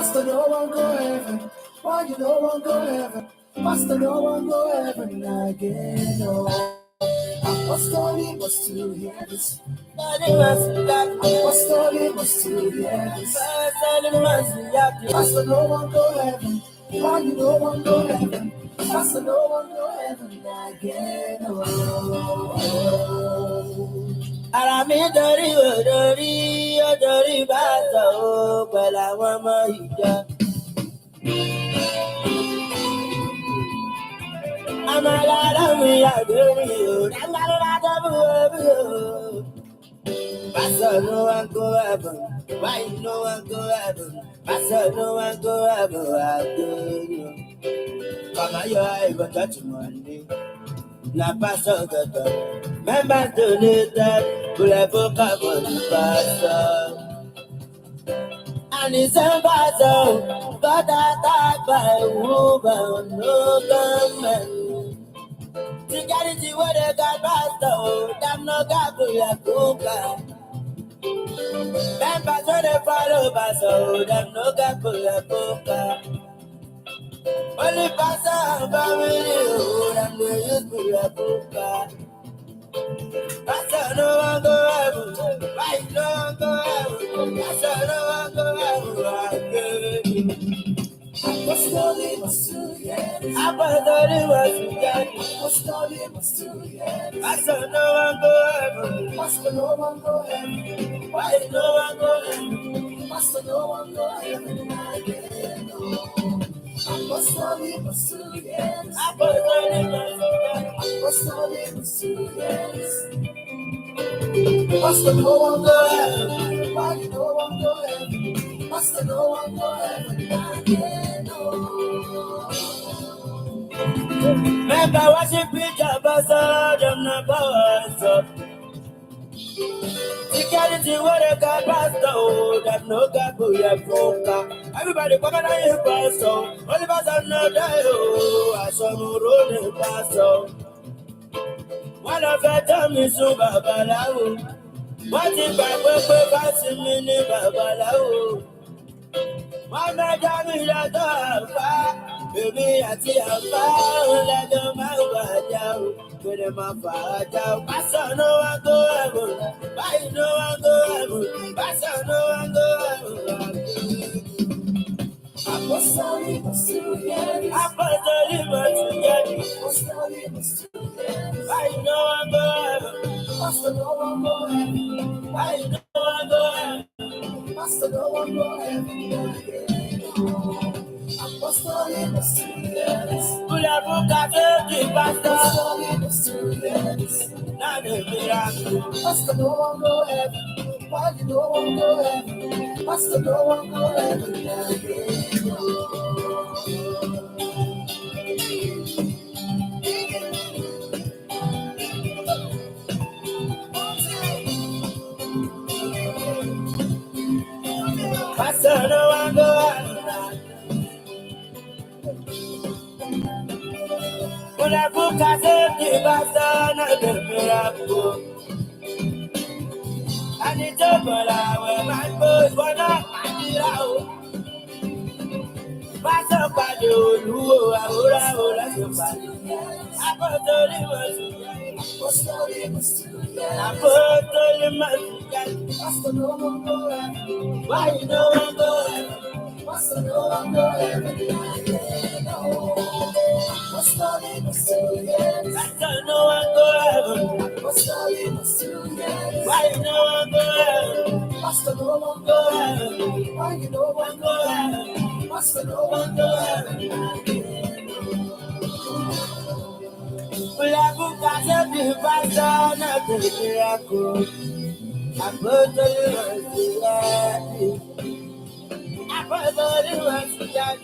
Master, no one go heaven. Why you no one go heaven? Master, no one go heaven again. Oh. Apostolic was to hear this. Apostolic was to hear this. Master, no one go heaven. Why you no one go heaven? Master, no one go heaven again. Ara mi dorí bá sọ ó pẹ̀lú àwọn ọmọ ìjọ. Àmàlà mi àdórí o, dáńgbàlúwà tó bú omi o. Pastor, no one go heaven. Why no one go heaven? Pastor, no one go heaven again. Come on, you're able to touch money. Na pastor got up. Members donated. Pull a book up for the pastor. And it's a pastor. Got attacked by a woman. No government. Security where they got pastor. Them no got to your cooker. Members where they follow pastor. Them no got to your cooker. Only pastor and family. Them they use to your cooker. Pastor, no one go heaven. Why no one go heaven? Pastor, no one go heaven. Apostolic was to hear this. Apostolic was to hear this. Apostolic was to hear this. Pastor, no one go heaven. Pastor, no one go heaven. Why no one go heaven? Pastor, no one go heaven again. Apostolic was to hear this. Apostolic was to hear this. Apostolic was to hear this. Pastor, no one go heaven. Why no one go heaven? Pastor, no one go heaven again. Remember watching preacher, pastor, them no powers up. Security where they got pastor, them no got to your broker. Everybody come and hear pastor. Only pastor no die, I saw no road pastor. One of them tell me so, Babalawo. What if I go past me, Babalawo? One of them is a dog, baby, I see a fire, let them out down. With them a fire down. Pastor, no one go heaven. Why no one go heaven? Pastor, no one go heaven. Apostolic was to hear this. Apostolic was to hear this. Apostolic was to hear this. Why no one go heaven? Pastor, no one go heaven. Why no one go heaven? Pastor, no one go heaven. Apostolic was to hear this. Pull up book at the pastor. Apostolic was to hear this. Now the miracle. Pastor, no one go heaven. Why you no one go heaven? Pastor, no one go heaven again. Pastor, no one go heaven. When I book a safety, pastor, not the miracle. And it's over, where my boys were not my hero. Pastor, Padi, Ahora, somebody. Apostolic was to hear. Apostolic was to hear. Apostolic was to hear. Pastor, no one go heaven. Why you no one go heaven? Pastor, no one go heaven. Apostolic was to hear. Pastor, no one go heaven. Apostolic was to hear. Why you no one go heaven? Pastor, no one go heaven. Why you no one go heaven? Pastor, no one go heaven. Well, I book as a big pastor, not the miracle. Apostolic was to hear. Apostolic was to hear.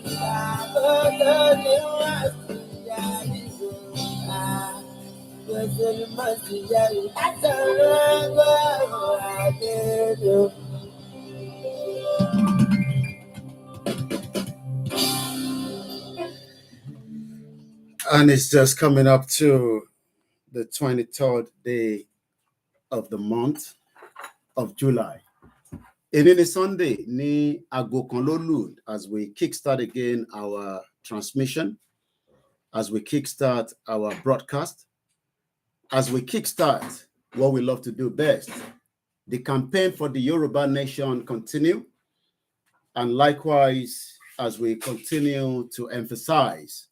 Apostolic was to And it's just coming up to the 23rd day of the month of July. Any Sunday, ni aago kan ló lù as we kickstart again our transmission, as we kickstart our broadcast, as we kickstart what we love to do best. The campaign for the Yoruba nation continue, and likewise, as we continue to emphasize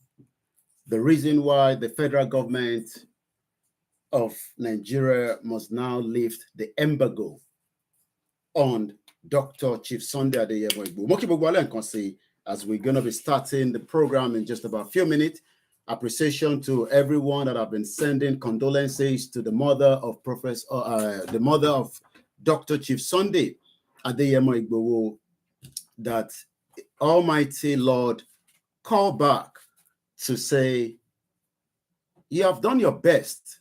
the reason why the federal government of Nigeria must now lift the embargo on Dr. Chief Sunday Igboho, as we're going to be starting the program in just about a few minutes. Appreciation to everyone that have been sending condolences to the mother of the mother of Dr. Chief Sunday Igboho, that Almighty Lord call back to say, you have done your best,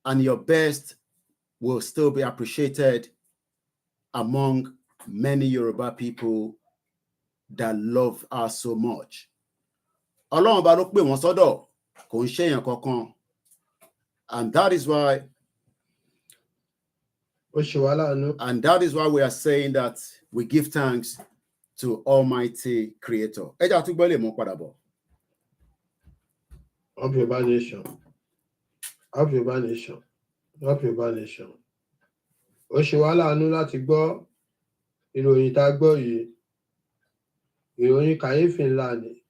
and your best will still be appreciated among many Yoruba people that love us so much. Ọlọ́run bá ló pè wọ́n sọ́dọ̀, kò ń ṣèyàn kankan. And that is why we are saying that we give thanks to Almighty Creator. Ẹ jẹ́ àtúgbọ́ lè mọ́ padà bọ̀. Of Yoruba nation. Of Yoruba nation. Of Yoruba nation. Ó ṣe wá láàánú láti gbọ́ ìròyìn tá a gbọ́ yìí. Ìròyìn kàyéfì ńlá ni.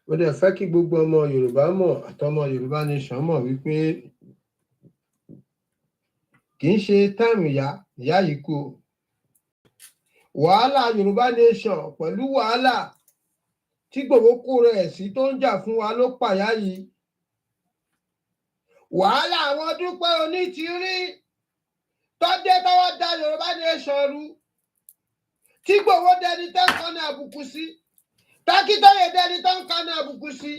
Mo dẹ̀ fẹ́ kí gbogbo ọmọ Yorùbá mọ̀ àtọmọ Yorùbá nation mọ̀ wípé kì í ṣe táìmù ìyá yìí kú. Wàhálà Yorùbá nation pẹ̀lú wàhálà tí Igboho kó rẹ̀ sí tó ń jà fún wa ló pàyà yìí. Wàhálà àwọn Dúpẹ́ Onítìrí tó dé tọ́wọ́ da Yorùbá nation rú. Tí Igboho dẹni tó ń kan ní àbùkù sí. Tákítọ́yè dẹni tó ń kan ní àbùkù sí.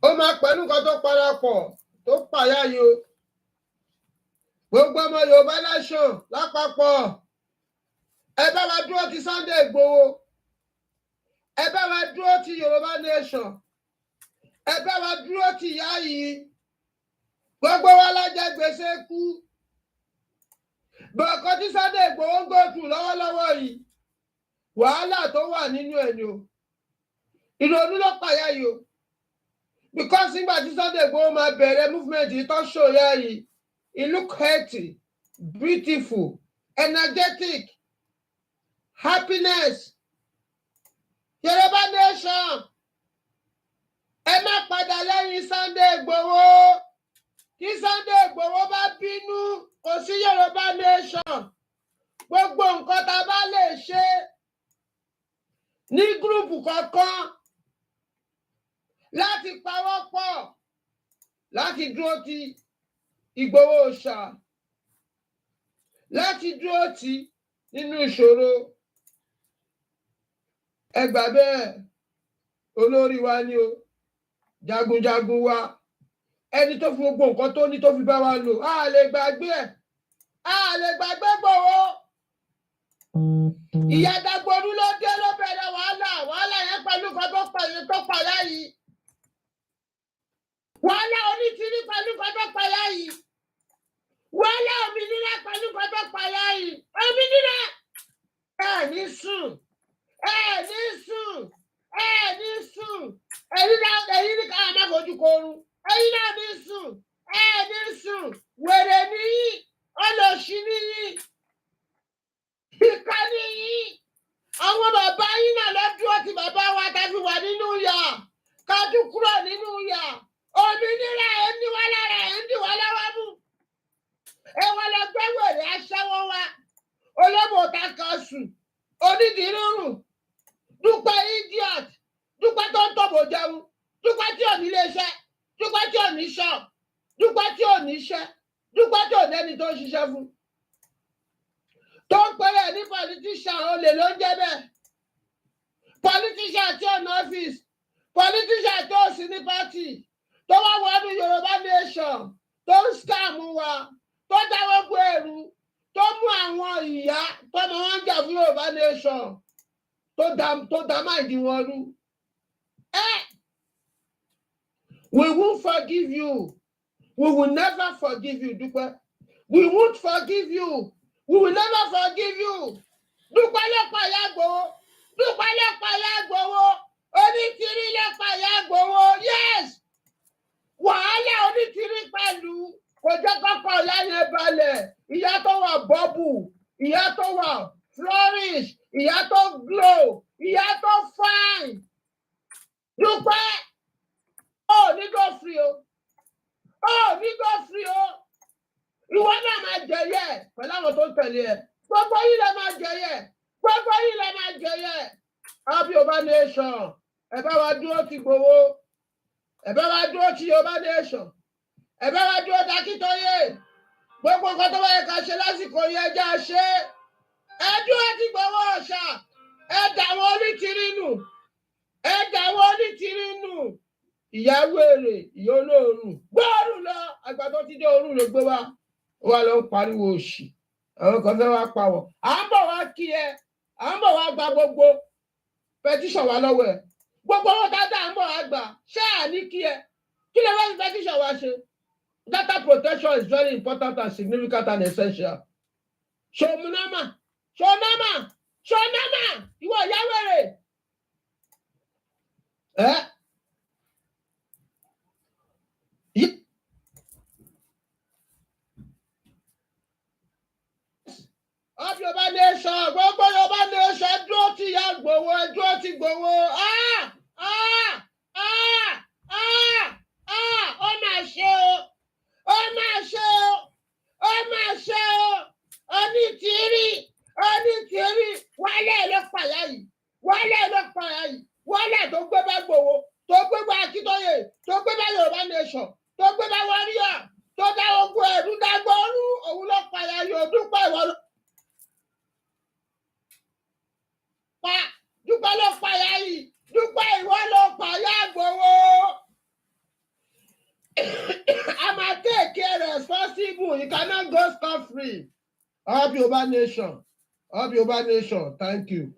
Ó máa pẹ̀lú nǹkan tó parapọ̀ tó pàyà yìí o. Gbogbo ọmọ Yorùbá nation lápapọ̀. Ẹ bá wa dúró ti Sunday Igboho. Ẹ bá wa dúró ti Yorùbá nation. Ẹ bá wa dúró ti ìyá yìí. Gbogbo wa la jẹ gbèsè kú. Bọ̀kọ́ tí Sunday Igboho ń gòkù lọ́wọ́lọ́wọ́ yìí. Wàhálà tó wà nínú ẹ̀ ni o. Ìrònú ló pàyà yìí o. Because nígbà tí Sunday Igboho máa bẹ̀rẹ̀ movement yìí tó ṣòyà yìí. It look healthy, beautiful, energetic, happiness. Yoruba nation. Ẹ má padà lẹ́yìn Sunday Igboho. Tí Sunday Igboho bá bínú, kò sí Yoruba nation. Gbogbo nǹkan tá a bá lè ṣe ní gúrùpù kọ̀ọ̀kan láti pawọ́pọ̀ láti dúró ti Igboho Òòṣà, láti dúró ti nínú ìṣòro. Ẹ gbà bẹ́ẹ̀, olórí wa ni o, jagunjagun wa, ẹni tó fi gbogbo nǹkan tó ní tó fi bá wa lò, a lè gbàgbé ẹ̀, a lè gbàgbé Igboho. Ìyá Dagboru ló dé ló bẹ̀rẹ̀ wàhálà yẹn pẹ̀lú nǹkan tó pàyà yìí. Wàhálà Onítìrí pẹ̀lú nǹkan tó pàyà yìí. Wàhálà òmìnira pẹ̀lú nǹkan tó pàyà yìí. Òmìnira ẹ ní sùn. Ẹ̀yin ní káwọn má fojú korun. Ẹ̀yin náà ní sùn. Wèrè níyì, olóṣì níyì, ìkà níyì. Àwọn bàbá yín náà lọ dúró ti bàbá wa tá fi wà nínú ìyà. Ká tún kúrò nínú ìyà. Òmìnira ẹ̀ ń ní wá lára, ẹ̀ ń dì wá lọ́wọ́ mú. Ẹ wá lọ gbé wèrè aṣẹ́wó wa. Olóbò ta kan sùn. Onídìírùn. Dúpẹ́ idiot. Dúpẹ́ tó ń tọ̀bọ̀ jẹun. Dúpẹ́ tí ò ní iléeṣẹ́. Dúpẹ́ tí ò ní ṣọ́ọ̀. Dúpẹ́ tí ò ní iṣẹ́. Dúpẹ́ tí ò lẹ́ni tó ń ṣiṣẹ́ fún. Tó ń pẹ́rẹ́ ní politician olè ló ń jẹ́ bẹ́ẹ̀. Politician tí ò ní ọ́fíìsì. Politician tó sì ní pátì. Tó wá wọnú Yorùbá nation. Tó ń scam wa. Tó dáwọ́ gbé ẹrù. Tó mú àwọn ìyá tó mọ wọn jà fún Yorùbá nation. Tó dá máìdí wọn rú. We won't forgive you. We will never forgive you, Dúpẹ́. We won't forgive you. We will never forgive you. Dúpẹ́ lọ́pọ̀ ìyá Ìgbòho. Dúpẹ́ lọ́pọ̀ ìyá Ìgbòho. Onítìrí lọ́pọ̀ ìyá Ìgbòho. Yes. Wàhálà onítìrí pẹ̀lú kò jẹ́ kọ́kọ́ ìyá yẹn balẹ̀. Ìyá tó wà bọ́bù. Ìyá tó wà flourish. Ìyá tó glow. Ìyá tó fine. Dúpẹ́. Oh, ní go free o. Oh, ní go free o. Ìwọ náà máa jẹyẹ pẹ̀lú àwọn tó tẹ̀lé ẹ. Gbogbo yìí lè máa jẹyẹ. Gbogbo yìí lè máa jẹyẹ. Happy Yorùbá Nation. Ẹ bá wa dúró ti Ìgbòho. Ẹ bá wa dúró ti Yorùbá Nation. Ẹ bá wa dúró ti Akíntóyè. Gbogbo nǹkan tó bá yẹ ká ṣe lásìkò yẹn já ṣe. Ẹ dúró ti Ìgbòho ọ̀ṣà. Ẹ dà wọ́n onítìrí nù. Ẹ dà wọ́n onítìrí nù. Ìyá wèrè, ìyá olóòrùn. Gbóòrùn lọ. Àgbà tó ti dé òórùn ló gbé wá. Ó wá lọ pariwo òṣì. Àwọn kan fẹ́ wá pawọ̀. À ń bọ̀ wá kí ẹ. À ń bọ̀ wá gba gbogbo petition wa lọ́wọ́ ẹ̀. Gbogbo owó dáadáa à ń bọ̀ wá gbà. Ṣé àní kí ẹ? Kí lè wá sí petition wa ṣe? Data protection is very important and significant and essential. Ṣòmùnámà. Ṣònámà. Ṣònámà. Ìwọ ìyá wèrè. Happy Yorùbá Nation, gbogbo Yorùbá Nation dúró ti ìyá Ìgbòho, dúró ti Ìgbòho. Ó máa ṣe o, ó máa ṣe o, ó máa ṣe o. Onítìrí, wálé ló pàyà yìí, wálé ló pàyà yìí, wálé tó gbé bá Ìgbòho, tó gbé bá Akíntóyè, tó gbé bá Yorùbá Nation, tó gbé bá Warrior, tó dá ogun ẹ̀rú dágbọ́rú, òun ló pàyà yìí, ó dúpẹ́ ìwọ ló. Dúpẹ́ ló pàyà yìí, Dúpẹ́ ìwọ ló pàyà Ìgbòho. I'm a take care responsible. You cannot go scot-free. Happy Yorùbá Nation. Happy Yorùbá Nation. Thank you.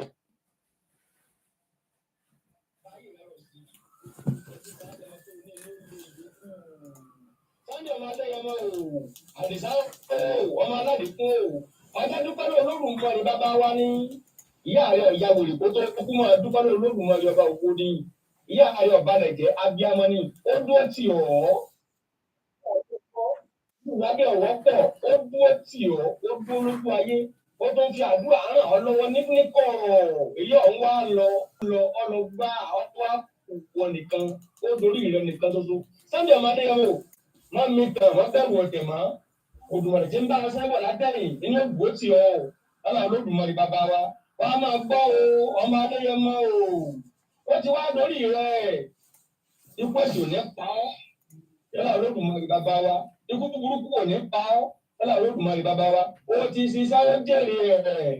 Ìyá ayọ̀ ìyá wòlé kó tó kúkú máa dúpẹ́ lórí Olódùmarè ọba òkú ní ìyá ayọ̀ balẹ̀ jẹ́ abiyamọ ni ó dúró tì ọ́ ìwádìí ọ̀wọ́ pọ̀ ó dúró tì ọ́ ó dúró lójú ayé ó tó ń fi àdúrà ràn ọ́ lọ́wọ́ ní kọ̀rọ̀ èyí ọ̀hún wá lọ ọlọ́gbà ọ̀tọ́ àkùkọ nìkan ó dorí ìrẹ́ nìkan ṣoṣo Sunday ọmọdé yẹn o má mi tàn wọ́n bẹ̀rù ọ̀tẹ̀ mọ́ Olódùmarè tí ń bá wọn sẹ́wọ̀n látẹ̀yìn nínú ìgbó tì ọ́ ọlọ́run Olódùmarè bàbá wa. Wọ́n máa gbọ́ o, ọmọ Adéyẹmọ o, ó ti wá lórí rẹ̀. Ikú èsì ò ní pa ọ́, yálà Olódùmarè bàbá wa. Ikú burúkú ò ní pa ọ́, yálà Olódùmarè bàbá wa. Ó ti ṣiṣẹ́ ó jèrè rẹ̀.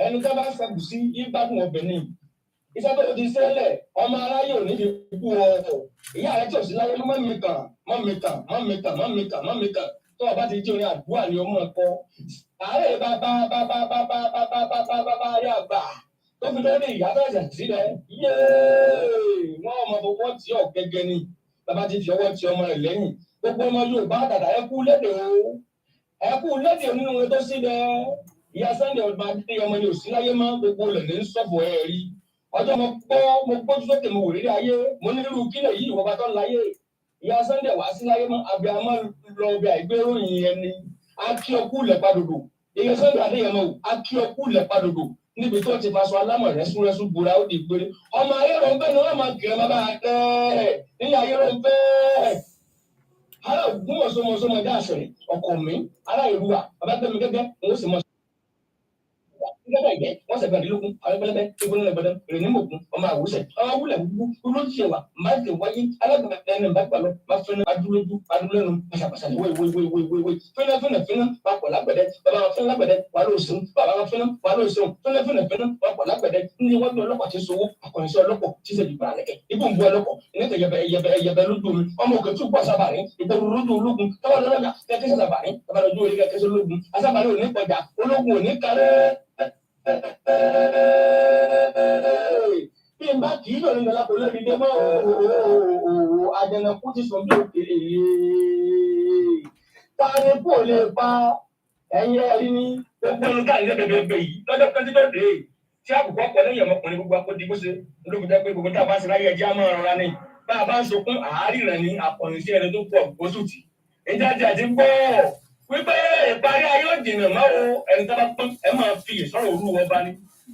Ẹni tó bá ṣàkùn sí ìgbádùn obìnrin. Iṣẹ́ tó ti ṣẹlẹ̀, ọmọ aráyé ò ní fi kú ọ. Ìyá rẹ̀ tí ò sí láyé ló mọ́ mi kàn. Tó o bá ti jí orin àdúrà ni o mọ̀ ọ́ kọ́. Ààrẹ bàbá yà gbà tó fi lórí ìyá bẹ̀rẹ̀ sílẹ̀ wọ́n ọmọ tó wọ́n ti ọ̀ gẹ́gẹ́ ni bàbá ti fi ọwọ́ ti ọmọ rẹ̀ lẹ́yìn gbogbo ọmọ Yorùbá dàda ẹ kú lédè nínú wọn tó sílẹ̀ ìyá Sunday ọba adé ọmọ yóò sí láyé mọ́ gbogbo rẹ̀ ní sọ́fọ̀ ẹ̀ rí ọjọ́ mo gbójú sókè mo wò rí ayé mo ní irú kílẹ̀ yìí ìwọ̀n bá tọ́ láyé ìyá Sunday wá sí láyé mọ́ abiyamọ lọ bí àìgbéròyìn ẹni akí ọkú lẹ̀padòdò ìyẹn Sunday Adéyẹmọ akí ọkú lẹ̀padòdò níbi tó ti faṣọ alámọ̀ rẹ́súrẹ́sú bora ó di gbére ọmọ ayérò ń bẹ́ ni wọ́n máa kìrẹ́ bàbá tẹ́ nílẹ̀ ayérò ń bẹ́ ará ògún mọ̀sọ́mọsọ́mọ ẹ̀dá àṣẹrẹ̀ ọkọ̀ mi ará ìrúwà bàbá gbẹ̀mí gẹ́gẹ́ òun sì mọ̀ gẹ́gẹ́ ìgbẹ́ wọ́n sẹ̀ gbẹ̀rẹ̀ lókun àwọn pẹlẹbẹ ìgbóná lẹ́gbẹ̀dẹ́ èrè ní mòkun ọmọ àwòsẹ̀ ọmọ wúlẹ̀ gbogbo olóṣìṣẹ́ wa máa ń tẹ̀ wáyé alágbàtà ẹni bá gbà lọ máa fẹ́ràn adúlójú adúlẹ́nu pàṣàpàṣà ní wéwéwéwéwé fẹ́ràn papọ̀ lágbẹ̀dẹ́ bàbá wọn fẹ́ràn lágbẹ̀dẹ́ wà ló sùn bàbá wọn fẹ́ràn wà ló sùn fẹ́ràn papọ̀ lágbẹ̀dẹ́ ní wọ́n bí ọlọ́pàá ti sowó akọ̀yìnsẹ́ ọlọ́pọ̀ tí sẹ́bi bàrà lẹ́kẹ̀ ibò ń bu ọlọ́pọ̀ ìnẹ́tẹ̀ yẹbẹ lójú omi ọmọ òkè tún bọ́ sábàárín ìgbòho lójú ológun tọ́wọ́ lọ́lọ́jà kẹ́kẹ́ sábàárín bàbá lójú orí kẹ́kẹ́ sólógun asábàárín òní kọjá ológun òní kárẹ́ bí n bá kì í lọ nínú alákòó lórí dé mọ́ àjẹnàkú ti sọ bí òkèlè tani kò lè pa ẹ̀yin ọ̀rí ni gbogbo ẹnu tá à ń lé bẹ̀bẹ̀ yìí lọ́jọ́ pẹ́ntì bẹ́ẹ̀ dé tí àkùkọ pọ̀ lẹ́yìn ọmọkùnrin gbogbo akódi bó ṣe olóògùn jẹ́ pé gbogbo tá a bá ṣe láyé ẹjẹ́ á máa rọra ní bá a bá ń sokún àárín rẹ̀ ní àpọ̀nìṣẹ́ ẹni tó pọ̀ gbósù tì ìjáde àti gbọ́ wípé ìparí ayé ò jìnnà mọ́ o ẹni tá bá pọ́n ẹ máa fi ìsọ̀rọ̀ olú wọn bá ní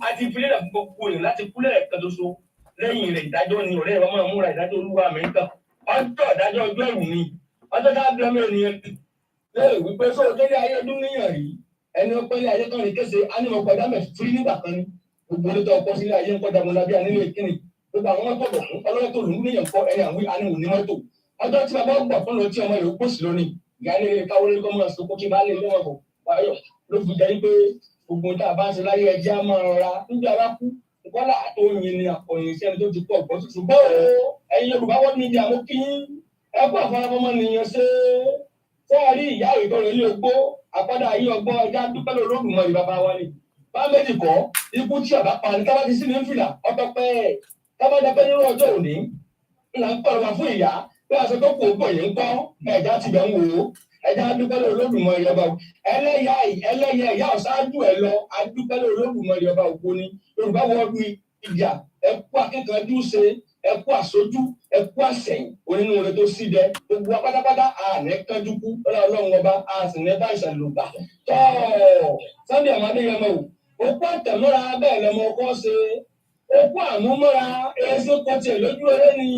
àti ìfilẹ̀ rẹ̀ gbogbo èèyàn láti kúlẹ̀ ẹ̀kan tó so lẹ́yìn rẹ̀ ìdájọ́ ni ọ̀rẹ́ rẹ̀ máa múra ìdájọ́ olúwa mi ń tàn ọjọ́ ìdájọ́ ọjọ́ ẹ̀rù ni ọjọ́ tá a bí ọmọ ènìyàn lẹ́yìn wípé sóò délé ayé ọdún níyàn rí ẹni ọpẹ́ ilé ayé kan ní kése ánìmọ̀ pẹ̀lú àmẹ̀ fúrí nígbà kan ní gbogbo olóòtú ọkọ sílé ayé ń kọ́ dàgbọ́n lábẹ́ ànílò ìkíni gbogbo àwọn mọ́tò bọ̀ fún ọlọ́wọ́ tó lù ú níyàn kọ́ ẹni àwọn àníwò ní mọ́tò ọjọ́ tí bàbá gbà fún lọ tí ọmọ rẹ̀ ó pòsì lónìí ìyá ilé rẹ̀ káwọ́ lórí kọ́mọ́ àsopọ̀ kí bá lè lọ́wọ́ bọ̀ wáyọ̀ ló fi jẹ́ pé gbogbo tá a bá ń ṣe láyé ẹjẹ́ á máa rọra níbi ara kú kọ́lá tó yin ni àkọyìn sí ẹni tó ti pọ̀ gbọ́ tuntun bọ́ ẹ̀yin Yorùbá wọ́n ní ìdí àmú kí ẹ kó àfarafọ́mọ́ nìyẹn ṣe sẹ́ẹ̀rí ìyá ìtọ́rọ̀ ilé ogbó àpádà ayé ọgbọ́n ẹja dúpẹ́ lóògùnmọ̀ ìbàbá wa ni bá méjì kọ́ ikú tí ọ̀bá pa ní tábàtì sí ní fìlà ọtọpẹ́ tábàdàpẹ́ nínú ọjọ́ òní là ń pọ̀rọ̀ wá fún ìyá bí aṣọ tó kù ó pọ̀ yìí ń kọ́ ẹja ti bẹ̀ ń wò ó ẹja dúpẹ́ lóògùnmọ̀ ìjọba ẹlẹ́yẹ ìyá ọ̀ṣáájú ẹ̀ lọ adúpẹ́ lóògùnmọ̀ ìjọba ògbó ni Yorùbá wọ́ọ̀dù ìjà ẹ̀kú akíkanjú ṣe ẹ̀kú àṣojú ẹ̀kú àṣẹyìn onínúure tó sí dẹ gbogbo apátápátá àná kánjú kú Ọlọ́run ọba àsìnẹta ìṣàlùgbà tọ Sunday ọmọdé yẹn mọ o òkú àtẹmọ́ra bẹ́ẹ̀ lọmọ ọkọ ṣe òkú àmúmọ́ra èsì kọtì ẹ lójú eré ni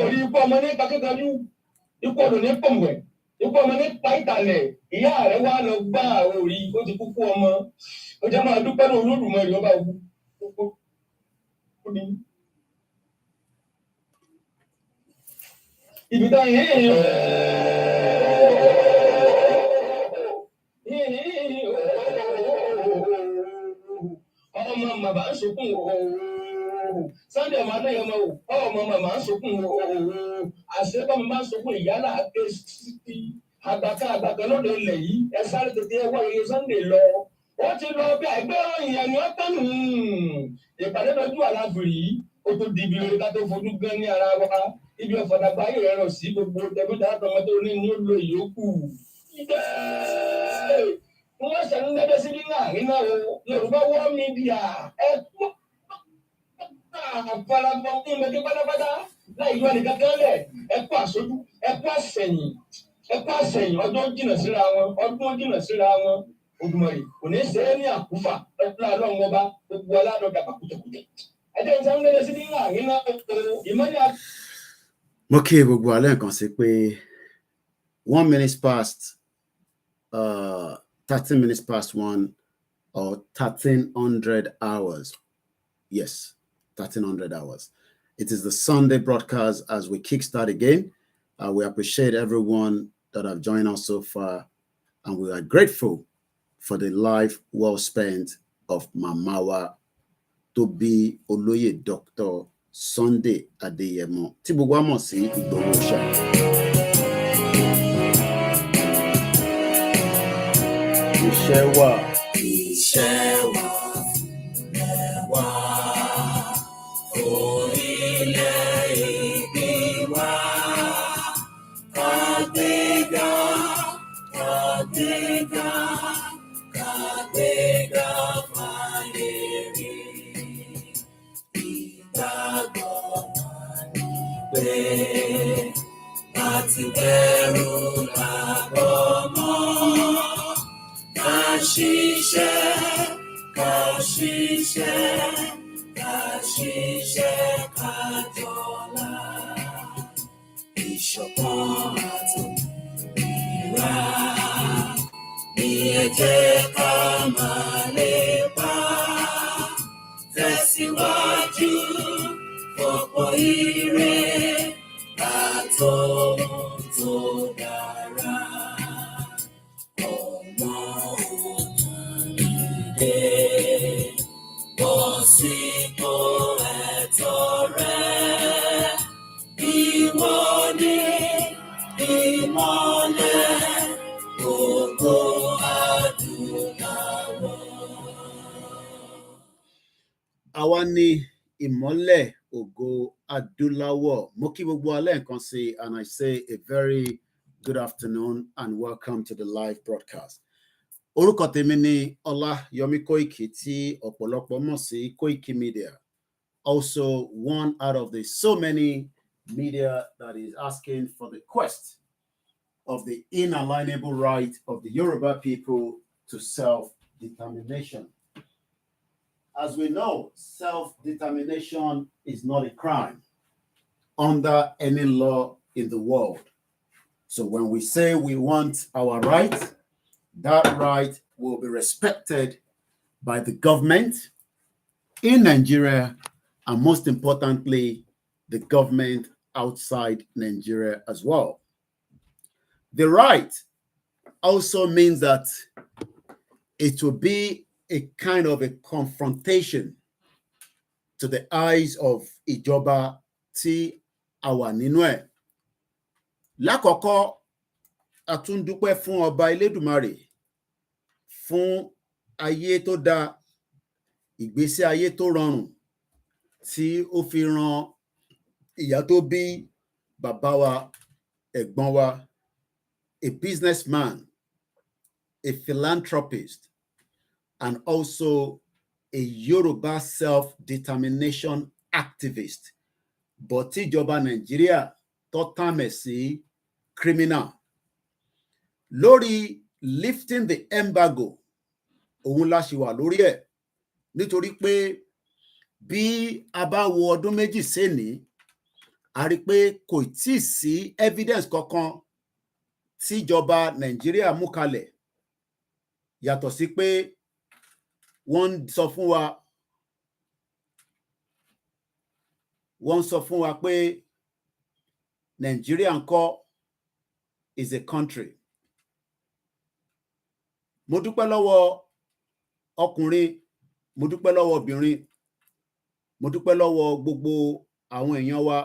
orí ikú ọmọ ní kakíkanjú ikú ọdún ní pọ̀mùwẹ̀ ikú ọmọ ní pàìtàlẹ̀ ìyá rẹ̀ wà lọ gbá orí ó ti kúkú ọmọ ó jẹ́ máa dúpẹ́ ní Olódùmarè ọba òkú ibi tá yìí ọmọ màmá ń sọkún Sunday ọmọ adé ọmọ ọmọ màmá ń sọkún àṣepọ̀ màmá ń sọkún ìyálà àti àgbàkà lóde ilẹ̀ yìí ẹ sáré tètè ẹ wá iye Sunday lọ ó ti lọ bí àìgbẹ́ ìyẹn ni ó tánù ìpàdé lójú àlàfìrí ó tó di ibi lórí ká tó fojú gan ní ara wa ibi ọ̀fọ̀dàgbà yìí rẹ̀ rọ̀ sí gbogbo tẹ̀gbọ́n tàbí tó ní ó lo ìyókù. Wọ́n ṣẹ̀nu gẹ́gẹ́ sí nínú àríná o Yorùbá World Media ẹ̀kú àfarabọ̀ fún mẹ́tẹ́ pátápátá láì yọ ẹnìkan kẹ́lẹ̀ ẹ̀kú àṣojú ẹ̀kú àṣẹyìn ọdún jìnnà síra wọn Olódùmarè kò ní ṣe é ní àkúfà ẹ̀kú àlọ́run ọba gbogbo aládọ́gba pàkútẹ̀kútẹ̀ ẹ̀jẹ̀ ìṣẹ́nu gẹ́gẹ́ sí nínú àríná ìmọ̀lẹ́ mo kí gbogbo alẹ́ nǹkan sí pé 1 minute past 13 minutes past 1 or 1300 hours. Yes, 1300 hours. It is the Sunday broadcast as we kickstart again. We appreciate everyone that have joined us so far, and we are grateful for the life well spent of Mamawa Tobi Oloye Dr. Sunday Adeyemo tí gbogbo wa mọ̀ sí Igboho Ṣá. Iṣẹ́ wà mẹ́wàá orílẹ̀-èdè wa kàgbéga fàyè rí ìgbàgbọ́ pé láti bẹ̀rù làbọ̀ mọ́ ká ṣiṣẹ́ ká jọlá ìṣọ̀kan àtòmìnira ní ẹ jẹ́ ká máa lépa tẹ̀síwájú fọ̀pọ̀ ire àtọ̀hún tó dára. Ọmọ òmìnire bọ́ sípò ẹ̀tọ́ rẹ̀. Ìwọ ni ìmọ́lẹ̀ gbogbo adúláwọ̀. Àwa ni ìmọ́lẹ̀ ògo adúláwọ̀. Mo kí gbogbo alẹ́ nǹkan sí, and I say a very good afternoon and welcome to the live broadcast. Orúkọ tèmi ni Ọláyọmí Koiki tí ọ̀pọ̀lọpọ̀ mọ̀ sí Koikimedia. Also one out of the so many media that is asking for the quest of the inalienable right of the Yoruba people to self-determination. As we know, self-determination is not a crime under any law in the world. So when we say we want our right, that right will be respected by the government in Nigeria, and most importantly, the government outside Nigeria as well. The right also means that it will be a kind of a confrontation to the eyes of ìjọba tí a wà nínú ẹ̀. Lákọ̀ọ́kọ́, a tún dúpẹ́ fún Ọba Elédùmarè fún ayé tó dáa, ìgbésí ayé tó rọrùn tí ó fi ran ìyá tó bí bàbá wa, ẹ̀gbọ́n wa, a businessman, a philanthropist, and also a Yoruba self-determination activist. But tíjọba Nàìjíríà tó tàmẹ̀ sí criminal. Lórí lifting the embargo, òun la ṣì wà lórí ẹ̀, nítorí pé bí a bá wo ọdún méjì sénìí, a rí pé kò tíì sí evidence kankan tíjọba Nàìjíríà mú kalẹ̀, yàtọ̀ sí pé wọ́n sọ fún wa pé Nigeria ńkọ́ is a country. Mo dúpẹ́ lọ́wọ́ ọkùnrin, mo dúpẹ́ lọ́wọ́ obìnrin, mo dúpẹ́ lọ́wọ́ gbogbo àwọn èèyàn wa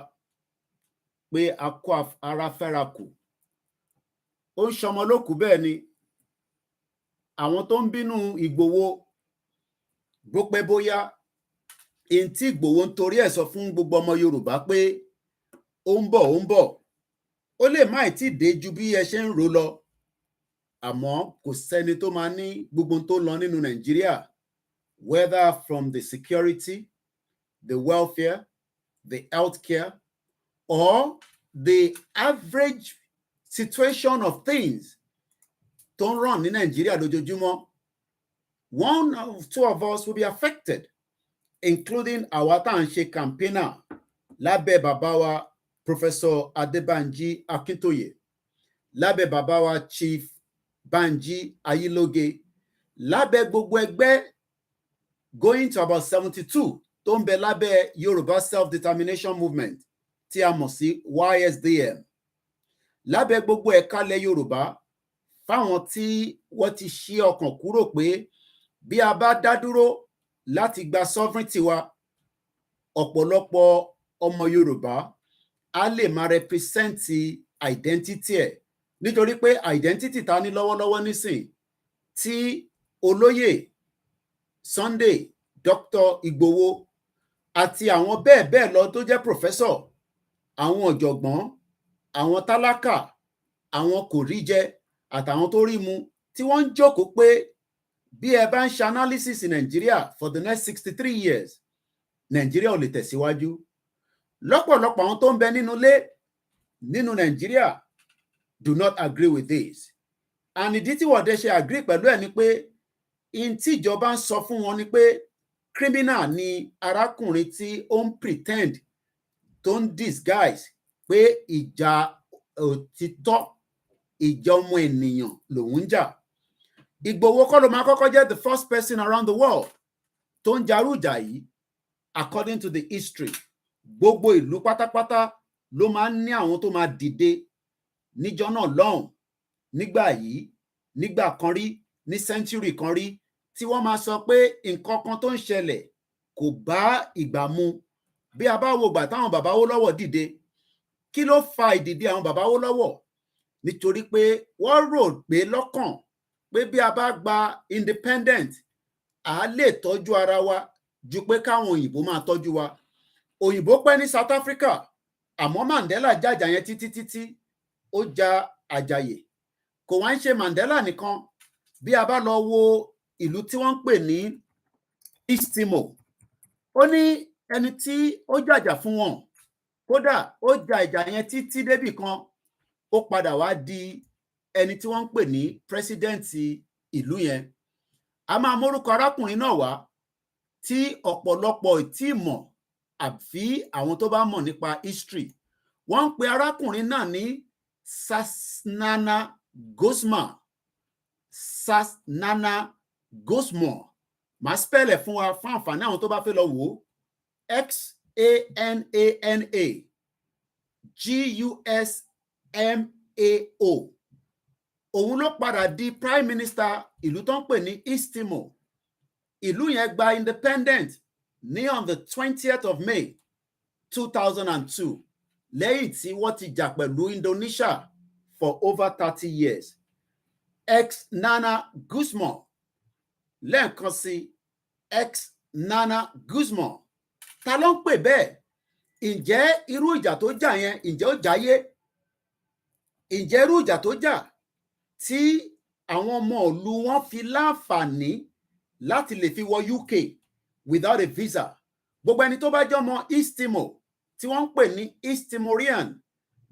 pé a kó ara fẹ́ra kù. Ó ń ṣọmọ lókù bẹ́ẹ̀ ni. Àwọn tó ń bínú Ìgbòho bó pẹ́ bóyá, èyí tí Ìgbòho ń torí ẹ̀ sọ fún gbogbo ọmọ Yorùbá pé ó ń bọ̀, ó lè má tí dé ju bí ẹ ṣe ń rò lọ, àmọ́ kò sẹ́ni tó máa ní gbogbo tó lọ nínú Nàìjíríà, whether from the security, the welfare, the healthcare, or the average situation of things tó ń ràn ní Nàìjíríà lójoojúmọ́. One or two of us will be affected, including àwa tá à ń ṣe campaigner lábẹ́ bàbá wa Professor Adébánjí Akíntóyè, lábẹ́ bàbá wa Chief Banji Ayilóge, lábẹ́ gbogbo ẹgbẹ́ going to about 72 tó ń bẹ lábẹ́ Yoruba Self-Determination Movement tí a mọ̀ sí YSDM, lábẹ́ gbogbo ẹ̀ka ilẹ̀ Yorùbá fáwọn tí wọ́n ti ṣí ọkàn kúrò pé bí a bá dá dúró láti gba sovereignty wa, ọ̀pọ̀lọpọ̀ ọmọ Yorùbá á lè máa represent identity ẹ̀, nítorí pé identity ta ní lọ́wọ́lọ́wọ́ nísìn tí olóyè Sunday Dr. Igboho àti àwọn bẹ́ẹ̀ bẹ́ẹ̀ lọ tó jẹ́ professor, àwọn ọ̀jọ̀gbọ́n, àwọn tálákà, àwọn kò rí jẹ àtàwọn tó rí mu tí wọ́n ń jókòó pé bí ẹ bá ń ṣe analysis in Nigeria for the next 63 years, Nigeria ò lè tẹ̀síwájú. Lọ́pọ̀lọpọ̀ àwọn tó ń bẹ nínú ilé nínú Nigeria do not agree with this. And ìdí tí wọ́n dẹ̀ ṣe agree pẹ̀lú ẹ̀ ni pé in tí ìjọba ń sọ fún wọn ni pé criminal ni arákùnrin tí ó ń pretend, tó ń disguise pé ìjà òtítọ́, ìjà ọmọ ènìyàn lòun ń jà. Ìgbòho kọ́ ló máa kọ́kọ́ jẹ́ the first person around the world tó ń jarú ìjà yìí. According to the history, gbogbo ìlú pátápátá ló máa ń ní àwọn tó máa dìde níjọ́ náà lọ́hùn, nígbà yìí, nígbà kan rí, ní century kan rí, tí wọ́n máa sọ pé nǹkan kan tó ń ṣẹlẹ̀ kò bá ìgbà mu. Bí a bá wo ìgbà táwọn bàbá Awólọ́wọ̀ dìde, kí ló fa ìdìde àwọn bàbá Awólọ́wọ̀? Nítorí pé wọ́n rò pé lọ́kàn pé bí a bá gba independent, a lè tọ́jú ara wa ju pé káwọn òyìnbó máa tọ́jú wa. Òyìnbó pẹ́ ní South Africa, àmọ́ Mandela jàjà yẹn títí ó ja àjàyè. Kò wá ń ṣe Mandela nìkan, bí a bá lọ wo ìlú tí wọ́n ń pè ní East Timor, ó ní ẹni tí ó jàjà fún wọn, kódà ó ja ìjà yẹn títí débì kan, ó padà wá di ẹni tí wọ́n ń pè ní pírẹsidẹ́ǹtì ìlú yẹn. A máa mórúkọ arákùnrin náà wá tí ọ̀pọ̀lọpọ̀ tí mọ̀ àfi àwọn tó bá mọ̀ nípa history. Wọ́n ń pe arákùnrin náà ní Sasnana Gosma. Sasnana Gosmo. Màá spẹ́lẹ̀ fún wa fún àǹfààní àwọn tó bá fẹ́ lọ wò ó. Xanana Gusmao. Òun ló padà di prime minister ìlú tó ń pè ní East Timor. Ìlú yẹn gba independent ní on the 20th of May 2002 lẹ́yìn tí wọ́n ti jà pẹ̀lú Indonesia for over 30 years. Ex-Nana Gusmo. Lẹ́ẹ̀kan sí ex-Nana Gusmo. Ta ló ń pè bẹ́ẹ̀? Ǹjẹ́ irú ìjà tó jà yẹn, ǹjẹ́ ó jáyé? Ǹjẹ́ irú ìjà tó jà tí àwọn ọmọ ìlú wọn fi láǹfààní láti lè fi wọ UK without a visa? Gbogbo ẹni tó bá jẹ́ ọmọ East Timor tí wọ́n ń pè ní East Timorian,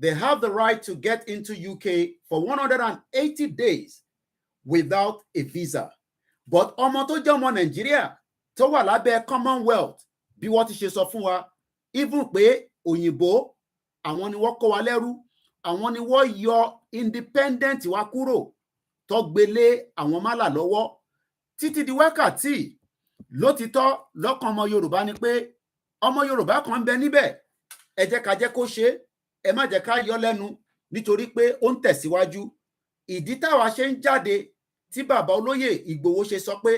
they have the right to get into UK for 180 days without a visa. But ọmọ tó jẹ́ ọmọ Nàìjíríà tó wà lábẹ́ Commonwealth, bí wọ́n ti ṣe sọ fún wa, even pé òyìnbó àwọn ni wọ́n kó wa lẹ́rú, àwọn ni wọ́n yọ independent wa kúrò tó gbélé àwọn málà lọ́wọ́ títí di wákàtí. Lótìtọ́ lọ́kàn ọmọ Yorùbá ni pé ọmọ Yorùbá kan ń bẹ níbẹ̀, ẹ jẹ́ ká jẹ́ kó ṣe, ẹ má jẹ́ ká yọ lẹ́nu nítorí pé ó ń tẹ̀síwájú. Ìdí táwa ṣe ń jáde tí bàbá olóyè Ìgbòho ṣe sọ pé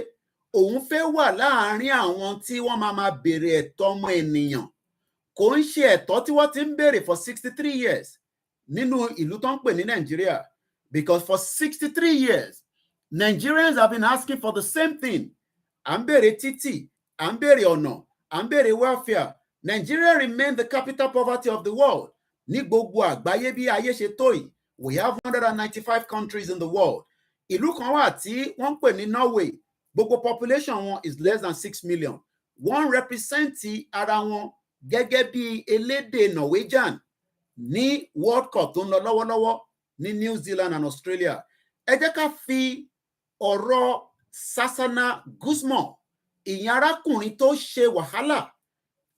òun fẹ́ wà láàárín àwọn tí wọ́n máa béèrè ẹ̀tọ́ ọmọ ènìyàn, kò ń ṣe ẹ̀tọ́ tí wọ́n ti ń béèrè for 63 years nínú ìlú tó ń pè ní Nàìjíríà. Because for 63 years, Nigerians have been asking for the same thing. À ń béèrè títì, à ń béèrè ọ̀nà, à ń béèrè welfare. Nigeria remains the capital poverty of the world. Ní gbogbo àgbáyé bí ayé ṣe tó yìí, we have 195 countries in the world. Ìlú kan wà tí wọ́n ń pè ní Norway. Gbogbo population wọn is less than 6 million. Wọ́n represent ara wọn gẹ́gẹ́ bí elédè Norwegian ní World Cup tó ń lọ lọ́wọ́lọ́wọ́ ní New Zealand and Australia. Ẹ jẹ́ ká fi ọ̀rọ̀ Sasana Gusmo, ìyẹn arákùnrin tó ṣe wàhálà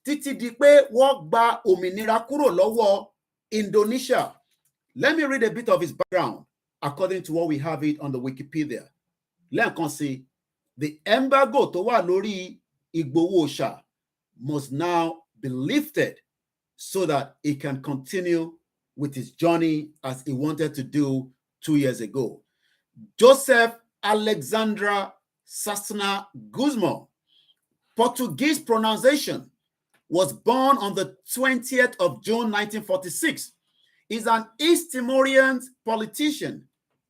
títí di pé wọ́n gba òmìnira kúrò lọ́wọ́ Indonesia. Let me read a bit of his background according to what we have it on the Wikipedia. Lẹ́ẹ̀kan sí, the embargo tó wà lórí Igboho Òòṣà must now be lifted so that he can continue with his journey as he wanted to do 2 years ago. Joseph Alexandra Sasana Gusmo, Portuguese pronunciation, was born on the 20th of June 1946. He's an East Timorian politician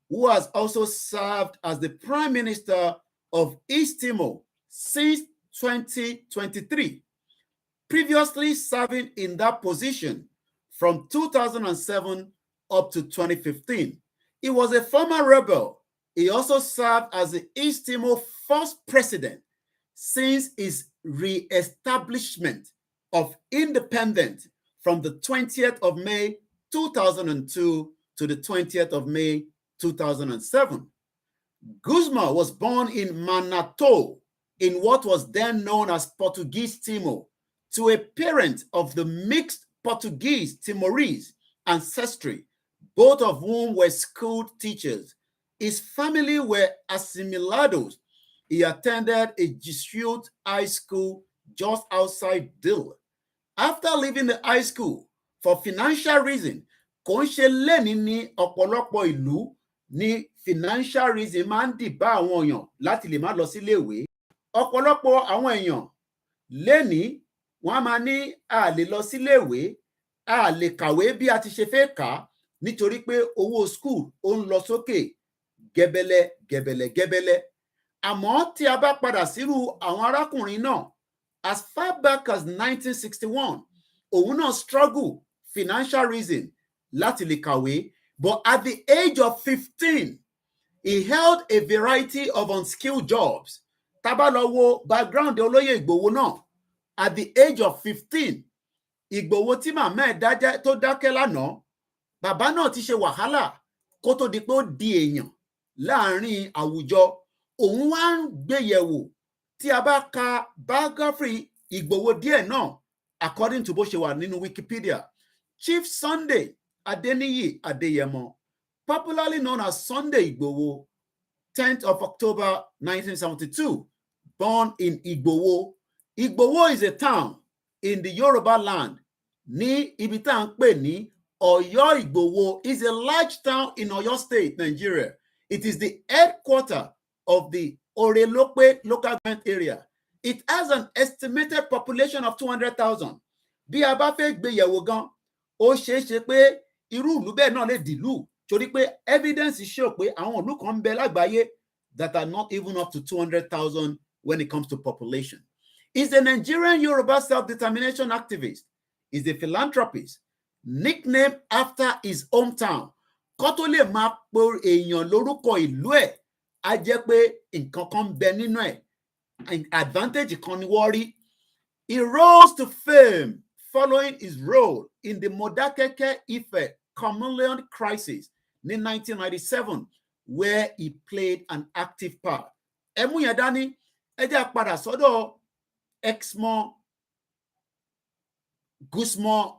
who has also served as the Prime Minister of East Timor since 2023, previously serving in that position from 2007 up to 2015. He was a former rebel. He also served as the East Timor first president since his re-establishment of independence from the 20th of May 2002 to the 20th of May 2007. Gusmo was born in Manato, in what was then known as Portuguese Timor, to a parent of the mixed Portuguese Timorese ancestry, both of whom were school teachers. His family were assimilados. He attended a Jesuit high school just outside Dil. After leaving the high school for financial reasons, kò ń ṣe lẹ́ni ní ọ̀pọ̀lọpọ̀ ìlú ní financial reason máa ń dìbà àwọn èèyàn láti lè má lọ sí iléèwé. Ọ̀pọ̀lọpọ̀ àwọn èèyàn lẹ́ni wọ́n á máa ní a lè lọ sí iléèwé, a lè kàwé bí a ti ṣe fẹ́ kà á nítorí pé owó school ó ń lọ sókè gẹ́bẹ́lẹ́ gẹ́bẹ́lẹ́ gẹ́bẹ́lẹ́. Àmọ́ tí a bá padà sírú àwọn arákùnrin náà, as far back as 1961, òun náà struggle financial reason láti lè kàwé, but at the age of 15, He held a variety of unskilled jobs. Tá bá lọ wo background olóyè Ìgbòho náà, at the age of 15, Ìgbòho tí màmá ẹ̀ tó dákẹ́ lánàá, bàbá náà ti ṣe wàhálà kó tó di pé ó di èèyàn láàrin àwùjọ. Òun wá ń gbéyẹ̀wò tí a bá ka biography Ìgbòho díẹ̀ náà, according to bó ṣe wà nínú Wikipedia. Chief Sunday Adeniyi Adeyemo, popularly known as Sunday Igboho, 10th of October 1972, born in Igboho. Igboho is a town in the Yoruba land. Ní ibi tá à ń pè ní Ọ̀yọ́ Igboho is a large town in Oyo State, Nigeria. It is the headquarters of the Orelope local government area. It has an estimated population of 200,000. Bí a bá fẹ́ gbé yẹ̀wò gan, ó ṣeé ṣe pé irú ìlú bẹ́ẹ̀ náà lè dìlú, torí pé evidence show pé àwọn ìlú kan ń bẹ lágbàáyé that are not even up to 200,000 when it comes to population. He's a Nigerian Yoruba self-determination activist. He's a philanthropist, nicknamed after his hometown. Kó tó lè máa pe èèyàn lórúkọ ìlú ẹ̀, á jẹ́ pé nǹkan kan ń bẹ nínú ẹ̀. Advantage kan ni wọ́n rí. He rose to fame following his role in the Modakeke Ife chameleon crisis in 1997, where he played an active part. Ẹ mú yẹn dání, ẹ jẹ́ padà sọ́dọ̀ Exmo Guzman,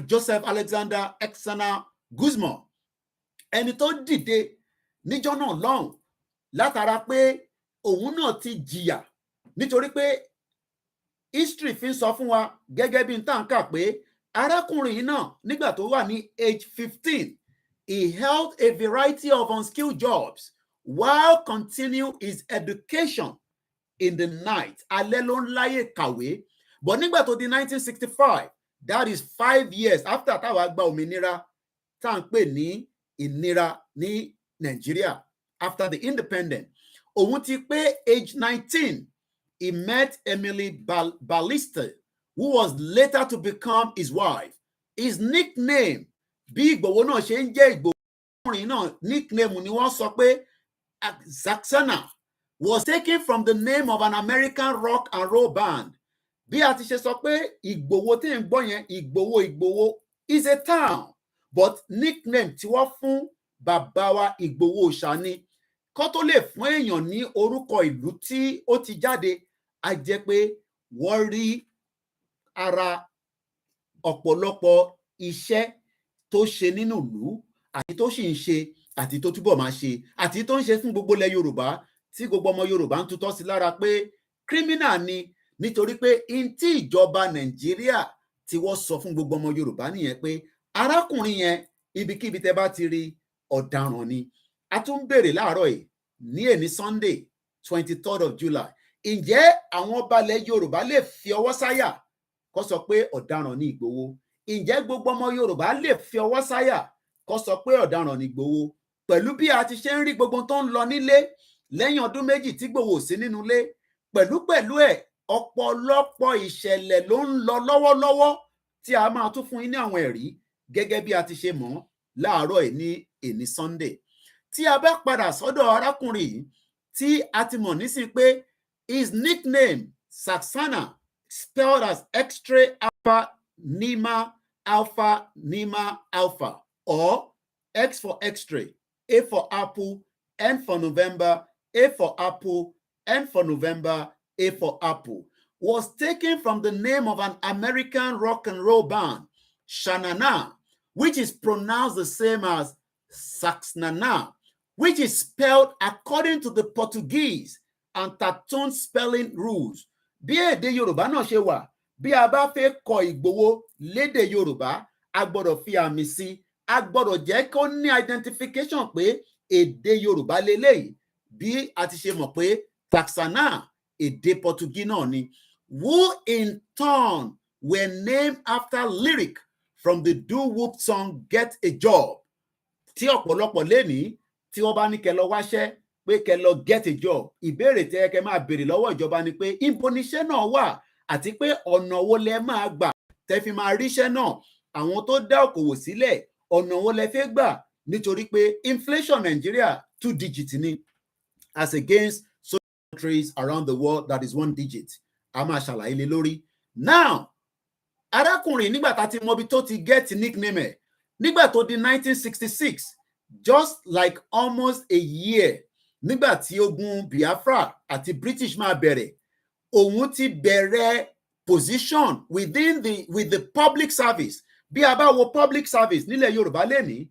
Joseph Alexander Exana Guzman. Ẹni tó dìde níjọ́ náà lọ́hùn látara pé òun náà ti jìyà, nítorí pé history fi ń sọ fún wa gẹ́gẹ́ bí n tá ń kà pé arákùnrin yìí náà nígbà tó wà ní age 15, he held a variety of unskilled jobs while continuing his education in the night. Alẹ́ ló ń láyè kàwé. But nígbà tó di 1965, that is 5 years after táwa gba òmìnira tá à ń pè ní ìnira ní Nàìjíríà, after the independence, òun ti pé age 19, he met Emily Ballista, who was later to become his wife. His nickname, bí Ìgbòho náà ṣe ń jẹ́ Ìgbòho náà, nickname ni wọ́n sọ pé Zaxana, was taken from the name of an American rock and roll band. Bí a ti ṣe sọ pé Ìgbòho tí ń gbọ́ yẹn, Ìgbòho is a town, but nickname tí wọ́n fún bàbá wa Ìgbòho Òòṣà ni. Kó tó lè fún èèyàn ní orúkọ ìlú tí ó ti jáde, a jẹ́ pé wọ́n rí ara ọ̀pọ̀lọpọ̀ iṣẹ́ tó ṣe nínú ìlú, àti tó sì ń ṣe, àti tó túbọ̀ máa ṣe, àti tó ń ṣe fún gbogbo ilẹ̀ Yorùbá, tí gbogbo ọmọ Yorùbá ń tutọ́ sí lára pé criminal ni, nítorí pé in tí ìjọba Nàìjíríà tí wọ́n sọ fún gbogbo ọmọ Yorùbá nìyẹn pé arákùnrin yẹn ibikíbi tẹ́ bá ti rí ọ̀daràn ni. A tún béèrè láàárọ̀ yìí ní èní Sunday 23rd of July, ǹjẹ́ àwọn balẹ̀ Yorùbá lè fi ọwọ́ sáyà kó sọ pé ọ̀daràn ni Ìgbòho? Ǹjẹ́ gbogbo ọmọ Yorùbá lè fi ọwọ́ sáyà kó sọ pé ọ̀daràn ni Ìgbòho? Pẹ̀lú bí a ti ṣe ń rí gbogbo tó ń lọ nílé lẹ́yìn ọdún méjì tí Ìgbòho sí nínú ilé, pẹ̀lú ẹ̀ ọ̀pọ̀lọpọ̀ ìṣẹ̀lẹ̀ ló ń lọ lọ́wọ́lọ́wọ́ tí a máa tún fún yín ní àwọn ẹ̀rí gẹ́gẹ́ bí a ti ṣe mọ̀ láàárọ̀ ẹ̀ ní èní Sunday. Tí a bá padà sọ́dọ̀ arákùnrin yìí tí a ti mọ̀ nísìn pé his nickname Saxana, spelled as X-ray Alpha Nima Alpha Nima Alpha, or X for X-ray, A for Apple, N for November, A for Apple, N for November, A for Apple, was taken from the name of an American rock and roll band, Shanana, which is pronounced the same as Saxnana, which is spelled according to the Portuguese and Tatun spelling rules. Bí èdè Yorùbá náà ṣe wà, bí a bá fẹ́ kọ Ìgbòho lédè Yorùbá, a gbọ́dọ̀ fi àmì sí, a gbọ́dọ̀ jẹ́ kó ní identification pé èdè Yorùbá leléyìí, bí a ti ṣe mọ̀ pé Saxana èdè Portuguese náà ni, who in turn were named after lyric from the doo-wop song Get a Job. Tí ọ̀pọ̀lọpọ̀ lénìí tí wọ́n bá ní kẹ́ lọ wáṣẹ́ pé kẹ́ lọ get a job, ìbéèrè tẹ́ kẹ́ máa béèrè lọ́wọ́ ìjọba ni pé ibo níṣẹ́ náà wà, àti pé ọ̀nà wo lẹ máa gbà tẹ́ fi máa ríṣẹ́ náà. Àwọn tó dá okòwò sílẹ̀, ọ̀nà wo lẹ fẹ́ gbà nítorí pé inflation Nigeria 2 digits ni as against some countries around the world that is 1 digit. A máa ṣàlàyé lé lórí. Now, arákùnrin nígbà tá ti mọ ibi tó ti get nickname ẹ̀, nígbà tó di 1966, just like almost a year nígbà tí ogun Biafra àti British máa bẹ̀rẹ̀, òun ti bẹ̀rẹ̀ position with the public service. Bí a bá wo public service nílẹ̀ Yorùbá lénìí,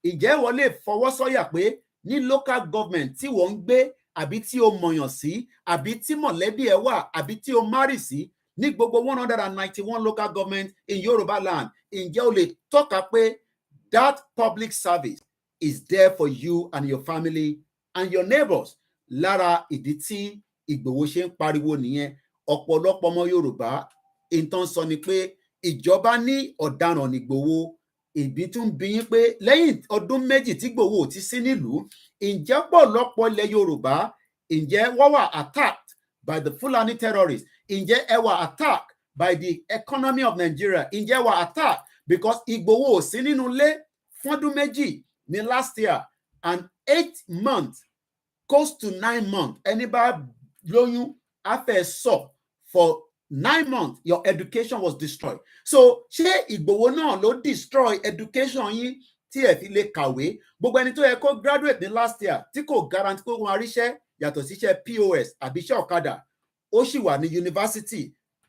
ìjẹ́ wọ́n lè fọwọ́ sọ́yà pé ní local government tí wọ́n ń gbé àbí tí o mọ̀yàn sí àbí tí mọ̀lẹ́bí ẹ wà àbí tí o marry sí ní gbogbo 191 local government in Yoruba land, ǹjẹ́ o lè tọ́ka pé that public service is there for you and your family and your neighbors. Lára ìdí tí Ìgbòho ṣe ń pariwo nìyẹn. Ọ̀pọ̀lọpọ̀ ọmọ Yorùbá ìtàn sọ ni pé ìjọba ní ọ̀daràn n'Ìgbòho. Ìbí tún bí yín pé lẹ́yìn ọdún méjì tí Ìgbòho ti sí nílùú, ǹjẹ́ pọ̀lọpọ̀ ilẹ̀ Yorùbá, ǹjẹ́ wọ́n wà attacked by the Fulani terrorists? Ǹjẹ́ ẹ wà attacked by the economy of Nigeria? Ǹjẹ́ wà attacked because Ìgbòho ò sí nínú ilé fún ọdún méjì ní last year and 8 months close to 9 months? Ẹni bá lóyún á fẹ́ sọ for 9 months your education was destroyed. So ṣé Ìgbòho náà ló destroy education yín tí ẹ fi lè kàwé? Gbogbo ẹni tó yẹ kó graduate ní last year tí kò guarantee pé wọn aríṣẹ́ yàtọ̀ síṣẹ́ POS àbí iṣẹ́ ọ̀kadà, ó sì wà ní university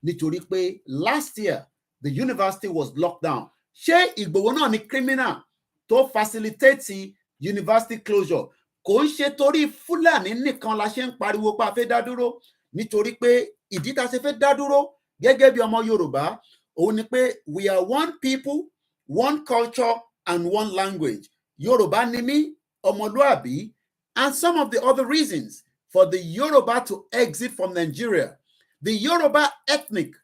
nítorí pé last year the university was locked down. Ṣé Ìgbòho náà ni criminal tó facilitate university closure? Kò ń ṣe torí Fúlàní nìkan la ṣe ń pariwo pa fẹ́ dá dúró, nítorí pé ìdí tá ṣe fẹ́ dá dúró gẹ́gẹ́ bí ọmọ Yorùbá òun ni pé we are one people, one culture and one language. Yorùbá ni mí, ọmọlúàbí, and some of the other reasons for the Yoruba to exit from Nigeria. The Yoruba ethnic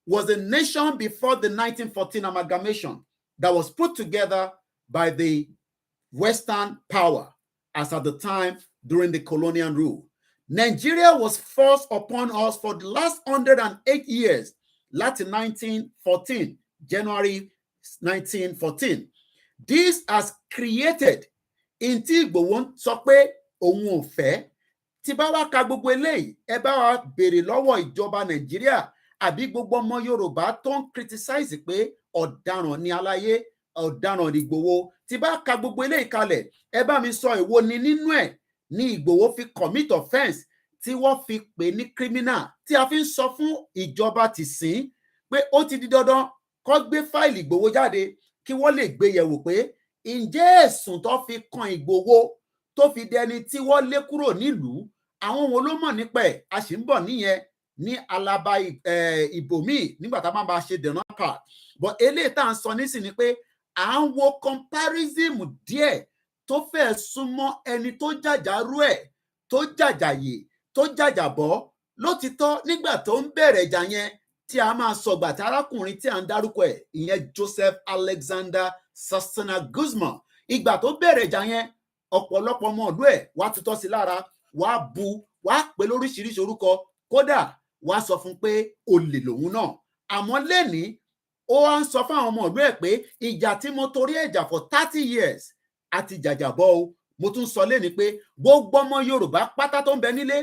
was a nation before the 1914 amalgamation that was put together by the Western power as at the time during the colonial rule. Nigeria was forced upon us for the last 108 years, Latin 1914, January 1914. This has created in tí Ìgbòho sọ pé òun ò fẹ́. Tí bá wá ka gbogbo eléyìí, ẹ bá wa béèrè lọ́wọ́ ìjọba Nàìjíríà àbí gbogbo ọmọ Yorùbá tó ń criticize pé ọ̀daràn ni aláyé, ọ̀daràn ni Ìgbòho. Tí bá ka gbogbo eléyìí kalẹ̀, ẹ bá mi sọ èwo ni nínú ẹ̀ ní Ìgbòho fi commit offence tí wọ́n fi pè ní criminal, tí a fi ń sọ fún ìjọba tìsín pé ó ti di dandan kó gbé fáìlì Ìgbòho jáde kí wọ́n lè gbé yẹ̀wò pé ǹjẹ́ ẹ̀sùn tó fi kan Ìgbòho tó fi dẹni tí wọ́n lé kúrò nílùú, àwọn wo ló mọ̀ nípa ẹ̀? A sì ń bọ̀ níyẹn ní alaba ibòmíì nígbà tá a máa bá ṣe dènà card. But eléyìí tá à ń sọ nísìnyí pé à ń wo comparison díẹ̀ tó fẹ́ súnmọ́ ẹni tó jàjàrú ẹ̀, tó jàjàyè, tó jàjàbọ́ lótìtọ́ nígbà tó ń bẹ̀rẹ̀ ìjà yẹn tí a máa sọgbà tí arákùnrin tí à ń dárúkọ ẹ̀, ìyẹn Joseph Alexander Sasana Guzman. Ìgbà tó bẹ̀rẹ̀ ìjà yẹn, ọ̀pọ̀lọpọ̀ ọmọ ọ̀dọ́ ẹ̀ wá tutọ́ sí lára, wá bu, wá pè lóríṣiríṣi orúkọ, kódà wá sọ fún pé olè lòun náà. Àmọ́ lẹ́nìí, ó wá ń sọ fún àwọn ọmọ ọ̀dọ́ ẹ̀ pé ìjà tí mo torí ẹ̀jà for 30 years àti jàjàbọ́ o. Mo tún sọ lẹ́nìí pé gbogbo ọmọ Yorùbá pátá tó ń bẹ nílé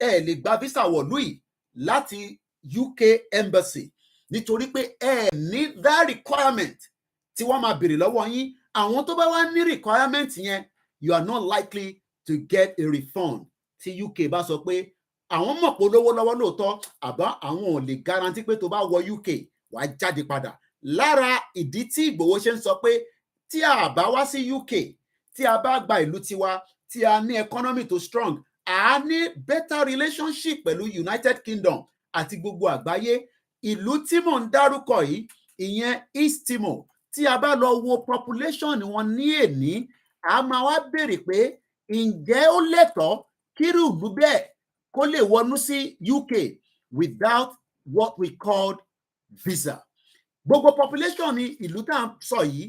ẹ lè gba visa wọ̀lú yìí láti UK embassy nítorí pé ẹ ní that requirement tí wọ́n máa béèrè lọ́wọ́ yín. Àwọn tó bá wá ní requirement yẹn, you are not likely to get a refund. Tí UK bá sọ pé àwọn mọ̀ pé olówó lọ́wọ́ lóòótọ́, àbá àwọn ò lè guarantee pé tó bá wọ UK wàá jáde padà. Lára ìdí tí Ìgbòho ṣe ń sọ pé tí a bá wá sí UK, tí a bá gba ìlú tiwa, tí a ní economy tó strong, a ní better relationship pẹ̀lú United Kingdom àti gbogbo àgbáyé. Ìlú tí mò ń dárúkọ yìí, ìyẹn East Timor, tí a bá lọ wo population wọn ní èní, a máa wá béèrè pé ǹjẹ́ ó lẹ́tọ̀ọ́ kírú ìlú bẹ́ẹ̀ kó lè wọnú sí UK without what we called visa. Gbogbo population ní ìlú tá à ń sọ yìí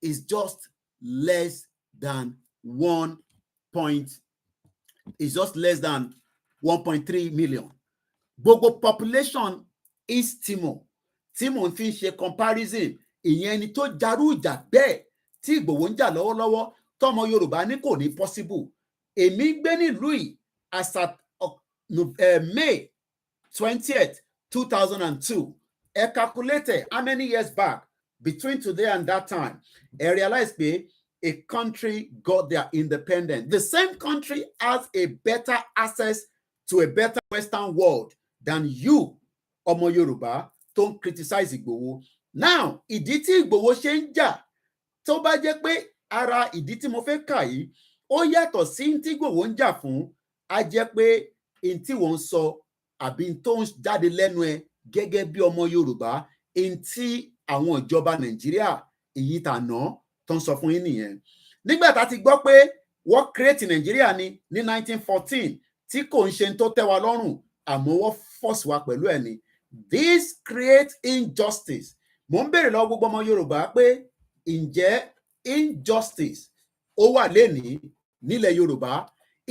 is just less than 1.3 million. Gbogbo population East Timor tí mò ń fi ṣe comparison, ìyẹn ẹni tó jarú ìjà bẹ́ẹ̀ tí Ìgbòho ń jà lọ́wọ́lọ́wọ́, tọmọ Yorùbá ní kò ní possible. Èmi gbé nílùú yìí as at May 20th, 2002. I calculated how many years back between today and that time. I realized a country got their independence. The same country has a better access to a better Western world than you, ọmọ Yorùbá, don't criticize Igboho. Now, ìdí tí Igboho ṣe ń jà tó bá jẹ́ pé ara ìdí tí mo fẹ́ kà yìí ó yàtọ̀ sí tí Igboho ń jà fún, á jẹ́ pé n tí wọ́n ń sọ àbí tó ń jáde lẹ́nu ẹ gẹ́gẹ́ bí ọmọ Yorùbá, n tí àwọn ìjọba Nàìjíríà èyí tàná tó ń sọ fún yín nìyẹn. Nígbà tá a ti gbọ́ pé wọ́n create Nàìjíríà ní 1914 tí kò ń ṣe tó tẹ́ wa lọ́rùn, àmọ́ wọ́n force wa pẹ̀lú ẹ̀ ni. This creates injustice. Mo ń béèrè lọ́wọ́ gbogbo ọmọ Yorùbá pé ǹjẹ́ injustice ó wà lénìí nílẹ̀ Yorùbá?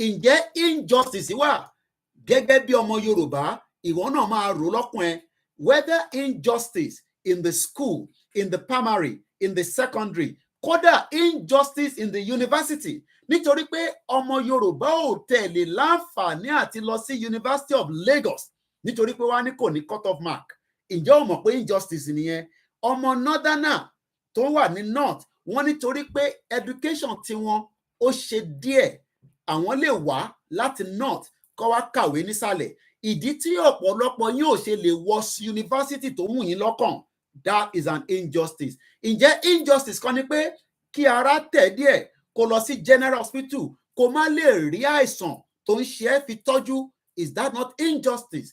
Ǹjẹ́ injustice wà? Gẹ́gẹ́ bí ọmọ Yorùbá, ìwọ náà máa rò lọ́kàn ẹ whether injustice in the school, in the primary, in the secondary, kódà injustice in the university. Nítorí pé ọmọ Yorùbá ò tẹ̀lé láǹfààní àti lọ sí University of Lagos nítorí pé wọ́n á ní kò ní cut off mark. Ǹjẹ́ o mọ̀ pé injustice nìyẹn? Ọmọ northerner tó wà ní north, wọ́n nítorí pé education tiwọn ó ṣe díẹ̀, àwọn lè wá láti north kọ́ wá kàwé nísàlẹ̀. Ìdí tí ọ̀pọ̀lọpọ̀ yín ò ṣe lè wọ university tó wù yín lọ́kàn, that is an injustice. Ǹjẹ́ injustice kan ni pé kí ara tẹ̀ díẹ̀ kó lọ sí general hospital kó má lè rí àìsàn tó ń ṣe é fi tọ́jú? Is that not injustice?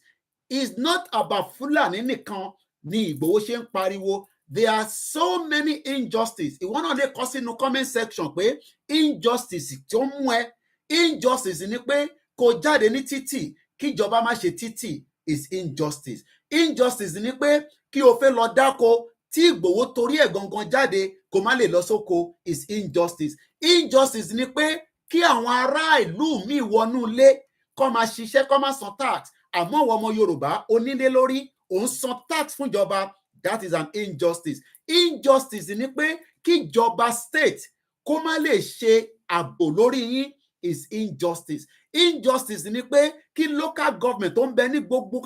It's not about Fulani nìkan ni Ìgbòho ṣe ń pariwo. There are so many injustices. Ìwọ náà lè kọ sínú comment section pé injustice tí ó mú ẹ. Injustice ni pé kó jáde ní títì kíjọba má ṣe títì is injustice. Injustice ni pé kí o fẹ́ lọ dáko tí Ìgbòho torí ẹ̀ gangan jáde kó má lè lọ sóko is injustice. Injustice ni pé kí àwọn ará ìlú míì wọnú ilé kó máa ṣiṣẹ́ kó máa san tax, àmọ́ àwọn ọmọ Yorùbá onílé lórí òun san tax fún ìjọba. That is an injustice. Injustice ni pé kíjọba state kó má lè ṣe ààbò lórí yín is injustice. Injustice ni pé kí local government tó ń bẹ ní gbogbo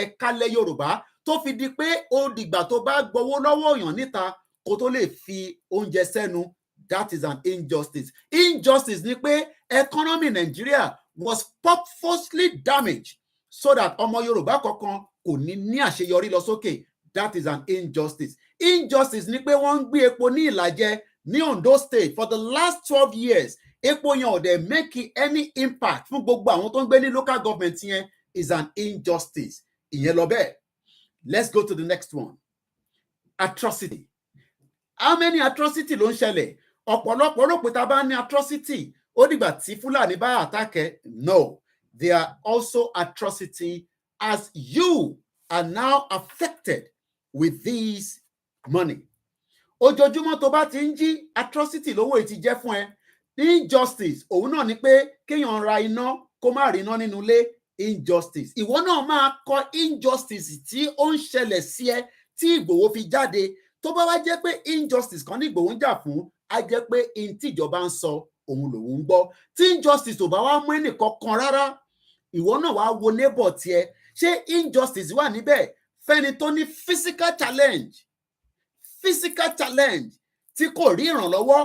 ẹ̀kálẹ̀ Yorùbá tó fi di pé ó dìgbà tó bá gbowó lọ́wọ́ èèyàn níta kó tó lè fi oúnjẹ sẹ́nu. That is an injustice. Injustice ni pé economy Nigeria was purposely damaged so that ọmọ Yorùbá kankan kò ní àṣeyọrí lọ sókè. That is an injustice. Injustice ni pé wọ́n ń gbé epo ní Ìlàjẹ ní Ondo State for the last 12 years. Epo yẹn ò dẹ̀ make any impact fún gbogbo àwọn tó ń gbé ní local government yẹn is an injustice. Ìyẹn lọ bẹ́ẹ̀. Let's go to the next one. Atrocity. How many atrocity ló ń ṣẹlẹ̀? Ọ̀pọ̀lọpọ̀ rò pé tá a bá ní atrocity ó dìgbà tí Fúlàní bá àtàkẹ́. No, there are also atrocity as you are now affected with this money. Ojoojúmọ́ tó bá ti ń jí atrocity lówó èyí ti jẹ́ fún ẹ. Injustice òun náà ni pé kéèyàn ra iná kó má rí iná nínú ilé. Injustice. Ìwọ náà máa kọ injustice tí ó ń ṣẹlẹ̀ sí ẹ tí Ìgbòho fi jáde. Tó bá wá jẹ́ pé injustice kan ní Ìgbòho ń jà fún, á jẹ́ pé in tí ìjọba ń sọ òun lòun ń gbọ́. Tí injustice ò bá wá mú ẹnìkan kan rárá, ìwọ náà wá wo neighbor tiẹ̀. Ṣé injustice wà níbẹ̀ fẹ́ni tó ní physical challenge tí kò rí ìrànlọ́wọ́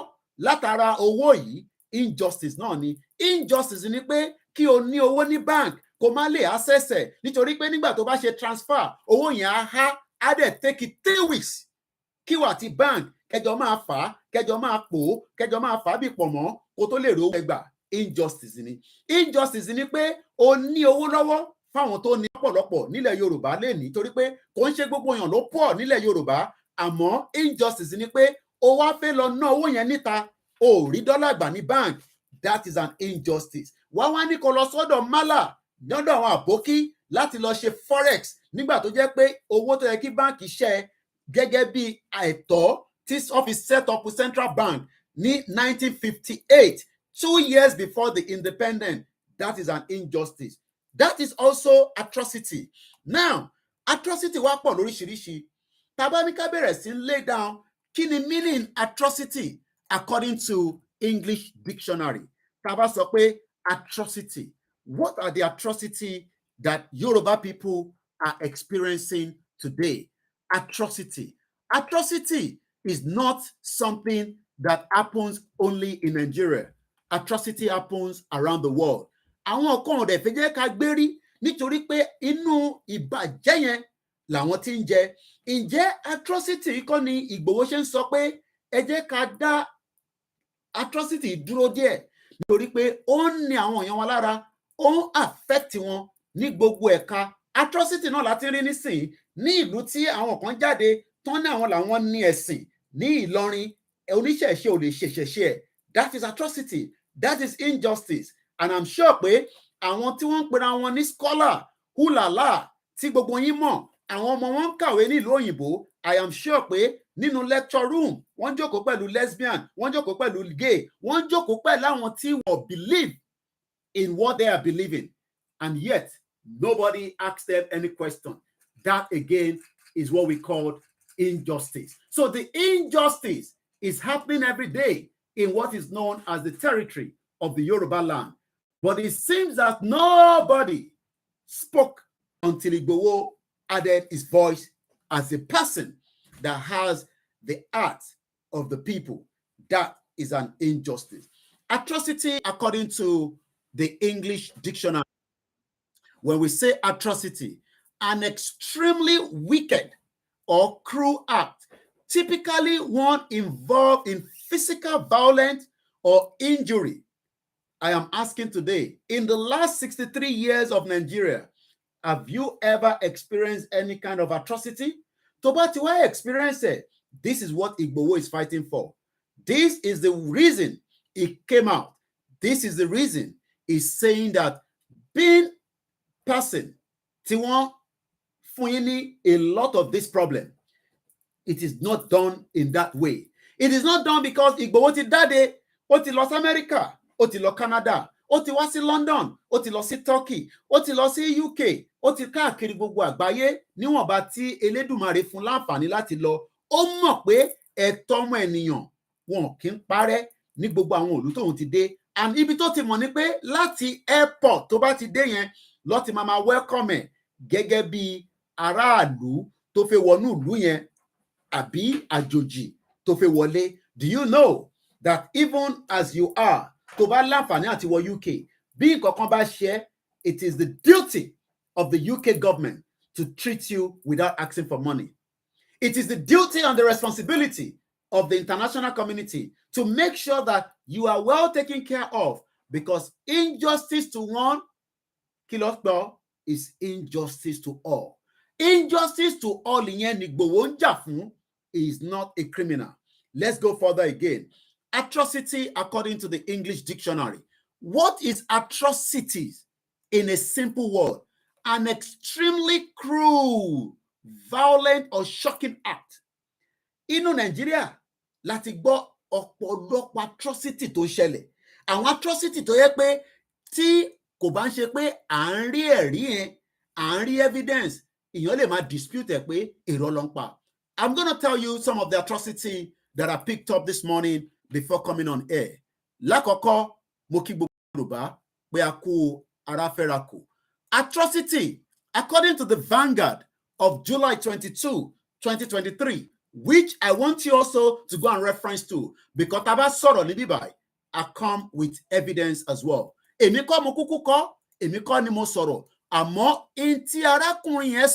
látara owó yìí? Injustice náà ni. Injustice ni pé kí o ní owó ní bank kó má lè access ẹ̀ nítorí pé nígbà tó bá ṣe transfer owó yẹn á dẹ̀ take it 3 weeks kí wà tí bank kẹjọ máa fà á kẹjọ máa pò ó kẹjọ máa fà á bí pọ̀ mọ́ kó tó lè rí owó ẹgbà. Injustice ni. Injustice ni pé o ní owó lọ́wọ́ fáwọn tó ní ọ̀pọ̀lọpọ̀ nílẹ̀ Yorùbá lénìí torí pé kò ń ṣe gbogbo èèyàn ló pọ̀ nílẹ̀ Yorùbá, àmọ́ injustice ni pé o wá fẹ́ lọ ná owó yẹn níta o rí dọ́là gbà ní bank. That is an injustice. Wá ní kó lọ sọ́dọ̀ málà lọ́dọ̀ àwọn àbókí láti lọ ṣe forex nígbà tó jẹ́ pé owó tó yẹ kí báǹkì ṣe gẹ́gẹ́ bí àìtọ́ tí office set up with Central Bank ní 1958, 2 years before the independence. That is an injustice. That is also atrocity. Now, atrocity wá pọ̀ lóríṣiríṣi. Tá bá ní ká bẹ̀rẹ̀ sí lay down kí ni meaning atrocity according to English dictionary, tá bá sọ pé atrocity, what are the atrocity that Yoruba people are experiencing today? Atrocity. Atrocity is not something that happens only in Nigeria. Atrocity happens around the world. Àwọn kan ọ̀dẹ̀ fẹ́ jẹ́ ká gbérí nítorí pé inú ìbàjẹ́ yẹn làwọn ti ń jẹ. Ǹjẹ́ atrocity kọ́ ni Ìgbòho ṣe ń sọ pé ẹ jẹ́ ká dá atrocity dúró díẹ̀ nítorí pé ó ń ní àwọn èèyàn wọn lára, ó ń affect wọn ní gbogbo ẹ̀ka. Atrocity náà láti rí nísìnyí ní ìlú tí àwọn kan jáde tán ní àwọn làwọn ní ẹ̀sìn ní Ìlọrin, oníṣẹ̀ṣe ò lè ṣẹ̀ṣẹ̀ṣe ẹ̀. That is atrocity, that is injustice. And I'm sure pé àwọn tí wọ́n ń pera wọn ní scholar húlàlà tí gbogbo yín mọ̀, àwọn ọmọ wọn ń kàwé nílùú òyìnbó. I am sure pé nínú lecture room wọ́n jókòó pẹ̀lú lesbian, wọ́n jókòó pẹ̀lú gay, wọ́n jókòó pẹ̀lú àwọn tí wọ́n believe in what they are believing, and yet nobody asks them any question. That again is what we call injustice. So the injustice is happening every day in what is known as the territory of the Yoruba land. But it seems that nobody spoke until Igboho added his voice as a person that has the heart of the people. That is an injustice. Atrocity, according to the English dictionary, when we say atrocity, an extremely wicked or cruel act, typically one involved in physical violence or injury. I am asking today, in the last 63 years of Nigeria, have you ever experienced any kind of atrocity? Tó bá ti wá experience it, this is what Igboho is fighting for. This is the reason it came out. This is the reason he's saying that being person tí wọ́n fún yín ní a lot of this problem, it is not done in that way. It is not done because Igboho ti dáde, ó ti lọ sí America, ó ti lọ Canada, ó ti wá sí London, ó ti lọ sí Turkey, ó ti lọ sí UK, ó ti káàkiri gbogbo àgbáyé níwọ̀nba tí Elédùmarè fún láǹfààní láti lọ. Ó mọ̀ pé ẹ̀tọ́ ọmọ ènìyàn wọn kì í parẹ́ ní gbogbo àwọn ìlú tóun ti dé. And ibi tó ti mọ̀ ni pé láti airport tó bá ti dé yẹn ló ti máa welcome ẹ̀ gẹ́gẹ́ bí aráàlú tó fẹ́ wọnú ìlú yẹn àbí àjòjì tó fẹ́ wọlé. Do you know that even as you are, tó bá láǹfààní àti wọ UK, bí nǹkan kan bá ṣe, it is the duty of the UK government to treat you without asking for money. It is the duty and the responsibility of the international community to make sure that you are well taken care of, because injustice to one is injustice to all. Injustice to all ìyẹn ni Igboho ń jà fún is not a criminal. Let's go further again. Atrocity, according to the English dictionary. What is atrocities in a simple word? An extremely cruel, violent, or shocking act. Inú Nàìjíríà láti gbọ́ ọ̀pọ̀lọpọ̀ atrocity tó ṣẹlẹ̀. Àwọn atrocity tó yẹ pé tí kò bá ń ṣe pé à ń rí ẹ̀rí yẹn, à ń rí evidence, èèyàn lè máa dispute ẹ̀ pé èrò ló ń pa. I'm going to tell you some of the atrocity that I picked up this morning before coming on air. Lákọ̀ọ́kọ́, mo kí gbogbo Yorùbá pé a kú ara fẹ́ra kù. Atrocity, according to the Vanguard of July 22, 2023, which I want you also to go and reference to, because tá bá sọ̀rọ̀ níbí báyìí, I come with evidence as well. Èmi kọ́ mo kúkú kọ́, èmi kọ́ ni mo sọ̀rọ̀, àmọ́ in tí arákùnrin yẹn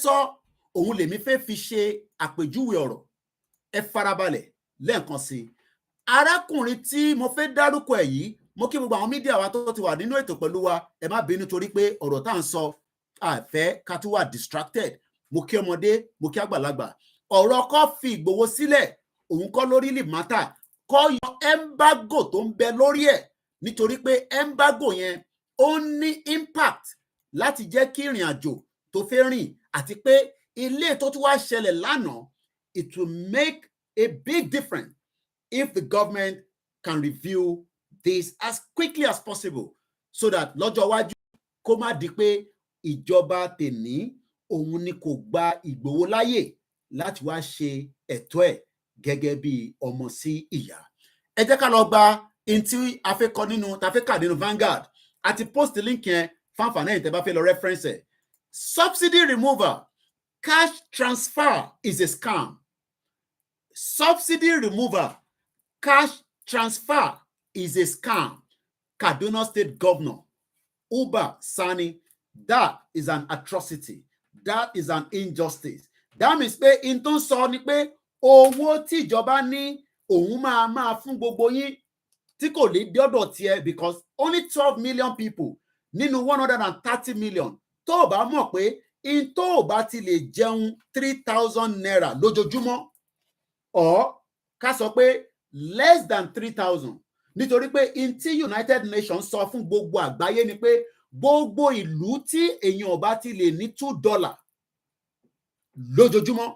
sọ, òun lèmi fẹ́ fi ṣe àpèjúwe ọ̀rọ̀. Ẹ farabalẹ̀ lẹ́ẹ̀kan sí i. Arákùnrin tí mo fẹ́ dárúkọ ẹ̀ yìí, mo kí gbogbo àwọn mídíà wa tó ti wà nínú ètò pẹ̀lú wa, ẹ má bínú torí pé ọ̀rọ̀ tá à ń sọ àfẹ́ ká tún wà distracted. Mo kí ọmọdé, mo kí àgbàlagbà. Ọ̀rọ̀ kó fi Ìgbòho sílẹ̀, òun kọ́ lórí lè mátà, kó yọ embargo tó ń bẹ lórí ẹ̀, nítorí pé embargo yẹn ó ní impact láti jẹ́ kí ìrìn àjò tó fẹ́ rìn, àti pé ilé tó tún wá ṣẹlẹ̀ lánàá, it will make a big difference if the government can review this as quickly as possible, so that lọ́jọ́ iwájú kó má di pé ìjọba tèní òun ni kò gba Ìgbòho láyè láti wá ṣe ẹ̀tọ́ ẹ̀ gẹ́gẹ́ bí ọmọ sí ìyá. Ẹ jẹ́ ká lọ gba ntí a fẹ́ kọ nínú ta fẹ́ kà nínú Vanguard àti post link yẹn fáǹfààní ẹ̀yin tẹ́ bá fẹ́ lọ reference ẹ̀. Subsidy removal, cash transfer is a scam. Subsidy removal, cash transfer is a scam. Kaduna State Governor Uba Sani, that is an atrocity. That is an injustice. That means pé in tó ń sọ ni pé owó tí ìjọba ní òun máa fún gbogbo yín tí kò lè dé ọ̀dọ̀ tiẹ̀ because only 12 million people nínú 130 million tó o bá mọ̀ pé in tó o bá ti lè jẹun 3,000 naira lójoojúmọ́ or ká sọ pé less than 3,000 nítorí pé in tí United Nations sọ fún gbogbo àgbáyé ni pé gbogbo ìlú tí èèyàn ò bá ti lè ní $2 lójoojúmọ́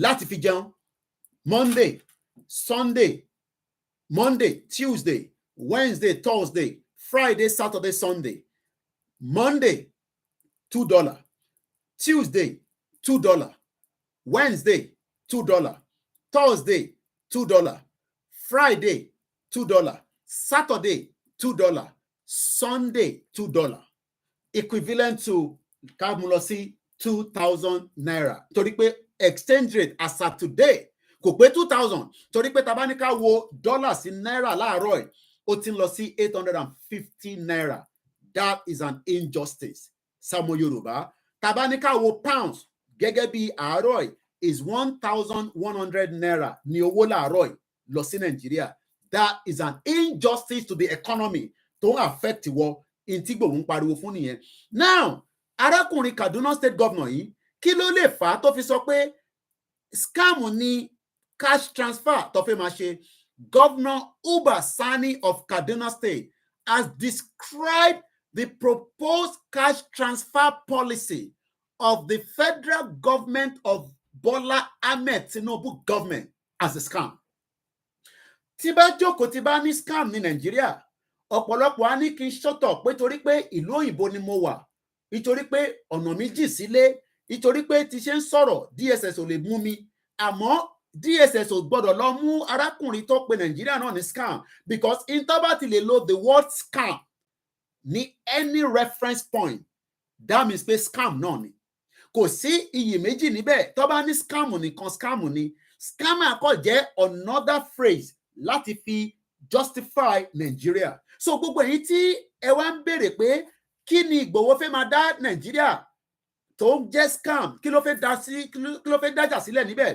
láti fi jẹun Monday, Sunday, Monday, Tuesday, Wednesday, Thursday, Friday, Saturday, Sunday. Monday, $2. Tuesday, $2. Wednesday, $2. Thursday, $2. Friday, $2. Saturday, $2. Sunday, $2. Equivalent to Kamulosi 2,000 naira. Torí pé exchange rate as at today kò pé 2,000. Torí pé tá bá ní ká wo dọ́là sí náírà láàárọ̀ ẹ̀ ó ti ń lọ sí 850 naira. That is an injustice. Samo Yorùbá. Tá bá ní ká wo pounds gẹ́gẹ́ bí àárọ̀ ẹ̀ is 1,100 naira ní owó láàárọ̀ ẹ̀ lọ sí Nàìjíríà. That is an injustice to the economy tó ń affect wọ in tí Igboho ń pariwo fún nìyẹn. Now, arákùnrin Kaduna State Governor yìí kí ló lè fà á tó fi sọ pé scam ni cash transfer tó fẹ́ máa ṣe? Governor Uba Sani of Kaduna State has described the proposed cash transfer policy of the federal government of Bola Ahmed Tinubu government as a scam. Tí bá jókòó tí bá ní scam ní Nàìjíríà, ọ̀pọ̀lọpọ̀ á ní kí n ṣọ́tọ̀ pé torí pé ìlú òyìnbó ni mo wà, nítorí pé ọ̀nà mi jì sílé, nítorí pé tí ṣe ń sọ̀rọ̀ DSS ò lè mú mi. Àmọ́ DSS ò gbọ́dọ̀ lọ mú arákùnrin tó pe Nàìjíríà náà ní scam because intobati lè lo the word scam ní any reference point. That means pé scam náà ni. Kò sí iyèméjì níbẹ̀. Tó bá ní scam nìkan scam ni. Scammer kò jẹ́ another phrase láti fi justify Nigeria. So gbogbo èyí tí ẹ wá ń béèrè pé kí ni Ìgbòho fẹ́ máa dá Nàìjíríà tó ń jẹ́ scam, kí ló fẹ́ dájà sílẹ̀ níbẹ̀?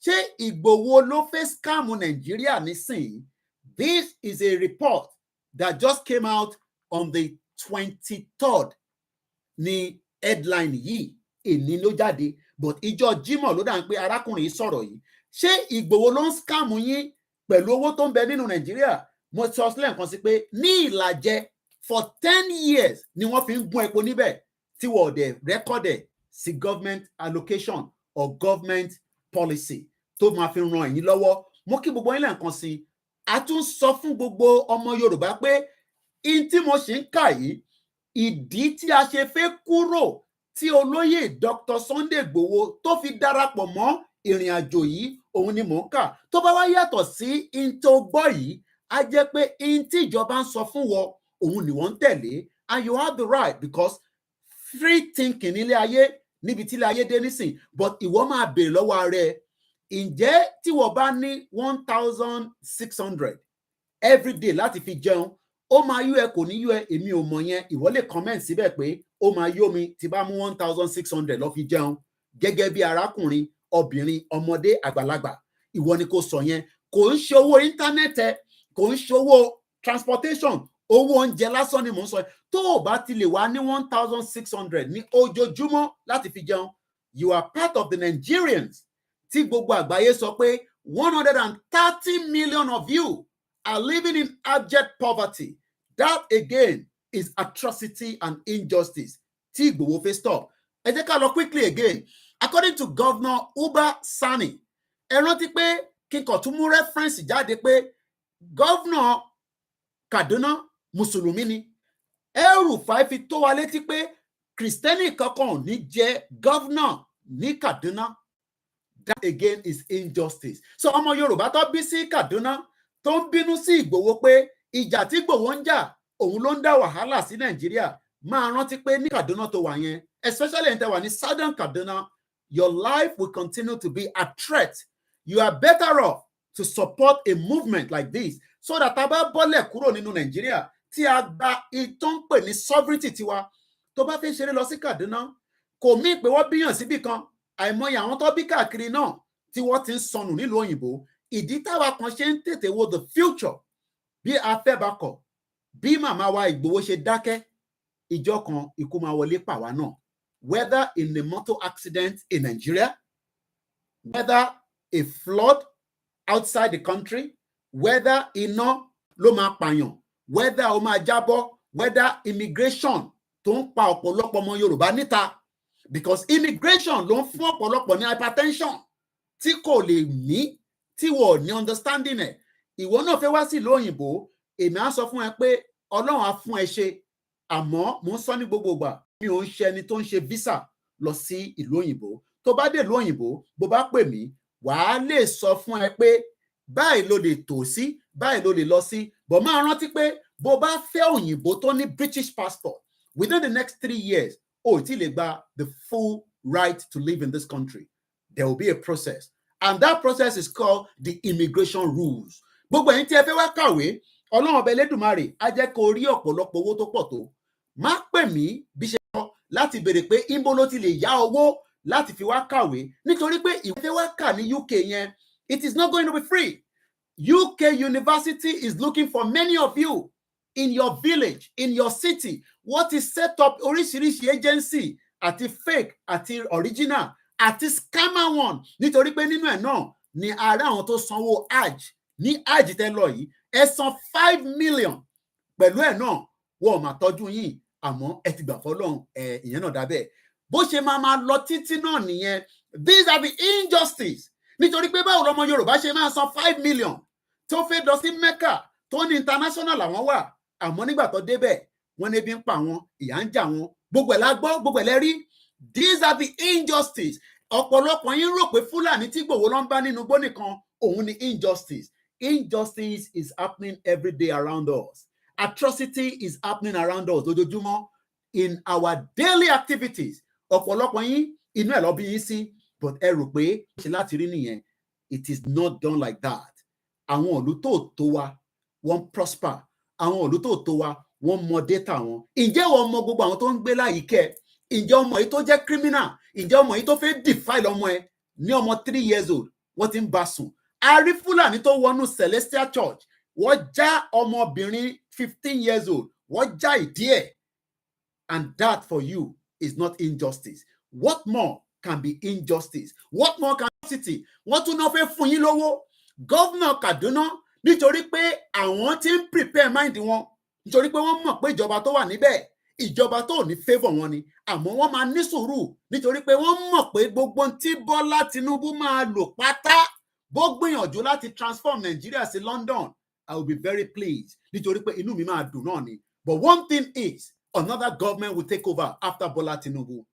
Ṣé Ìgbòho ló fẹ́ scam Nàìjíríà nísìnyí? This is a report that just came out on the 23rd ní headline yìí èní ló jáde but ìjọ Jímọ̀ ló dà ń pé arákùnrin yìí sọ̀rọ̀ yìí. Ṣé Ìgbòho ló ń scam yín pẹ̀lú owó tó ń bẹ nínú Nàìjíríà? Mo sọ sílẹ̀ nǹkan sí pé ní Ìlàjẹ for 10 years ni wọ́n fi ń gún epo níbẹ̀ tí wọ́n dẹ̀ rẹ́kọ̀dẹ̀ sí government allocation or government policy tó máa fi ran ẹ̀yin lọ́wọ́. Mo kí gbogbo yín lẹ́ẹ̀kan sí. A tún sọ fún gbogbo ọmọ Yorùbá pé in tí mo ṣe ń kà yìí, ìdí tí a ṣe fẹ́ kúrò tí olóyè Dr. Sunday Igboho tó fi darapọ̀ mọ́ ìrìn àjò yìí òun ni mò ń kà. Tó bá wá yàtọ̀ sí in tó gbọ́ yìí, á jẹ́ pé in tí ìjọba ń sọ fún wọn òun ni wọ́n ń tẹ̀lé. And you have the right because free thinking nílé ayé níbi tí ilé ayé dé nísìn, but ìwọ máa béèrè lọ́wọ́ rẹ, ǹjẹ́ tí wọ́n bá ní 1,600 every day láti fi jẹun, ó máa yó ẹ kò ní yó ẹ? Èmi ò mọ̀ yẹn. Ìwọ lè comment síbẹ̀ pé ó máa yó mi tí bá mú 1,600 lọ fi jẹun gẹ́gẹ́ bí arákùnrin, obìnrin, ọmọdé, àgbàlagbà. Ìwọ ni kò sọ yẹn. Kò ń ṣe owó íńtánẹ́ẹ̀tì, kò ń ṣe owó transportation, owó oúnjẹ lásán ni mò ń sọ. Tó o bá ti lè wá ní 1,600 ní ojoojúmọ́ láti fi jẹun, you are part of the Nigerians tí gbogbo àgbáyé sọ pé 130 million of you are living in abject poverty. That again is atrocity and injustice tí Igboho fẹ́ stop. Ẹ jẹ́ ká lọ quickly again. According to Governor Uba Sani, ẹ rántí pé kí n kàn tún mú reference jáde pé Governor Kaduna Mùsùlùmí ni. El-Rufai fi tó wa létí pé Kristẹni kankan ò ní jẹ governor ní Kaduna. That again is injustice. So ọmọ Yorùbá tó bí sí Kaduna tó ń bínú sí Ìgbòho pé ìjà tí Ìgbòho ń jà òun ló ń dá wàhálà sí Nàìjíríà, máa rántí pé ní Kaduna tó wà yẹn, especially in tẹwà ní Southern Kaduna, your life will continue to be a threat. You are better off to support a movement like this so that tá bá bọ́lẹ̀ kúrò nínú Nàìjíríà tí a gba ìtàn ń pè ní sovereignty tiwa. Tó bá fẹ́ ṣeré lọ sí Kaduna, kò mí pé wọ́n bíyàn síbì kan, àìmọye àwọn tó bí káàkiri náà tí wọ́n ti ń sọnù nílùú òyìnbó. Ìdí táwa kan ṣe ń tètè wo the future, bí a fẹ́ bá kọ̀, bí màmá wa Ìgbòho ṣe dákẹ́, ìjọ kan ikú máa wọlé pàwá náà, whether in a motor accident in Nigeria, whether a flood outside the country, whether iná ló máa pààyàn, whether ó máa jábọ́, whether immigration tó ń pa ọ̀pọ̀lọpọ̀ ọmọ Yorùbá níta, because immigration ló ń fún ọ̀pọ̀lọpọ̀ ní hypertension tí kò lè ní, tí wọ́n ní understanding ẹ̀. Ìwọ náà fẹ́ wá sí ìlú òyìnbó, èmi á sọ fún ẹ pé Ọlọ́run á fún ẹ ṣe, àmọ́ mò ń sọ ní gbogbo ìgbà, mi ò ń ṣe ẹni tó ń ṣe visa lọ sí ìlú òyìnbó. Tó bá dé ìlú òyìnbó, bó bá pè mí, wàá lè sọ fún ẹ pé báyìí ló lè tò sí, báyìí ló lè lọ sí. Bọ̀ máa rántí pé bó bá fẹ́ òyìnbó tó ní British passport, within the next 3 years, ó ti lè gba the full right to live in this country. There will be a process. And that process is called the immigration rules. Gbogbo ẹ̀yin tí ẹ fẹ́ wá kàwé, Ọlọ́run ọba Elédùmarè á jẹ́ kó rí ọ̀pọ̀lọpọ̀ owó tó pọ̀ tó. Má pè mí bí ṣe lọ láti béèrè pé ibo ló ti lè yá owó láti fi wá kàwé, nítorí pé ìwé fẹ́ wá kà ní UK yẹn, it is not going to be free. UK University is looking for many of you in your village, in your city. What is set up oríṣiríṣi agency àti fake àti original àti scammer one, nítorí pé nínú ẹ̀ náà ni ara àwọn tó sanwó hajj ní hajj tẹ́ lọ yìí, ẹ san 5 million pẹ̀lú ẹ̀ náà wọ́n máa tọ́jú yín, àmọ́ ẹ ti gbà fọ́lọ́run, ìyẹn náà dábẹ́. Bó ṣe máa lọ títí náà nìyẹn. These are the injustice. Nítorí pé báwo lọmọ Yorùbá ṣe máa san 5 million tó fẹ́ lọ sí Mecca tó ní international àwọn wà, àmọ́ nígbà tó débẹ̀ wọ́n ní ebi ń pa wọn, ìyà ń jà wọn, gbogbo ẹ̀ la gbọ́, gbogbo ẹ̀ lẹ rí. These are the injustice. Ọ̀pọ̀lọpọ̀ yín rò pé Fúlàní tí Ìgbòho ló ń bá nínú igbó nìkan òun ni injustice. Injustice is happening every day around us. Atrocity is happening around us lójoojúmọ́ in our daily activities. Ọ̀pọ̀lọpọ̀ yín inú ẹ̀ lọ bí yín sí, but ẹ rò pé ṣe láti rí nìyẹn. It is not done like that. Àwọn ìlú tó tó wa wọ́n prosper. Àwọn ìlú tó tó wa wọ́n mọ data wọn. Ǹjẹ́ wọ́n mọ gbogbo àwọn tó ń gbé láyìíkẹ́? Ǹjẹ́ ọmọ yìí tó jẹ́ criminal? Ǹjẹ́ ọmọ yìí tó fẹ́ defile ọmọ ẹ ní ọmọ 3 years old wọ́n ti ń bá sùn? A rí Fúlàní tó wọnú Celestial Church, wọ́n já ọmọbìnrin 15 years old, wọ́n já ìdí ẹ̀. And that for you is not injustice. What more can be injustice? What more can city? Wọ́n tún náà fẹ́ fún yín lówó. Governor Kaduna, nítorí pé àwọn ti ń prepare mind wọn, nítorí pé wọ́n mọ̀ pé ìjọba tó wà níbẹ̀, ìjọba tó ní favour wọn ni, àmọ́ wọ́n máa ní sùúrù nítorí pé wọ́n mọ̀ pé gbogbo tí Bọ́lá Tinubu máa lò pátá bó gbìyànjú láti transform Nigeria sí London, I will be very pleased nítorí pé inú mi máa dùn náà ni. But one thing is, another government will take over after Bola Tinubu.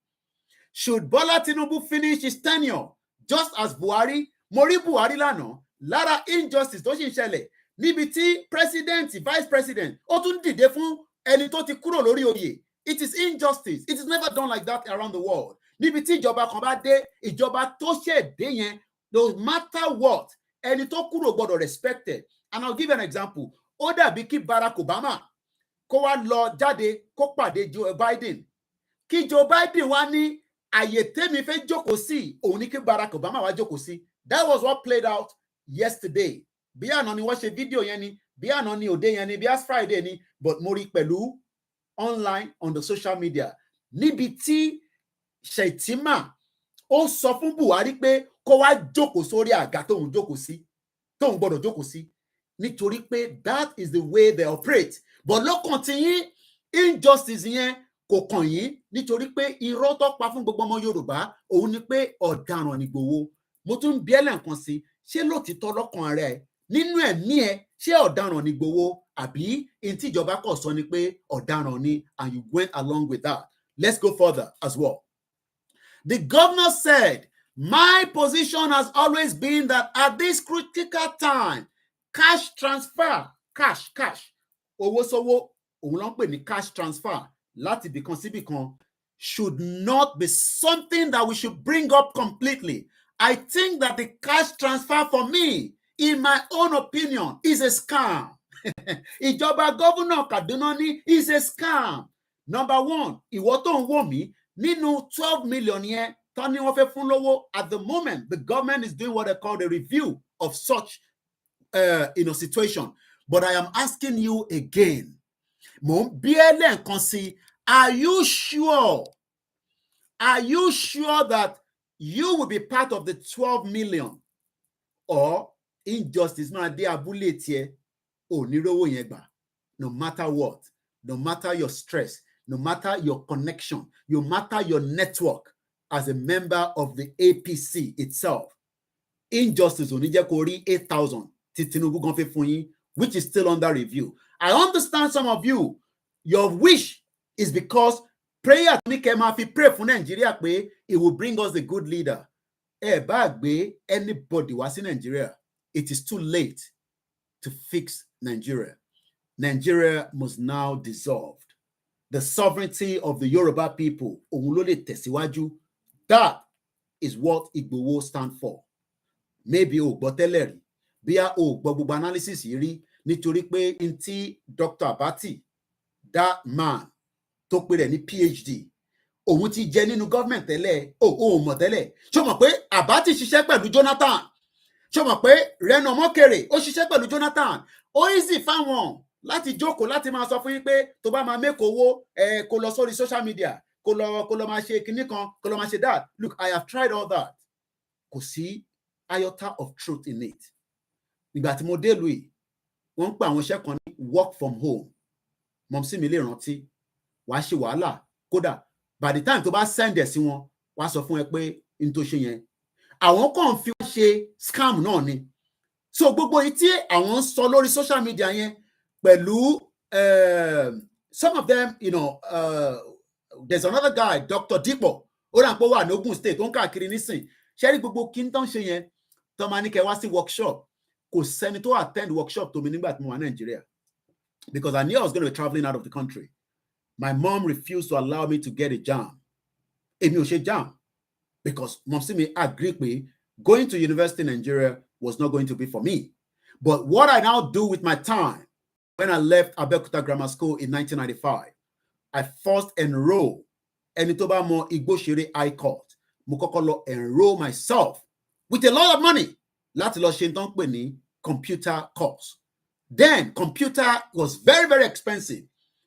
Should Bola Tinubu finish his tenure just as Buhari, mo rí Buhari lánàá, lára injustice tó sì ń ṣẹlẹ̀ níbi tí president, vice president, ó tún dìde fún ẹni tó ti kúrò lórí oyè. It is injustice. It is never done like that around the world. Níbi tí ìjọba kan bá dé, ìjọba tó ṣẹ̀ dé yẹn, no matter what, ẹni tó kúrò gbọ́dọ̀ respected. And I'll give you an example. Ó dàbí kí Barack Obama kó wá lọ jáde kó pàdé Joe Biden. Kí Joe Biden wá ní àyè tèmi fẹ́ jókòó sí, òun ní kí Barack Obama wá jókòó sí. That was what played out yesterday. Bí àná ni wọ́n ṣe fídíò yẹn ni, bí àná ni òde yẹn ni, bí as Friday ni, but mo rí pẹ̀lú online on the social media. Níbi tí Shettima ó sọ fún Buhari pé kó wá jókòó sórí àga tóun jókòó sí, tóun gbọ́dọ̀ jókòó sí, nítorí pé that is the way they operate. But lọ́kàn tí yín injustice yẹn kò kàn yín, nítorí pé irọ́ tó pa fún gbogbo ọmọ Yorùbá òun ni pé ọ̀daràn ni Igboho. Mo tún bí ẹlẹ́ǹkan sí, ṣé lótìtọ́ lọ́kàn rẹ̀ nínú ẹ̀mí ẹ̀ ṣé ọ̀daràn ni Igboho, àbí in tí ìjọba kọ̀ sọ ni pé ọ̀daràn ni, and you went along with that. Let's go further as well. The governor said My position has always been that at this critical time, cash transfer, cash, owó sówó, òun ló ń pè ní cash transfer láti ibìkan sí ibìkan should not be something that we should bring up completely. I think that the cash transfer for me, in my own opinion, is a scam. Ìjọba Governor Kaduna ní is a scam. Number one, ìwọ tó ń wò mí nínú 12 million yẹn tán ni wọ́n fẹ́ fún lówó. At the moment, the government is doing what they call a review of such situation. But I am asking you again, mo ń bí ẹ lẹ́ẹ̀kan sí, are you sure that you will be part of the 12 million? Or injustice máa dé abúlé tiẹ̀ ò ní rówó yẹn gbà? No matter what, no matter your stress, no matter your connection, no matter your network as a member of the APC itself, injustice ò ní jẹ́ kó rí 8,000 tí Tinubu gan fẹ́ fún yín, which is still under review. I understand some of you, your wish is because prayer ní kẹ́ máa fi pray fún Nigeria pé it will bring us a good leader. Ẹ bá gbé anybody wá sí Nigeria, it is too late to fix Nigeria. Nigeria must now dissolve. The sovereignty of the Yoruba people, òun ló lè tẹ̀síwájú. That is what Igboho stand for. Maybe o gbọ́ tẹ́lẹ̀ rí, bí a ò gbọ́ gbogbo analysis yìí rí, nítorí pé n tí Dr. Abati, that man tó pè rẹ̀ ní PhD, òun ti jẹ nínú government tẹ́lẹ̀, o mọ̀ tẹ́lẹ̀. Ṣó mọ̀ pé Abati ṣiṣẹ́ pẹ̀lú Jonathan? Ṣó mọ̀ pé Reno Mokere ó ṣiṣẹ́ pẹ̀lú Jonathan? Ó easy fáwọn láti jókòó láti máa sọ fún yín pé tó bá máa make owó kó lọ sórí social media, kó lọ máa ṣe kinní kan, kó lọ máa ṣe that. Look, I have tried all that. Kò sí iota of truth in it. Ìgbà tí mo dé ìlú yìí, wọ́n ń pè àwọn iṣẹ́ kan ní work from home. Mọ̀mísí mi lè rántí, wàá ṣe wàhálà. Kódà, by the time tó bá send ẹ̀ sí wọn, wàá sọ fún ẹ pé n tó ṣe yẹn. Àwọn kan fi wọ́n ṣe scam náà ni. So gbogbo yìí tí àwọn ń sọ lórí social media yẹn, pẹ̀lú some of them, there's another guy, Dr. Dipo, ó rà pé wà ní Ogun State, ó ń káàkiri nísìn. Ṣé rí gbogbo kí n tán ṣe yẹn, tó máa ní kẹ́ wá sí workshop, kò sẹ́ni tó attend workshop tó mi nígbà tí mo wà ní Nigeria, because I knew I was going to be traveling out of the country. My mom refused to allow me to get a JAMB. Èmi ò ṣe JAMB, because mom see me agree pé going to university in Nigeria was not going to be for me. But what I now do with my time, when I left Abeokuta Grammar School in 1995, I first enrolled ẹni tó bá mọ Igboho High Court. Mo kọ́kọ́ lọ enroll myself with a lot of money láti lọ ṣe tán pè ní computer course. Then computer was very, very expensive.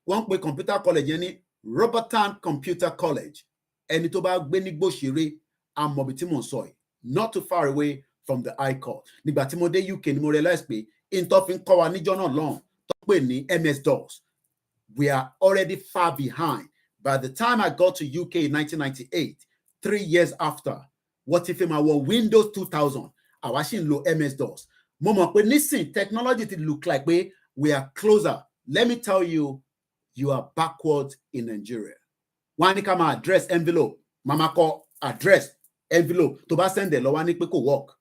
Wọ́n pè computer college yẹn ní Robertson Computer College. Ẹni tó bá gbé ní Igboho àmọ̀bí tí mò ń sọ yìí, not too far away from the High Court. Nígbà tí mo dé UK ni mo realize pé ìtọ́ fi ń kọ́ wa níjọ́ náà lọ́hùn tó pè ní MS-DOS. We are already far behind. By the time I got to UK in 1998, 3 years after, what if I were Windows 2000, àwa ṣì ń lo MS-DOS. Mo mọ̀ pé nísìn technology ti look like pé we are closer. Let me tell you, you are backwards in Nigeria. Wọ́n á ní ká máa address envelope, màmá kọ address envelope, tó bá send ẹ̀ lọ wá ní pé kò work.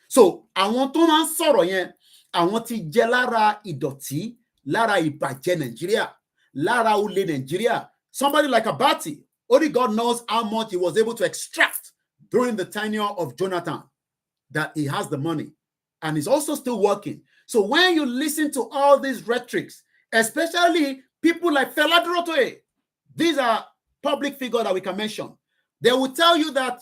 So àwọn tó máa ń sọ̀rọ̀ yẹn, àwọn ti jẹ lára ìdọ̀tí, lára ìbàjẹ́ Nigeria, lára olè Nigeria. Somebody like Abati, only God knows how much he was able to extract during the tenure of Jonathan, that he has the money and is also still working. So when you listen to all these rhetorics, especially people like Fela Durotoye, these are public figures that we can mention. They will tell you that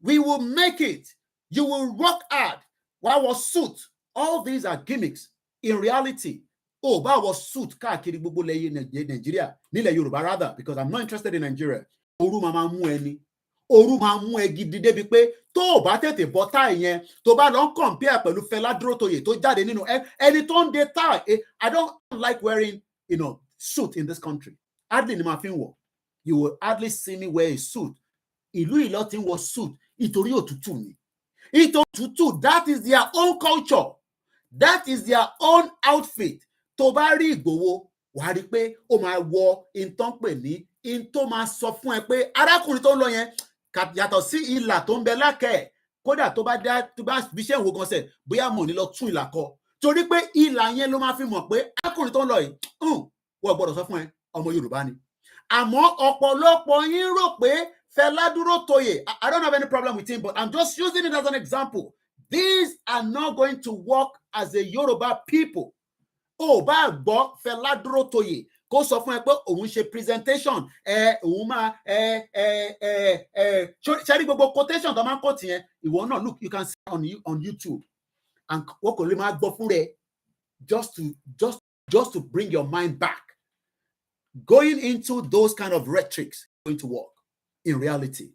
we will make it. You will work hard. Why was suit? All these are gimmicks. In reality, bá was suit káàkiri gbogbo lẹ́yìn Nigeria, nílẹ̀ Yorùbá rather, because I'm not interested in Nigeria. Oru máa mú ẹni. Oru máa mú ẹ gidi débi pé tó bá tètè bọ́ táì yẹn, tó bá lọ compare pẹ̀lú Fela Durotoye tó jáde nínú ẹni tó ń de táì. I don't like wearing, suit in this country. Hardly ni máa fi ń wọ̀. You will hardly see me wear a suit. Ìlú ìlọ ti ń wọ suit ìtorí òtútù ni. Ìtorí òtútù, that is their own culture. That is their own outfit. Tó bá rí Ìgbòho, wàá rí pé ó máa wọ ìtàn pè ní in tó máa sọ fún ẹ pé arákùnrin tó ń lọ yẹn, yàtọ̀ sí ìlà tó ń bẹ lákẹ́ kódà tó bá bí iṣẹ́ ìwò gan sẹ̀ bóyá mo ní lọ tún ìlà kọ torí pé ìlà yẹn ló máa fi mọ̀ pé arákùnrin tó ń lọ yìí wọ́n gbọ́dọ̀ sọ fún ẹ ọmọ Yorùbá ni àmọ́ ọ̀pọ̀lọpọ̀ yín rò pé Fẹlá Dúrótoyè I don't have any problem with him but I'm just using it as an example. These are not going to work as a Yoruba people. Bá gbọ́ Fẹlá Dúrótoyè kó sọ fún ẹ pé òun ṣe presentation òun máa ṣẹ́rí gbogbo quotation tó máa ń quote yẹn ìwọ náà look you can see on YouTube and wọ́n kò lè máa gbọ́ fún rẹ just to bring your mind back. Going into those kind of rhetorics going to work in reality.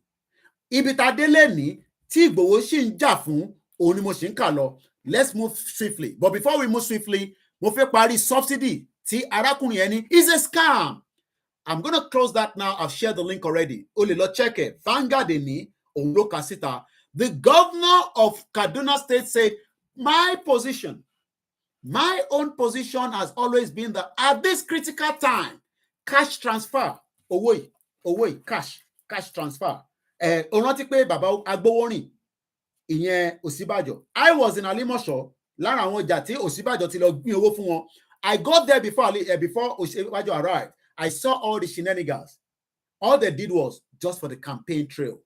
Ibi tá dé lẹ́ni tí Ìgbòho ṣì ń jà fún òun ni mo ṣì ń kà lọ. Let's move swiftly. But before we move swiftly, mo fẹ́ parí subsidy tí arákùnrin yẹn ní is a scam. I'm going to close that now. I've shared the link already. O lè lọ check it. Vanguard ní òun ló kà síta. The governor of Kaduna State said, my own position has always been that at this critical time, cash transfer, owó cash transfer. Ó rántí pé bàbá Agbowórin ìyẹn Ọ̀ṣínbàjò. I was in Alimosho lára àwọn ọjà tí Ọ̀ṣínbàjò ti lọ gbin owó fún wọn. I got there before Ọ̀ṣínbàjò arrived. I saw all the shenanigans. All they did was just for the campaign trail.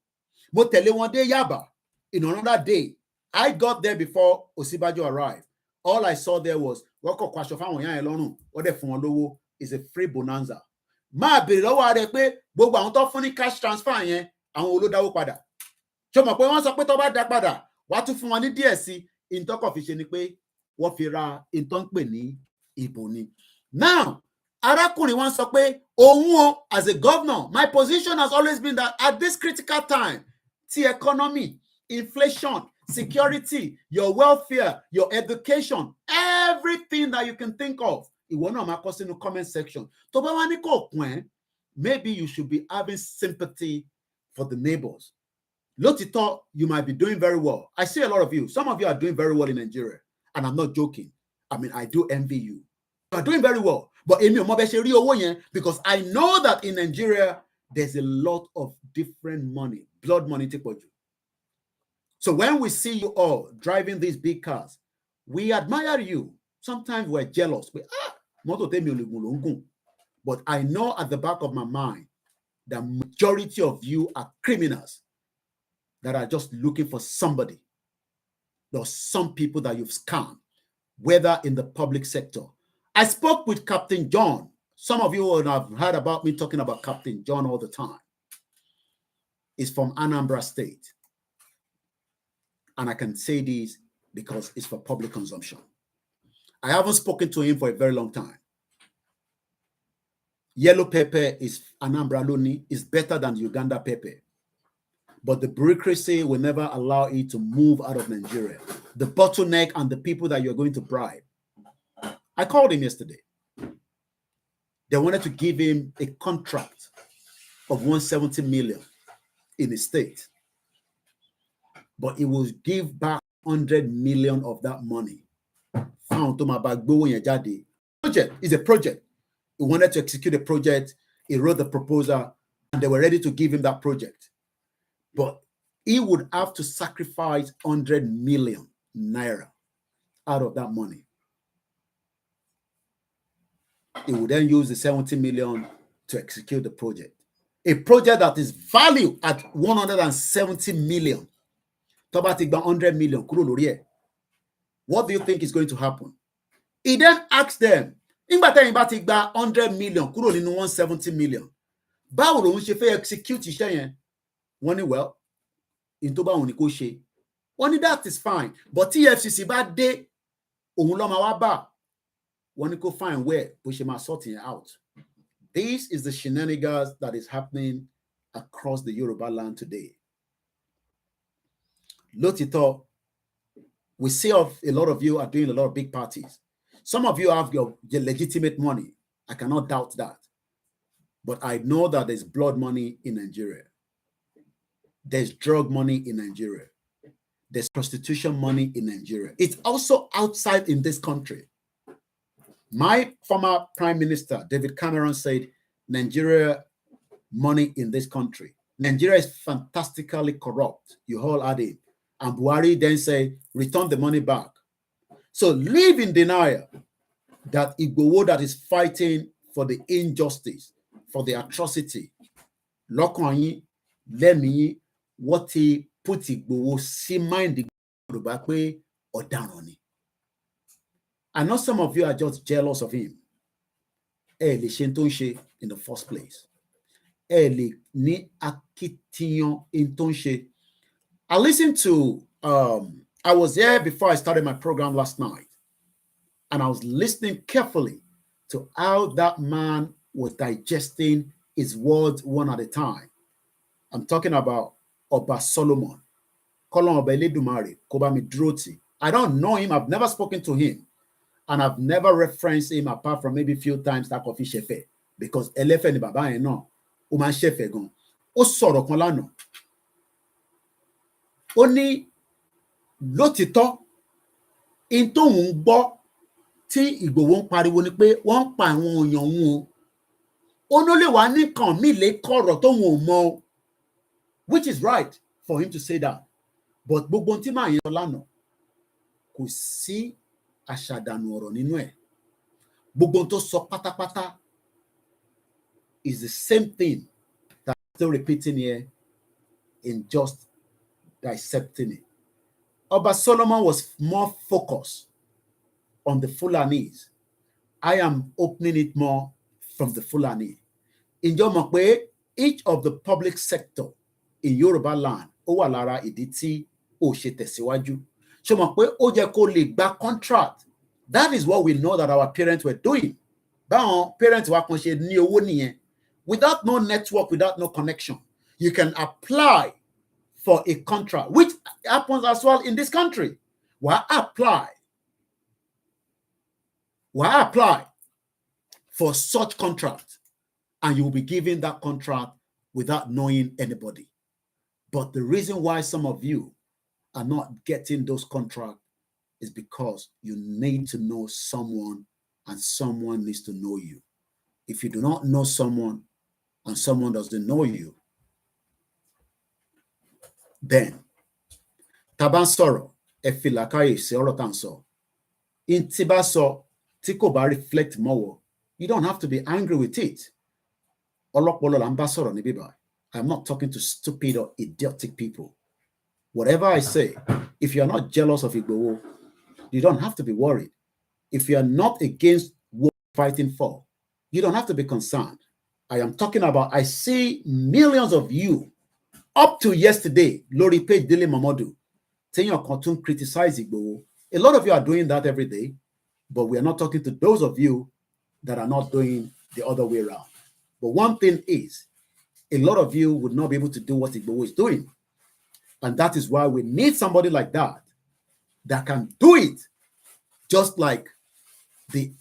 Mo tẹ̀lé wọn dé Yaba in another day. I got there before Ọ̀ṣínbàjò arrived. All I saw there was wọ́n kọ̀ kwaṣọ fáwọn èèyàn yẹn lọ́rùn wọ́n dẹ̀ fún wọn lówó. It's a free bonanza. Máa bèrè lọ́wọ́ rẹ pé gbogbo àwọn tó fún ní cash transfer yẹn àwọn olódáwó padà. Ṣé o mọ̀ pé wọ́n sọ pé tó bá dá padà wàá tún fún wọn ní díẹ̀ sí ìtọ́kọ̀ fi ṣe ni pé wọ́n fi ra ìtọ́ ń pè ní ìbò ni. Now, arákùnrin wọn sọ pé òun o as a governor, my position has always been that at this critical time, tí economy, inflation, security, your welfare, your education, everything that you can think of, ìwọ náà máa kọ sínú comment section. Tó bá wá ní kò kún ẹ́, maybe you should be having sympathy for the neighbors. Lótìtọ́, you might be doing very well. I see a lot of you. Some of you are doing very well in Nigeria. And I'm not joking. I mean, I do envy you. You are doing very well. But èmi ò mọ bẹ́ ṣe rí owó yẹn because I know that in Nigeria, there's a lot of different money. Blood money tí pọ̀ jù. So when we see you all driving these big cars, we admire you. Sometimes we're jealous. Mọ́tò tèmi ò lè gùn ló ń gùn. But I know at the back of my mind, the majority of you are criminals that are just looking for somebody. There are some people that you've scammed, whether in the public sector. I spoke with Captain John. Some of you will have heard about me talking about Captain John all the time. He's from Anambra State. And I can say this because it's for public consumption. I haven't spoken to him for a very long time. Yellow pepper is Anambra Loni, is better than Uganda pepper. But the bureaucracy will never allow it to move out of Nigeria. The bottleneck and the people that you're going to bribe. I called him yesterday. They wanted to give him a contract of 170 million in the state. But he will give back 100 million of that money. Project is a project. He wanted to execute a project. He wrote the proposal and they were ready to give him that project. But he would have to sacrifice 100 million naira out of that money. He would then use the 70 million to execute the project. A project that is valued at 170 million. Tobatigba 100 million. What do you think is going to happen? He then asked them, Batigba 100 million, 170 million. Báwo lòun ṣe fẹ́ execute iṣẹ́ yẹn? Wọ́n ní, well, in tó bá òun ní kó ṣe. Wọ́n ní that is fine. But TFCC bá dé, òun ló máa wá bá. Wọ́n ní kó find where bó ṣe máa sort it out. This is the shenanigans that is happening across the Yoruba land today. Lótìtọ́, we see a lot of you are doing a lot of big parties. Some of you have your legitimate money. I cannot doubt that. But I know that there's blood money in Nigeria. There's drug money in Nigeria. There's prostitution money in Nigeria. It's also outside in this country. My former Prime Minister, David Cameron, said Nigeria money in this country Nigeria is fantastically corrupt. You all had it. And Buhari then say, return the money back. So live in denial that Igboho that is fighting for the injustice, for the atrocity. Lọ́kàn yín, lẹ́mìí yín, wọ́n ti put Igboho sí mind Yorùbá pé ọ̀daràn ni. I know some of you are just jealous of him. Ẹ lè ṣe tó ń ṣe in the first place. Ẹ lè ní akitiyan in tó ń ṣe. I listened to, I was there before I started my program last night, and I was listening carefully to how that man was digesting his words one at a time. I'm talking about Oba Solomon. Kolon Oba Eledumare, Kobami Droti. I don't know him. I've never spoken to him. And I've never referenced him apart from maybe a few times that coffee shefe. Because Elefe ni baba yen no. O man shefe gan. O sọ̀rọ̀ kan lánàá. Ó ní lótìtọ́ in tóun ń gbọ́ tí Ìgbòho ń pariwo ni pé wọ́n ń pa àwọn èèyàn òun o. Ó ló lè wá nìkan mí lè kọ̀rọ̀ tóun ò mọ̀ o. Which is right for him to say that. But gbogbo ohun tí màá yẹn sọ lánàá kò sí àṣàdànù ọ̀rọ̀ nínú ẹ̀. Gbogbo ohun tó sọ pátápátá is the same thing that I'm still repeating here in just dissecting it. Oba Solomon was more focused on the Fulanis. I am opening it more from the Fulani. Ǹjẹ́ mọ̀ pé each of the public sector in Yoruba land ó wà lára ìdí tí ó ṣe tẹ̀síwájú. Ṣé mọ̀ pé ó jẹ́ kó lè gba contract? That is what we know that our parents were doing. Báwọn parents wa kan ṣe ní owó nìyẹn. Without no network, without no connection, you can apply for a contract, which happens as well in this country. Why apply for such contract, and you will be given that contract without knowing anybody. But the reason why some of you are not getting those contracts is because you need to know someone, and someone needs to know you. If you do not know someone and someone doesn't know you, then taban sọ̀rọ̀ ẹ fi làákàyè sí ọ̀rọ̀ tá ń sọ. In tí bá sọ tí kò bá reflect mọ́wọ́, you don't have to be angry with it. Ọlọ́pọlọ là ń bá sọ̀rọ̀ níbí báyìí. I'm not talking to stupid or idiotic people. Whatever I say, if you are not jealous of Igboho, you don't have to be worried. If you are not against what you're fighting for, you don't have to be concerned. I am talking about, I see millions of you up to yesterday, Lori Page Dele Mamodu, saying your cartoon criticize Igboho. A lot of you are doing that every day, but we are not talking to those of you that are not doing the other way around. But one thing is, a lot of you would not be able to do what Igboho is doing. And that is why we need somebody like that can do it, just like the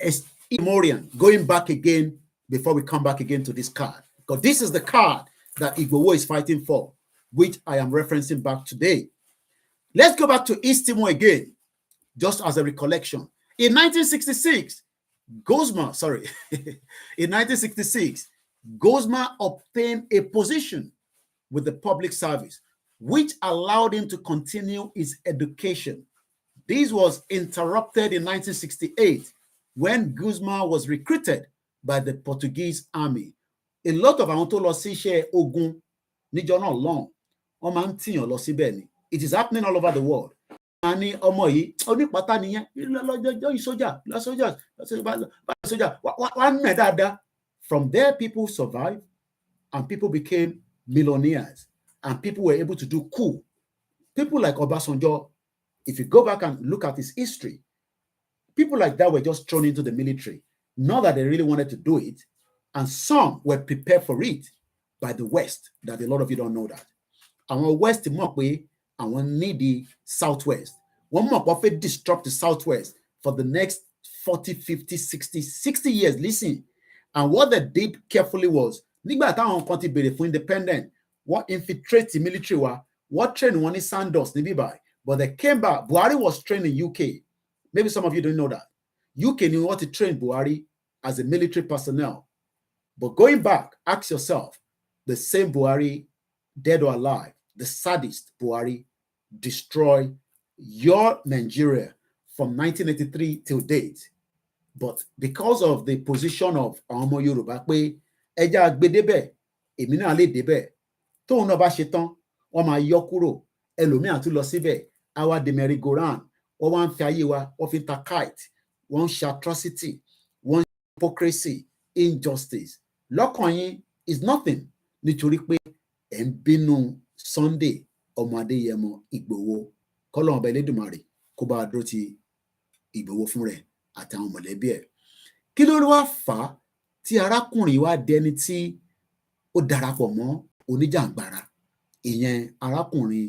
Morian, going back again before we come back again to this card. Because this is the card that Igboho is fighting for, which I am referencing back today. Let's go back to East Timor again, just as a recollection. In 1966, in 1966, Gozma obtained a position with the public service, which allowed him to continue his education. This was interrupted in 1968 when Guzman was recruited by the Portuguese army. A lot of àwọn tó lọ sí iṣẹ́ ogun níjọ́ náà lọ́hùn, wọ́n máa ń tìyàn lọ síbẹ̀ ni. It is happening all over the world. Ani ọmọ yìí onípàtà nìyẹn lọ́jọ́ sójà wọ́n ń mẹ̀ dáadáa. From there, people survived and people became millionaires and people were able to do coup. People like Obasanjo, if you go back and look at his history, people like that were just thrown into the military. Not that they really wanted to do it. And some were prepared for it by the West, that a lot of you don't know that. And West mọ̀ pé àwọn need the Southwest. One more prophet disrupt the Southwest for the next 40, 50, 60 years. Listen. And what they did carefully was, nígbà táwọn kan ti bèrè fún independent, what infiltrate the military what train one is Sandos, níbí báyìí. But they came back. Buhari was trained in UK. Maybe some of you don't know that. UK knew what to train Buhari as a military personnel. But going back, ask yourself, the same Buhari dead or alive, the sadist Buhari destroy your Nigeria from 1983 till date. But because of the position of àwọn ọmọ Yorùbá pé ẹja gbé débẹ̀, èmi náà lè débẹ̀, tóun náà bá ṣe tán, wọ́n máa yọ kúrò, ẹlòmíà tún lọ síbẹ̀, àwa the merry-go-round, wọ́n wá ń fi ayé wa, wọ́n fi ń ta kite, wọ́n ń ṣe atrocity, wọ́n ń ṣe hypocrisy, injustice. Lọ́kàn yín is nothing nítorí pé ẹ̀ ń bínú Sunday ọmọ Adéyẹmọ Ìgbòho. Kọ́lọ́run ọba Elédùmarè kó bá dúró ti Ìgbòho fún rẹ̀ àtàwọn mọ̀lẹ́bí ẹ̀. Kí ló wá fà á tí arákùnrin wa dẹni tí ó darapọ̀ mọ́ oníjàǹgbara, ìyẹn arákùnrin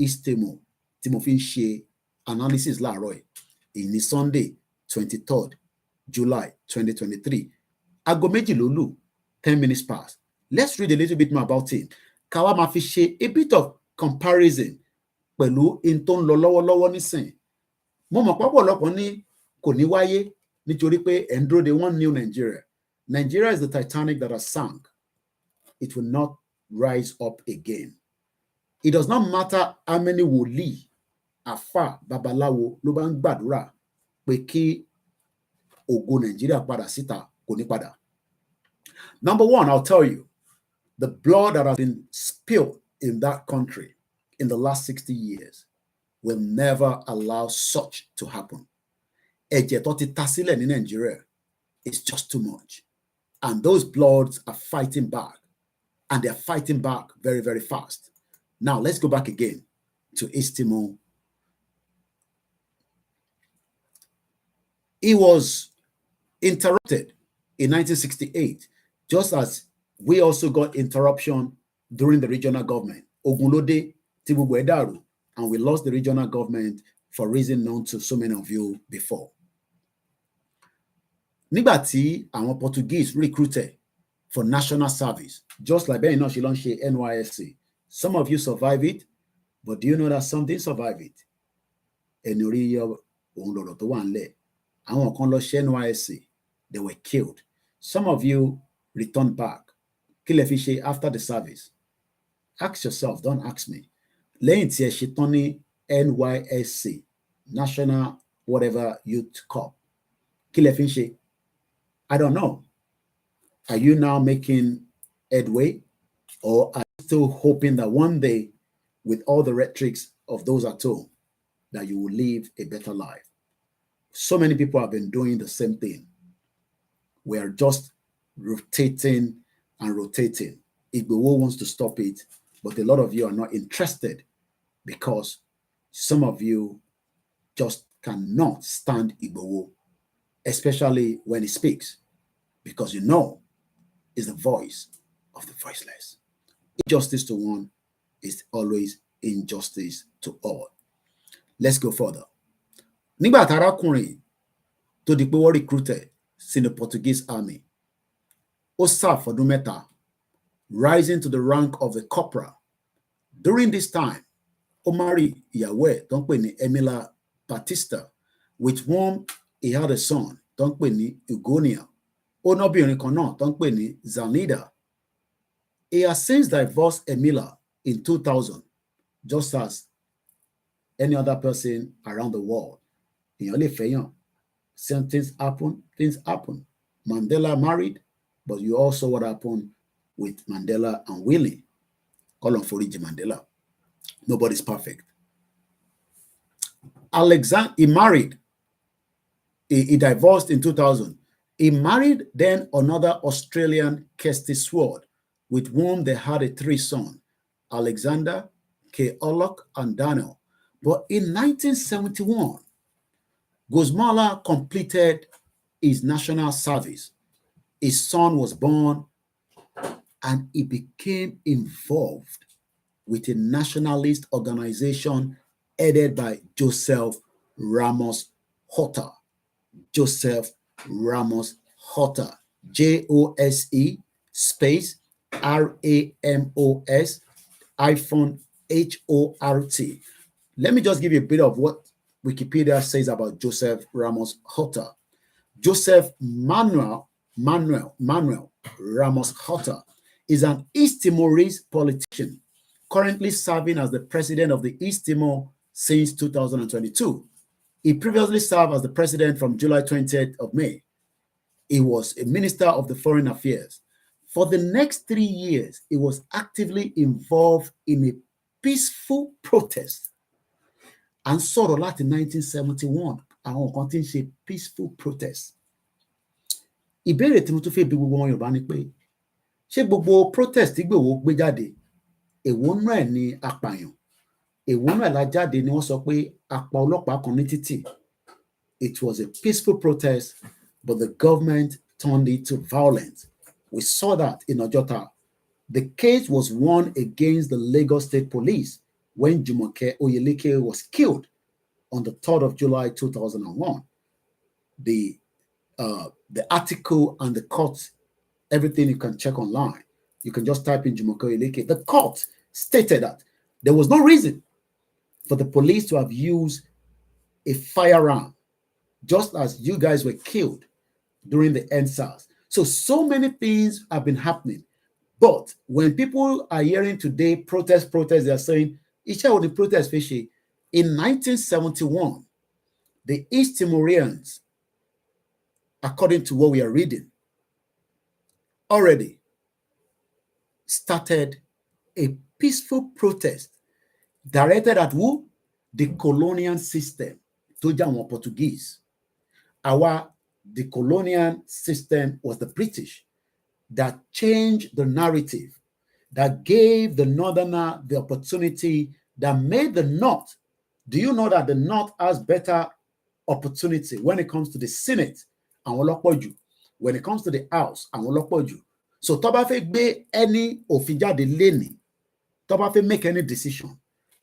Istemo tí mo fi ń ṣe analysis láàárọ̀ ẹ̀, èyí ní Sunday 23rd July 2023. Aago méjì ló lù, 10 minutes past. Let's read a little bit more about it. Ká wá máa fi ṣe a bit of comparison pẹ̀lú in tó ń lọ lọ́wọ́lọ́wọ́ nísìn. Mo mọ̀ pọ́pọ̀lọpọ̀ ní kò ní wáyé nítorí pé ẹ̀ ń dúró de one new Nigeria. Nigeria is the Titanic that has sunk. It will not rise up again. It does not matter how many wòlíì, àfà, babaláwo ló bá ń gbàdúrà pé kí ògo Nigeria padà síta, kò ní padà. Number one, I'll tell you, the blood that has been spilled in that country in the last 60 years will never allow such to happen. Ẹ̀jẹ̀ tó ti ta sílẹ̀ ní Nigeria is just too much. And those bloods are fighting back. And they're fighting back very, very fast. Now, let's go back again to Istimo. He was interrupted in 1968, just as we also got interruption during the regional government. Ogunlode, Tibubu Edaru, and we lost the regional government for reasons known to so many of you before. Nígbà tí àwọn Portuguese recruited for national service, just like bẹ́ẹ̀ náà ṣe lọ ń ṣe NYSC. Some of you survive it, but do you know that some didn't survive it? Ẹni orí yọ òun lọ̀rọ̀ tó wà ńlẹ̀. Àwọn kan lọ ṣe NYSC, they were killed. Some of you returned back. Kí lẹ fi ṣe after the service? Ask yourself, don't ask me. Lẹ́yìn tí ẹ ṣe tán ní NYSC, National Whatever Youth Corps, kí lẹ fi ń ṣe? I don't know. Are you now making headway, or are you still hoping that one day, with all the rhetorics of those at home, that you will live a better life? So many people have been doing the same thing. We are just rotating and rotating. Igboho wants to stop it, but a lot of you are not interested because some of you just cannot stand Igboho, especially when he speaks, because you know is the voice of the voiceless. Injustice to one is always injustice to all. Let's go further. Nígbà tí arákùnrin tó di pé wọ́n recruited sí the Portuguese army, ó serve fọ́dún mẹ́ta, rising to the rank of a corporal. During this time, ó marry ìyàwó ẹ̀ tó ń pè ní Emila Batista, with whom he had a son tó ń pè ní Ugonia. Ó nóbìnrin kan náà tó ń pè ní Zanida. He has since divorced Emila in 2000, just as any other person around the world. Èèyàn lè fẹ́yàn. Same things happen. Mandela married, but you also what happened with Mandela and Willie. Kọ́lọ́run foríjì Mandela. Nobody's perfect. He married. He divorced in 2000. He married then another Australian, Kirsty Sword, with whom they had a 3 sons, Alexander, K. Olok, and Daniel. But in 1971, Guzmala completed his national service. His son was born, and he became involved with a nationalist organization headed by Joseph Ramos Horta. Joseph Ramos Horta, Jose space Ramos hyphen HORT. Let me just give you a bit of what Wikipedia says about Joseph Ramos Horta. Joseph Manuel Ramos Horta is an East Timorese politician currently serving as the president of the East Timor since 2022. He previously served as the president from July 20th of May. He was a minister of the Foreign Affairs. For the next 3 years, he was actively involved in a peaceful protest. And sọ̀rọ̀ láti 1971, àwọn kan tí ń ṣe peaceful protest. Ìbéèrè tí mo tún fẹ́ bi gbogbo wọn Yorùbá ni pé, ṣé gbogbo protest tí Igboho gbé jáde, èwo nú ẹ̀ ni apààyàn, èwo nú ẹ̀ la jáde ni wọ́n sọ pé apá ọlọ́pàá kan ní títì. It was a peaceful protest, but the government turned it to violence. We saw that in Ojota. The case was won against the Lagos State Police when Jumoke Oyeleke was killed on the 3rd of July 2001. The article and the court, everything you can check online. You can just type in Jumoke Oyeleke. The court stated that there was no reason for the police to have used a firearm, just as you guys were killed during the EndSARS. So many things have been happening. But when people are hearing today protest, they are saying, Isha the protest fishy. In 1971, the East Timorians, according to what we are reading, already started a peaceful protest directed at who? The colonial system, tó jẹ́ àwọn Portuguese. The colonial system was the British that changed the narrative, that gave the Northerner the opportunity, that made the North. Do you know that the North has better opportunity when it comes to the Senate? When it comes to the House, so tó bá fẹ́ gbé any òfin jáde lénìí, tó bá fẹ́ make any decision,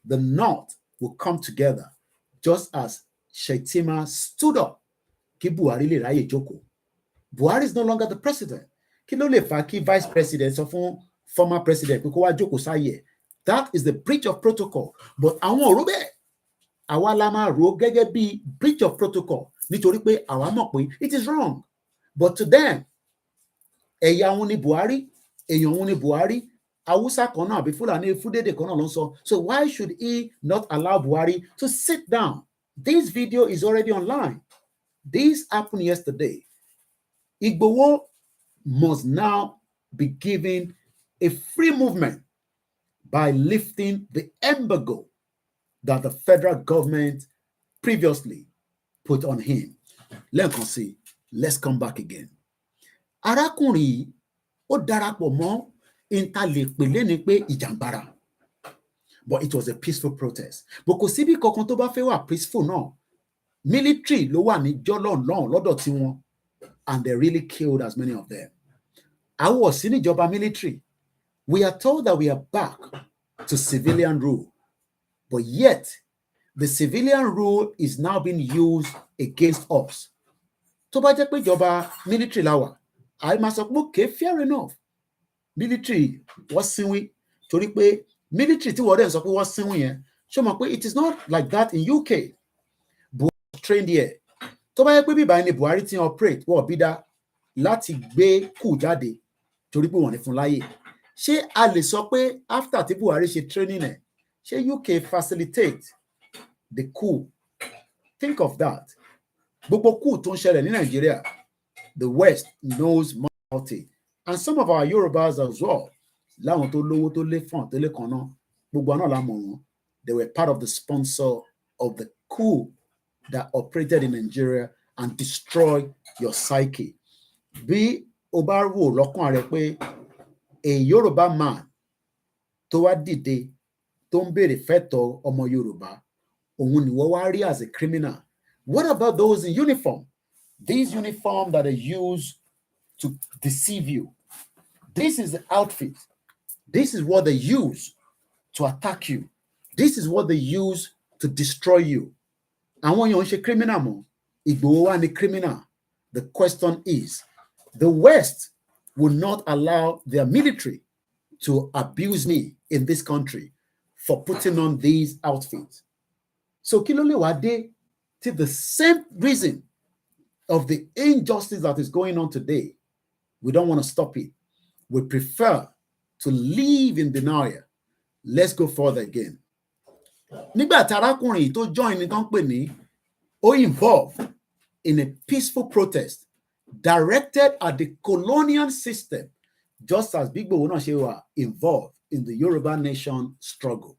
the North will come together, just as Shettima stood up. Kí Buhari lè ráyè jókòó. Buhari is no longer the president. Kí ló lè fà kí vice president sọ fún former president pé kó wá jókòó sáyè? That is the breach of protocol. But àwọn ò rò bẹ́ẹ̀. Àwa la máa rò gẹ́gẹ́ bí breach of protocol nítorí pé àwa mọ̀ pé it is wrong. But to them, ẹ̀yà wọn ni Buhari, èèyàn wọn ni Buhari, Hausa kan náà àbí Fúlàní Fúdèdè kan náà ló ń sọ. So why should he not allow Buhari to sit down? This video is already online. This happened yesterday. Igboho must now be given a free movement by lifting the embargo that the federal government previously put on him. Let's come back again. Arákùnrin ó darapọ̀ mọ́ ìtàlẹ̀pẹ̀lẹ́ ni pé ìjàngbara. But it was a peaceful protest. But kò síbi kankan tó bá fẹ́ wà peaceful náà. Military ló wà ní jọ́lọ́n lọ́dọ̀ tí wọn, and they really killed as many of them. Àwọn sí níjọba military. We are told that we are back to civilian rule, but yet the civilian rule is now being used against us. Tó bá jẹ́ pé ìjọba military la wà, I must say, okay, fair enough. Military wọ́n sínwín torí pé military tí wọ́n dẹ̀ sọ pé wọ́n sínwín yẹn, ṣé mọ̀ pé it is not like that in UK. Trained here. Tó bá yẹ pé bíbá ẹni Buhari ti operate wọ́n bí dá láti gbé kù jáde torí pé wọ́n ní fún láyè. Ṣé a lè sọ pé after tí Buhari ṣe training ẹ̀, ṣé UK facilitate the coup? Think of that. Gbogbo coup tó ń ṣẹlẹ̀ ní Nigeria, the West knows more about it. And some of our Yorubas as well, láwọn tó lówó tó lé fún tó lé kan náà, gbogbo náà la mọ̀ wọ́n. They were part of the sponsor of the coup that operated in Nigeria and destroyed your psyche. Bí o bá wò lọ́kàn rẹ pé a Yoruba man tó wá dìde tó ń béèrè fẹ́tọ̀ ọmọ Yorùbá, òun ni wọ́n wá rí as a criminal. What about those in uniform? These uniform that are used to deceive you. This is the outfit. This is what they use to attack you. This is what they use to destroy you. Àwọn èèyàn ń ṣe criminal mọ́. Igboho wà ní criminal. The question is, the West will not allow their military to abuse me in this country for putting on these outfits. So kí ló lè wá dé to the same reason of the injustice that is going on today? We don't want to stop it. We prefer to live in denial Let's go further again. Nígbà tí arákùnrin tó join ní tán pè ní ó involved in a peaceful protest directed at the colonial system, just as Igboho náà ṣe wà involved in the Yoruba nation struggle,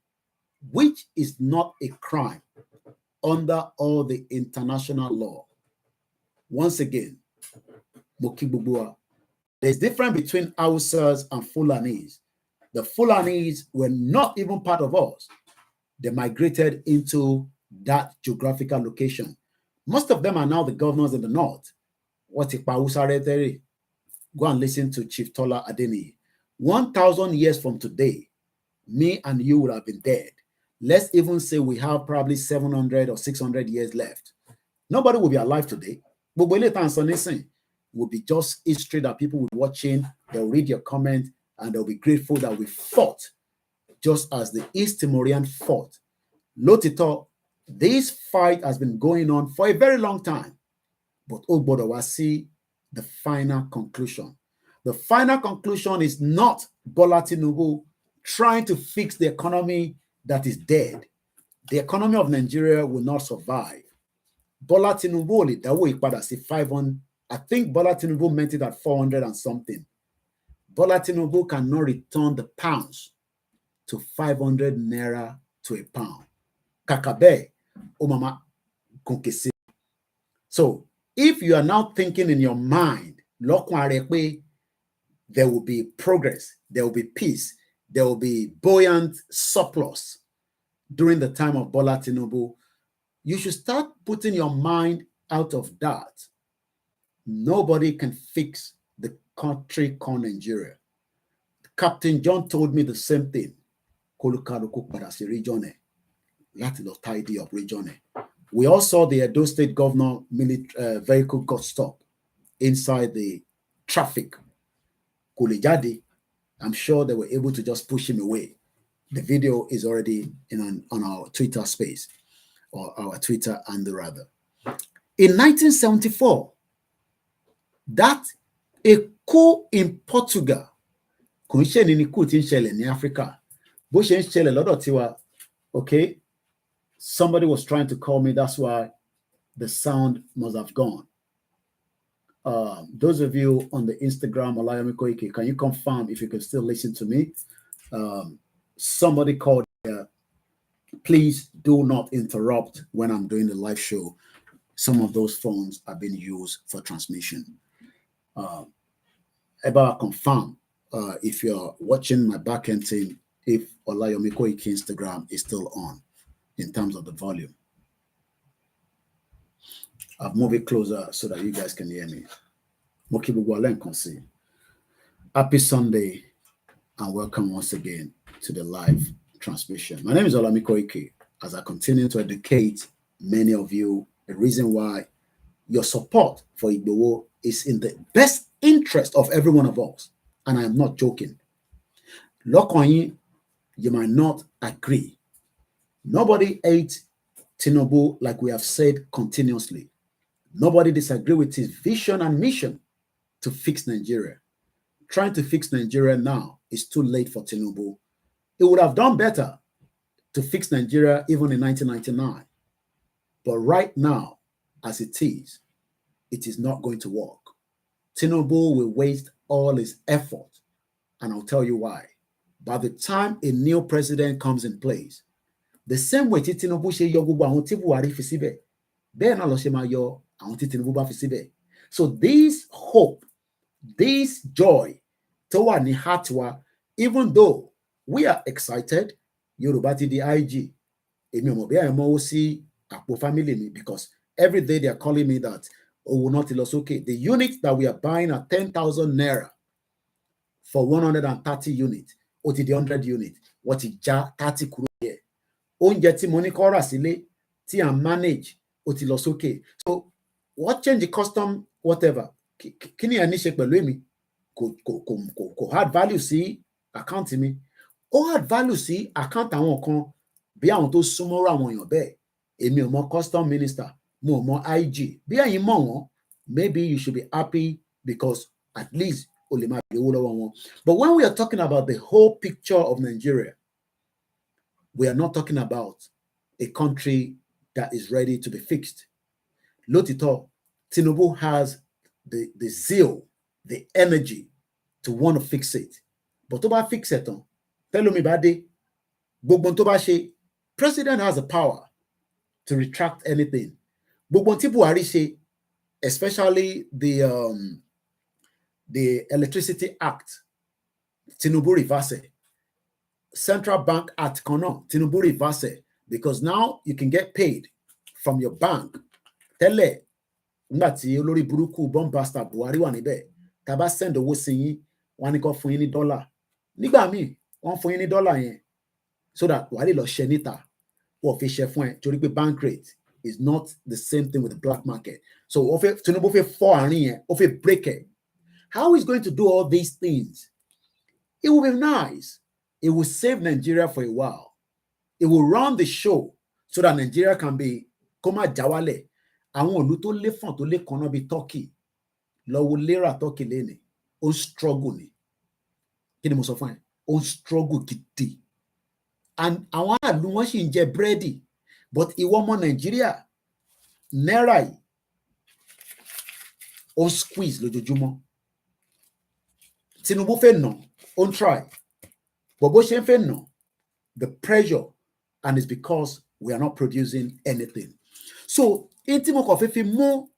which is not a crime under all the international law. Once again, there's difference between Hausas and Fulanis. The Fulanis were not even part of us. They migrated into that geographical location. Most of them are now the governors in the north. Go and listen to Chief Tola Adeni. 1,000 years from today, me and you would have been dead. Let's even say we have probably 700 or 600 years left. Nobody will be alive today. But will be just history that people will be watching. They'll read your comment and they'll be grateful that we fought just as the East Timorian fought. Lotito, this fight has been going on for a very long time. But Ogbodo see the final conclusion. The final conclusion is not Bola Tinubu trying to fix the economy that is dead. The economy of Nigeria will not survive. Bola Tinubu, that way padà sí 500. I think Bola Tinubu meant it at 400 and something. Bola Tinubu cannot return the pounds to 500 naira to a pound. Kakabe, Omama Konkese. So if you are now thinking in your mind, there will be progress, there will be peace, there will be buoyant surplus during the time of Bola Tinubu, you should start putting your mind out of that. Nobody can fix the country called Nigeria. Captain John told me the same thing. Tidy up region. We all saw the Edo State governor vehicle got stopped inside the traffic. I'm sure they were able to just push him away. The video is already on our Twitter space, or our Twitter and the rather. In 1974, that a coup in Portugal, in Africa, okay, somebody was trying to call me, that's why the sound must have gone. Those of you on the Instagram, Olayomi Koiki, can you confirm if you can still listen to me? Somebody called here. Please do not interrupt when I'm doing the live show. Some of those phones are being used for transmission. About confirm if you're watching my backend team, if Olayomi Koiki Instagram is still on in terms of the volume. I've moved it closer so that you guys can hear me. Happy Sunday and welcome once again to the live transmission. My name is Olami Koiki. As I continue to educate many of you, the reason why your support for Igboho is in the best interest of every one of us. And I am not joking. Lokonyi, you might not agree. Nobody hates Tinubu like we have said continuously. Nobody disagree with his vision and mission to fix Nigeria. Trying to fix Nigeria now is too late for Tinubu. It would have done better to fix Nigeria even in 1999. But right now, as it is not going to work. Tinubu will waste all his effort. And I'll tell you why. By the time a new president comes in place, the same way Tinubu ṣe yọ gbogbo àwọn tí Buhari fi síbẹ̀, bẹ́ẹ̀ náà ló ṣe máa yọ àwọn tí Tinubu bá fi síbẹ̀. So this hope, this joy tó wà ní heart wa, even though we are excited, Yorùbá ti di IG, èmi ò mọ̀ bí àyẹ̀mọ́ ó sí àpò family mi, because every day they are calling me that, oh, will not lọ sókè. The units that we are buying at 10,000 naira for 130 units, ó ti di 100 units, wọ́n ti já 30 kúrò here. Oúnjẹ tí mo ní kó rà sílé tí à ń manage ó ti lọ sókè. So what change the custom whatever kí ni ẹ ní ṣe pẹ̀lú èmi? Kò add value sí account mi. Ó add value sí account àwọn kan bí àwọn tó súnmọ́ àwọn èèyàn bẹ́ẹ̀. Èmi ò mọ custom minister, mo mọ IG. Bí ẹ̀yin mọ̀ wọ́n, maybe you should be happy because at least o lè máa gbé owó lọ́wọ́ wọn. But when we are talking about the whole picture of Nigeria, we are not talking about a country that is ready to be fixed. Lótìtọ́, Tinubu has the zeal, the energy to want to fix it. But tó bá fix it tán, tẹ́lómi bá dé, gbogbo tó bá ṣe, president has the power to retract anything. Gbogbo tí Buhari ṣe, especially the Electricity Act, Tinubu reverse it. Central Bank Act kan náà, Tinubu reverse it, because now you can get paid from your bank. Tẹ́lẹ̀, nígbà tí olórí burúkú bombasta Buhari wà níbẹ̀, tá bá send owó sí yín, wọ́n ní kó fún yín ní dọ́là. Nígbà míì, wọ́n fún yín ní dọ́là yẹn so that wàá lè lọ ṣe níta. Wọ́n fi ṣe fún ẹ torí pé bank rate is not the same thing with the black market. So Tinubu fẹ́ fọ́ àárín yẹn, ó fẹ́ break it. How he's going to do all these things? It will be nice. It will save Nigeria for a while. It will run the show so that Nigeria can be koma jawale. Àwọn ìlú tó lé fọ̀n tó lé kanna bí Turkey. Lọ́wọ́ lera Turkey lẹ́ni. Ó struggle ni. Kí ni mo sọ fún ẹ? Ó struggle gidi. And àwọn àlù wọn sì ń jẹ búrẹ́dì. But ìwọ ọmọ Nigeria, náírà yìí, ó squeeze lójoojúmọ́. Tinubu fẹ́ nà, ó try. But bó ṣe ń fẹ́ nà, the pressure, and it's because we are not producing anything. So, in tí mo kàn fi mú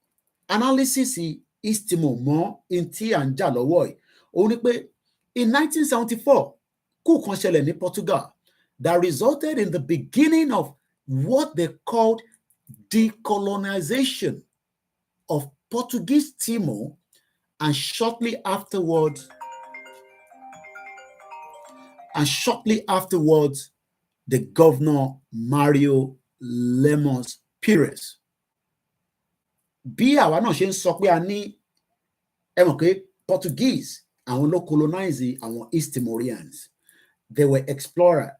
analysis East Timor mọ́ in tí à ń jà lọ́wọ́ yìí, ó ní pé in 1974, kú kan ṣẹlẹ̀ ní Portugal that resulted in the beginning of what they called decolonization of Portuguese Timor, and shortly afterwards, the governor Mario Lemos Pires. Bí àwa náà ṣe ń sọ pé a ní, ẹ mọ̀ pé Portuguese, àwọn ló colonize àwọn East Timorians. They were explorer.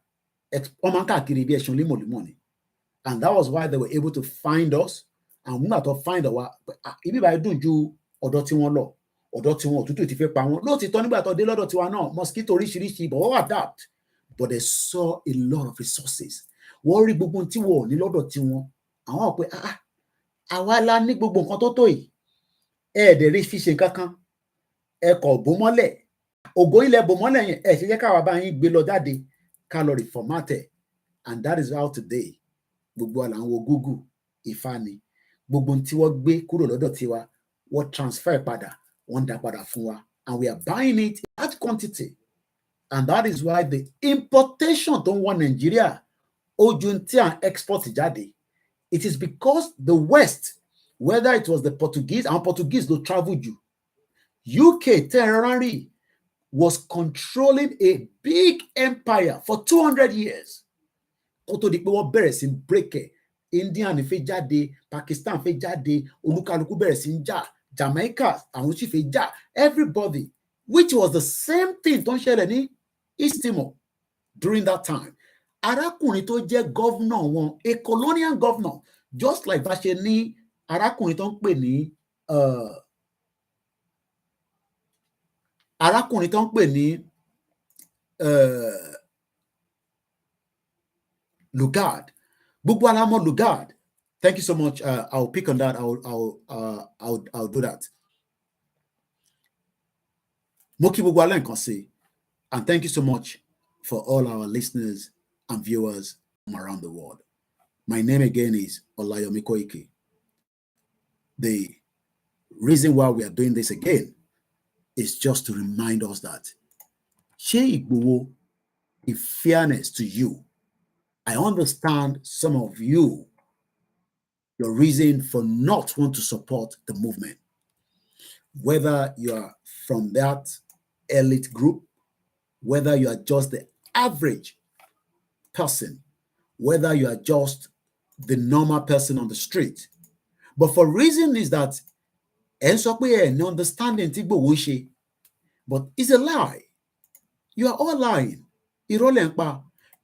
Ọmọ káàkiri bí ẹṣin límọ̀límọ̀ ni. And that was why they were able to find us. And nígbà tó find wa, ibi báyìí dùn ju ọ̀dọ̀ tí wọ́n lọ. Ọ̀dọ̀ tí wọ́n òtútù ti fẹ́ pa wọ́n. Lóòtítọ́ nígbà tó dé lọ́dọ̀ tiwa náà, mosquito oríṣiríṣi, but wọ́n adapt. But they saw a lot of resources. Wọ́n rí gbogbo tí wọ́n ní lọ́dọ̀ tiwọn. Àwọn pé àwa la ní gbogbo nǹkan tó tó yìí. Dẹ̀ rí fi ṣe kankan. Kò bò mọ́lẹ̀. Ògo ilẹ̀ bò mọ́lẹ̀ yẹn. Ṣe jẹ́ káwa bá yín gbé lọ jáde. Ká lọ reformate. And that is how today, gbogbo àlà ń wo Google, Ifá ni. Gbogbo tí wọ́n gbé kúrò lọ́dọ̀ tiwa, wọ́n transfer padà, wọ́n dá padà fún wa. And we are buying it in large quantity. And that is why the importation tó ń wọ Nigeria, ojú tí à ń export jáde, it is because the West, whether it was the Portuguese, and Portuguese ló travel jù, UK territory was controlling a big empire for 200 years. Kó tó di pé wọ́n bẹ̀rẹ̀ sí break it. India fẹ́ jáde, Pakistan fẹ́ jáde, olúkálùkù bẹ̀rẹ̀ sí jà, Jamaica àwọn sì fẹ́ jà, everybody, which was the same thing tó ń ṣẹlẹ̀ ní East Timor during that time. Arákùnrin tó jẹ́ governor wọn, a colonial governor, just like bá ṣe ní arákùnrin tó ń pè ní Lugard. Gbogbo alamọ Lugard. Thank you so much. I'll pick on that. I'll do that. Mo kí gbogbo alẹ́ nǹkan sí. And thank you so much for all our listeners and viewers from around the world. My name again is Olayomi Koiki. The reason why we are doing this again is just to remind us that Ṣé Igboho, in fairness to you, I understand some of you, your reason for not want to support the movement, whether you are from that elite group, whether you are just the average person, whether you are just the normal person on the street. But for reason is that no understanding but it's a lie. You are all lying.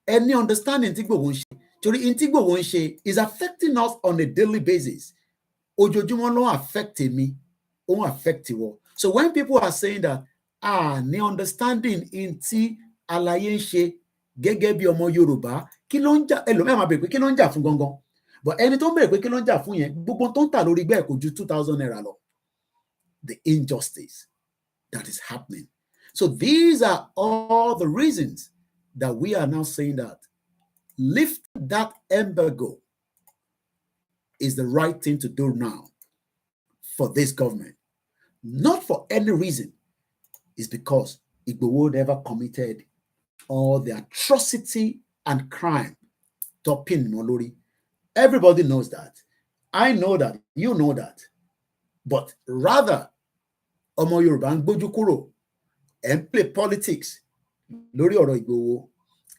Any understanding is affecting us on a daily basis. Affecting me, affect you. So when people are saying that ni understanding in ti àlàyé ń ṣe gẹ́gẹ́ bí ọmọ Yorùbá kí ló ń jà, ẹlòmíràn máa bèrè pé kí ló ń jà fún gangan, but ẹni tó ń bèrè pé kí ló ń jà fún yẹn, gbogbo tó ń tà lórí igbá ẹ̀ kò ju 2,000 naira lọ. The injustice that is happening. So these are all the reasons that we are now saying that lift that embargo is the right thing to do now for this government. Not for any reason. It's because Igboho never committed all the atrocity and crime topping Molori. Everybody knows that. I know that. You know that. But rather, Omo Yoruba ń gbójú kúrò, ẹ̀ ń play politics lórí ọ̀rọ̀ Igboho,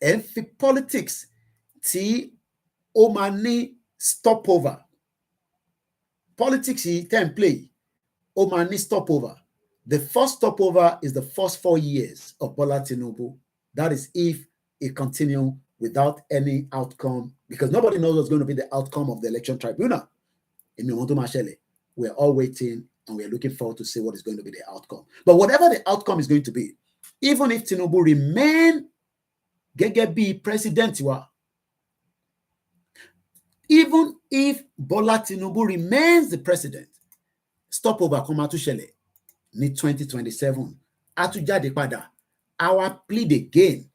ẹ̀ ń fi politics tí ó máa ní stopover. Politics yìí tẹ́ ń play, ó máa ní stopover. The first stopover is the first 4 years of Bola Tinubu. That is if it continues without any outcome, because nobody knows what's going to be the outcome of the election tribunal. We're all waiting and we're looking forward to see what is going to be the outcome. But whatever the outcome is going to be, even if Tinubu remain gẹ́gẹ́ bí president wa, even if Bola Tinubu remains the president, stopover kan máa tún ṣẹlẹ̀ ní 2027. A tún jáde padà, our plead again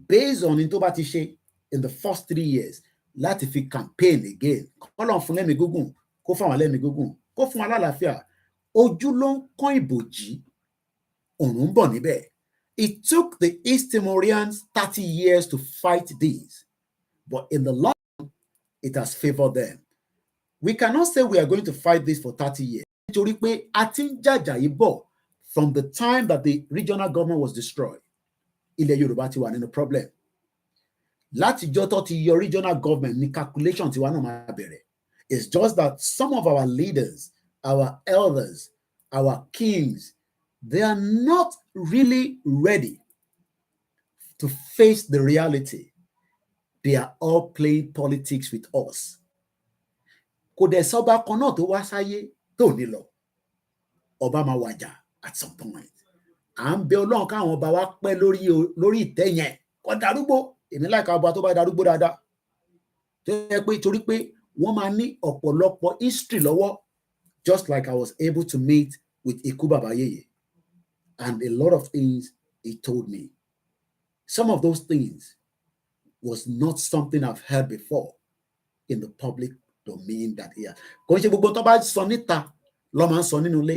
based on in tó bá ti ṣe in the first 3 years láti fi campaign again. Kọ́lọ́n fún lẹ́mìí gígùn, kó fún wa lẹ́mìí gígùn, kó fún wa lálàáfíà. Ojú ló ń kán ìbòjì, ọ̀run ń bọ̀ níbẹ̀. It took the East Timorians 30 years to fight this, but in the long run, it has favored them. We cannot say we are going to fight this for 30 years. Nítorí pé a ti ń jàjàyí bọ̀ from the time that the regional government was destroyed. Ilẹ̀ Yorùbá ti wà nínú problem. Látijọ́ tó ti yọ regional government ní calculation tiwa náà máa bẹ̀rẹ̀. It's just that some of our leaders, our elders, our kings, they are not really ready to face the reality. They are all playing politics with us. Kò dẹ̀ sọ́ba kan náà tó wá sáyé tó ní lọ. Ọba máa wàjà at some point. À ń bẹ Ọlọ́run káwọn ọba wa pẹ́ lórí ìtẹ́ yẹn. Kò darúgbó. Èmi láìka ọba tó bá darúgbó dáadáa. Tó yẹ pé torí pé wọ́n máa ní ọ̀pọ̀lọpọ̀ history lọ́wọ́, just like I was able to meet with Ikú Baba Yeye. And a lot of things he told me. Some of those things was not something I've heard before in the public domain that here.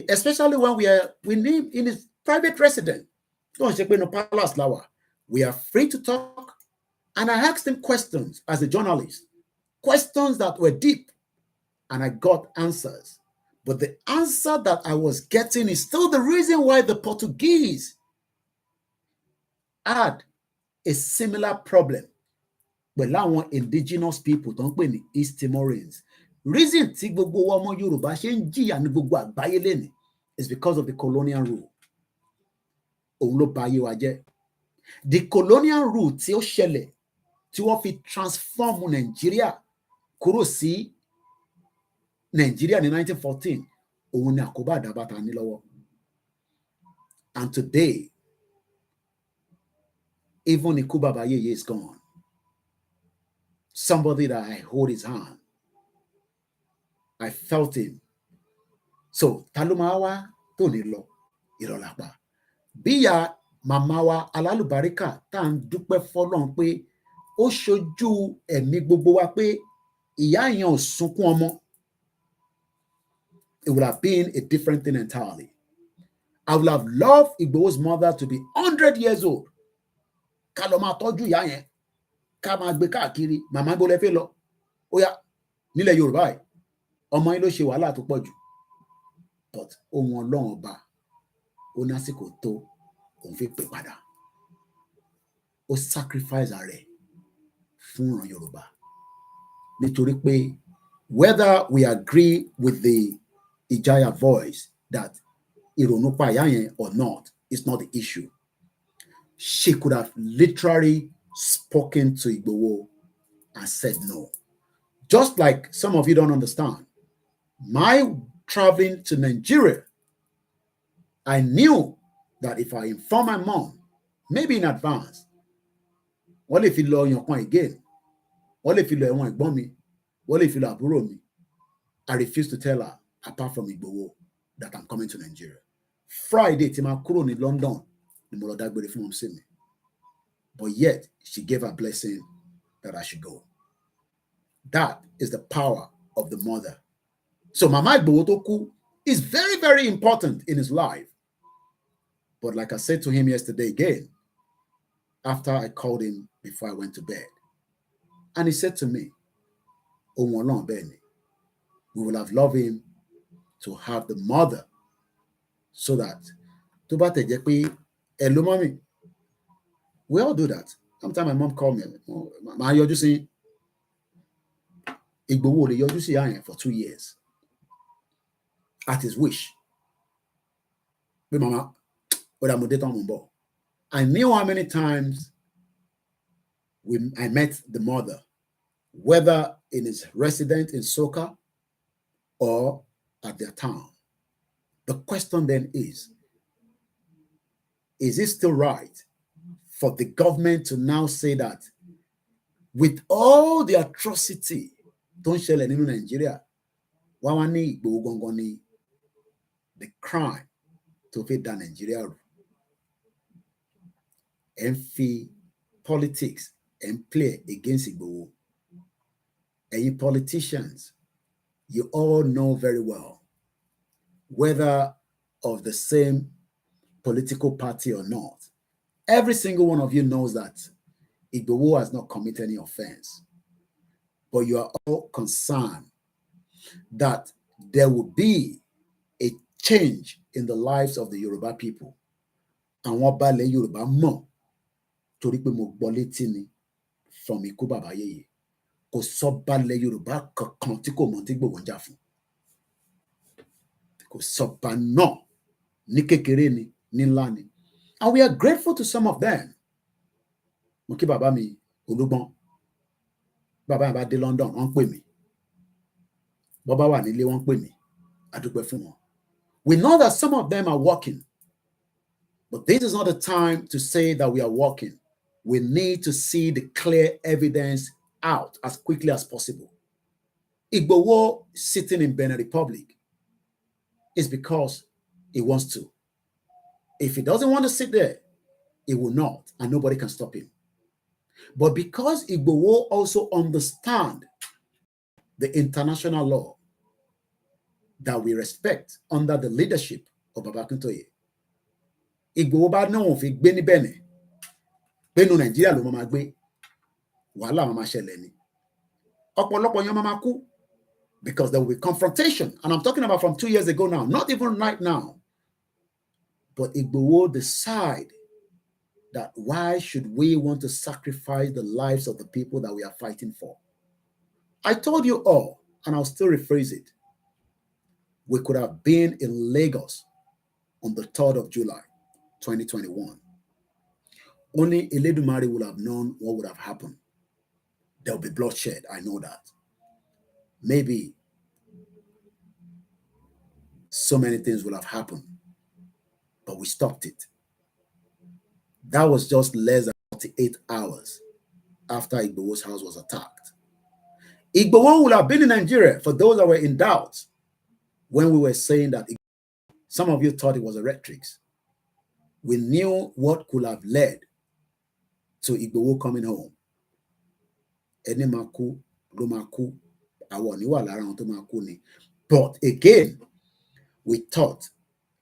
Especially when we live in his private residence. We are free to talk. And I asked him questions as a journalist, questions that were deep, and I got answers. But the answer that I was getting is still the reason why the Portuguese had a similar problem with our indigenous people, don't pè ní East Timorians. Reason tí gbogbo ọmọ Yorùbá ṣe ń jìyà ní gbogbo àgbáyé lẹ́ni is because of the colonial rule. Òun ló bà ayé wa jẹ́. The colonial rule tí ó ṣẹlẹ̀ tí wọ́n fi transform Nigeria kúrò sí Nigeria in 1914, òun ni àkóbá àdábàtà ní lọ́wọ́. And today, even Ikú Baba Yeye is gone. Somebody that I hold his hand. I felt him. So, Talumawa tó ní lọ, ìrọ̀lápá. Bíyà màmá wa alálùbáríkà tá à ń dúpẹ́ fọ́lọ́run pé ó ṣojú ẹ̀mí gbogbo wa pé ìyá yẹn ò sunkún ọmọ. It would have been a different thing entirely. I would have loved Igboho's mother to be 100 years old. Ká lọ máa tọ́jú ìyá yẹn, ká máa gbé káàkiri, màmá ibo lẹ fẹ́ lọ. Ó yá, nílẹ̀ Yorùbá yìí, ọmọ yín ló ṣe wàhálà tó pọ̀ jù. But ohun Ọlọ́run ọba, ó násìkò tó, òun fi pè padà. Ó sacrifice rẹ̀ fún ìran Yorùbá. Nítorí pé whether we agree with the Ijaya voice that ìrònú pa ìyá yẹn or not, it's not the issue. She could have literally spoken to Igboho and said no. Just like some of you don't understand. My traveling to Nigeria, I knew that if I inform my mom, maybe in advance, what if he lọ yan kan again? wọ́n lè fi lọ ẹ̀wọ̀n ẹ̀gbọ́n mi, wọ́n lè fi lọ àbúrò mi. I refuse to tell her, apart from Igboho, that I'm coming to Nigeria. Friday, tí máa kúrò ní London, ni mo lọ dágbére fún mọ́mísí mi. But yet, she gave her blessing that I should go. That is the power of the mother. So Mama Igboho tó kú is very, very important in his life. But like I said to him yesterday again, after I called him before I went to bed, and he said to me, "Ohun Ọlọ́run bẹ́ẹ̀ ni, we will have loved him to have the mother so that tó bá tẹ̀ jẹ́ pé hello mommy, we all do that. Sometimes my mom called me, màá yọjú sí Igboho lè yọjú sí ìyá yẹn for 2 years at his wish. Pé mama, ọ̀dà mo dé tán mo ń bọ̀. I knew how many times I met the mother, whether in his residence in Soka or at their town. The question then is it still right for the government to now say that with all the atrocity tó ń ṣẹlẹ̀ nínú Nigeria, wọ́n wá ní Igboho gangan ní the crime tó fi dá Nigeria rú? Ẹ ń fi politics and play against Igboho. And politicians, you all know very well, whether of the same political party or not, every single one of you knows that Igboho has not committed any offense. But you are all concerned that there will be a change in the lives of the Yoruba people. And what balẹ̀ Yoruba mọ̀ torí pé mo gbọ́ létí ni from ikú bàbá yèyé. Kò sọ balẹ̀ Yorùbá kankan tí kò mọ̀ tí Igboho ń jà fún. Kò sọ ba náà ní kékeré ni, ní ńlá ni. And we are grateful to some of them. Mo kí bàbá mi Olúgbọ́n. Bàbá mi bá dé London, wọ́n pè mí. Bàbá wà nílé, wọ́n pè mí. A dúpẹ́ fún wọn. We know that some of them are working. But this is not the time to say that we are working. We need to see the clear evidence out as quickly as possible. Igboho sitting in Benin Republic is because he wants to. If he doesn't want to sit there, he will not, and nobody can stop him. But because Igboho also understand the international law that we respect under the leadership of Baba Akintoye, Igboho bá náà fi gbé ní Benin, pé nínú Nàìjíríà ló máa gbé, wàhálà máa ṣẹlẹ̀ ni. Ọ̀pọ̀lọpọ̀ yẹn máa kú because there will be confrontation. And I'm talking about from 2 years ago now, not even right now. But Igboho decide that why should we want to sacrifice the lives of the people that we are fighting for? I told you all, and I'll still rephrase it. We could have been in Lagos on the 3rd of July, 2021. Only Eledumare would have known what would have happened. There will be bloodshed, I know that. Maybe so many things will have happened, but we stopped it. That was just less than 48 hours after Igboho's house was attacked. Igboho would have been in Nigeria, for those that were in doubt, when we were saying that some of you thought it was a rhetorics. We knew what could have led to Igboho coming home. But again, we thought,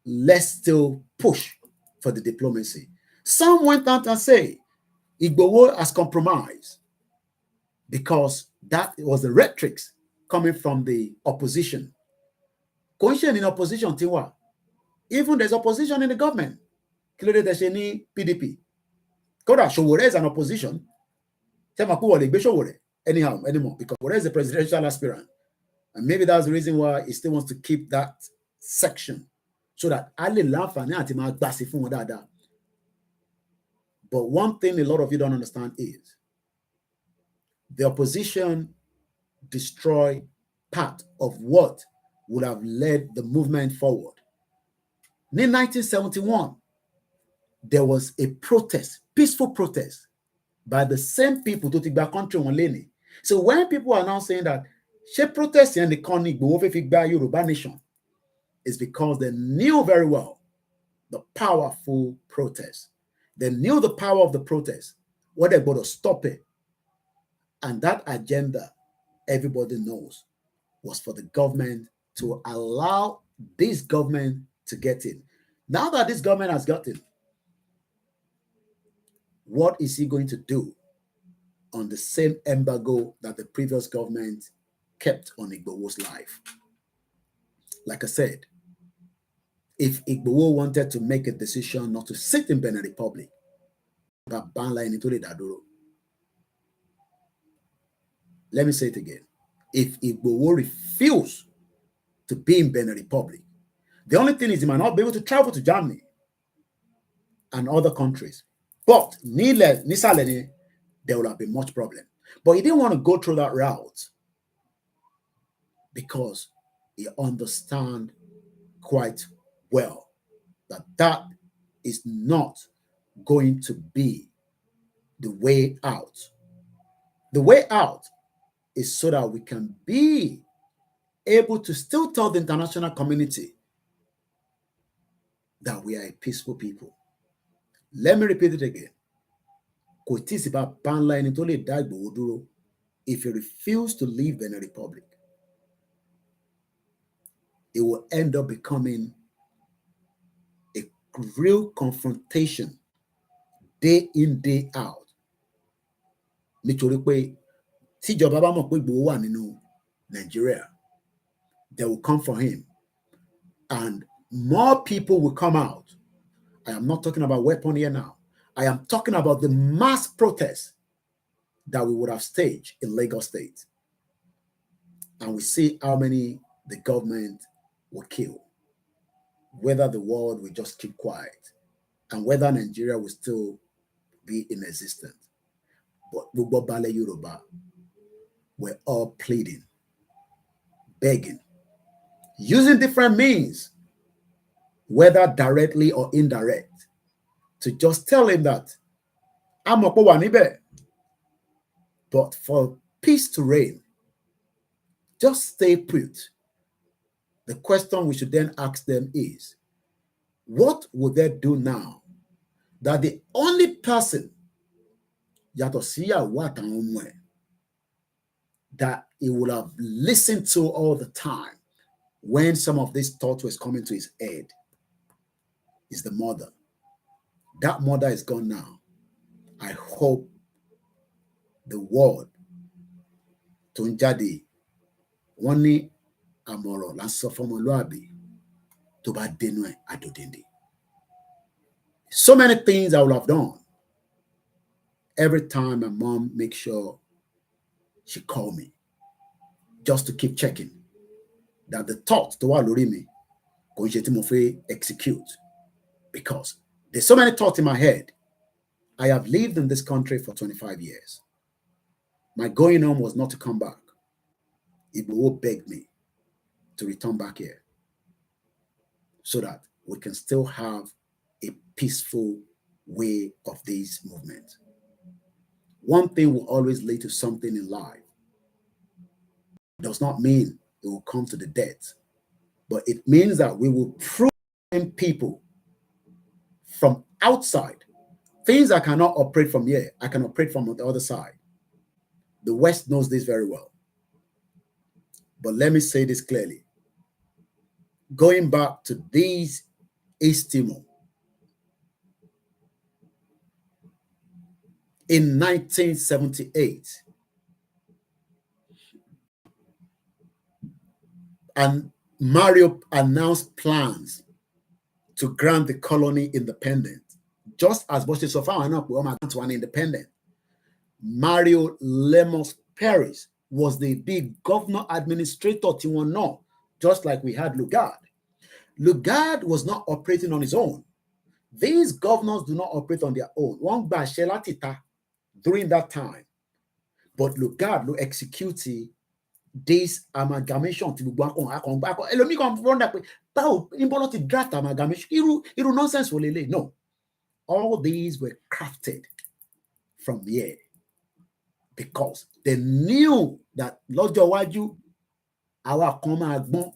let's still push for the diplomacy. Some went out and say Igboho has compromised because that was the rhetorics coming from the opposition. Cohesion in opposition, Tiwa. Even there's opposition in the government. PDP. Koda Showore is an opposition. Anyhow, anymore, because Showore is a presidential aspirant. And maybe that's the reason why he still wants to keep that section so that Ali Lafani Basi fun dada. But one thing a lot of you don't understand is the opposition destroy part of what would have led the movement forward. In 1971, there was a protest, peaceful protest, by the same people to take back country on Leni. So when people are now saying that she protest and the Igboho Yoruba nation, is because they knew very well the powerful protest. They knew the power of the protest, what they're going to stop it. And that agenda, everybody knows, was for the government to allow this government to get in. Now that this government has got in, what is he going to do on the same embargo that the previous government kept on Igboho's life? Like I said, if Igboho wanted to make a decision not to sit in Benin Republic, let me say it again. If Igboho refused to be in Benin Republic, the only thing is he might not be able to travel to Germany and other countries. But Nisaleni, there would have been much problem. But he didn't want to go through that route because he understands quite well that that is not going to be the way out. The way out is so that we can be able to still tell the international community that we are a peaceful people. Let me repeat it again. If you refuse to leave Benin Republic, it will end up becoming a real confrontation day in, day out. Nítorí pé tíjọba bá mọ̀ pé Igboho wà nínú Nigeria, they will come for him. And more people will come out. I am not talking about weapon here now. I am talking about the mass protests that we would have staged in Lagos State. And we see how many the government will kill. Whether the world will just keep quiet and whether Nigeria will still be in existence. But Gbogbo Bale Yoruba were all pleading, begging, using different means, whether directly or indirect, to just tell him that I'm a Nibe. But for peace to reign, just stay put. The question we should then ask them is, what would they do now that the only person that he would have listened to all the time when some of these thoughts was coming to his head is the mother. That mother is gone now. I hope the word Tunjadi Wani Amoro Lansofomoluabi Toba Denwe Adodindi. So many things I would have done. Every time my mom makes sure she call me just to keep checking that the thoughts to me execute, because there's so many thoughts in my head. I have lived in this country for 25 years. My going home was not to come back. Igboho begged me to return back here so that we can still have a peaceful way of this movement. One thing will always lead to something in life. It does not mean it will come to the death, but it means that we will prove people from outside. Things I cannot operate from here, I can operate from the other side. The West knows this very well. But let me say this clearly. Going back to these East Timor, in 1978, and Mario announced plans to grant the colony independence, just as Boston Sofan and one independent. Mario Lemos Paris was the big governor administrator Tiwano, just like we had Lugard. Lugard was not operating on his own. These governors do not operate on their own. One by Shelatita during that time. But Lugard will execute this amalgamation to draft amalgamation. Nonsense. No. All these were crafted from here. because they knew that lọ́jọ́ iwájú àwa kan máa gbọ́n,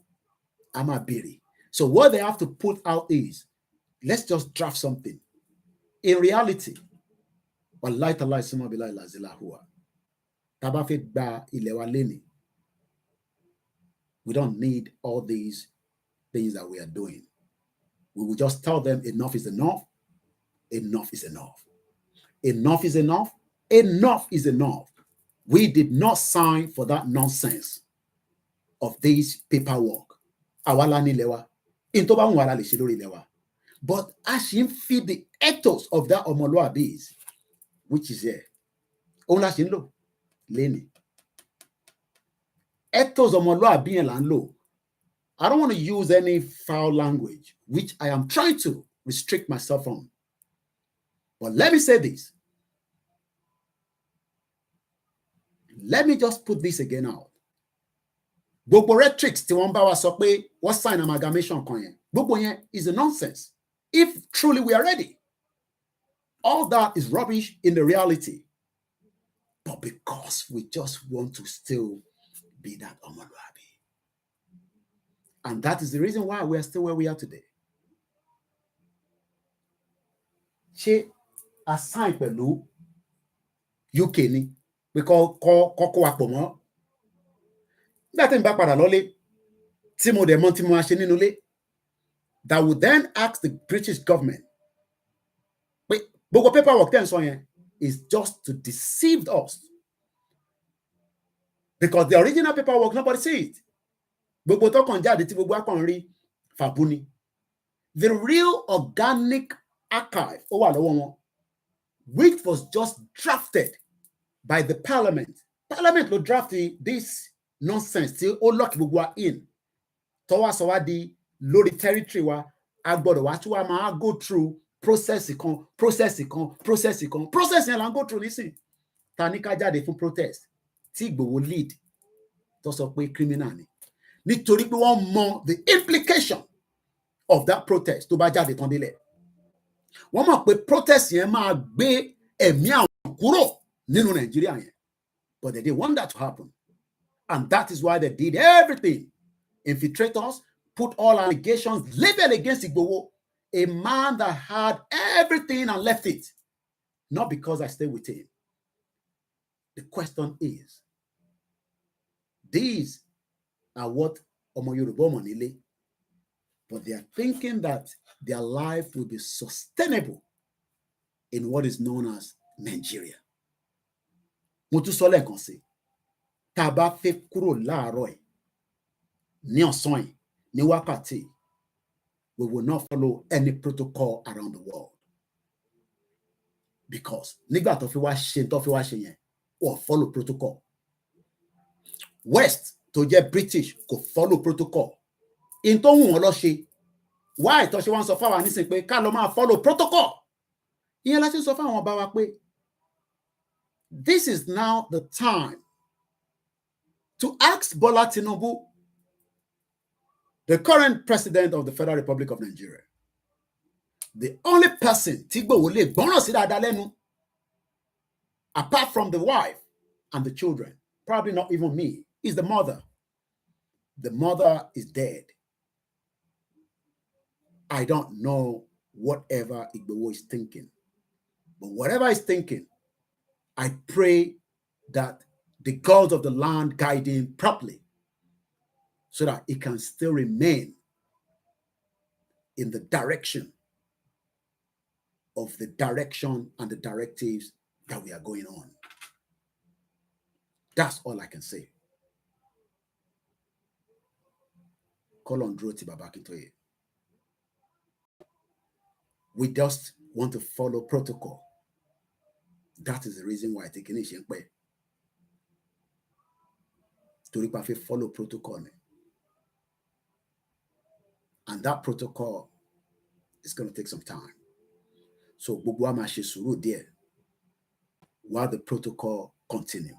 a máa béèrè. So what they have to put out is, let's just draft something. In reality, wallahi tallahi summa billahi la ilaha huwa, tá bá fẹ́ gba ilẹ̀ wa lénìí, we don't need all these things that we are doing. We will just tell them enough is enough. Enough is enough. Enough is enough. Enough is enough. We did not sign for that nonsense of this paperwork. Awala ni lewa. Into ba wala le ṣe lórí lewa. But as you feed the ethos of that omoluabis, which is here, òun la ṣe ń lò lénìí. Ethos omoluabi yẹn là ń lò. I don't want to use any foul language, which I am trying to restrict myself from. But let me say this. Let me just put this again out. Gbogbo rhetorics tí wọ́n bá wa sọ pé wọ́n sign amalgamation kan yẹn, gbogbo yẹn is a nonsense. If truly we are ready, all that is rubbish in the reality. But because we just want to still be that omoluabi. And that is the reason why we are still where we are today. Ṣé a sign pẹ̀lú UK ni pé kọ́kọ́ wa pọ̀ mọ́? Nígbà tí n bá padà lọ́lé, tí mo dẹ̀ mọ̀ tí mo máa ṣe nínú ilé, that would then ask the British government pé gbogbo paperwork tẹ́ ń sọ yẹn is just to deceive us. Because the original paperwork, nobody see it. Gbogbo tó kàn jáde tí gbogbo akàn rí fàbú ni. The real organic archive ó wà lọ́wọ́ wọn, which was just drafted by the parliament. Parliament ló draft this nonsense tí ó lock gbogbo wa in. Tó wá sọ wá di lórí territory wa, a gbọ́dọ̀ wá tí wá máa go through process yẹn là ń go through nísìn. Ta ní ká jáde fún protest tí Igboho lead tó sọ pé criminal ni. Nítorí pé wọ́n mọ the implication of that protest tó bá jáde tán délẹ̀. Wọ́n mọ̀ pé protest yẹn máa gbé ẹ̀mí àwọn kúrò nínú Nàìjíríà yẹn. But they didn't want that to happen. And that is why they did everything. Infiltrate us, put all allegations labeled against Igboho, a man that had everything and left it. Not because I stayed with him. The question is, these are what Omo Yoruba Monile, but they are thinking that their life will be sustainable in what is known as Nigeria. Mo tún sọ lẹ́ẹ̀kan sí, tá a bá fẹ́ kúrò láàárọ̀ ẹ̀, ní ọ̀sán ẹ̀, ní wákàtí, we will not follow any protocol around the world. Because nígbà tó fi wá ṣe yẹn, wọ́n follow protocol. West tó jẹ́ British kò follow protocol. In tó wù wọ́n lọ ṣe, why tó ṣe wọ́n sọ fáwọn nísìn pé ká lọ máa follow protocol. Ìyẹn láti sọ fáwọn ọba wa pé this is now the time to ask Bola Tinubu, the current president of the Federal Republic of Nigeria, the only person tí Igboho lè gbọ́ràn sí dáadáa lẹ́nu, apart from the wife and the children, probably not even me, is the mother. The mother is dead. I don't know whatever Igboho is thinking, but whatever he's thinking, I pray that the gods of the land guide him properly so that he can still remain in the direction of the direction and the directives that we are going on. That's all I can say. Colon Droti Babakintoye. We just want to follow protocol. That is the reason why I take initiative. To follow protocol. And that protocol is going to take some time. So gbogbo wa máa ṣe sùúrù díẹ̀ while the protocol continue.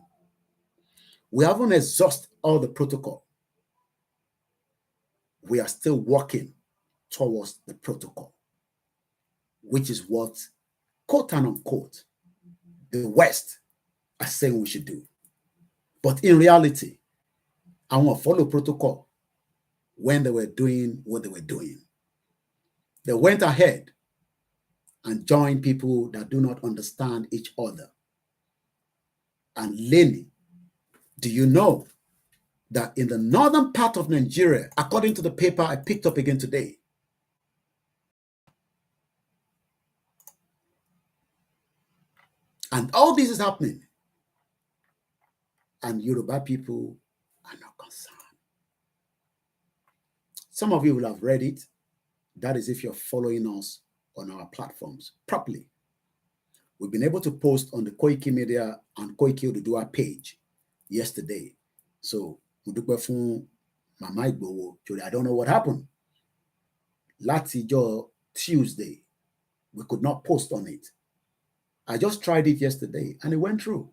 We haven't exhausted all the protocol. We are still working towards the protocol, which is what, quote and unquote, the West are saying we should do. But in reality, I want to follow protocol when they were doing what they were doing. They went ahead and joined people that do not understand each other. And Lenny, do you know that in the northern part of Nigeria, according to the paper I picked up again today, and all this is happening, and Yoruba people are not concerned. Some of you will have read it. That is if you're following us on our platforms properly. We've been able to post on the Koikimedia and Koikimedia page yesterday. So, Mama Igboho, I don't know what happened. Last Tuesday, we could not post on it. I just tried it yesterday and it went through.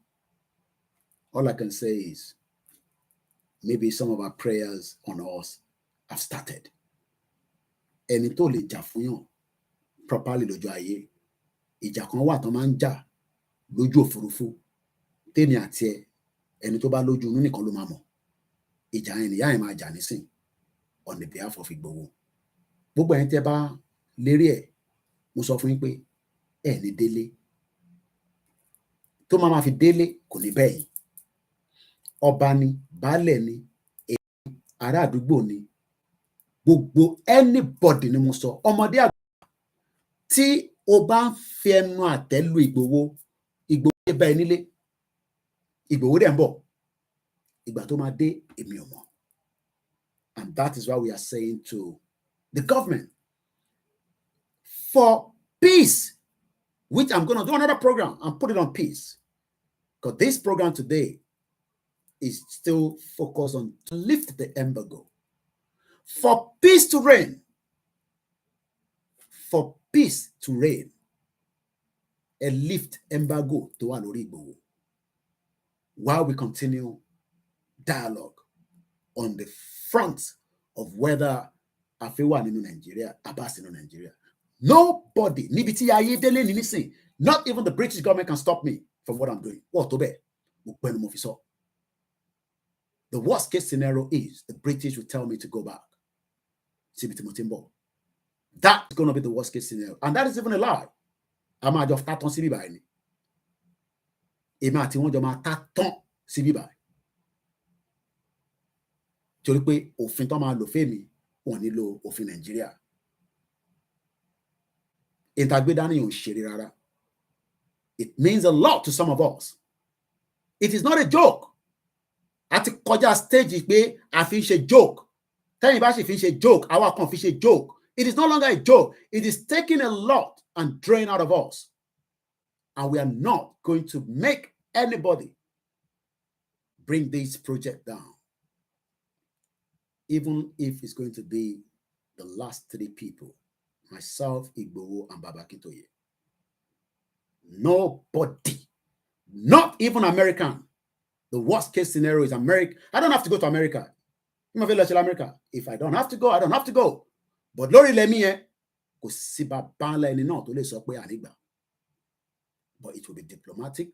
All I can say is maybe some of our prayers on us have started. Ẹni tó lè jà fún yàn properly lójú ayé. Ìjà kan wà tán máa ń jà lójú òfurufú. Tèmi àti ẹ, ẹni tó bá lójú inú nìkan ló máa mọ̀. Ìjà yẹn nìyá yẹn máa jà nísìn on the behalf of Igboho. Gbogbo ẹ̀yin tẹ́ bá lérí ẹ̀, mo sọ fún yín pé ẹ ní délé. Tó máa fi délé kò ní bẹ́ẹ̀ yìí. Ọba ni, baálẹ̀ ni, ará àdúgbò ni, gbogbo anybody ni mo sọ. Ọmọdé àgbà tí o bá ń fi ẹnu àtẹ́ lu Ìgbòho, Ìgbòho dé bá ẹ nílé, Ìgbòho dẹ̀ ń bọ̀. Ìgbà tó máa dé, èmi ò mọ̀. And that is why we are saying to the government, for peace, which I'm going to do another program and put it on peace. Because this program today is still focused on to lift the embargo. For peace to reign. For peace to reign. And lift embargo to wà lórí Ìgbòho. While we continue dialogue on the front of whether Afewa nínú Nigeria, Abbas nínú Nigeria. Nobody, níbi tí ayé délé ní nísìn, not even the British government can stop me from what I'm doing. What to be? The worst case scenario is the British will tell me to go back. That's going to be the worst case scenario. And that is even a lie. I'm going to just start on CB by any. Èmi àti wọn jọ máa ta tán síbí báyìí. Torí pé òfin tó máa lò fèmí wọn nílò òfin Nàìjíríà. Ìtàgbédání ò ń ṣeré rárá. It means a lot to some of us. It is not a joke. Àti kọjá stage pé a fi ń ṣe joke. Tẹ́yìn bá sì fi ń ṣe joke, àwa kan fi ṣe joke. It is no longer a joke. It is taking a lot and drain out of us. And we are not going to make anybody bring this project down. Even if it's going to be the last three people, myself, Igboho, and Baba Akintoye. Nobody, not even American. The worst case scenario is America. I don't have to go to America. If I don't have to go, I don't have to go. But lórí lẹ́mí yẹn, kò sí bàbá ńlá ẹni náà tó lè sọ pé ànígbà. But it will be diplomatic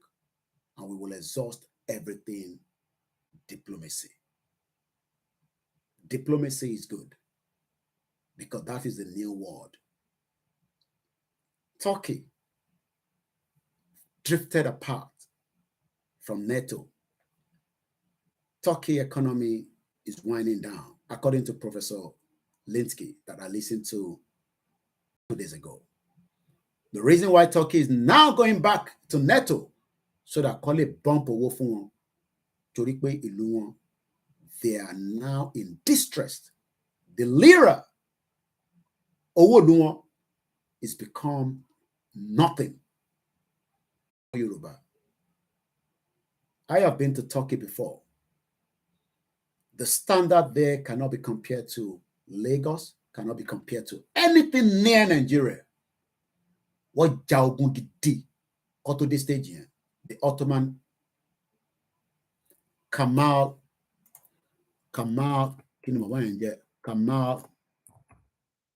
and we will exhaust everything diplomacy. Diplomacy is good because that is the new word. Turkey drifted apart from NATO. Turkey economy is winding down, according to Professor Linsky that I listened to 2 days ago. The reason why Turkey is now going back to NATO, so that call it bump owó fún wọn, torí pé ìlú wọn, they are now in distress. The lira, owó ìlú wọn, is become nothing. Yoruba. I have been to Turkey before. The standard there cannot be compared to Lagos, cannot be compared to anything near Nigeria. What jaogun gidi got to this stage here? The Ottoman Kamal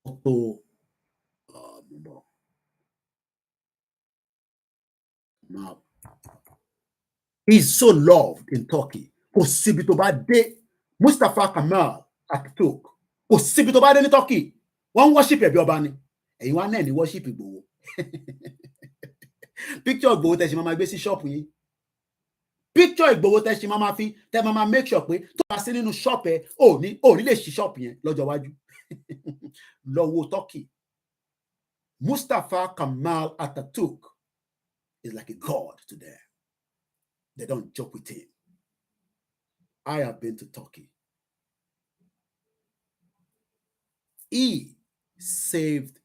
Otto He's so loved in Turkey. Kò síbi tó bá dé, Mustafa Kemal Atatürk. Kò síbi tó bá dé ní Turkey. Wọ́n worship ẹ̀bí ọba ni. Ẹ̀yin wá náà ní worship Igboho. Picture Igboho tẹ́ ṣe máa gbé sí shop yín. Picture Igboho tẹ́ ṣe máa fi tẹ́ máa make sure pé tó bá sí nínú shop ẹ ò ní lè ṣí shop yẹn lọ́jọ́ iwájú. Lọ wo Turkey. Mustafa Kemal Atatürk is like a god to them. They don't joke with him. I have been to Turkey. He saved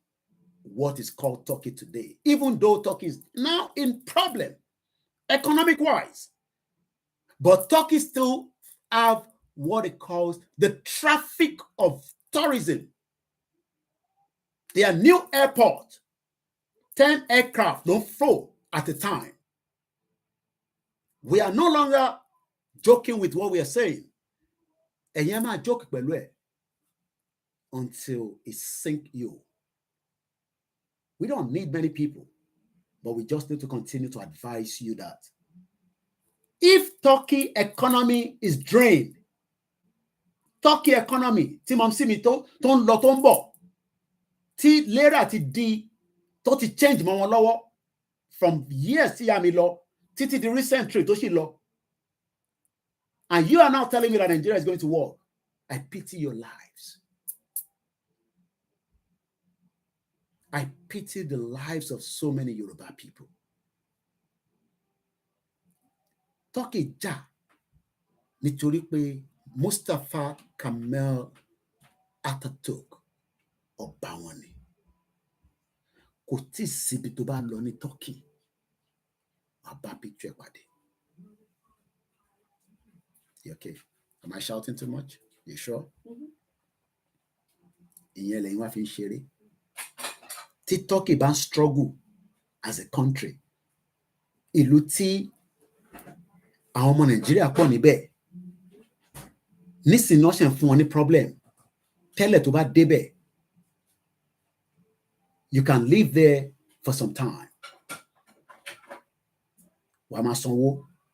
what is called Turkey today, even though Turkey is now in problem, economic-wise. But Turkey still have what it calls the traffic of tourism. Their new airport, 10 aircraft don't flow at a time. We are no longer joking with what we are saying. And you're not joking until it sinks you. We don't need many people, but we just need to continue to advise you that if Turkey economy is drained, Turkey economy, tí mom sí mi tó ń lọ tó ń bọ̀, tí lera ti di tó ti change mọ́ wọn lọ́wọ́ from years tí yá mi lọ títí the recent trade tó sì lọ. And you are now telling me that Nigeria is going to work. I pity your lives. I pity the lives of so many Yoruba people. Turkey jà nítorí pé Mustafa Kemal Atatürk ọba wọn ni. Kò tí síbi tó bá lọ ní Turkey. Àbá picture pàdé. You okay? Am I shouting too much? You sure? Ìyẹn lẹ́yìn wá fi ń ṣeré. Tí Turkey bá ń struggle as a country, ìlú tí àwọn ọmọ Nàìjíríà pọ̀ níbẹ̀, nísìnyí wọ́n ṣe ń fún wọn ní problem. Tẹ́lẹ̀ tó bá débẹ̀, you can live there for some time. Wàá máa sanwó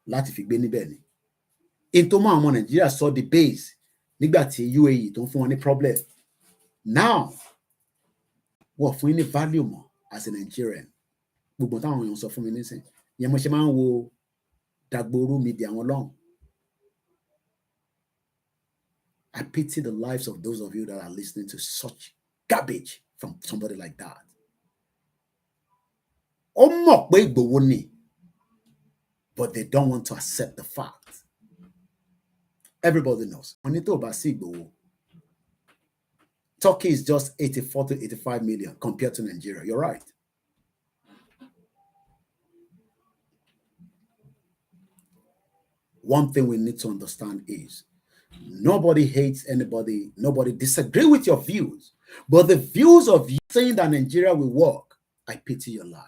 láti fi gbé níbẹ̀ ni. In tó mọ àwọn ọmọ Nàìjíríà sọ the base nígbà tí UAE tó ń fún wọn ní problem. Now, wọ́n fún yín ní value mọ́ as a Nigerian. Gbogbo táwọn èèyàn sọ fún mi nísìn. Ìyẹn mo ṣe máa ń wo Dagboru media wọn lọ́hùn. I pity the lives of those of you that are listening to such garbage from somebody like that. Ó mọ̀ pé Igboho ni, but they don't want to accept the fact. Everybody knows. Wọ́n ní tó bá sí Igboho, Turkey is just 84 to 85 million compared to Nigeria. You're right. One thing we need to understand is nobody hates anybody. Nobody disagree with your views. But the views of you saying that Nigeria will work, I pity your life.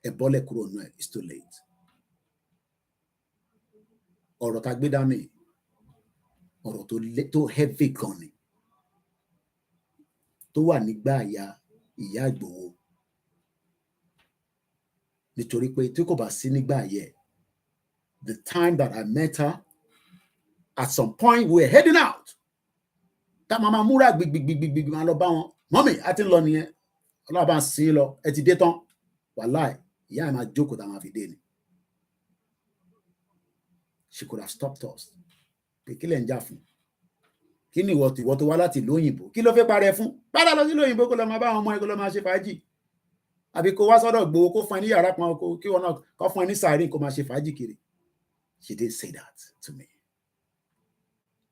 Ebole kúrò nù ẹ, it's too late. Ọ̀rọ̀ tá gbé dání, ọ̀rọ̀ tó heavy gan ni. Tó wà nígbà ìyá Igboho. Nítorí pé tí kò bá sí nígbà yẹ, the time that I met her, at some point we were heading out. Tá mama múra gbig máa lọ bá wọn. Mọ́mì, a ti ń lọ nìyẹn. Ọlọ́run bá ń sin lọ, ẹ ti dé tán. Wàláì, ìyá ẹ̀ máa jókòó tá máa fi dé ni. She could have stopped us. Pé kí lẹ̀ ń jà fún? Kí ni ìwọ tó wá láti ìlú òyìnbó? Kí ló fẹ́ parẹ́ fún? Padà lọ sí ìlú òyìnbó kó lọ máa bá àwọn ọmọ ẹ kó lọ máa ṣe fàájì. Àbí kó wá sọ́dọ̀ Igboho kó fún ẹ ní yàrá kan kí wọn náà kó fún ẹ ní sàárì kó máa ṣe fàájì kiri. She didn't say that to me.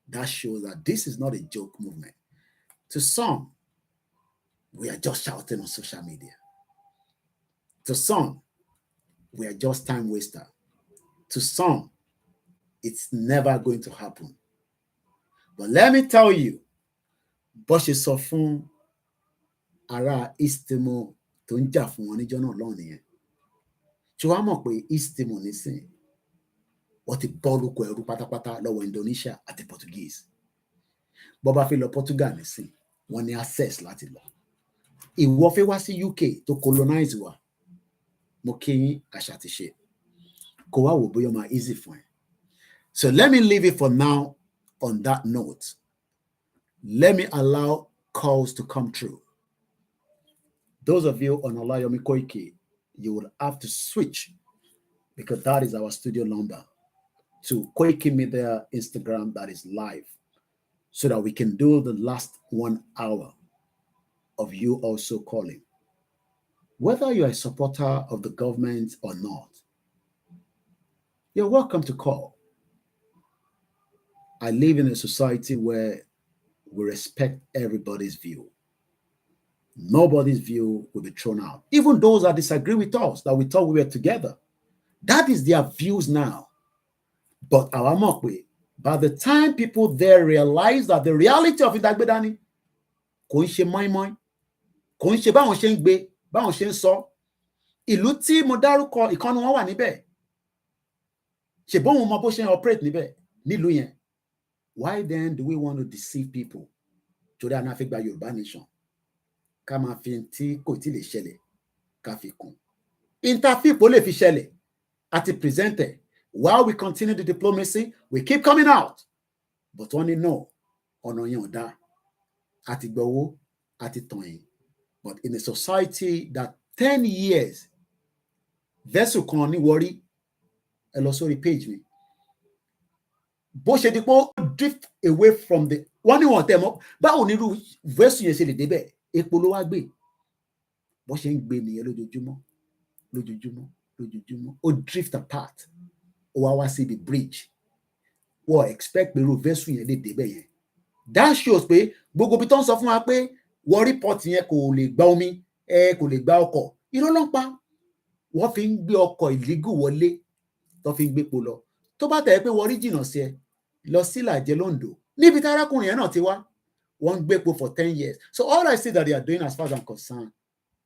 That shows that this is not a joke movement. To some, we are just shouting on social media. To some, we are just time waster. To some, it's never going to happen. But let me tell you, bó ṣe sọ fún ará East Timor tó ń jà fún wọn níjọ́ náà lọ́hùn nìyẹn. Ṣé wàá mọ̀ pé East Timor nísìn wọ́n ti bọ́ lóko ẹrú pátápátá lọ́wọ́ Indonesia àti Portuguese. Bó bá fẹ́ lọ Portugal nísìn, wọ́n ní access láti lọ. Ìwọ fẹ́ wá sí UK tó colonize wa. Mo kí yín àṣà ti ṣe. Kowa will be my easy fine. So let me leave it for now on that note. Let me allow calls to come through. Those of you on Olayomi Koiki, you will have to switch because that is our studio number to Koikimedia Instagram that is live so that we can do the last 1 hour of you also calling. Whether you're a supporter of the government or not, you're welcome to call. I live in a society where we respect everybody's view. Nobody's view will be thrown out. Even those that disagree with us, that we thought we were together. That is their views now. But our mokwe, by the time people there realize that the reality of Idagbedani, kò ń ṣe mọ́ínmọ́ín, kò ń ṣe báwọn ṣe ń gbé, báwọn ṣe ń sọ. Ìlú tí mo dárúkọ ìkànnì wọn wà níbẹ̀. Ṣèbóhun mọ bó ṣe ń operate níbẹ̀ nílùú yẹn. Why then do we want to deceive people? Torí àná fi gba Yorùbá nation. Ká máa fi tí kò tí lè ṣẹlẹ̀ ká fi kún. Interfíìpù lè fi ṣẹlẹ̀ àti presented. While we continue the diplomacy, we keep coming out. But wọ́n ní no, ọ̀nà yẹn ò dá. Àti gbowó, àti tọ̀yìn. But in a society that 10 years, vessel kan ní Warri, ẹ lọ sórí page mi. Bó ṣe di pé ó drift away from the wọ́n ní wọ́n tẹ̀ mọ́. Báwo ni irú vessel yẹn ṣe lè débẹ̀? Epo ló wá gbé. Bó ṣe ń gbé nìyẹn lójoojúmọ́. Ó drift apart. Ó wá sí the bridge. Wọ́n expect pé irú vessel yẹn lè débẹ̀ yẹn. That shows pé gbogbo bí tó ń sọ fún wa pé Warri port yẹn kò lè gba omi, kò lè gba ọkọ̀. Irọ́ ló ń pa. Wọ́n fi ń gbé ọkọ̀ illegal wọlé tó fi ń gbépo lọ. Tó bá tẹ̀ pé Warri jìnnà sí ẹ, lọ sí Ìlàjẹ Lóńdó. Níbi tí arákùnrin yẹn náà ti wá, wọ́n ń gbépo for 10 years. So all I see that they are doing as far as I'm concerned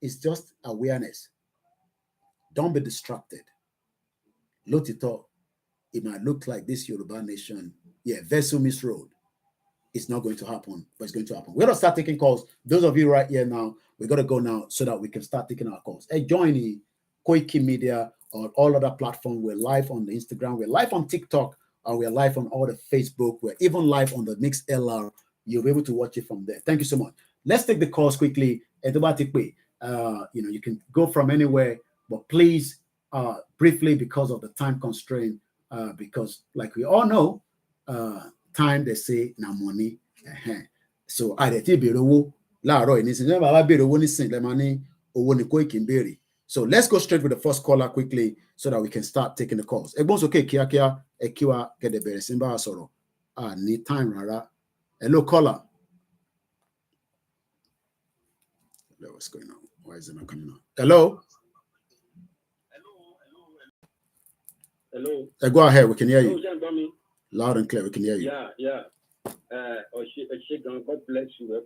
is just awareness. Don't be distracted. Lótìtọ́, it might look like this Yoruba nation, vessel miss road. It's not going to happen, but it's going to happen. We're going to start taking calls. Those of you right here now, we're going to go now so that we can start taking our calls. Hey, join the Koikimedia or all other platforms. We're live on the Instagram. We're live on TikTok. We're live on all the Facebook. We're even live on the Mix LR. You'll be able to watch it from there. Thank you so much. Let's take the calls quickly. You can go from anywhere, but please, briefly, because of the time constraint, because like we all know, time they say na money. So I did berowo láàárọ̀ nísìn ní bàbá berowo nísìn le mani owó ni Koiki ń béèrè. So let's go straight with the first caller quickly so that we can start taking the calls. Ẹ̀gbọ́n sókè kíákíá ẹ kí wa gẹ̀dẹ̀ bẹ̀rẹ̀ sí bá wa sọ̀rọ̀. Ní time rárá. Hello caller. Hello, what's going on? Why is it not coming on? Hello. Hello. Go ahead, we can hear you. Hello, Loud and clear, we can hear you. Yeah. God bless you.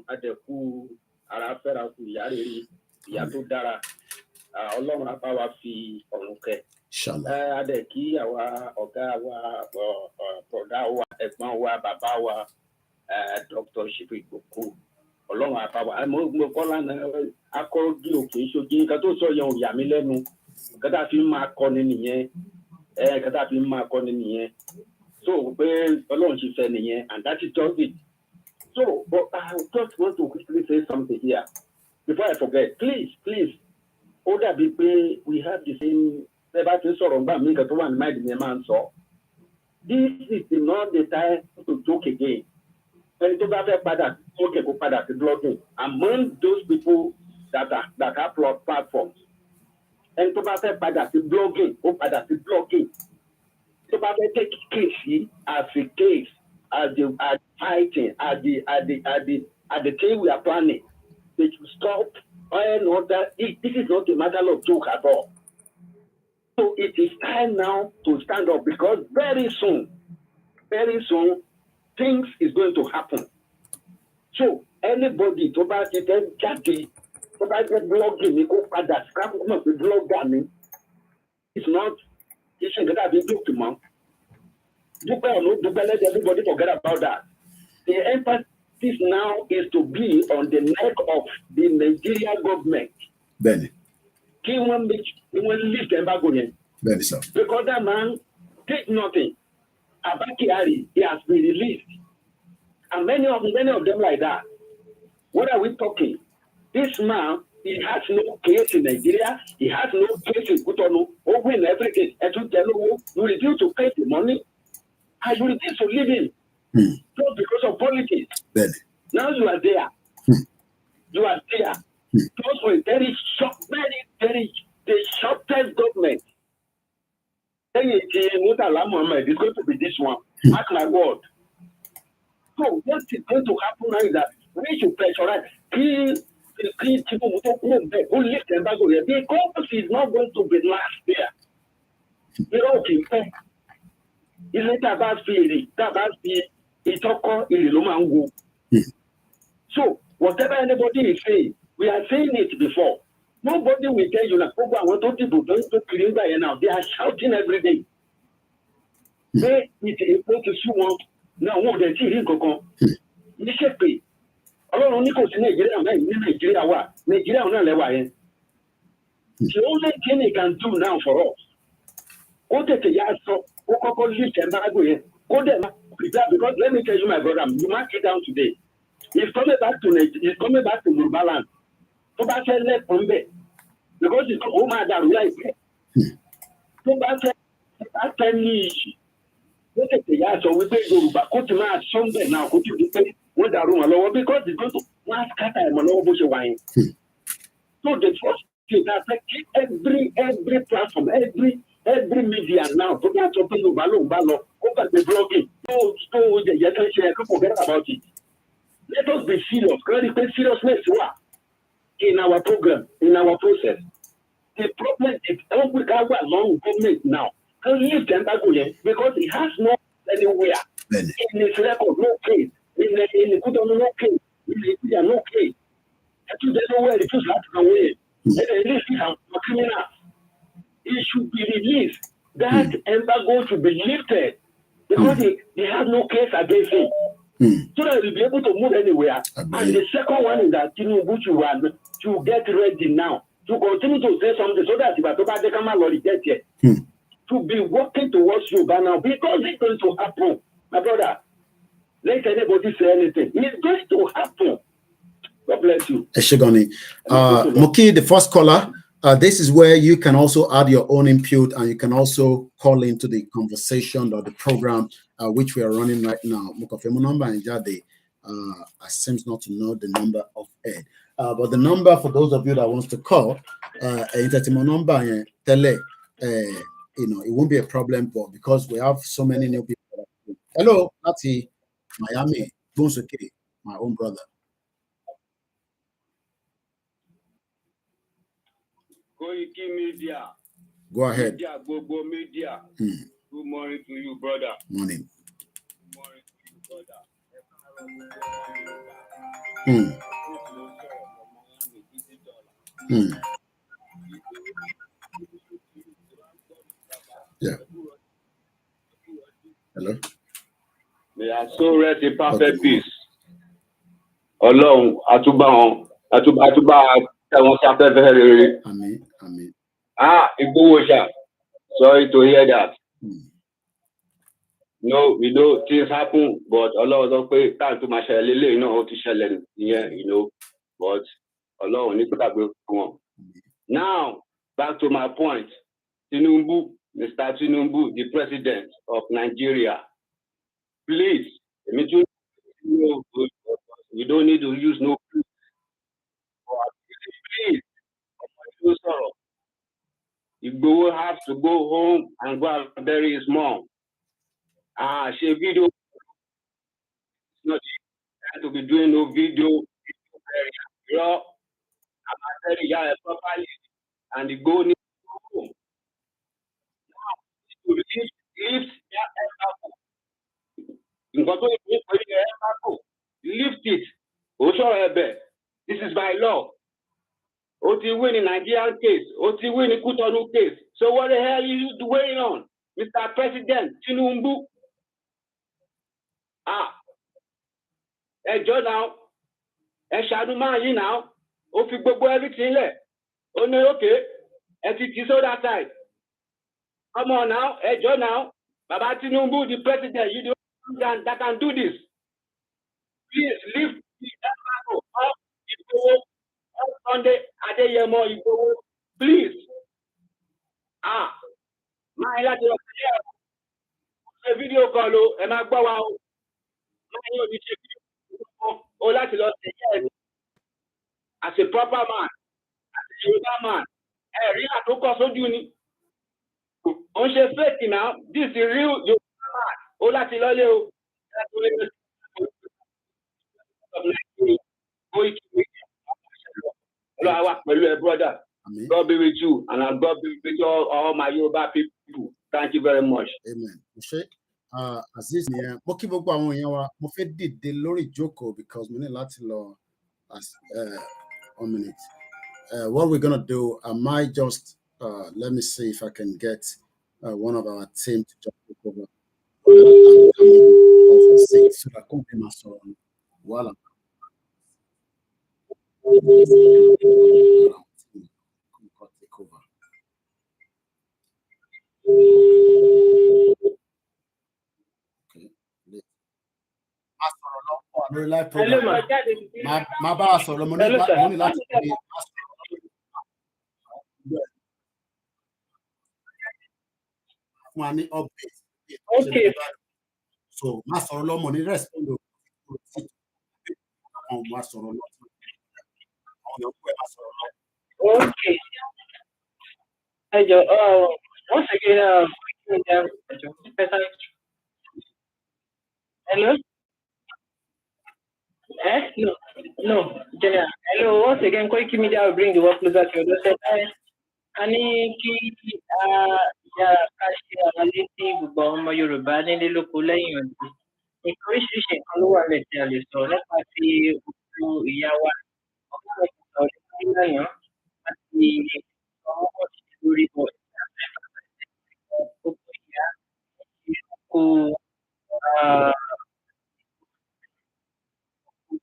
Adeku arafera ku yari ya tó dára. Ọlọ́run á bá wa fi ọ̀run kẹ́. Inshallah. Adeki àwa ọ̀gá wa brother wa ẹ̀gbọ́n wa bàbá wa Dr. Igboho. Ọlọ́run á bá wa mo kola na akọ́gi òkè ìṣojú nǹkan tó sọ yẹn ò yà mí lẹ́nu. Kata fi máa kọ́ni nìyẹn. Kata fi máa kọ́ni nìyẹn. So, Ọlọ́run ti fẹ́ nìyẹn, and that is just it. So, but I just want to quickly say something here before I forget. Please, ó dàbí pé we have the same. Ẹ bá ti sọ̀rọ̀ nígbà mí nǹkan tó wà ní máìlì ni ẹ máa ń sọ. This is not the time to joke again. Ẹni tó bá fẹ́ padà sókè kó padà sí blogging among those people that have platforms. Ẹni tó bá fẹ́ padà sí blogging ó padà sí blogging. So about take case as a case, as the fighting, as the thing we are planning, they should stop and all that. This is not a matter of joke at all. So it is time now to stand up because very soon, things is going to happen. So anybody to buy it then jáde, to buy the blogging, you go padà, scrap the blogger. It's not. You should get a joke to mom. Let everybody forget about that. The emphasis now is to be on the neck of the Nigerian government. Benny. Kí wọ́n lift embargo yẹn. Very so. Because that man did nothing. Abakari, he has been released. And many of them like that. What are we talking? This man, he has no case in Nigeria. He has no case in Cotonou. Over in every case, you refuse to pay the money. And you refuse to live in. Just because of politics. Really? Now you are there. You are there. Those were very short, the shortest government. Muhammad is going to be this one. Mark my word. So what is going to happen now is that we should pressurize. Who lift Embargo here? Because he's not going to be last there. You know, it's like about feeling. So whatever anybody is saying, we are saying it before. Nobody will tell you that people don't clean by now. They are shouting every day. They it's a to someone now more than Nigeria. The only thing he can do now for us. Go take a yard so go lift Embargo here. Go there because let me tell you, my brother, you mark it down today. He's coming back to Yoruba land. So that's a left from there. Because it's not my dad right there. So that's a 10 years. Look at the yard so we say Yoruba. Go to my somewhere now. Go to the place with the room alone because it's going to last cut and monobush wine. So the first thing that every platform, every media now, forget something over the blogging. So forget about it. Let us be serious. Seriousness in our program, in our process. The problem is we can go along government now. Can leave Embargo because it has no anywhere. In his record, no case. In the Cotonou, no case. In the India, no case. And they know where it is away. Criminal. It should be released. That Embargo should be lifted because they have no case against him. So that we'll be able to move anywhere. And the second one is that to get ready now, to continue to say something so that they can get here. To be working towards you by now, because it's going to happen. My brother, let anybody say anything. It's going to happen. God bless you. Eshigoni. Moki, the first caller, this is where you can also add your own input and you can also call into the conversation or the program which we are running right now. Mukafemu number and Jade seems not to know the number of Ed. But the number for those of you that wants to call, number tele, it won't be a problem, but because we have so many new people. Hello, Nati, Miami, Bunsuke, my own brother. Koikimedia. Go ahead. Igboho Media. Good morning to you, brother. Morning. Good morning to you, brother. Yeah. Hello. May our soul rest in perfect peace. Ọlọ́run àtúbà tẹ̀wọ̀n sáfẹ́fẹ́ rere. Amen. Amen. Igboho Sha. Sorry to hear that. No, we know things happen, but Ọlọ́run sọ pé time tó máa ṣẹlẹ̀ lélẹ̀ náà ó ti ṣẹlẹ̀ ìyẹn, but Ọlọ́run ní kódà gbé fún wọn. Now, back to my point. Tinubu, Mr. Tinubu, the president of Nigeria, please, we don't need to use no please. Igboho has to go home and go and bury his mom. She video. It's not to be doing no video. I'm telling you properly, and the go needs to go home. Now, lift it. This is by law. Oti win in Nigerian case. Oti win in Cotonou case. So what the hell are you waiting on, Mr. President Tinubu? Ẹjọ́ now. Ṣàánú máa yí now. Ó fi gbogbo everything lẹ̀. Ó ní okay. Ẹ ti tí sódà side. Come on now, Joe now. Baba Tinubu, the president, you the one that can do this. Please lift the embargo off Igboho on Sunday, Adeyemo Igboho. Please. My láti lọ sí ṣe fídíò kan lo, ẹ máa gbọ́ wa o. Máa yóò ní ṣe fídíò kan o láti lọ sí ẹ̀yẹ́ as a proper man, as a Yoruba man. Ẹ̀rí àtúkọ̀ sójú ni. Ó ń ṣe fake now, this is real Yoruba man. O láti lọ́lé o. Koikimedia. Brother. Amen. God be with you, and God be with all my Yoruba people. Thank you very much. Amen. Aziz ni mo kí gbogbo àwọn èèyàn wa mo fẹ́ dìde lórí ìjókòó because mo ní láti lọ as 1 minute. What we're gonna do, I might just let me see if I can get one of our team to just take over. So that come in so while I'm take over. Okay. Hello, my boss or money láti money update. Okay. So my sọ̀rọ̀ lọ́mọ ní respond Okay. Once again, hello? No, General. Hello, once again, Koikimedia will bring the work closer to your doorstep. Ká ṣe àwọn létí gbogbo ọmọ Yorùbá nílé lóko lẹ́yìn ọdún. Nǹkan oríṣiríṣi nǹkan ló wà lẹ̀ tí a lè sọ nípa ti òkú ìyá wa. Ọ̀gá mi ti sọ ní lánàá láti ọmọ ọ̀sẹ̀ lórí òkú ìyá òkú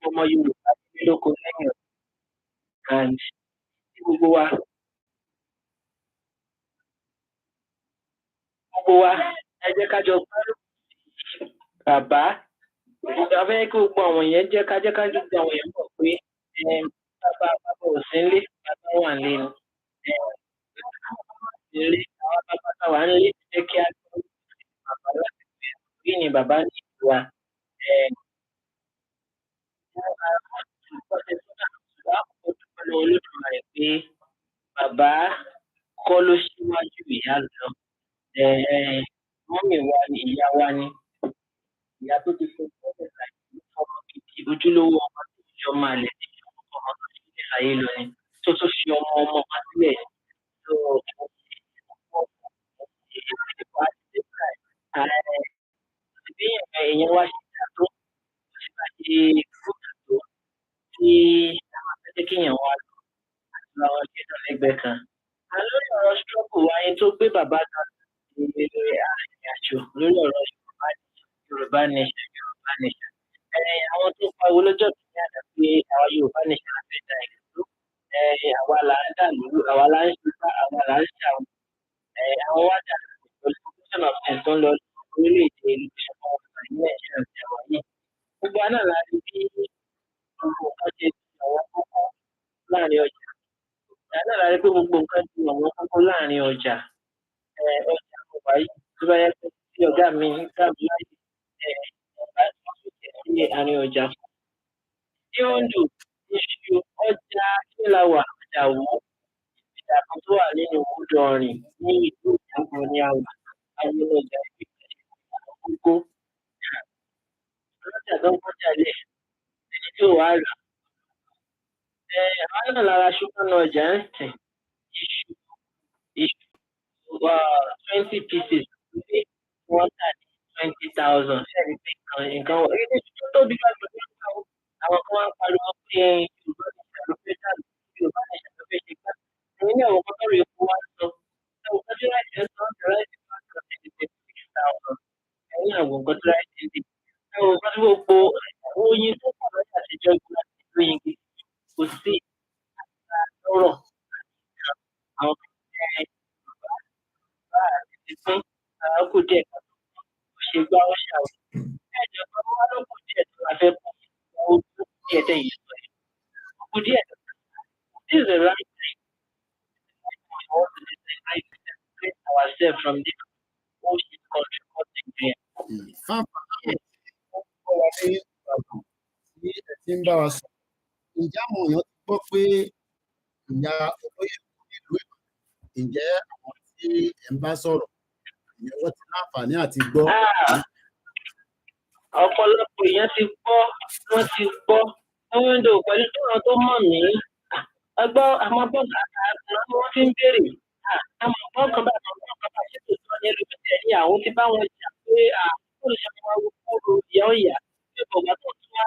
ọmọ Yorùbá nílé lóko lẹ́yìn ọdún. And gbogbo wa ẹ jẹ́ ká jọ gbárùkù bàbá ìgbàfẹ́ kí gbogbo àwọn yẹn jẹ́ ká gbogbo àwọn yẹn mọ̀ pé bàbá ò sí nílé bàbá wà nílé ni nílé àwọn bàbá tá wà nílé jẹ́ kí á gbọ́ bàbá láti pè é ní bàbá ní ìlú wa. Olódùmarè pé bàbá kọ́ ló ṣíwájú ìyá lọ. Mọ́mì wa ni ìyá wa ni ìyá tó ti fún ọmọ gidi ojúlówó ọmọ tó fi ọmọ àlè tí ọmọ tó fi ní ayé lọ ni tó fi ọmọ wa sílẹ̀ tó bí èèyàn wá ṣe tó ṣe bá ṣe kúrò tó tí àwọn akẹ́kẹ́ kéèyàn wá lọ àti àwọn akẹ́kọ̀ọ́ lẹ́gbẹ̀ẹ́ kan. Lórí ọ̀rọ̀ struggle wáyé tó gbé bàbá kan arìnrìn-àjò lórí ọ̀rọ̀ Yorùbá nation. Àwọn tó pariwo lọ́jọ́ kìíní àná pé àwa Yorùbá nation la fẹ́ dá ìlú. Àwa là ń dà lóru, àwa là ń ṣe àwa là ń ṣàwọn. Àwọn wá dà position of things tó ń lọ orílẹ̀-èdè education fún ọ̀sán ní Nàìjíríà ti àwọn yìí. Gbogbo wa náà la rí bí gbogbo nǹkan ṣe ti àwọn kókó láàrin ọjà. Náà la rí pé gbogbo nǹkan ti àwọn kókó láàrin ọjà. Ọjà kò wáyé tó bá yẹ pé tí ọ̀gá mi gbà mí láyè sí àárín ọjà. Ní Ondo, iṣu ọjà Kíláwà Àjàwó ìjà kan tó wà nínú Odòọ̀rìn ní ìlú Ìjàngbọ̀n ní àwà àwọn ọjà ìbílẹ̀ kókó. Ọlọ́jà tó ń kọjá lẹ̀ ẹni tí ò wá rà. Àwọn náà lára ṣùgbọ́n ọjà ń sìn iṣu 20 pieces ní wọ́n tà ní 20,000. Ṣẹ́ni pé nǹkan wọ̀ ilé tó tóbi lọ́jọ́ àwọn kan wá ń pariwo pé Yorùbá nation ló fẹ́ dàlú Yorùbá nation ló fẹ́ ṣe gbá. Ẹ̀yin náà wọ́n kọ́kọ́ rèé fún wa sọ. Nǹkan tí láìsí ń sọ láìsí ń sọ ní 26,000. Ẹ̀yin náà nǹkan tí láìsí ń dì. Nǹkan tí gbogbo oyin tó pọ̀ lọ́jà àtijọ́ ìlú láti ìlú yìí kò sí lọ́rọ̀ àwọn pín kò díẹ̀ ká tó ṣe gbá wọn ṣàwọ̀ ẹ̀jọ̀ kan wá ló kù díẹ̀ tó la fẹ́ pọ̀ owó tó kù díẹ̀ tẹ̀ yìí sọ yìí kù díẹ̀ this is the right time for us to decide to separate ourselves from this bullshit country called Nigeria. Tí ẹ ti ń bá wa sọ, ǹjẹ́ àwọn èèyàn ti gbọ́ pé ìyá olóyè nílùú Èkó, ǹjẹ́ àwọn tí ẹ ń bá sọ̀rọ̀ ìyẹn wọ́n ti láǹfààní àti gbọ́? Ọ̀pọ̀lọpọ̀ èèyàn ti gbọ́, wọ́n ti gbọ́ wíńdò pẹ̀lú tóun tó mọ̀ mí. Ọgbọ́ àwọn bọ́ọ̀gù àtàkùn ni wọ́n fi ń béèrè. Àwọn bọ́ọ̀gù bá àwọn bọ́ọ̀gù bá ṣe tó sọ ní ẹlòmíì ní àwọn ti bá wọn jà pé olùṣàkóso àwọn kúrò ìyá ọ̀yà pé bọ̀gá tó tún wá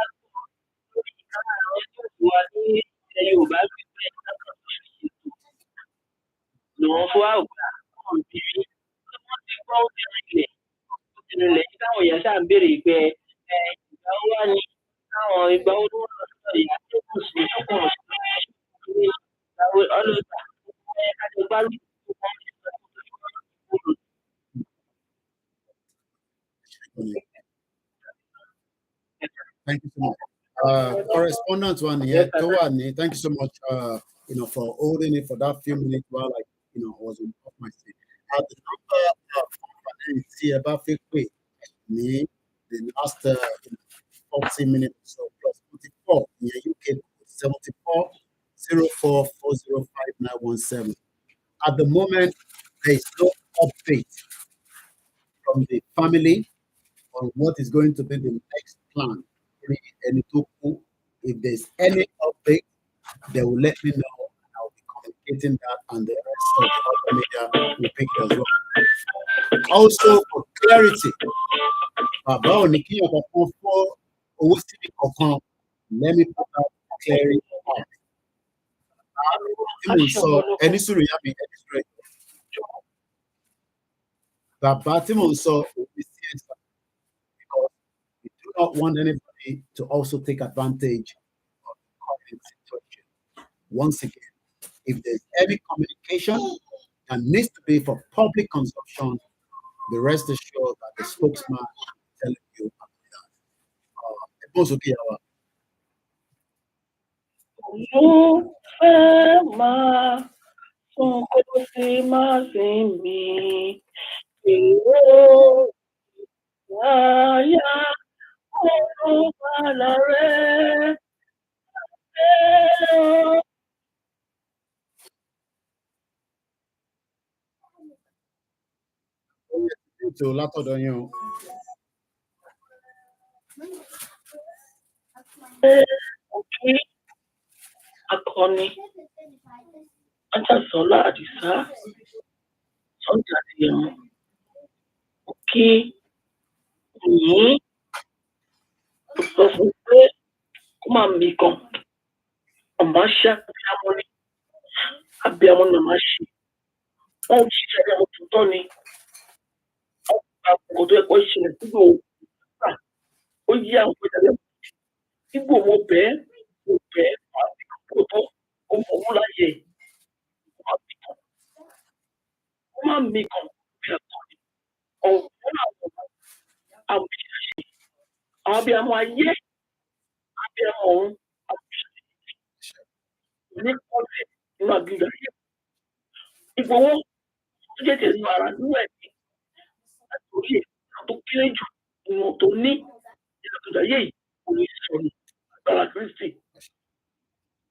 lórí ìkànnì àwọn tó tún wá ní ilẹ̀ Yorùbá gbígbé ìkànnì tó ṣe ètò. Lòun fún àwùjọ àwọn òbí wọ́n ti gbọ́ obìnrin ilẹ̀ tí táwọn èèyàn ṣáà ń béèrè pé ìgbà wo wá ní táwọn ìgbà wo ló wà lọ́sọ̀ ìyá tó kù sí ọkùnrin ní ìgbà wo ọlọ́sà kájọ gbárùkù tó wọ́n ti sọ tó kúrò. Thank you so much. Correspondent one here, Towani, thank you so much for holding it for that few minutes while I was off my seat. The number is here about 50 me the last 40 minutes or so plus 44 in the UK 74 04 405917. At the moment, there is no update from the family on what is going to be the next plan. If there's any update, they will let me know. I'll be communicating that, and the rest of the media will pick it as well. Also, for clarity, let me put that clarity out. Any story, because we do not want anybody to also take advantage of the current situation. Once again, if there's any communication that needs to be for public consumption, be rest assured that the spokesman is telling you about that. It was okay. To látọ̀dọ̀ yín o. Akọni Ajasola Adisa Sunday Adeyemo òkè yìí sọ fún pé kó máa mi gan ọmọ ṣe abiyamọ náà máa ṣe wọn ò ṣiṣẹ́ abiyamọ tuntun ni wọn kò kò tó ẹ̀kọ́ ìṣẹ̀lẹ̀ sígbò ó yí àwọn ìpínlẹ̀ sígbò mo bẹ́ẹ̀ kó tó ó mọ̀ wọ́n láyè ó máa mi gan bí akọni ọ̀hún àwọn ìṣẹ̀lẹ̀ àwọn abiyamọ ayé abiyamọ ọ̀hún ní kọ́ọ̀tì nínú àgbègbè ayé Igboho tó jẹ́ tẹ̀lé ara nínú ẹ̀mí àtòrí ẹ̀ tó kéré jù ìwọ̀n tó ní ìlàkùnjà ayé yìí kò ní sọ̀rọ̀ agbára Kristi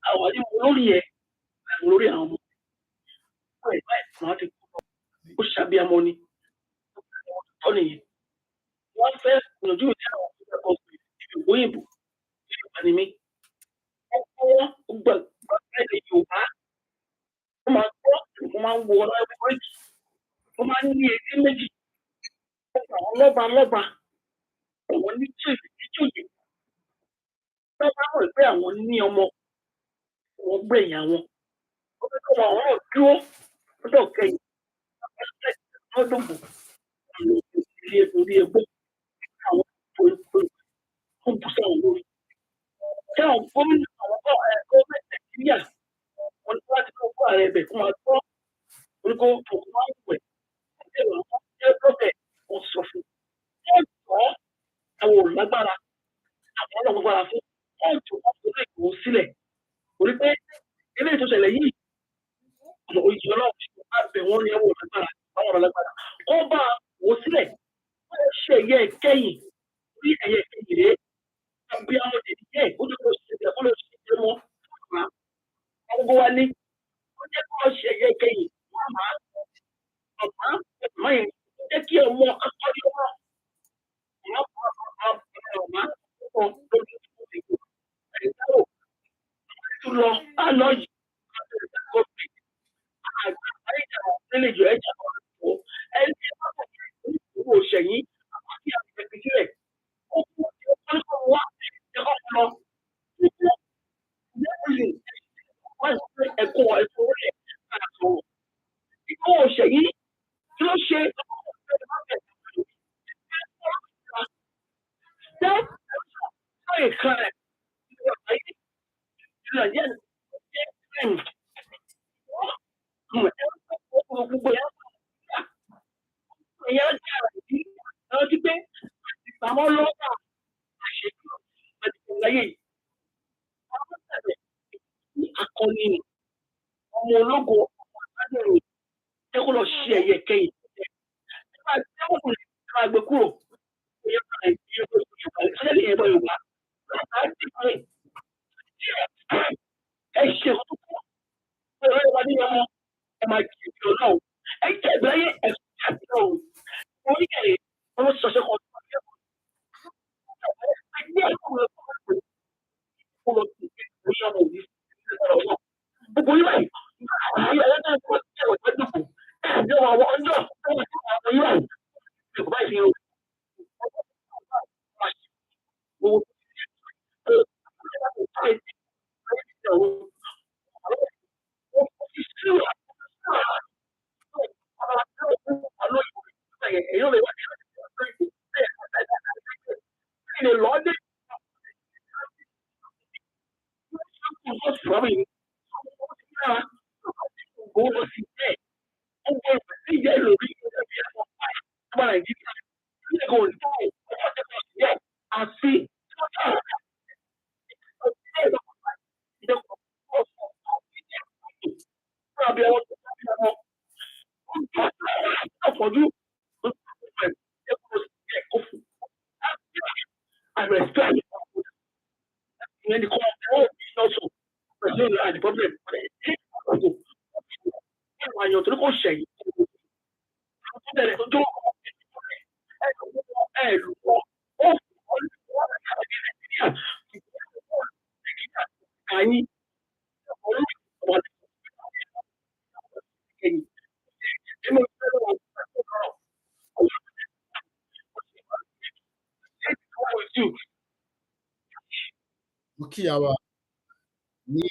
àwọn àdéhùn olórí ẹ̀ àwọn olórí àwọn ọmọ ẹ̀ báyìí kan á ti kú ó ṣàbíamọ ni ó nìyẹn wọ́n fẹ́ gbìyànjú ìdí àwọn ọ̀gbìn ìlú òyìnbó Yorùbá ni mí wọ́n gbà ilẹ̀ Yorùbá wọ́n máa gbọ́ wọ́n máa ń wo ọlọ́run méjì wọ́n máa ń ní etí méjì àwọn lọ́ba àwọn níjòyè tó bá mọ̀ pé àwọn ní ọmọ wọn gbẹ̀yìn àwọn ó fẹ́ kọ́ àwọn náà dúró lọ́dọ̀ kẹyìn lọ́dún bò orí ẹgbẹ́ àwọn fún bùsọ̀ lórí. Tí àwọn gómìnà àwọn gọ́ọ̀mẹ̀ntì Nàìjíríà wọn ní láti kó ààrẹ ibẹ̀ fún wa gbọ́ oríkó òkú máa ń wẹ̀ ẹgbẹ́ ìwà wọn lágbára àwọn ọlọ́run gbára fún ọ̀tún ọ̀tún Ìgbòho sílẹ̀ torí pé eléyìí tó ṣẹlẹ̀ yìí òyìnbó ọlọ́run á bẹ̀ wọ́n ní ẹ̀wọ̀n lágbára àwọn ọ̀rọ̀ lágbára ó bá wò sílẹ̀ ó ṣe ẹ̀yẹ kẹ́yìn orí ẹ̀yẹ kẹ́yìn rèé àbí àwọn èdè yẹ ó dúró ṣe ẹ̀kọ́ ló ṣe é wọn àwọn gbogbo wa ní ó jẹ́ kó ṣe ẹ̀yẹ kẹ́yìn wọ́n máa ọ̀pá yẹn ó jẹ́ kí ọmọ akọ́lé wọn lọ á lọ yìí nílé ìjọ ẹ̀jẹ̀ àwọn ẹni tí wọ́n bọ̀ owó ṣẹ̀yìn àti àgbẹ̀bí sílẹ̀ ó kú ó wá ẹ̀kọ́ lọ ẹ̀kọ́ rẹ̀ àtọ̀ ìkọ́ ṣẹ̀yìn tí ó ṣe akọni ọmọ ológo ọmọ ẹkọ lọ ṣe ẹyẹ kẹyìn nígbà tí wọn kò lè máa gbé kúrò Yorùbá ẹ ṣe ọdún kúrò ẹ̀rọ ìwádìí ọmọ ẹ máa jẹ ìjọ náà ẹ jẹ ìgbáyé ẹsùn àti náà orí kẹrẹ ọmọ ṣọṣẹ kan tó wà ní ẹ̀kọ́ ẹgbẹ́ ẹ̀kọ́ rẹ kó lọ sí ìgbésí ọmọ òbí gbogbo yìí báyìí ayé ayé náà kó ṣe ọjọ́ dùkú ẹjọ́ àwọn ọjọ́ àwọn yìí báyìí ẹ̀kọ́ báyìí fi hàn kí àwa ní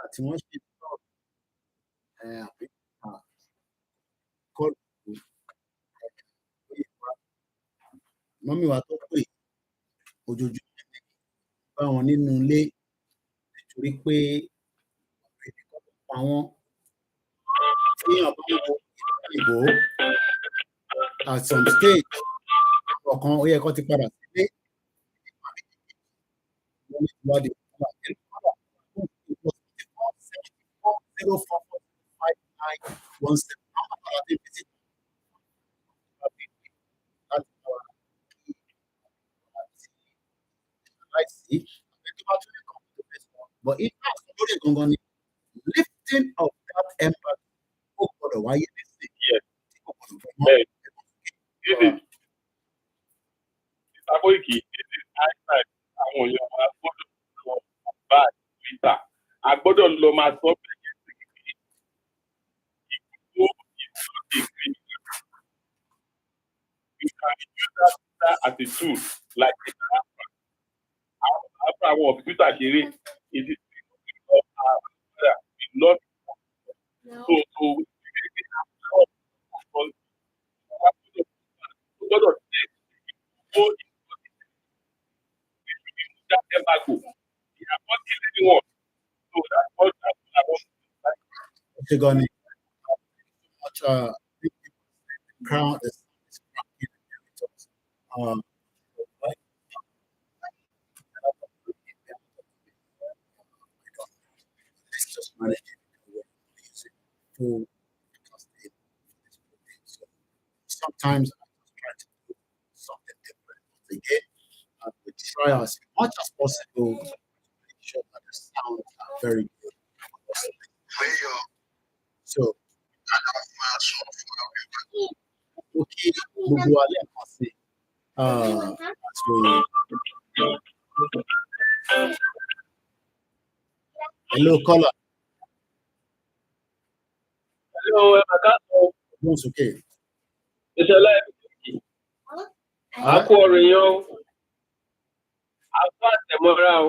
àti wọ́n ṣe kọlù mọ́mí wa tó pè ojoojúmọ́ bá wọn nínú ilé nítorí pé àwọn tí àwọn ìbò at some stage ọ̀kan ó yẹ kó ti padà sílé ìwádìí but if not lórí gangan ni lifting of that embargo ó gbọ́dọ̀ wáyé nísìnyí tí kò gbọ́dọ̀ fún wọn. Koiki, this is high time àwọn èèyàn wa gbọ́dọ̀ lọ bá Twitter a gbọ́dọ̀ lọ máa sọ bẹ́ẹ̀ sí Igboho is not a criminal. You can use that Twitter as a tool like a rapper. After àwọn of Twitter ṣeré it is of our brother we love so we gbọ́dọ̀ tẹ̀ ó that embargo. They are not killing anyone. So that's what I want to say. Much the crowd is cracking. managing using full casting for this project. So sometimes I just try to do something different. But again, we try as much as possible to make sure that the sounds are very good. So, okay, gbogbo wa lẹ́ẹ̀kan sí as we. Hello, caller. Hello, It's okay. It's a live. I call you. I pass the moral.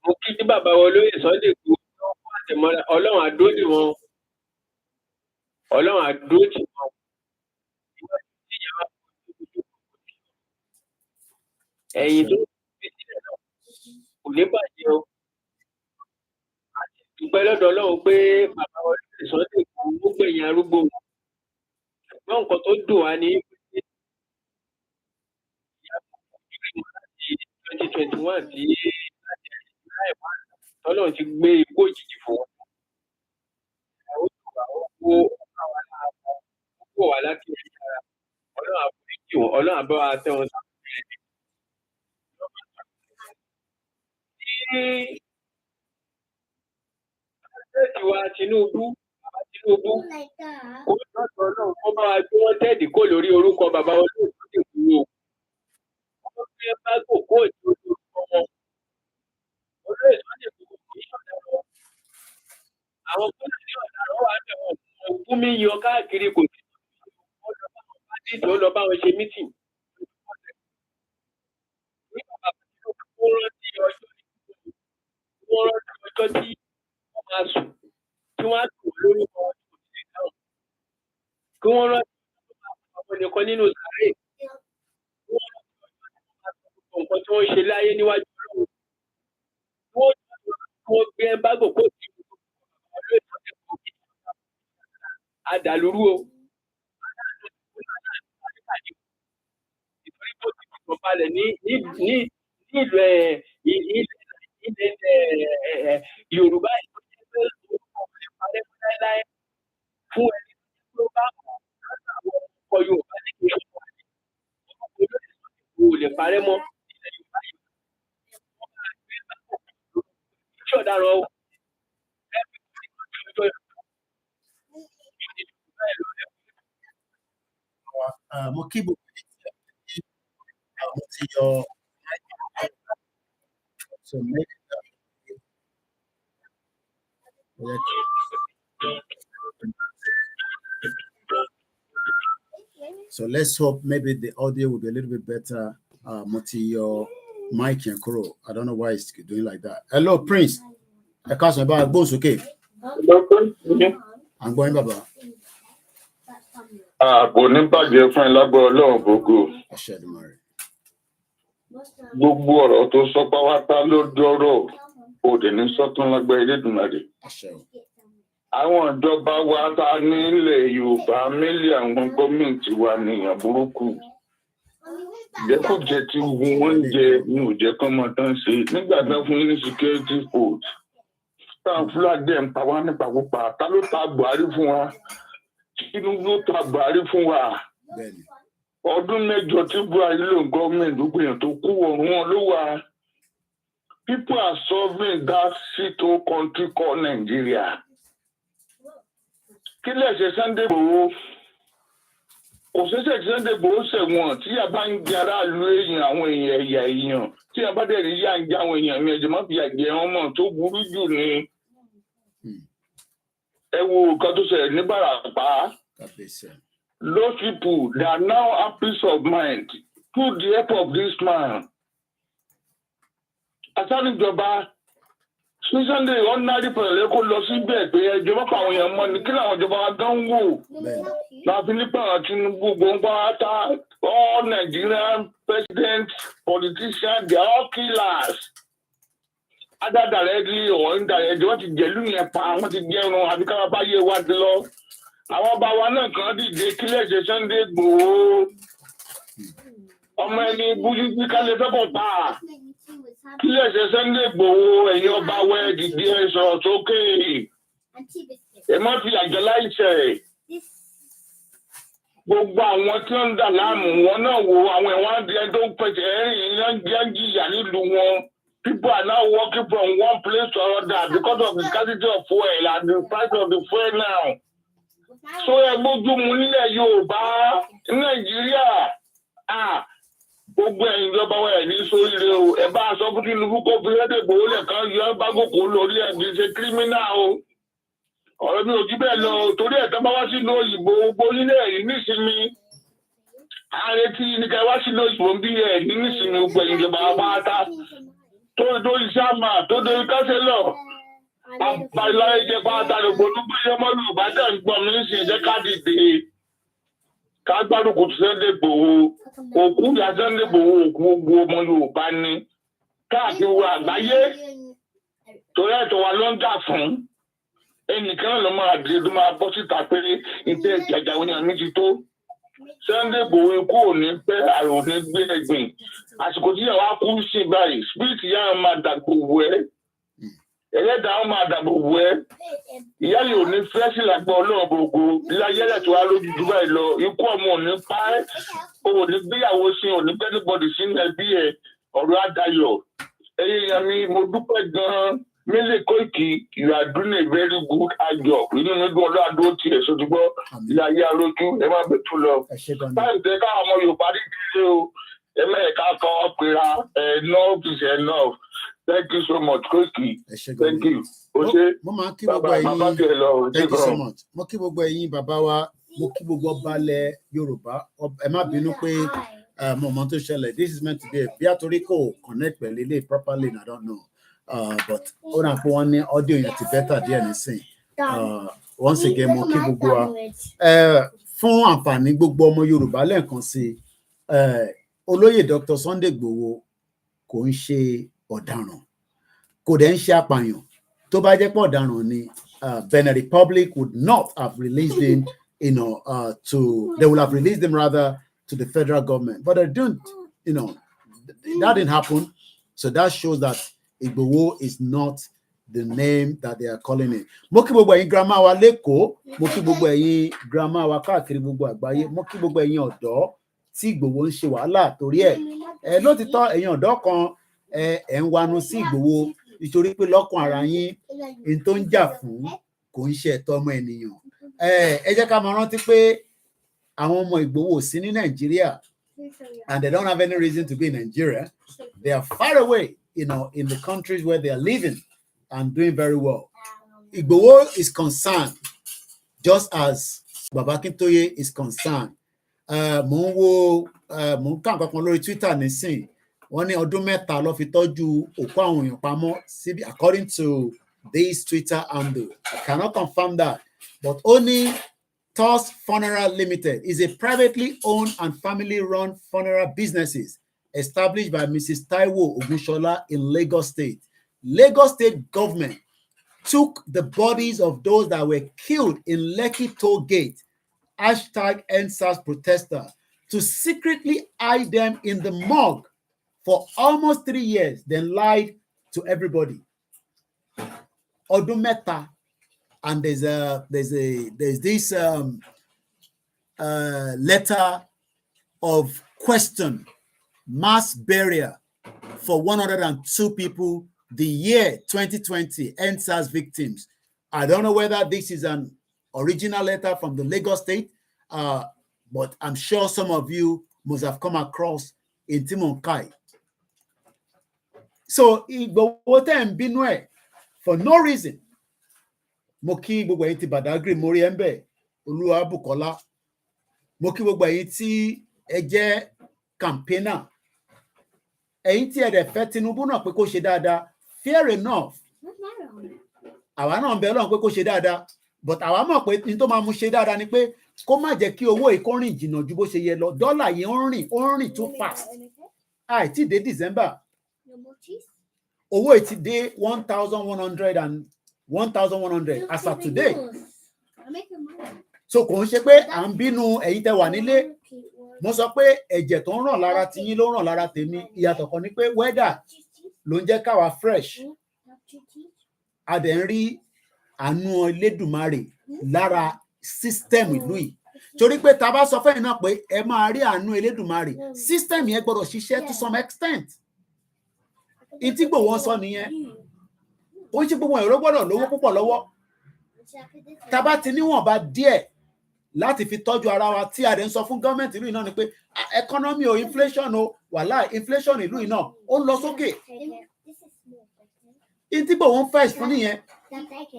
Mo kí tí bàbá wọn lóye Sunday kú fún àtẹ̀mọ́ra Ọlọ́run àdóòdì wọn Ọlọ́run àdóòdì wọn ẹ̀yìn tó fi sílẹ̀ náà kò ní bàjẹ́ o àti dúpẹ́ lọ́dọ̀ Ọlọ́run pé bàbá wọn lóye Sunday kú ó gbẹ̀yìn arúgbó wọn ṣùgbọ́n nǹkan tó dùn wá ní pé láti 2021 tí Ọlọ́run ti gbé ikú òjijì fún wọn. Ó wà láti ẹ̀yà Ọlọ́run àforíjì wọn Ọlọ́run àbá wa tẹ́ wọn sáà. Ìwà Tinubu ó lọ́dọ̀ náà wọ́n bá wa gbé wọ́n tẹ́ẹ̀dì kó lórí orúkọ bàbá wọn lóòótọ́ tó kúrò. Wọ́n fi Embargo kó ètò orúkọ wọn. Olóyè Sunday kò kí ọ̀dà wọn. Àwọn Fúlàní ọ̀daràn wà bẹ̀ wọ́n fún mi yan káàkiri kò sí. Wọ́n lọ bá wọn bá dìde ó lọ bá wọn ṣe mítìn. Ní bàbá Tinubu wọ́n rántí ọjọ́ tí wọ́n máa sùn tí wọ́n á tò lórúkọ wọn tó ti dáhùn. Kí wọ́n rántí àwọn nìkan nínú sàárè. Kí wọ́n rántí nǹkan tí wọ́n ṣe láyé níwájú Ọlọ́run. Wọ́n gbé Embargo kó sí ọdún ìtọ́jú àdàlúrú o. Ìtorí tó ti dìbò balẹ̀ ní ìlú ilẹ̀ Yorùbá yìí tó ṣe pé orúkọ lè parẹ́ láéláé fún ẹni tó bá kọ̀ látàwọn ọkọ̀ Yorùbá ní kí wọ́n wà ní orúkọ olóyè lè parẹ́ mọ́ ilẹ̀ Yorùbá yìí. Wọ́n máa gbé Embargo lórí ọ̀daràn o. Mo kí gbogbo mo ti yọ so maybe so let's hope maybe the audio will be a little bit better. Mo ti yọ mic and crow. I don't know why it's doing like that. Hello, Prince. I can't say about bones, okay? I'm going, Baba. Kò ní bàjẹ́ fún ẹ lágbára Ọlọ́run gbogbo. Gbogbo ọ̀rọ̀ tó sọ pátá ló dọ́rọ̀ òde ní sọ́tún lágbára Elédùmarè. Àwọn ìjọba wa ta ní ilẹ̀ Yorùbá mílí àwọn gọ́ọ̀mẹ̀ntì wa nìyàn burúkú. Jẹ́kújẹ tí wọ́n ń jẹ ní òjẹ́ kan mọ́ tán ṣe nígbà tán fún yín ní security vote. Táwọn Fúlàní dẹ̀ ń pa wá nípa púpà. Ta ló ta Buhari fún wa? Tinubu ló ta Buhari fún wa. Ọdún mẹ́jọ tí Buhari lò gọ́ọ̀mẹ̀ntì gbogbo èèyàn tó kú ọ̀run wọn ló wà. People are solving that shit-hole country called Nigeria. Kí lè ṣe Sunday Igboho? Kò ṣeéṣe Sunday Igboho ṣẹ̀wọ̀n tí a bá ń jẹ aráàlú èèyàn àwọn èèyàn ẹ̀yà èèyàn tí a bá dẹ̀ rí yá ń jẹ àwọn èèyàn mi ẹ̀jẹ̀ má fi àjẹ wọn mọ̀ tó burú jù ni. Ẹ wo nǹkan tó ṣẹlẹ̀ ní Bàràpá. Those people, they are now have peace of mind through the help of this man. Àtàlùjọba Sunday ordinary pẹ̀lẹ́ kó lọ síbẹ̀ pé ẹjọ́ bá pa àwọn èèyàn mọ́ ni kí làwọn ìjọba wa gan wò. Láti nípa àwọn Tinubu gbọ̀ngbọ̀n ata all Nigerian presidents, politicians, they are all killers. Either directly or indirectly, wọ́n ti jẹ̀lú yẹn pa, wọ́n ti jẹun àbí káwá bá yé wa ti lọ. Àwọn ọba wa náà kàn dìde kílẹ̀ ṣe Sunday Igboho. Ọmọ ẹni bújú bí kálẹ̀ fẹ́ bọ̀ pa. kí ẹ̀ṣẹ̀ Sunday Igboho ẹ̀yin ọba wẹ́ dìde ẹ̀ sọ̀rọ̀ sókè ẹ má fi àjọ láìṣẹ̀ gbogbo àwọn tí wọ́n ń dà láàmú wọn náà wo àwọn ẹ̀wọ̀n adìẹ tó ń pẹ̀sẹ̀ ẹ̀rìn yẹn jìyà nílùú wọn. People are now walking from one place to another because of the scarcity of fuel and the price of the fuel now. So ẹ gbójú mu nílẹ̀ Yorùbá Nàìjíríà gbogbo ẹ̀yin ìjọba wa ẹ̀ ní sóríire o ẹ bá aṣọ fún Tinubu kó fi Sunday Igboho lẹ́ẹ̀kan yọ Embargo kó lórí ẹ̀ kì í ṣe kírímínà o. Ọ̀rọ̀ mi ò jí bẹ́ẹ̀ lọ torí ẹ̀ tán bá wá sínú òyìnbó gbogbo nílẹ̀ yìí nísìnyí. Ààrẹ tí ní ká wá sínú òyìnbó ń bí ẹ̀ ní nísìnyí gbogbo ẹ̀yin ìjọba wa pátá. Tó dórí sáàmà tó dórí kásẹ̀lọ̀ àpàlà ẹ̀jẹ̀ pátá lògbò olúgbó yẹn mọ́ Yorùbá dẹ̀ ń gbọ́ mi nísìnyí jẹ́ ká dìde ká gbárùkù ti Sunday Igboho òkú ìyá Sunday Igboho òkú gbogbo ọmọ Yorùbá ni káàkiri àgbáyé torí ẹ̀tọ́ wa ló ń jà fún ẹnìkan ló máa dé tó máa bọ́ síta pé ìtẹ́ ìjàjà wọn ni ti tó Sunday Igboho ikú ò ní pẹ́ àrùn ní gbé ẹ̀gbìn àsìkò tí yàrá kú sí báyìí spirit yàrá máa dàgbò wù ẹ́ ẹlẹ́dàá wọn máa dàgbò wù ẹ́ ìyá yìí ò ní fẹ́ sí làgbọ́ Ọlọ́run gbogbo ilé ayẹ́lẹ̀ tó wá lójú jù báyìí lọ ikú ọmọ ò ní pa ẹ́ o ò ní gbéyàwó sí ò ní gbẹ́nìbọ̀dì sínú ẹbí ẹ̀ ọ̀rọ̀ àdayọ̀ ẹ̀yìn ìyá mi mo dúpẹ́ gan-an Mílè Kóìkì you are doing a very good ayọ̀ inú mi dùn Ọlọ́run àdó tiẹ̀ sọ́dúgbọ́ ilé ayé arójú ẹ má bẹ̀ tó lọ báyìí tẹ́ káwọn ọmọ Yorùbá dídílé o ẹ mẹ́ẹ̀ká kọ́ pera enough is enough. Thank you so much, Koiki. Thank you. Mo máa kí gbogbo ẹ̀yin. Thank you so much. Mo kí gbogbo ẹ̀yin bàbá wa, mo kí gbogbo ọbalẹ̀ Yorùbá. Ẹ má bínú pé mo mọ tó ṣẹlẹ̀. This is meant to be a bí àtòrí kò connect pẹ̀lú ilé properly, I don't know. But ó náà pé wọ́n ní audio yẹn ti better díẹ̀ nísìn. Once again, mo kí gbogbo wa. Fún àǹfààní gbogbo ọmọ Yorùbá lẹ́ẹ̀kan sí Olóyè Dr. Sunday Igboho kò ń ṣe ọ̀daràn kò dẹ̀ ń ṣe apààyàn tó bá jẹ́ pé ọ̀daràn ni Benin Republic would not have released him they will have released him rather to the federal government but they don't that didn't happen so that shows that Igboho is not the name that they are calling it. Mo kí gbogbo ẹ̀yin grandma wa lẹ́kọ̀ọ́ mo kí gbogbo ẹ̀yin grandma wa káàkiri gbogbo àgbáyé mo kí gbogbo ẹ̀yin ọ̀dọ́ tí Igboho ń ṣe wàhálà torí ẹ̀ lótìtọ́ ẹ̀yin ọ̀dọ́ kan ẹ̀ ń wanu sí Igboho nítorí pé lọ́kàn ara yín ní tó ń jà fún kò ń ṣe ẹ̀tọ́ ọmọ ènìyàn ẹ jẹ́ ká máa rántí pé àwọn ọmọ Igboho sí ní Nàìjíríà and they don't have any reason to be in Nigeria. They are far away in the countries where they are living and doing very well. Igboho is concerned just as Baba Akintoye is concerned. Mo ń kà kankan lórí Twitter nísìn wọ́n ní ọdún mẹ́ta ló fi tọ́jú òkú àwọn èèyàn pamọ́ síbi according to this Twitter handle. I cannot confirm that, but only Toss Funeral Limited is a privately owned and family-run funeral businesses established by Mrs. Taiwo Ogunshola in Lagos State. Lagos State government took the bodies of those that were killed in Lekki Toll Gate #EndSARS protester to secretly hide them in the morgue for almost 3 years, then lied to everybody. Ọdún mẹ́ta, and there's this letter of question, mass burial for 102 people, the year 2020, EndSARS victims. I don't know whether this is an original letter from the Lagos State, but I'm sure some of you must have come across in Timonkai. So Igboho tẹ́ ń bínú ẹ̀ for no reason. Mo kí gbogbo ẹ̀yin tí Badagry mórí ẹ̀ ń bẹ̀ Olúwa Bùkọ́lá. Mo kí gbogbo ẹ̀yin tí ẹ jẹ́ campaigner. Ẹ̀yin tí ẹ dẹ̀ fẹ́ Tinubu náà pé kó ṣe dáadáa. Fair enough. Àwa náà ń bẹ Ọlọ́run pé kó ṣe dáadáa. But àwa mọ̀ pé ní tó máa mú ṣe dáadáa ni pé kó má jẹ́ kí owó yìí kó rìn jìnnà ju bó ṣe yẹ lọ. Dọ́là yìí ó ń rìn too fast. Àìtí dé December. Owó yìí ti dé 1,100 and 1,100 as of today. So kò ń ṣe pé à ń bínú ẹ̀yin tẹ́ wà nílé. Mo sọ pé ẹ̀jẹ̀ tó ń ràn lára tiyín ló ń ràn lára tèmi. Ìyàtọ̀ kan ni pé wẹ́dà ló ń jẹ́ káwa fresh a dẹ̀ ń rí àánú Elédùmarè lára system ìlú yìí torí pé tá a bá sọ fẹ́yìn náà pé ẹ máa rí àánú Elédùmarè system yẹn gbọ́dọ̀ ṣiṣẹ́ to some extent ìtí Ìgbòho sọ nìyẹn ó ń ṣe gbogbo ẹ̀rọ gbọ́dọ̀ lówó púpọ̀ lọ́wọ́ tá a bá ti níwọ̀nba díẹ̀ láti fi tọ́jú ara wa tí a dẹ̀ ń sọ fún gọ́ọ̀mẹ̀ntì ìlú yìí náà ni pé economy o inflation o wàhálà inflation ìlú yìí náà ó ń lọ sókè ìtí Ìgbòho ń fẹ́ fún nìyẹn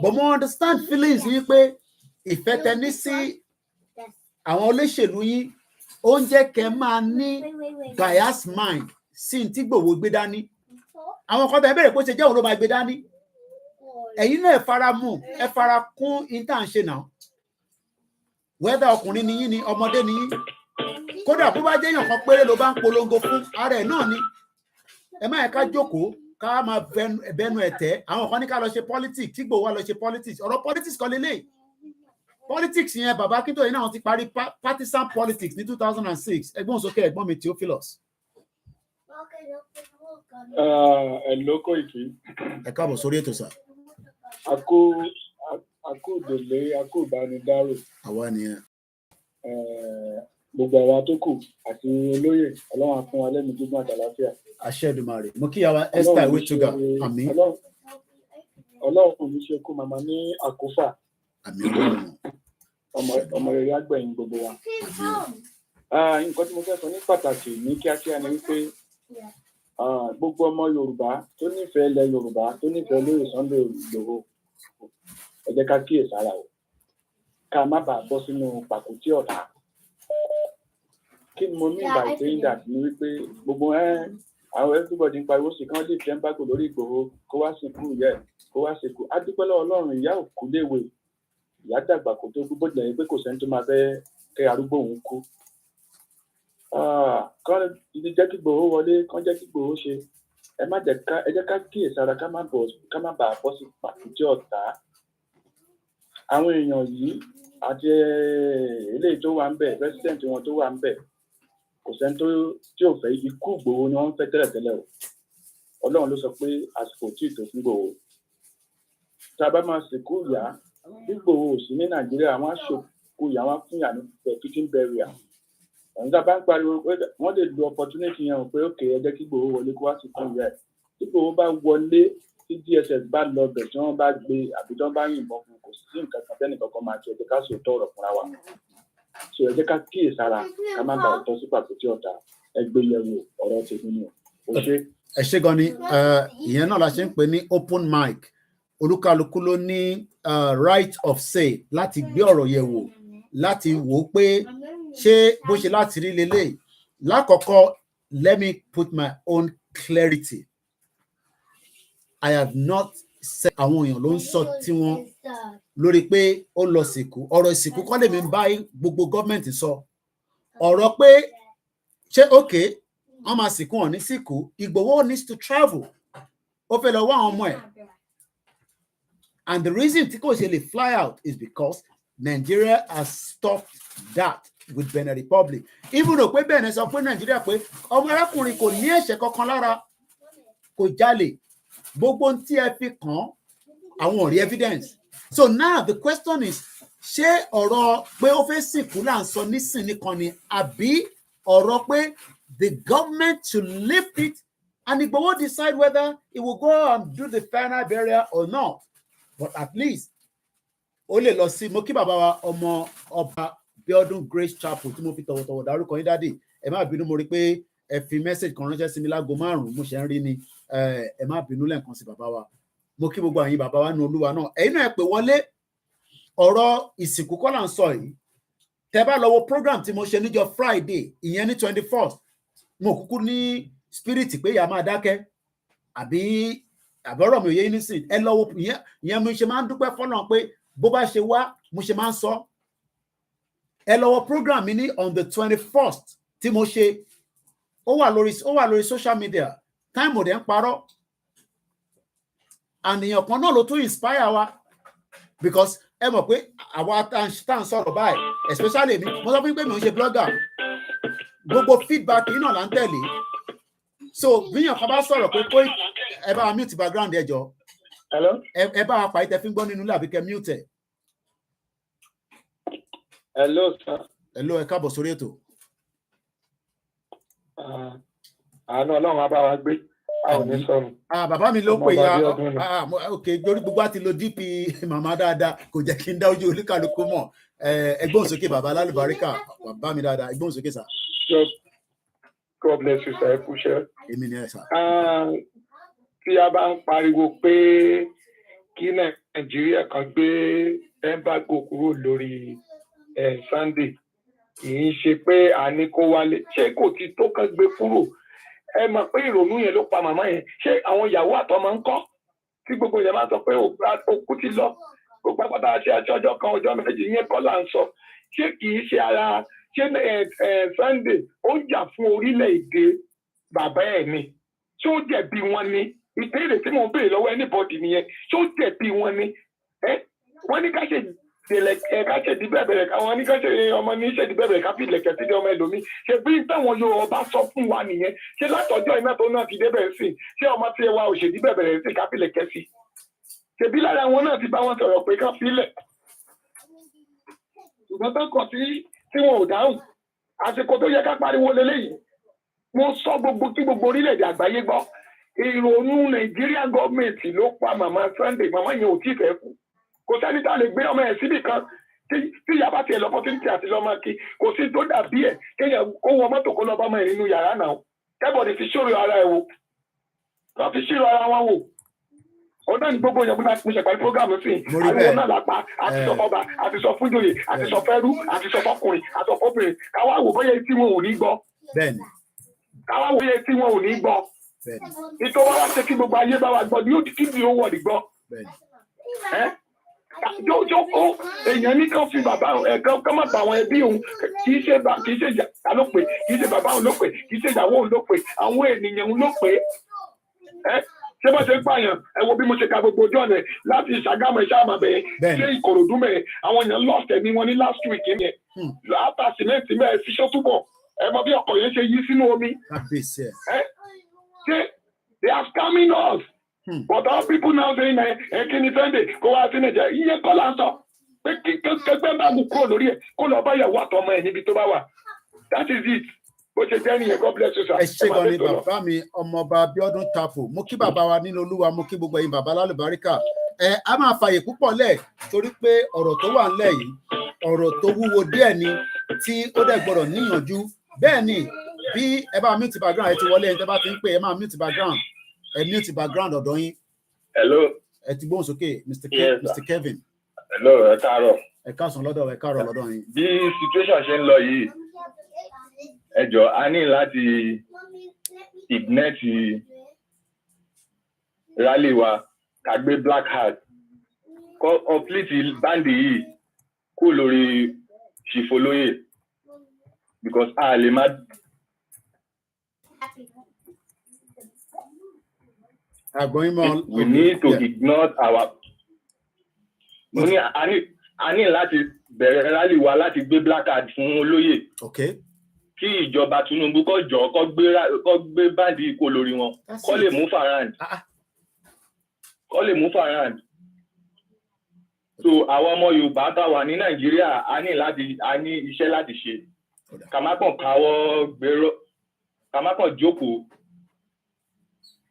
but mo understand feelings yìí pé ìfẹ́ tẹ ní sí àwọn olóṣèlú yín ó ń jẹ́ kẹ́ máa ní bias mind sí ìtí Ìgbòho gbé dání àwọn kan tẹ̀ bẹ̀rẹ̀ pé ó ṣe jẹ́ òun ló máa gbé dání ẹ̀yin náà ẹ fara kún intern ṣe náà whether ọkùnrin ni yín ni ọmọdé ni yín kódà bó bá jẹ́ èèyàn kan péré ló bá ń polongo fún ara ẹ̀ náà ni ẹ má yẹ ká jókòó ká máa bẹnu ẹ̀tẹ́ àwọn kan ní ká lọ ṣe politics tí Ìgbòho wá lọ ṣe politics ọ̀rọ̀ politics kan lélẹ̀ politics yẹn bàbá Akíntóyè náà ti parí partisan politics ní 2006 ẹgbọ́n sókè ẹ̀gbọ́n mi Theophilus. ẹ ló Koiki. ẹ káàbọ̀ sórí ètò sà. Akóòdèlé akóòbánidárò. àwa nìyẹn. Gbogbo àwa tó kù àti olóyè Ọlọ́run á fún wa lẹ́nu gígùn àtàlàáfíà. àṣẹ Èdùmàrè mo kí yàrá Esther Ìwétúgà àmín. Ọlọ́run ní ṣe kó màmá ní àkófà. àmín Ọlọ́run. ọmọ rere àgbẹ̀yìn gbogbo wa. Nǹkan tí mo fẹ́ sọ ní pàtàkì ní kíákíá ni wípé gbogbo ọmọ Yorùbá tó nífẹ̀ẹ́ ilẹ̀ Yorùbá tó nífẹ̀ẹ́ lórí Sunday Igboho ẹ jẹ́ ká kíyèsára o ká má bàa bọ́ sínú pàkúté ọ̀tá. Kí ni mo mean by saying that ni wípé gbogbo àwọn everybody ń pariwo sí kán lè fi Embargo lórí Igboho kó wá sìnkú ìyá ẹ̀ kó wá sìnkú. A dúpẹ́ lọ́wọ́ Ọlọ́run ìyá ò kú léwe ìyá dàgbà kó tó kú bó tilẹ̀ pé kò sẹ́ni tó máa fẹ́ kẹ́ arúgbó òun kú. Kán jẹ́ kí Igboho wọlé kán jẹ́ kí Igboho ṣe ẹ jẹ́ ká kíyèsára ká má bàa bọ́ sí pàkúté ọ̀tá. Àwọn èèyàn yìí àti eléyìí tó wà ń bẹ̀ president wọn tó wà ń bẹ̀ kò sẹ́ni tí ò fẹ́ ikú Igboho ni wọ́n ń fẹ́ tẹ́lẹ̀tẹ́lẹ̀ o. Ọlọ́run ló sọ pé àsìkò tí ì tó fún Igboho. Tá a bá máa sìnkú ìyá Igboho ò sí ní Nàìjíríà wọ́n á ṣòkú ìyá wọn fún ìyá ní kitchen burial. Tá a bá ń pariwo pé wọ́n lè lo opportunity yẹn pé òkè ẹ jẹ́ kí Igboho wọlé kó wá sìnkú ìyá ẹ̀. Tí Igboho bá wọlé tí DSS bá lọ bẹ̀ tí wọ́n bá gbé àbí tí wọ́n bá yìnbọn fún kò sí nǹkan kan tẹ́nì kankan máa ṣe ẹ jẹ́ ká sòótọ́ ọ̀rọ̀ fúnra wa. So ẹ jẹ́ ká kíyèsára ká má bàa tọ́ sí pàkúté ọ̀tá ẹgbẹ́ yẹ̀wò ọ̀rọ̀ tèmi ni o ṣe. ẹ ṣé gan ni ìyẹn náà la ṣe ń pè ní open mic olúkálukú ló ní right of say láti gbé ọ̀rọ̀ yẹ̀ wò láti wò ó pé ṣé bó ṣe láti rí lélẹ̀. Lákọ̀ọ́kọ́ let me put my own clarity. I have not said àwọn èèyàn ló ń sọ tí wọ́n lórí pé ó lọ sìnkú ọ̀rọ̀ ìsìnkú kọ́ lèmi ń bá gbogbo gọ́ọ̀mẹ̀ntì sọ ọ̀rọ̀ pé ṣé òkè wọ́n máa sìnkú wọn ní sìnkú Igboho needs to travel ó fẹ́ lọ wá àwọn ọmọ ẹ̀ and the reason tí kò ṣe lè fly out is because Nigeria has stopped that with Benin Republic even though pé Benin sọ pé Nigeria pé ọmọ arákùnrin kò ní ẹ̀ṣẹ̀ kankan lára kò jalè gbogbo tí ẹ fi kàn àwọn ò rí evidence. So now the question is ṣé ọ̀rọ̀ pé ó fẹ́ sìnkú là ń sọ nísìnyí kan ni àbí ọ̀rọ̀ pé the government should lift it and Igboho decide whether it will go and do the final burial or not. But at least ó lè lọ sí mo kí bàbá wa ọmọ ọba Bíọ́dún Grace Chapel tí mo fi tọ̀wọ̀tọ̀wọ̀ dárúkọ yín dádì ẹ má bínú mo rí pé ẹ fi message kan ránṣẹ́ sí mi láago 5 mo ṣe ń rí ni ẹ má bínú lẹ́ẹ̀kan sí bàbá wa mo kí gbogbo àyìn bàbá wa ní Olúwa náà ẹ̀yin náà ẹ pè wọlé ọ̀rọ̀ ìsìnkú kọ́ là ń sọ yìí tẹ́ bá lọ wo program tí mo ṣe níjọ́ Friday ìyẹn ní 21st mo kúkú ní spirit pé ìyá máa dákẹ́ àbí àbọ̀rọ̀ mi ò yé nísìn ẹ lọ wo ìyẹn mo ṣe máa ń dúpẹ́ fọ́nà pé bó bá ṣe wá mo ṣe máa ń sọ ẹ lọ wo program mi ní on the 21st tí mo ṣe ó wà lórí social media time ò dẹ̀ ń parọ́ àníyàn kan náà ló tún inspire wa because ẹ mọ̀ pé àwa tá ń sọ̀rọ̀ báyìí especially mi mo sọ fún yín pé mi ò ń ṣe blogger gbogbo feedback yìí náà là ń tẹ̀lé so bíyàn kan bá sọ̀rọ̀ pé ẹ bá mute background ẹ jọ. Hello. Ẹ bá pa ite fi gbọ́ nínú làbí kẹ́ mute. Hello sir. Hello, ẹ káàbọ̀ sórí ètò. Àánú Ọlọ́run á bá wa gbé. A ò ní sọnù. Bàbá mi ló pè ya okay lórí gbogbo àti lo DP màmá dáadáa kò jẹ́ kí n dá ojú olúkàlùkù mọ̀. Ẹgbọ́n sókè bàbá alálùbáríkà bàbá mi dáadáa ẹgbọ́n sókè sà. God bless you sir, ẹ kú iṣẹ́. Èmi ni ẹ sà. Tí a bá ń pariwo pé kí Nàìjíríà kan gbé embargo kúrò lórí Sunday kì í ṣe pé a ní kó wálé, ṣé kò ti tó kán gbé kúrò? Ẹ mọ̀ pé ìrònú yẹn ló pa màmá yẹn. Ṣé àwọn ìyàwó àtọmọ ń kọ́ tí gbogbo yẹn máa sọ pé òkú ti lọ gbogbo àpáta ṣe ọjọ́ kan ọjọ́ méjì yẹn kọ́ là ń sọ? Ṣé kì í ṣe ara ṣé Sunday ó jà fún orílẹ̀-èdè bàbá ẹ̀ ni? Ṣé ó jẹ̀bi wọn ni? Ìbéèrè tí mò ń béèrè lọ́wọ́ anybody nìyẹn. Ṣé ó jẹ̀bi wọn ni? Wọ́n ní ká ṣe di bẹ̀bẹ̀rẹ̀ káwọn ní ká ṣe ọmọ ní ṣe di bẹ̀bẹ̀rẹ̀ ká fi ilẹ̀kẹ̀ sí ọmọ ẹlòmí. Ṣé bí táwọn Yorùbá sọ fún wa nìyẹn? Ṣé látọjọ́ iná tó náà ti débẹ̀ sí? Ṣé ọmọ tí ẹ wá ò ṣe di bẹ̀bẹ̀rẹ̀ sí ká fi ilẹ̀kẹ̀ sí? Ṣèbí lára wọn náà ti bá wọn sọ̀rọ̀ pé ká fi ilẹ̀. Ṣùgbọ́n tó kọ̀ tí wọn ò dáhùn. Àsìkò tó yẹ ká pariwo leléyìí. Mo sọ kí gbogbo orílẹ̀-èdè àgbáyé gbọ́. Ìrònú Nàìjíríà gọ́ọ̀mẹ̀ntì ló pa màmá Sunday. Màmá yẹn ò tí ì fẹ́ kú. Kò sẹ́ni tá a lè gbé ọmọ ẹ̀ síbì kan tí ìyá bá tiẹ̀ lọ́pọ̀ tí ń tì àti lọ́mọ kí kò sí tó dàbí ẹ̀ kéèyàn kó wọ mọ́tò kó lọ bá ọmọ ẹ̀ nínú yàrá náà kẹ́bọ̀dì fi ṣòro ara ẹ̀ wò kọ́ fi ṣírò ara wọn wò. Ó náà ní gbogbo èèyàn bí mo ṣe parí prógámù sí i àwọn náà lápá àti sọ fọba àti sọ fúnjòyè àti sọ fẹ́rú àti sọ fọkùnrin àti sọ fọbìnrin káwá wò bóyá tí wọn ò ní gbọ́. Káwá wò bóyá tí wọn ò ní gbọ́. Ìtọ́ wa wá ṣe kí gbogbo ayé bá wa gbọ́ ní ó kí ni ó wọ̀ ní gbọ́. Jókòó èèyàn ní kàn fi bàbá kàn má bà àwọn ẹbí òun kì í ṣe ìyá ló pè kì í ṣe bàbá òun ló pè kì í ṣe ìyàwó òun ló pè àwọn ènìyàn òun ló pè ṣé bá ṣe ń pààyàn ẹ wo bí mo ṣe ka gbogbo ojú ọ̀nà láti Ṣàgámù ẹ̀ ṣáà máa bẹ̀yẹn ṣé Ìkòròdú mẹ́ẹ̀ àwọn èèyàn lost ẹ̀mí wọn ní last week yẹn láta sìmẹ́ǹtì mẹ́ẹ̀ fi ṣó túbọ̀ ẹ mọ bí ọkọ̀ yẹn ṣe yí sínú omi ṣé they are scamming us. But all people now saying kí ni Sunday kó wá sí Nàìjíríà iye kọ́ là ń sọ pé kẹgbẹ́ bá gùn kúrò lórí ẹ̀ kó lọ bá ìyàwó àtọmọ ẹ̀ níbi tó bá wà. That is it. Bó ṣe jẹ́ nìyẹn, God bless you sir. Ẹ ṣé gan ni bàbá mi ọmọọba Abíọ́dún Tapo mo kí bàbá wa nínú Olúwa mo kí gbogbo ẹ̀yin bàbá lálùbáríkà. A máa fààyè púpọ̀ lẹ̀ torí pé ọ̀rọ̀ tó wà ńlẹ̀ yìí ọ̀rọ̀ tó wúwo díẹ̀ ni tí ó dẹ̀ gbọ́dọ̀ níyànjú. Bẹ́ẹ̀ ni bí ẹ bá mute background ẹ ti wọlé ẹni tẹ́ bá ti ń pè ẹ máa mute background. Mute background ọ̀dọ̀ yín. Hello. Ẹ ti gbóhùn sókè Mr. Kevin. Hello, ẹ káàárọ̀. Ẹ káàsán lọ́dọ̀ ẹ káàárọ̀ lọ́dọ̀ yín. Bí situation ṣe ń lọ yìí, ẹ jọ̀ọ́ a ní láti ignite rally wa ká gbé black hat complete band yìí kú lórí Ṣìfọlóyè because a lè má. We need to ignore our. A ní láti bẹ̀rẹ̀ rally wa láti gbé black card fún olóyè. Kí ìjọba Tinubu kó jọ kó gbé báńdì ikó lórí wọn. Kó lè move around. Kó lè move around. So àwọn ọmọ Yorùbá tá wà ní Nàìjíríà a ní iṣẹ́ láti ṣe. Ká má kàn káwọ́ gbéró. Ká má kàn jókòó.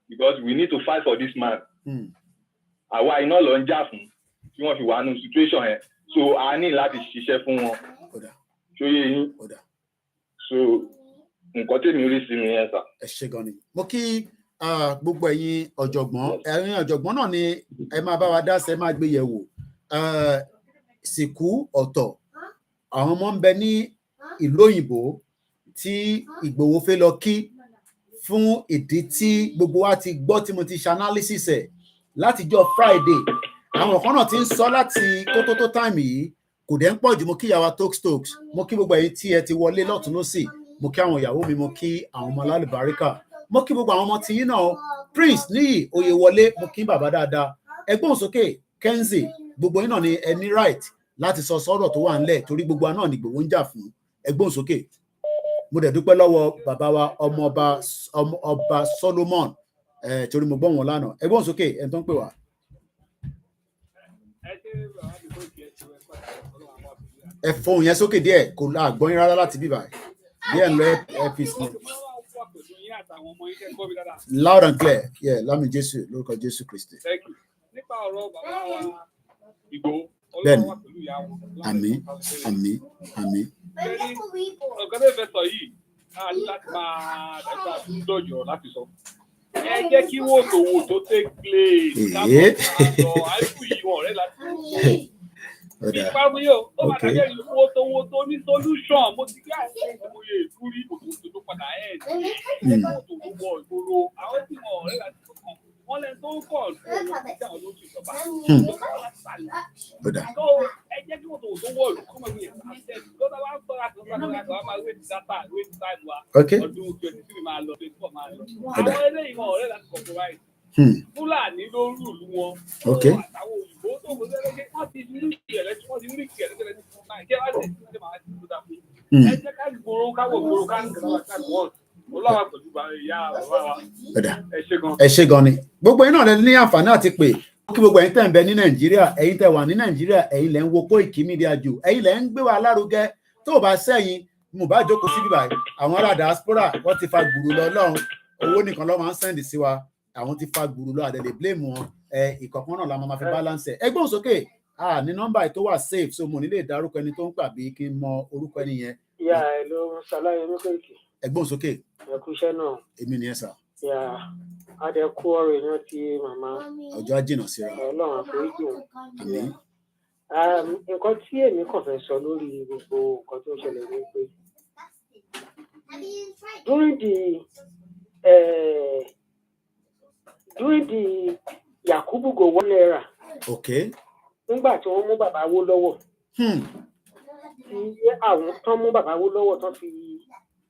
Because we need to fight for this man. Àwa iná lọ ń jà fún tí wọ́n fi wà nù situation yẹn. So a ní láti ṣiṣẹ́ fún wọn. Ṣó yé yín? So nǹkan tèmi rí sí mi yẹn sà. Ẹ ṣé gan ni. Mo kí gbogbo ẹ̀yin ọ̀jọ̀gbọ́n náà ni ẹ máa bá wa dá sí ẹ máa gbé yẹ̀wò. Sìnkú ọ̀tọ̀ àwọn ọmọ ń bẹ ní ìlú òyìnbó tí Ìgbòho fẹ́ lọ kí fún ìdí tí gbogbo wa ti gbọ́ tí mo ti ṣe analysis ẹ̀ látijọ́ Friday àwọn kan náà ti ń sọ láti kótótó time yìí kò dẹ̀ ń pọ̀ jù mo kí ìyàwó Stokes mo kí gbogbo ẹ̀yin tí ẹ ti wọlé lọ́tún lọ́sì mo kí àwọn ìyàwó mi mo kí àwọn ọmọ lálùbáríkà mo kí gbogbo àwọn ọmọ tí yín náà Prince Níyì Oyèwọlé mo kí bàbá dáadáa ẹgbọ́n sókè Kenzie gbogbo yín náà ni ẹ ní right láti sọ sọ́rọ̀ tó wà ńlẹ̀ torí gbogbo wa náà ni Ìgbòho ń jà fún ẹgbọ́n sókè mo dẹ̀ dúpẹ́ lọ́wọ́ bàbá wa ọba Solomon torí mo gbọ́ wọn lánàá ẹ gbọ́n sókè ẹ tó ń pè wá. Ẹ fohùn yẹn sókè díẹ̀ kò àgbọ́n yín rárá láti bíbá díẹ̀ ń lọ airpiece ni. Loud and clear lámì Jésù lórúkọ Jésù Kristi. Nípa ọ̀rọ̀ bàbá wa Ìgbòho bẹ́ẹ̀ni Ọlọ́run wà pẹ̀lú ìyá wọn. àmín àmín àmín. Ọ̀gá tó fẹ́ sọ yìí láti máa dàgbà dọ̀jọ̀ láti sọ. Ẹ jẹ́ kí wòtòwòtò take place. Àìkú yìí wọ̀n rẹ̀ láti sọ. Ìpàwé o, ó máa dàgbà yìí wòtòwòtò ní solution. Mo ti gbé àìsàn ìmòye ìkúrí òtòwòtò tó padà ẹ̀ ẹ́ wòtòwòtò ìgboro. Àwọn tí wọ̀n rẹ̀ láti sọ kan. Wọ́n lẹ́nu tó ń kọ̀ ìjà olóṣù ìjọba. Tó ẹ jẹ́ kí wòtòwòtò wọ̀lú kọ́mọ̀ ní ìpàṣẹ. Lọ́dọ̀ wá ń sọ̀rọ̀ àti ọ̀sán máa wé ti dátà wé ti táìmù wa. Ọdún 23 máa lọ 24 máa lọ. Àwọn eléyìí wọn ọ̀rẹ́ láti compromise. Fúlàní ló ń rùlú wọn. Àtàwọn òyìnbó tó ń bọ̀ lẹ́gbẹ̀ẹ́ wọ́n ti rí ìkẹ̀lẹ́ tí wọ́n ti rí ìkẹ̀lẹ́ tẹ́lẹ̀ ní fún náà. Kí ẹ wá sí ìdílé máa ti dúdà fún yìí. Ẹ jẹ́ ká gbòòrò káwọ̀ gbòòrò ká ń gbòòrò Ọlọ́wà pẹ̀lú ìyá bàbá wa. Ẹ ṣé gan ni. Gbogbo yín náà lẹ ní àǹfààní àti pé kí gbogbo ẹ̀yin tẹ́ ń bẹ ní Nàìjíríà, ẹ̀yin tẹ́ wà ní Nàìjíríà, ẹ̀yin lẹ ń wo Koikimedia jù, ẹ̀yin lẹ ń gbé wa lárugẹ. Tó bá sẹ́yìn mo bá jókòó síbí báyìí àwọn ará diaspora wọ́n ti fa gbùrù lọ lọ́run owó nìkan ló máa ń sẹ́ndì sí wa àwọn ti fa gbùrù lọ àdẹ̀lẹ̀ blame wọn ìkọ̀kan náà la máa fi balance ẹ̀ ẹgbọ́n sókè ní nọ́mbà tó wà safe so mo nílé ìdárúkọ ẹni tó ń pà bí kí n mọ orúkọ ẹni yẹn. ìyá ẹ ló ń ṣàlàyé méjèèjì. ẹgbọ́n sókè. ẹ kú iṣẹ́ náà. èmi nìyẹn sà. ìyá adẹ́kú ọ̀rọ̀ èèyàn ti màmá. ọjọ́ àjìnà síra. ọlọ́run àforíjì wọn. àmín. nǹkan tí èmi kàn fẹ́ sọ lórí gbogbo nǹkan tó ń ṣẹlẹ̀ ní pé during the Yakubu Gowon era. Okay. Nígbà tí wọ́n mú bàbá Awólọ́wọ̀. Tí àwọn tán mú bàbá Awólọ́wọ̀ tán fi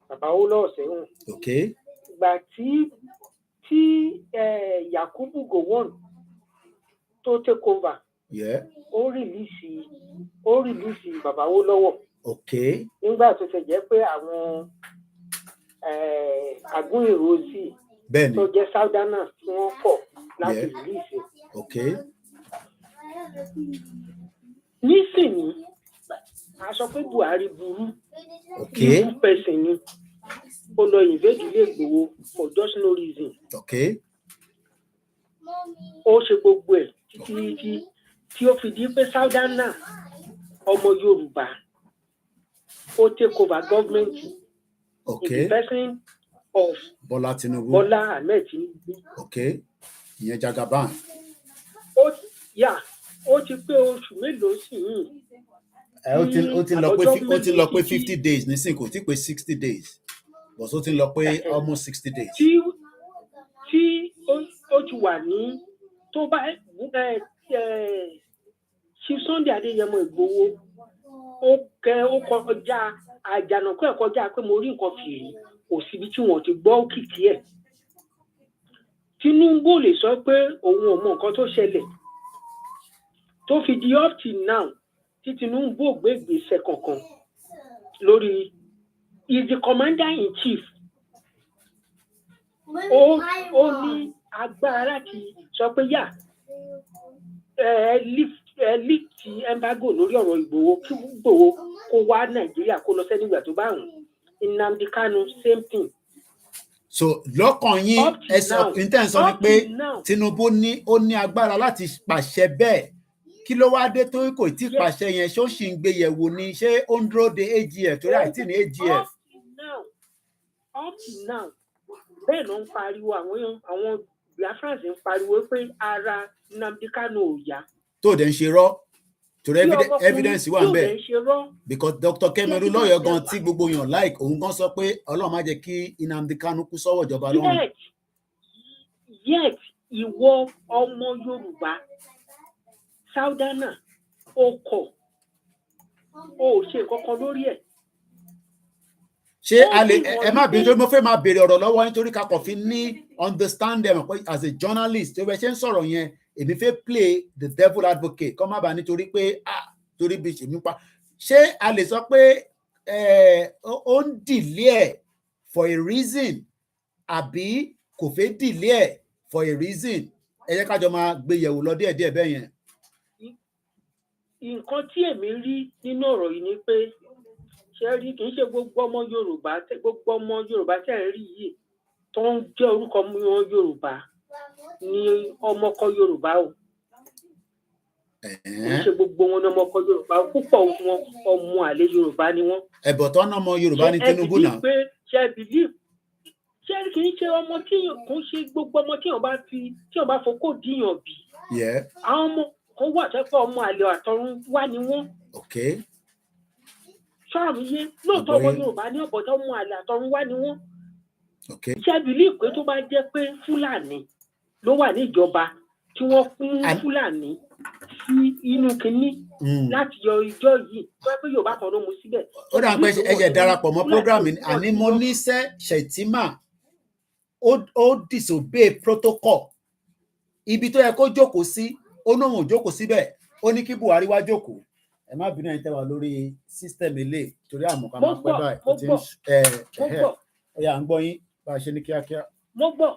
bàbá Awólọ́wọ̀ sẹ́wọ̀n. Okay. Ìgbà tí Yakubu Gowon tó take over. Yeah. Ó rìlíìsì bàbá Awólọ́wọ̀. Okay. Nígbà tó ṣe jẹ́ pé àwọn agúnìròsì tó jẹ́ Southerners tí wọ́n kọ̀ láti rìlíìsì. Okay. Nísìnyí a sọ pé Buhari burú. Okay. Evil person ni ó lọ invade ilé Ìgbòho for just no reason. Okay. Ó ṣe gbogbo ẹ̀ títí tí ó fi di pé Southerner ọmọ Yorùbá ó take over government. Okay. In the person of Bola Tinubu. Bola Ahmed Tinubu. Okay. Ìyẹn Jagaban. Ó ti pé oṣù mélòó sí yìí. Ó ti lọ pé 50 days nísìnyí kò tí pé 60 days. But ó ti lọ pé almost 60 days. Tí ó ti wà ní tó bá Chief Sunday Adéyẹmọ Ìgbòho ó kọjá àjànàkú ẹ̀ kọjá pé mo rí nǹkan fìrí kò síbi tí wọ́n ti gbọ́ òkìkí ẹ̀. Tinubu lè sọ pé òun ò mọ nǹkan tó ṣẹlẹ̀ tó fi di up till now tí Tinubu ò gbé ìgbésẹ̀ kankan lórí is the commander in chief. Ó ní agbára láti sọ pé lift embargo lórí ọ̀rọ̀ Ìgbòho kí Ìgbòho kó wá Nàìjíríà kó lọ sẹ́nìgbà tó bá wùn. Nnamdi Kanu same thing. So lọ́kàn yín intense ni pé Tinubu ó ní agbára láti pàṣẹ bẹ́ẹ̀ kí ló wá dé tó kò tí pàṣẹ yẹn ṣó sì ń gbé yẹ̀wò ni ṣé ó ń dúró de AGF torí àìtí ní AGF. Up to now bẹ́ẹ̀ ló ń pariwo àwọn Biafrans ń pariwo pé ara Nnamdi Kanu ò yá. Tó dẹ̀ ń ṣe rọ́ torí evidence wà ń bẹ̀ because Dr. Kẹ́mi lọ́yọ̀ gan tí gbogbo èèyàn like òun gan sọ pé Ọlọ́run má jẹ́ kí Nnamdi Kanu kú sọ́wọ́ ìjọba lọ́rùn. Yet ìwọ ọmọ Yorùbá Southerner ó kọ̀ ó ṣe kankan lórí ẹ̀. Ṣé ẹ má bínú tó mo fẹ́ máa béèrè ọ̀rọ̀ lọ́wọ́ nítorí ká kàn fi ní understand them as a journalist tó bẹ ṣe ń sọ̀rọ̀ yẹn èmi fẹ́ play the devil advocate kọ́ má bàa nítorí pé torí bí ṣèmi pa ṣé a lè sọ pé ó ń delay ẹ̀ for a reason àbí kò fẹ́ delay ẹ̀ for a reason. Ẹ jẹ́ ká jọ máa gbé yẹ̀wò lọ díẹ̀díẹ̀ bẹ́ẹ̀ yẹn. Nǹkan tí èmi rí nínú ọ̀rọ̀ yìí ni pé ṣe rí kì í ṣe gbogbo ọmọ Yorùbá tẹ́ ẹ̀ rí yìí tó ń jẹ́ orúkọ wọn Yorùbá ni ọmọ ọkọ Yorùbá o. Kì í ṣe gbogbo wọn ní ọmọ ọkọ Yorùbá, púpọ̀ wọn ọmọ àlè Yorùbá ni wọ́n. Ẹ̀bọ̀ tó ná ọmọ Yorùbá ní Tinubu náà. Ṣé kì í ṣe ọmọ tí kò ṣe gbogbo ọmọ tí wọ́n bá fokó díyàn bí. Àwọn ọmọ kan wà tẹ́pọ̀ ọmọ àlè àtọ̀run wá ni wọ́n. Ṣọ́ọ̀mù yé lóòótọ́ ọmọ Yorùbá ní ọ̀bọ̀ tó ọmọ àlè àtọ̀run wá ni wọ́n. Ṣé bìlíì pé tó bá jẹ́ pé Fúlàní ló wà ní ìjọba tí wọ́n kún Fúlàní sí inú kínní láti yọ ìjọ yìí wọ́n pé Yorùbá kan ló mú síbẹ̀. Ó dà pé ẹ̀jẹ̀ darapọ̀ mọ́ program àní mo ní sẹ́ Shettima ó disobey protocol. Ibi tó yẹ kó jókòó sí ó náà ò jókòó síbẹ̀, ó ní kí Buhari wá jókòó. Ẹ má bínú ẹ̀yin tẹ́ wà lórí system ilé torí àmọ̀ká máa pẹ́ báyìí ó ti ń ó yá ń gbọ́ yín bá a ṣe ní kíákíá. Mo gbọ́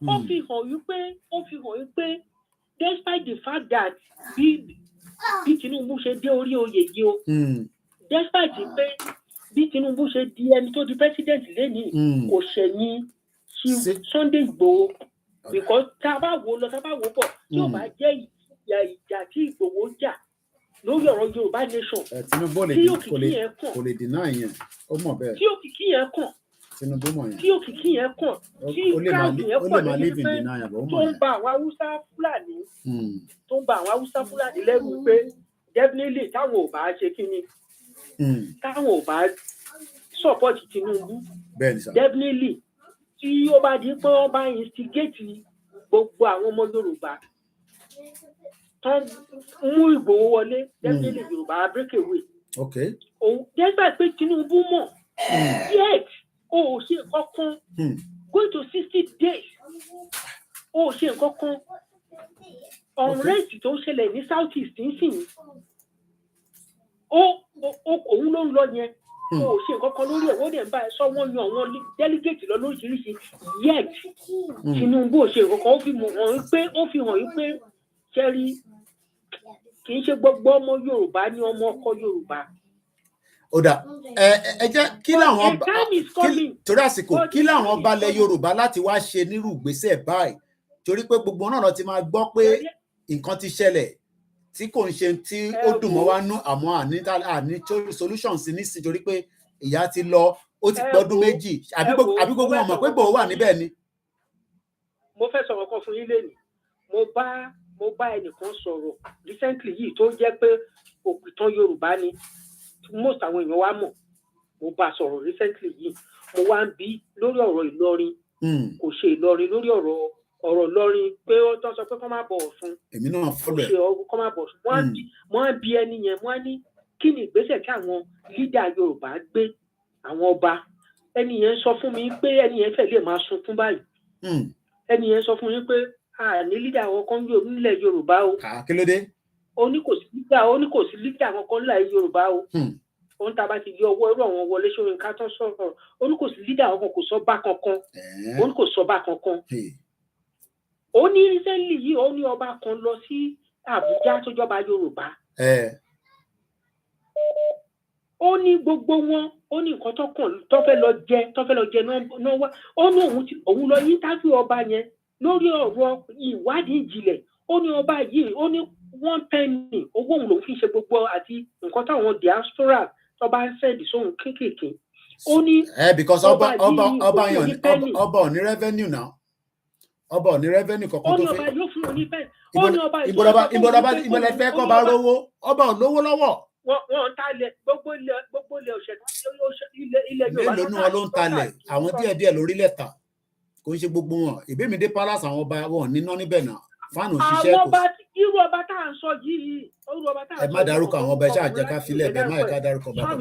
ó fi hàn wípé despite the fact that bí Tinubu ṣe dé orí oyè yìí o despite pé bí Tinubu ṣe di ẹni tó di president lénìí kò ṣẹ̀yìn Sunday Igboho because tá a bá wò lọ tá a bá wò bọ̀ tí ò bá jẹ́ ìjà tí Igboho jà lórí ọ̀rọ̀ Yorùbá nation tí òkìkí yẹn kàn kò lè dínà yẹn ó mọ̀ bẹ́ẹ̀ tí òkìkí yẹn kàn Tinubu mọ̀ yẹn tí òkìkí yẹn kàn tí crowd yẹn pọ̀ lórí pé tó ń ba àwọn Haúsá Fúlàní lẹ́rù pé definitely táwọn ò bá ṣe kíni táwọn ò bá support Tinubu definitely tí ó bá di pé wọ́n bá instigate gbogbo àwọn ọmọ Yorùbá tán mú Ìgbòho wọlé definitely Yorùbá break away. Despite pé Tinubu mọ̀ yet o ò ṣe kankan going to 60 days o ò ṣe kankan unrest tó ń ṣẹlẹ̀ ní South East nísìnyí òun ló ń lọ yẹn o ò ṣe kankan lórí ẹ̀ wọ́n dẹ̀ ń bá ẹ sọ wọ́n yan àwọn delegate lọ lóríṣiríṣi yet Tinubu ò ṣe kankan ó fi hàn wípé ṣẹ́rí kì í ṣe gbogbo ọmọ Yorùbá ní ọmọ ọkọ Yorùbá. Ó dà ẹ jẹ́ kí làwọn torí àsìkò kí làwọn balẹ̀ Yorùbá láti wá ṣe nírú ìgbésẹ̀ báyìí torí pé gbogbo náà ti máa gbọ́ pé nǹkan ti ṣẹlẹ̀ tí kò ń ṣe tí ó dùn mọ́ wá nú àmọ́ àní solution sí nísìnyí torí pé ìyá ti lọ ó ti pẹ́ ọdún méjì àbí gbogbo wọn mọ̀ pé Ìgbòho wà níbẹ̀ ni. Mo fẹ́ sọ̀rọ̀ kan fún yín lẹ́nu mo bá ẹnìkan sọ̀rọ̀ recently yìí tó jẹ́ pé òpìtàn Yorùbá ni most àwọn èèyàn wa mọ̀ mo bá sọ̀rọ̀ recently yìí mo wá ń bi lórí ọ̀rọ̀ Ìlọrin kò ṣe Ìlọrin lórí ọ̀rọ̀ Ìlọrin pé ó tán sọ pé kọ́ máa bọ̀wọ̀ fún èmi náà fọ́lẹ̀ ṣe ọ̀rọ̀ kọ́ máa bọ̀wọ̀ fún wọ́n á bi ẹni yẹn wọ́n á ní kí ni ìgbésẹ̀ tí àwọn leader Yorùbá gbé àwọn ọba ẹni yẹn sọ fún mi pé ẹni yẹn fẹ́ lè máa sunkún báyìí ẹni yẹn sọ fún mi pé ní leader àwọn kan nílẹ̀ Yorùbá o kí ló dé ó ní kò sí leader àwọn kan nílẹ̀ Yorùbá o òun tá a bá ti yọ ọwọ́ irú àwọn Wọlé Ṣóyínká tó sọ̀rọ̀ ó ní kò sí leader àwọn kan kò sọ bá kankan ó ní kò sọ bá kankan ó ní recently yìí ó ní ọba kan lọ sí Àbújá tó jọba Yorùbá ó ní gbogbo wọn ó ní nǹkan tó fẹ́ lọ jẹ náà wá ó ní òun lọ interview ọba yẹn lórí ọ̀rọ̀ ìwádìí ìjìnlẹ̀ ó ní ọba yìí ó ní 1 penny owó òun lòún fi ṣe gbogbo àti nǹkan táwọn diaspora tó bá ń sẹ́ẹ̀dì sóhun kéékèèké ó ní because ọba ò ní revenue now ọba ò ní revenue kankan tó fẹ́. ó ní ọba yóò fún un ní penny ó ní ọba ìbọ̀dọ̀ fẹ́ kọ́ bá rówó ọba ò lówó lọ́wọ́. wọ́n ń talẹ̀ gbogbo ilẹ̀ òṣèlú ilẹ̀ Yorùbá mélòó ni wọn ló ń talẹ̀ àwọn díẹ̀díẹ̀ lórílẹ̀ ta kò ń ṣe gbogbo wọn ìbémidé palace àwọn ọba wọn níná níbẹ̀ náà fáànù òṣìṣẹ́ kò. àwọn ọba irú ọba tá à ń sọ yìí irú ọba tá à ń sọ. ẹ má dárúkọ àwọn ọba ẹ ṣáà jẹ́ ká filẹ̀ bẹ́ẹ̀ má yẹ ká dárúkọ ọba kan.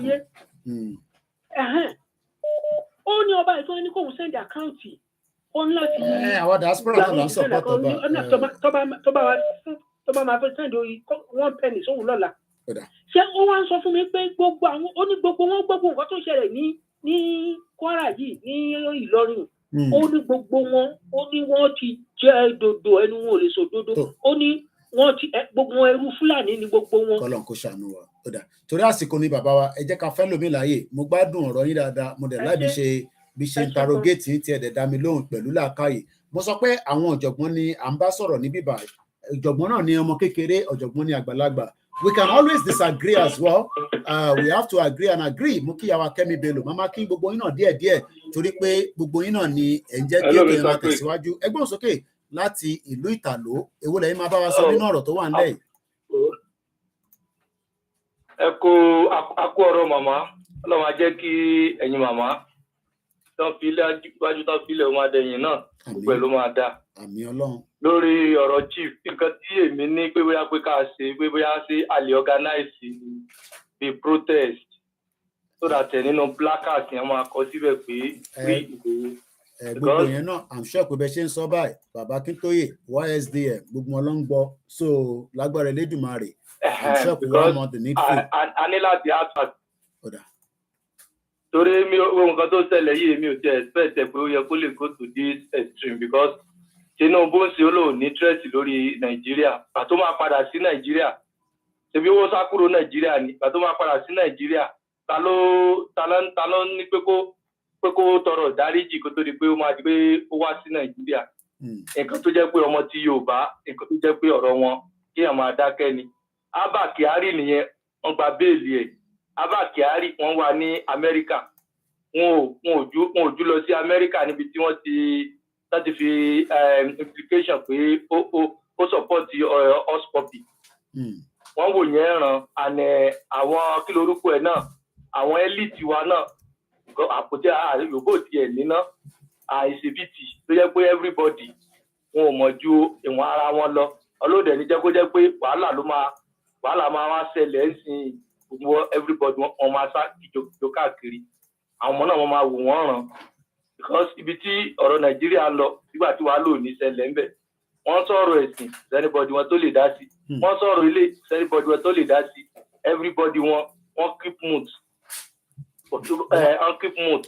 ó ní ọba ìtọ́ ní kóun send account ó ní láti. àwọn diaspora náà ló ń support ọba. tó bá máa fẹ́ send 1 penny sóhun lọ́la. ṣé ó wá ń sọ fún mi pé gbogbo àwọn ó ní gbogbo wọn gbogbo nǹkan tó ṣẹlẹ̀ ní Kwara yìí ní Ìlọrin ó ní gbogbo wọn ó ní wọ́n ti jẹ́ dodo ẹnu wọn ò lè sọ dodo ó ní wọ́n ti gbogbo ẹrú Fúlàní ni gbogbo wọn. Kọ́lọ́n kó ṣàánú wa ó dà torí àsìkò ni bàbá wa ẹ jẹ́ ká fẹ́ lómi láàyè mo gbádùn ọ̀rọ̀ yín dáadáa mo dẹ̀ láì bí ṣe interrogate yín tí ẹ dẹ̀ dá mi lóhùn pẹ̀lú làákàyè mo sọ pé àwọn ọ̀jọ̀gbọ́n ni à ń bá sọ̀rọ̀ ní bíbá ọ̀jọ̀gbọ́n náà ni ọmọ kékeré ọ̀jọ̀gbọ́n ni àgbàlagbà we can always disagree as well we have to agree and agree mo kí yàwá Kẹ́mi Bello màmá kí gbogbo yín náà díẹ̀díẹ̀ torí pé gbogbo yín náà ni ẹ̀ ń jẹ́ kí ètò yẹn máa tẹ̀síwájú ẹgbọ́n sókè láti ìlú Ìtàló èwo lẹ́yìn máa bá wa sọ nínú ọ̀rọ̀ tó wà nílẹ̀ yìí. ẹ kú ọ̀rọ̀ màmá Ọlọ́run á jẹ́ kí ẹ̀yin màmá tán fi ilé wájú tán fi ilé ọmọ adẹ̀yìn náà gbogbo ẹ̀ ló máa dá. Àmín Ọlọ́run. Lórí ọ̀rọ̀ chief nǹkan tí èmi ní pé bóyá pé ká ṣe pé bóyá ṣe a lè organize the protest so that nínú placard yẹn máa kọ síbẹ̀ pé free Igboho. Gbogbo yẹn náà I'm sure pé bẹ ṣe ń sọ báyìí bàbá Akíntóyè YSDM gbogbo wọn ló ń gbọ́ so lágbára Elédùmarè I'm sure pé wọ́n mọ the need for. a ní láti attack. Torí mi nǹkan tó ṣẹlẹ̀ yìí mi ò tiẹ̀ expect pé ó yẹ kó lè go to this extreme because Tinubu ń ṣe olóò ní threat lórí Nàìjíríà pàtó máa padà sí Nàìjíríà ṣebí owó sá kúrò Nàìjíríà ni pàtó máa padà sí Nàìjíríà ta ló ní pé kó tọrọ ìdáríjì kó tó di pé ó máa di pé ó wá sí Nàìjíríà nǹkan tó jẹ́ pé ọmọ ti Yorùbá nǹkan tó jẹ́ pé ọ̀rọ̀ wọn kí èèyàn máa dákẹ́ ni Abba Kyari nìyẹn wọ́n gba béèlì ẹ̀ Abba Kyari wọ́n wà ní Amẹ́ríkà wọn ò jú lọ sí Amẹ́ríkà níbi tí wọ́n ti láti fi implication pé ó support us puppy wọ́n wò yẹn ràn àná àwọn kí lorúkọ ẹ̀ náà àwọn elite wa náà àpótí Yorùbá tiẹ̀ níná àìsèbìtì tó jẹ́ pé everybody wọn ò mọ̀ ju ìwọ̀n ara wọn lọ ọlọ́dẹ ní jẹ́ kó jẹ́ pé wàhálà máa wá ṣẹlẹ̀ ń sin gbogbo everybody wọn máa sá ìjọ káàkiri àwọn ọmọ náà wọn máa wò wọ́n ràn because ibi tí ọ̀rọ̀ Nàìjíríà lọ nígbà tí wàá lò ní ṣẹlẹ̀ ńbẹ̀ wọ́n sọ̀rọ̀ ẹ̀sìn anybody wọn tó lè dá sí wọ́n sọ̀rọ̀ ilé anybody wọn tó lè dá sí everybody wọ́n keep mood keep mood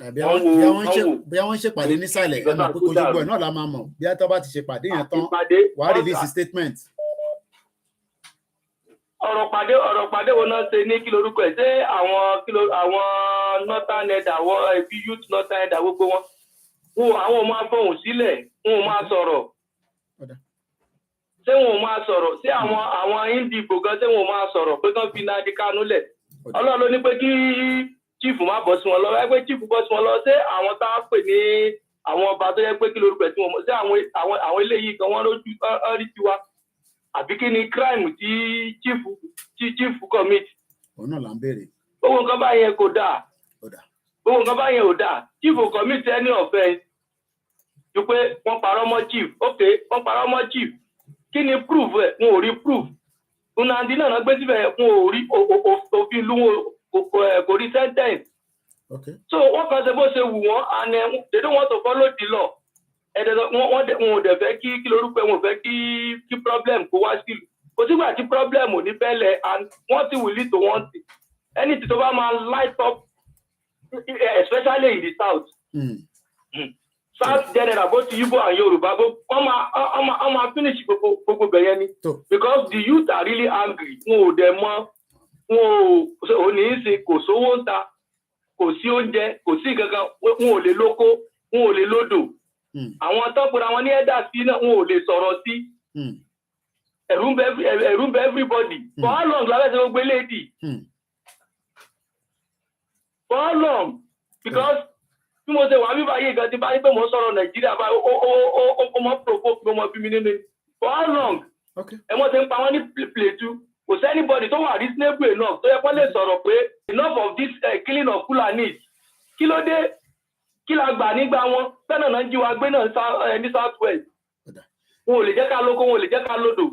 bí wọ́n ṣèpàdé nísàlẹ̀ ẹ̀ mọ̀ pé kò gbogbo ẹ̀ náà la máa mọ̀ bí atọ́ bá ti ṣèpàdé yẹn tán wàá release statement. ọ̀rọ̀ pàdé wo náà ṣe ní kí lorúkọ ẹ̀ ṣé àwọn northern head àwọn ẹbí youth northern head gbogbo wọn àwọn ò máa fọhùn sílẹ̀ wọn ò máa sọ̀rọ̀ ṣé wọn ò máa sọ̀rọ̀ ṣé àwọn Ìgbò gan ṣé wọn ò máa sọ̀rọ̀ pé kán fi Nnamdi Kanu lẹ̀ Ọlọ́run ló ní pé kí chief má bọ́ sí wọn lọ ẹgbẹ́ chief bọ́ sí wọn lọ ṣé àwọn tá a pè ní àwọn ọba tó yẹ pé kí lorúkọ ẹ̀ tí wọn mọ̀ ṣé àwọn eléyìí kan wọ́n lójú rí tiwa àbí kí ni crime tí chief commit. òun náà là ń béèrè. gbogbo nǹkan báyẹn kò dáa gbogbo nǹkan báyẹn ò dáa chief commit any offence ju pé wọ́n parọ́ mọ́ chief ok wọ́n parọ́ mọ́ chief kí ni proof ẹ̀ wọn ò rí proof Nnamdi náà gbé síbẹ̀ wọn ò rí òfin ìlú wọn kò rí sentence so wọ́n kàn ṣe bó ṣe wù wọ́n and they don't want to follow the law wọn ò dẹ̀ fẹ́ kí lórúkọ wọn ò fẹ́ kí problem kó wá sí kò sígbà tí problem ò ní bẹ́lẹ̀ and one thing will lead to one thing anything tó bá máa light up especially in the south south general both Igbo and Yoruba wọ́n máa finish gbogbo bẹ̀yẹn ni because the youth are really angry wọn ò dẹ̀ mọ̀ wọn ò ní í ṣe kò sówó ń ta kò sí oúnjẹ kò sí gangan wọn ò lè lóko wọn ò lè lódò àwọn tọ́pọ̀ra wọn ní ẹ̀dá sí náà wọn ò lè sọ̀rọ̀ sí ẹ̀rù ń bẹ everybody for how long la fẹ́ ṣe gbogbo eléyìí for how long because bí mo ṣe wà bí báyìí gan ti bá yí pé mo ń sọ̀rọ̀ Nàìjíríà báyìí ó mọ provoke mi ó mọ bí mi nínú for how long ẹ mọ̀ ṣe ń pa wọ́n ní Plateau kò sí anybody tó wà reasonable enough tó yẹ kó lè sọ̀rọ̀ pé enough of this killing of Fulani kí ló dé kí la gbà nígbà wọn bẹ́ẹ̀ náà jí wa gbé náà ní south west wọn ò lè jẹ́ ká lóko wọn ò lè jẹ́ ká lódò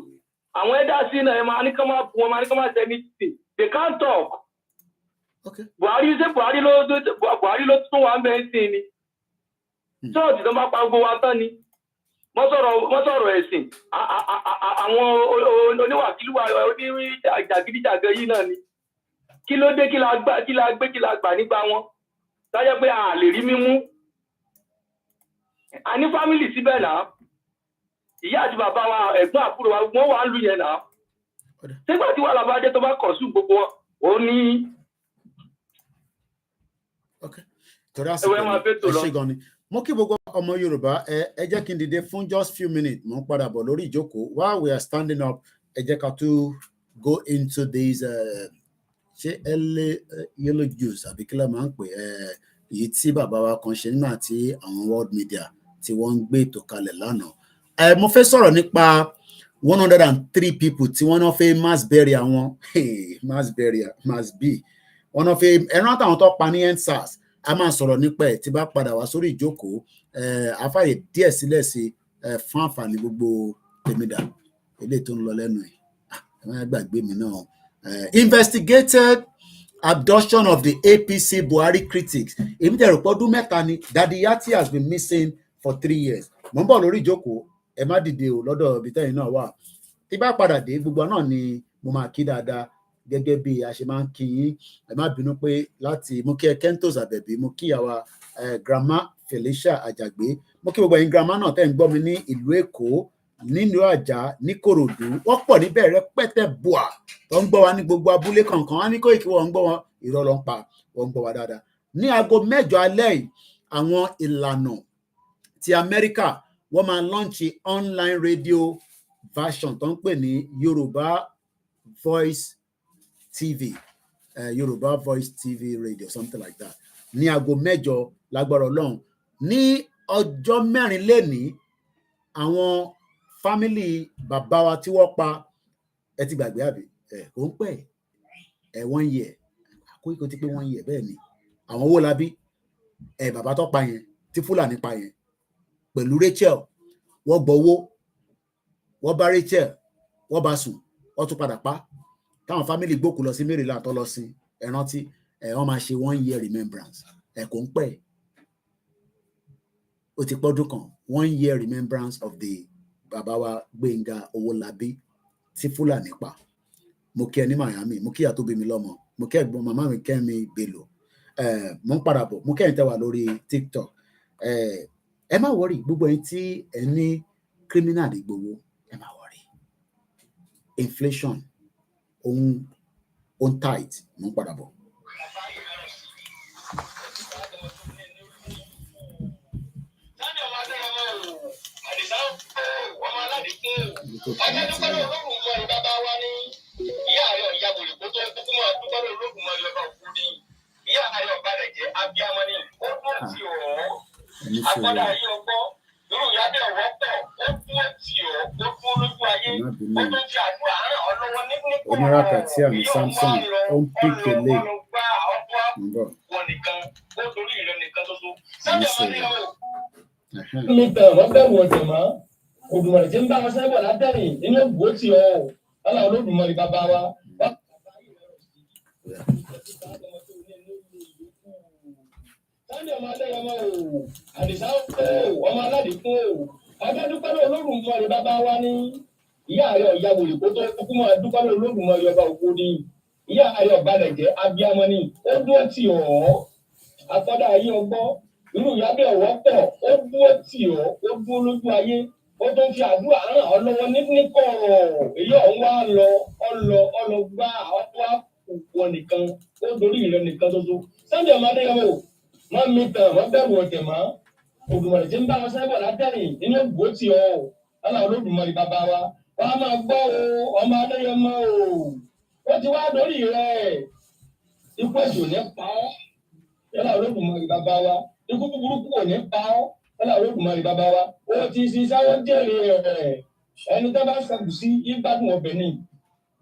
àwọn ẹ̀dá sí náà ẹ̀ máa ní ká máa bu wọn máa ní ká máa ṣe anything they can't talk Buhari ló tún wà ń bẹ́ẹ̀ sí ni ṣọ́ọ̀tì tó bá pa gbogbo wa tán ni wọ́n sọ̀rọ̀ ẹ̀sìn àwọn oníwàkílùwà oníjàgídíjàgẹ yìí náà ni kí ló dé kí la gbà nígbà wọn táyẹ pé a lè rí mímú a ní fámìlì síbẹ̀ náà ìyá àti bàbá wa ẹ̀gbọ́n àbúrò wa wọ́n wà ń lu yẹn náà nígbà tí wàhálà bá dé tó bá kọ̀ sí gbogbo ó ní. torí àsìkò ẹ ṣe gan ni mo kí gbogbo ọmọ Yorùbá ẹ jẹ́ kí n dìde fún just few minutes mo ń padà bọ̀ lórí ìjókòó while we are standing up ẹ jẹ́ ká tún go into these ṣé yellow juice àbí kí ló máa ń pè èyí tí bàbá wa kan ṣe nígbà tí àwọn world media tí wọ́n ń gbé ètò kalẹ̀ lánàá mo fẹ́ sọ̀rọ̀ nípa 103 people tí wọ́n náà fẹ́ mass burial àwọn mass burial mass be wọ́n náà fẹ́ ẹran àtàwọn tó pa ní EndSARS a máa sọ̀rọ̀ nípa ẹ̀ tí bá padà wá sórí ìjókòó àfààyè díẹ̀ sílẹ̀ sí fún àǹfààní gbogbo tèmídà eléyìí tó ń lọ lẹ́nu ẹ̀ ẹ gbàgbé mi náà investigated abduction of the APC Buhari critics èmi tẹ̀rù pọ́dún mẹ́ta ni Daddy Yati has been missing for 3 years mo ń bọ̀ lórí ìjókòó ẹ má dìde o lọ́dọ̀ ibi tẹ́yìn náà wà tí bá padà dé gbogbo náà ni mo máa kí dáadáa gẹ́gẹ́ bí a ṣe máa ń kí yín ẹ má bínú pé láti mo kí ẹ Kentos Àbẹ̀bí mo kí àwa grandma Felicia Àjàgbé mo kí gbogbo ẹ̀yin grandma náà tẹ́ ń gbọ́ mi ní ìlú Èkó nínú Àjà ní Kòròdú wọ́n pọ̀ níbẹ̀ rẹpẹtẹ bùà tó ń gbọ́ wa ní gbogbo abúlé kankan wọ́n ní Koiki wọ́n ń gbọ́ wọn irọ́ ló ń pa wọ́n ń gbọ́ wa dáadáa ní aago 8 alẹ́ yìí àwọn ìlànà ti Amẹ́ríkà wọ́n máa lọ́ǹchì online radio version tó ń pè ní Yorùbá Voice TV Yorùbá Voice TV radio something like that ní aago 8 lágbára Ọlọ́run ní ọjọ́ 4 lénìí àwọn fámìlì bàbá wa tí wọ́n pa ẹ ti gbàgbé àbí kò ń pẹ́ 1 year Koiki ti pé 1 year bẹ́ẹ̀ ni àwọn owó labí bàbá tó pa yẹn tí Fúlàní pa yẹn pẹ̀lú Rachel wọ́n gbowó wọ́n bá Rachel wọ́n bá sùn wọ́n tún padà pa táwọn fámìlì gbókù lọ sí Maryland tó lọ sí ẹrántí wọ́n máa ṣe 1 year remembrance kò ń pẹ́ ó ti pọ́dún kan 1 year remembrance of the bàbá wa Gbénga Owólabí tí Fúlàní pa mo kí ẹ ní Miami mo kí ìyá tó bí mi lọ́mọ mo kí ẹ̀gbọ́n màmá mi Kẹ́mi Bello mo ń padà bọ̀ mo kẹ́yìn tẹ́ wà lórí TikTok ẹ má wọrí gbogbo ẹ̀yin tí ẹ ní criminal Ìgbòho ẹ má wọrí inflation on tight mo ń padà bọ̀. ìyá ayọ̀ ìyàwó ìbò tó ń kúkú máa dúpẹ́ lóògùn máa yọ náà kú ní ìyá ayọ̀ balẹ̀ jẹ́ abiyamọ ní ó dúró tì ọ́ agbọ́dọ̀ ayé ọgbọ́ irú ìyá bẹ́ẹ̀ wọ́pọ̀ ó dúró tì ọ́ ó dúró lójú ayé ó tó fi àdúrà ràn ọ́ lọ́wọ́ nípò oníràkà tí àmì Samson ó ń pèké lé wọn nìkan ó torí ìrẹ́ nìkan ṣoṣo sábẹ́ ọmọdé ọ̀hún. mi bẹ̀rẹ̀ wọ́n bẹ̀rù ọ̀tẹ̀ mọ́ Òdùmarè tí ń bá wọn sẹ́bọ̀ látẹ̀yìn nínú ìgbò tí ọ ọlá Olódùmarè bàbá wa. Sáńdẹ̀ ọmọ Adéyẹmọ o Àdìsá o ọmọ Aládìkún o adádúpẹ́ lọ Olódùmarè bàbá wa ní ìyá rẹ̀ ọ̀yà wòlé kó tó kúkú máa dúpẹ́ lọ Olódùmarè ọba òkú ní ìyá rẹ̀ ọ̀balẹ̀ jẹ́ abiyamọ ní ó dúró tì ọ́ àtọ́dá ayé ọgbọ́ irú ìyá bẹ́ẹ̀ wọ́pọ̀ ó dúró tì ọ́ ó dúró lójú ayé ó tó ń fi àdúrà ràn ọ́ lọ́wọ́ níkọ̀rọ̀ èyí ọ̀hún wá lọ gbá ọ̀pọ̀ àkùkọ nìkan ó dorí ìrẹ́ nìkan ṣoṣo Sunday ọmọ Adéyẹmọ wọ́n mi tàn wọ́n bẹ̀rù ọ̀tẹ̀ mọ́ Òdùmarè tí ń bá wọn sẹ́bọ̀ látẹ̀yìn nínú ìgbò tí ọ ọlá Olódùmarè bàbá wa wọ́n á máa gbọ́ o ọmọ Adéyẹmọ o ó ti wá dorí rẹ̀ ikú èsì ò ní pa ọ́ ọlá Olódùmarè bàbá wa ikú burúkú ò ní pa ọ́ ọlá Olódùmarè bàbá wa ó ti ṣiṣẹ́ wọ́n jèrè rẹ̀ ẹni tó bá ṣàkù sí ìgbádùn ọbẹ̀ ni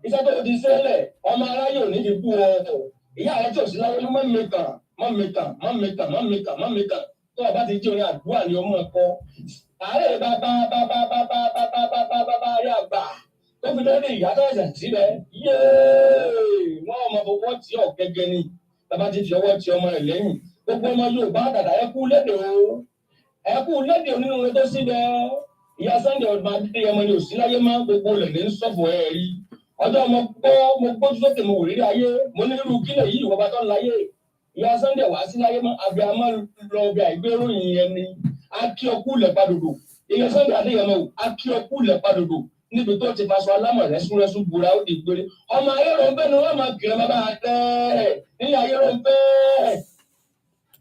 iṣẹ́ tó ti ṣẹlẹ̀ ọmọ aráyé ò ní fi bú ọ ìyá rẹ̀ tí ò sí láyé mọ́ tó o bá ti jẹ́ orin àdúrà ni ọmọ ẹ̀kọ́ àárẹ̀ bàbá yà gbà tó fi lórí ìyá tó ẹ̀sẹ̀ sílẹ̀ yéé wọ́n ọmọ gbogbo tí ọ̀ gẹ́gẹ́ ni bàbá ti fi ọwọ́ ti ọmọ rẹ̀ lẹ́yìn gbogbo ọmọ Yorùbá dàda ẹkú lédè onínú rẹ tó síbẹ̀ ìyá Sunday ọdún Adéyẹmọ ni òsì láyé má gbogbo rẹ̀ ní sọ̀fọ̀ ẹ̀ rí ọjọ́ mo gbójú sókè mo wò rí ayé mo ní irú kílẹ̀ yìí ìwọ́n bá tọ́ láyé ìyá Sunday wá sí láyé mọ́ abiyamọ lọ bí àìgbéròyìn ẹni akíọkú lẹ̀ padòdò èèyàn Sunday Adéyẹmọ o akíọkú lẹ̀ padòdò níbi tó ti faṣọ alámọ̀ rẹ́súrẹ́sú búra ó di gbére ọmọ ayéròǹfẹ́ ni wọ́n máa kìlọ̀ bàbá tẹ́ ní ayéròǹfẹ́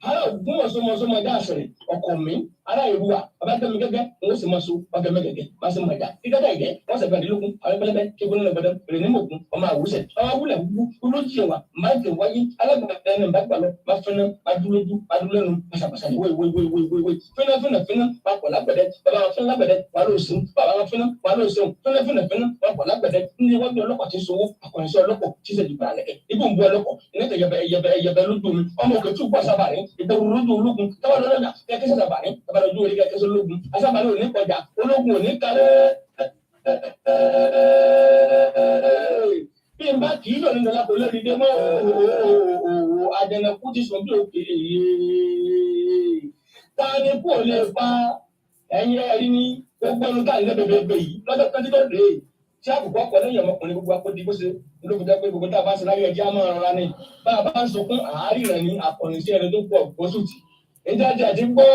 ara ògùn mọ̀sọ́mọ̀sọ́mọ̀ ẹ̀dá àṣẹrẹ̀ ọkọ̀ mi ara ìrúwà abájọ́mi gẹ́gẹ́ wọ́n sì máa so ọbẹ̀ mẹ́gẹ́gẹ́ máa sì máa jà kíkẹ́tà ìgẹ́ wọ́n sì fẹ́ẹ́ dílógún àwọn pẹlẹbẹ kíkún nínú ìbàdàn èrè ní mògùn ọmọ àwùsẹ̀ ọmọ awúlẹ̀ gbogbo olójì wa máa ń tẹ̀ wáyé alágbàdàn ẹni ìbágbà lọ máa fẹ́nà máa dúrójú máa dúró lẹ́nu pàṣàpàṣà ìwé fẹ́nà máa pọ̀ lágbẹ̀dẹ bàbá wọn fẹ́nà lágbẹ̀dẹ wà ló sùn bàbá wọn fẹ́nà wà ló sùn fẹ́nà máa pọ̀ lágbẹ̀dẹ ní iwájú ọlọ́pàá ti sowó akọ̀yìnsẹ́ ọlọ́pọ̀ tí sẹ́jú bá lẹ̀kẹ́ ibò ń bu ọlọ́pọ̀ ìnẹ́tẹ̀ yẹbẹ lójú omi ọmọ òkè tún pọ̀ sábà rẹ̀ ìdẹ̀wò lójú ológun tọ́wọ́ lọ́dọ̀ kẹ́kẹ́ sábà rẹ̀ bàbá lójú orí kẹ́kẹ́ sọ ológun asábà rẹ̀ ò ní kọjá ológun ò ní kalẹ̀ bí n bá kì í lọ nínú ọlọ́pàá olórí dé mọ́ àjẹnàkú ti sọ bí òkè ta ni kò lè pa ẹ̀yin ẹ̀rí ní gbogbo ẹnu ká ilé bèbè yìí lọ́jọ́ kan tí tó dé tí àbùkù ọkọ̀ lẹ́yìn ọmọkùnrin gbogbo akódi bó ṣe olóògùn jẹ́ pé gbogbo tá a bá ṣe láyé ẹjẹ́ á máa rọra ní bá a bá ń sunkún àárín rẹ̀ ní akọ̀rin sí ẹni tó pọ̀ gbósùtì ìjáde àti gbọ́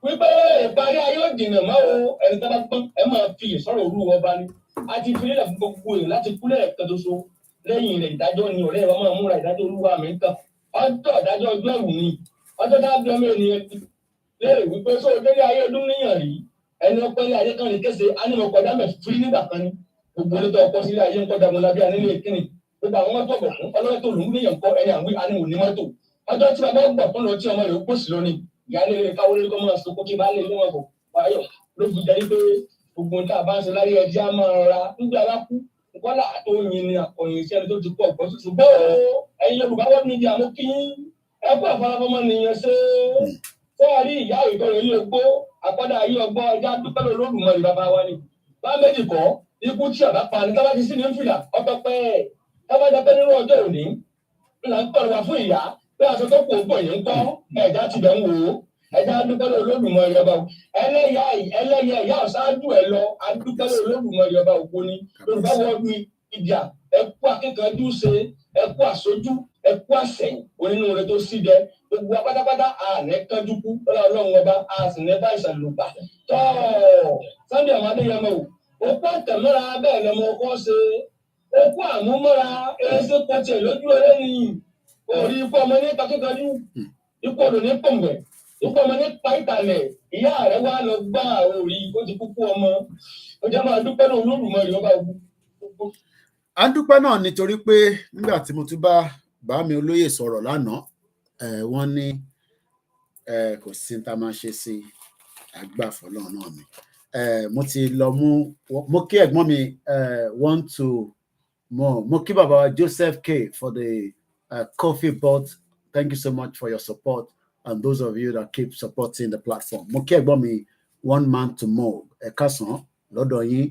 wípé ìparí ayé ò dìnnà mọ́ o ẹni tó bá gbọ́n ẹ máa fi ìsọ̀rọ̀ òru ọba ni a ti fi lélẹ̀ fún gbogbo èèyàn láti kúlẹ̀ ẹ̀kan tó so lẹ́yìn rẹ̀ ìdájọ́ ni ọ̀rẹ́ wa máa múra ìdájọ́ olúwa mi kàn ọjọ́ ìdájọ́ ọjọ́ ẹ̀wù ni ọjọ́ tá a bí ọmọ ènìyàn léèrè wípé sọ òdélé ayé ọdún níyàn rí ẹni ọpẹ́ ilé ayé kan ní kése ánimọ̀kọ̀dá mẹ́fìrí nígbà kan ní gbogbo onítọ̀ ọkọ̀ sílé ayé ńkọ́ dagunlabi anílé kíni gbogbo àwọn mọ́tò ọ̀gbọ̀n ọlọ́wọ́ tó lòún níyàn kọ́ ẹni àwọn aníwò ní mọ́tò ọjọ́ tí bàbá gbọ̀ fún lọ tí ọmọ rẹ̀ ó pòsì lónìí ìyáálé rẹ̀ káwọ́ lórí kọ́ máa sọkó kí bá lè lé wọn bọ̀ wáyọ̀ ló fi jẹ́ pé gbogbo tá a bá ń ṣe láyé ẹjẹ́ á máa ra nígbà bá kú kọ́lá tó yin ni àkọyìn sí ẹni tó ti pọ̀ gbọ́ tuntun bẹ́ẹ̀ ẹ̀yin Yorùbá wọ́n ní ìdí àmú kí ẹ kú àfarafọ́mọ́ nìyẹn ṣe sẹ́ẹ̀rí ìyá ìtọ́rọ̀ ilé ogbó àpọ́dà ayé ọgbọ́n ẹja dúpẹ́ lódùmarè bàbá wa ni bá méjì kọ́ ikú tí àbá pa ní tábàtì sí ní fìlà ọpẹpẹ tábàjọpẹ nínú ọjọ́ òní là ń pọ̀rọ̀ wá fún ìyá pé aṣọ tó kù ń pọ̀ yìí ń kọ́ ẹ̀já ti bẹ̀ ń wò ó ẹja dúpẹ́ lódùmarè ọba ẹlẹ́yà ìyá ọ̀ṣáájú ẹ̀ lọ adúpẹ́ lódùmarè ọba ògbó ni Yorùbá wọ́ọ̀dù ìjà ẹ̀kú akíkanjú ṣe ẹ̀kú àṣojú ẹ̀kú àṣẹyìn onínúure tó sí dẹ gbogbo apátápátá àná kánjú kú Ọlọ́run ọba a sì ní bá ìṣàlùbà tọ́ Sunday Adéyẹmọ o òkú àtẹ̀mọ́ra bẹ́ẹ̀ lọ́mọ ọkọ ṣe òkú àmúmọ́ra ẹ̀ẹ́sẹ̀ pọ̀tẹ̀ lójú ẹlẹ́yìn orí ikú ọmọ ní kakíkanjú ikú odò ní pọ̀ngbẹ̀ ikú ọmọ ní pàìtàlẹ̀ ìyá rẹ̀ wá lọ gbá orí ó ti kúkú ọmọ ó jẹ́ máa dúpẹ́ lóun Olódùmarè ọba ogun. a dúpẹ́ náà nítorí pé nígbà tí mo tún bá mi olóyè sọ̀rọ̀ lánàá wọ́n ní kò sí ní ta máa ṣe sí àgbàfọ́ náà ni mo ti lọ mo kí ẹ̀gbọ́n mi mo kí bàbá Joseph K for the coffee bot. Thank you so much for your support and those of you that keep supporting the platform. Mo kí ẹ̀gbọ́n mi one man to more ẹ̀kásán lọ́dọ̀ yín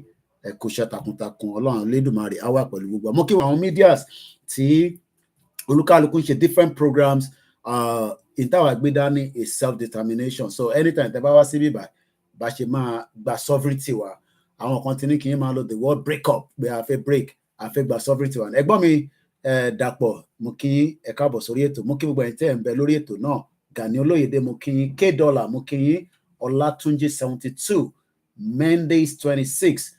kò ṣe takuntakun Ọlọ́run Lédùmarè á wà pẹ̀lú gbogbo mo kí àwọn medias tí olúkálùkù ń ṣe different programs ìtawà gbé dání is self-determination. So anytime tẹ́ bá wá síbí bá ṣe máa gba sovereignty wa àwọn kan ti ní kí n máa lo the word break up pé a fẹ́ break a fẹ́ gba sovereignty wa ẹ̀gbọ́n mi Dàpọ̀ mo kí ẹ káàbọ̀ sórí ètò mo kí gbogbo ẹ̀yin tẹ́ ń bẹ lórí ètò náà Gani Olóyèdé mo kí yín K-Dollar mo kí yín Ọlátúnjí 72 Mondays 26